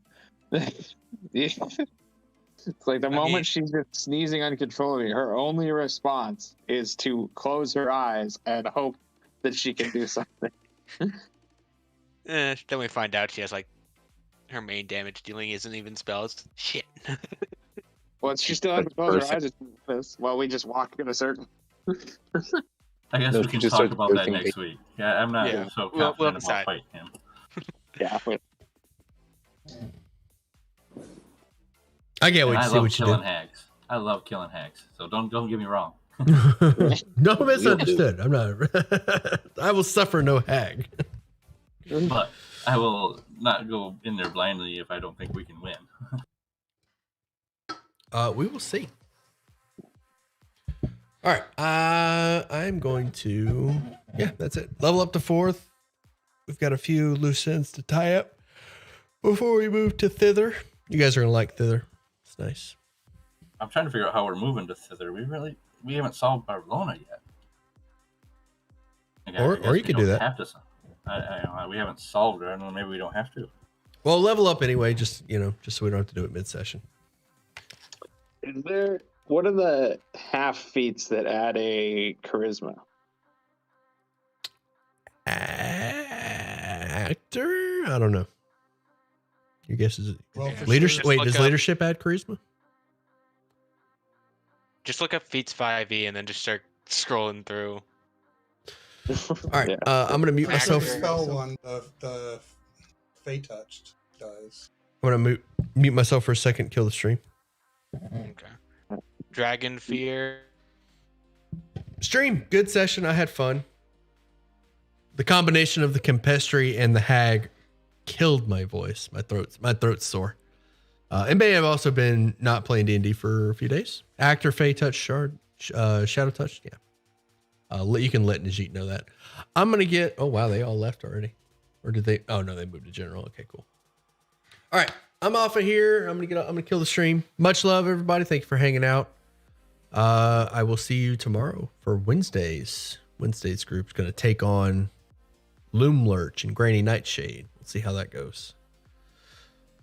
Speaker 8: It's like the moment she's just sneezing uncontrollably, her only response is to close her eyes and hope that she can do something.
Speaker 7: Then we find out she has like her main damage dealing isn't even spells. Shit.
Speaker 8: Well, she still has to close her eyes while we just walk in a circle.
Speaker 4: I guess
Speaker 9: No,
Speaker 4: we
Speaker 9: she
Speaker 4: can
Speaker 9: just
Speaker 4: talk
Speaker 9: starts
Speaker 4: about that
Speaker 9: bursting
Speaker 4: next week. Yeah, I'm not
Speaker 7: Yeah.
Speaker 4: so
Speaker 7: We'll
Speaker 4: confident
Speaker 7: decide.
Speaker 4: about fighting him.
Speaker 8: Yeah.
Speaker 1: I can't wait
Speaker 4: And
Speaker 1: to
Speaker 4: I
Speaker 1: see
Speaker 4: love
Speaker 1: what you
Speaker 4: killing
Speaker 1: do.
Speaker 4: hags. I love killing hags. So don't get me wrong.
Speaker 1: No misunderstood. I'm not. I will suffer no hag.
Speaker 4: But I will not go in there blindly if I don't think we can win.
Speaker 1: We will see. All right. I'm going to. Yeah, that's it. Level up to 4th. We've got a few loose ends to tie up before we move to Thither. You guys are gonna like Thither. It's nice.
Speaker 4: I'm trying to figure out how we're moving to Thither. We haven't solved Barcelona yet. Like,
Speaker 1: Or
Speaker 4: I guess
Speaker 1: you
Speaker 4: we
Speaker 1: could do
Speaker 4: don't
Speaker 1: that.
Speaker 4: Have to. We haven't solved it. I don't know. Maybe we don't have to.
Speaker 1: Well, level up anyway. Just so we don't have to do it mid-session.
Speaker 8: What are the half feats that add a charisma?
Speaker 1: Actor? I don't know. Your guess is
Speaker 10: Well, for
Speaker 1: leadership.
Speaker 10: sure.
Speaker 1: Wait,
Speaker 7: Look
Speaker 1: does
Speaker 7: up-
Speaker 1: leadership add charisma?
Speaker 7: Just look up feats 5e and then just start scrolling through.
Speaker 1: All right.
Speaker 8: Yeah.
Speaker 1: I'm gonna mute
Speaker 10: That's what
Speaker 1: myself.
Speaker 10: the spell one, the Fey Touched does.
Speaker 1: I'm gonna mute myself for a second. Kill the stream.
Speaker 7: Okay. Dragon Fear.
Speaker 1: Stream. Good session. I had fun. The combination of the Campestri and the Hag killed my voice. My throat's sore. It may have also been not playing D&D for a few days. Actor, Fey Touch, Shard, Shadow Touch. Yeah. You can let Najit know that. I'm going to get... Oh, wow. They all left already. Or did they... Oh, no. They moved to general. Okay, cool. All right. I'm off of here. I'm going to kill the stream. Much love, everybody. Thank you for hanging out. I will see you tomorrow for Wednesdays. Wednesday's group's going to take on Loom Lurch and Granny Nightshade. We'll see how that goes.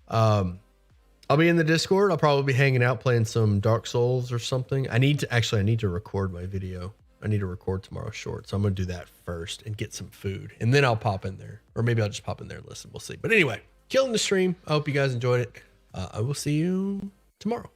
Speaker 1: I'll be in the Discord. I'll probably be hanging out playing some Dark Souls or something. I need to record my video. I need to record tomorrow's short. So I'm going to do that first and get some food. And then I'll pop in there. Or maybe I'll just pop in there and listen. We'll see. But anyway, killing the stream. I hope you guys enjoyed it. I will see you tomorrow.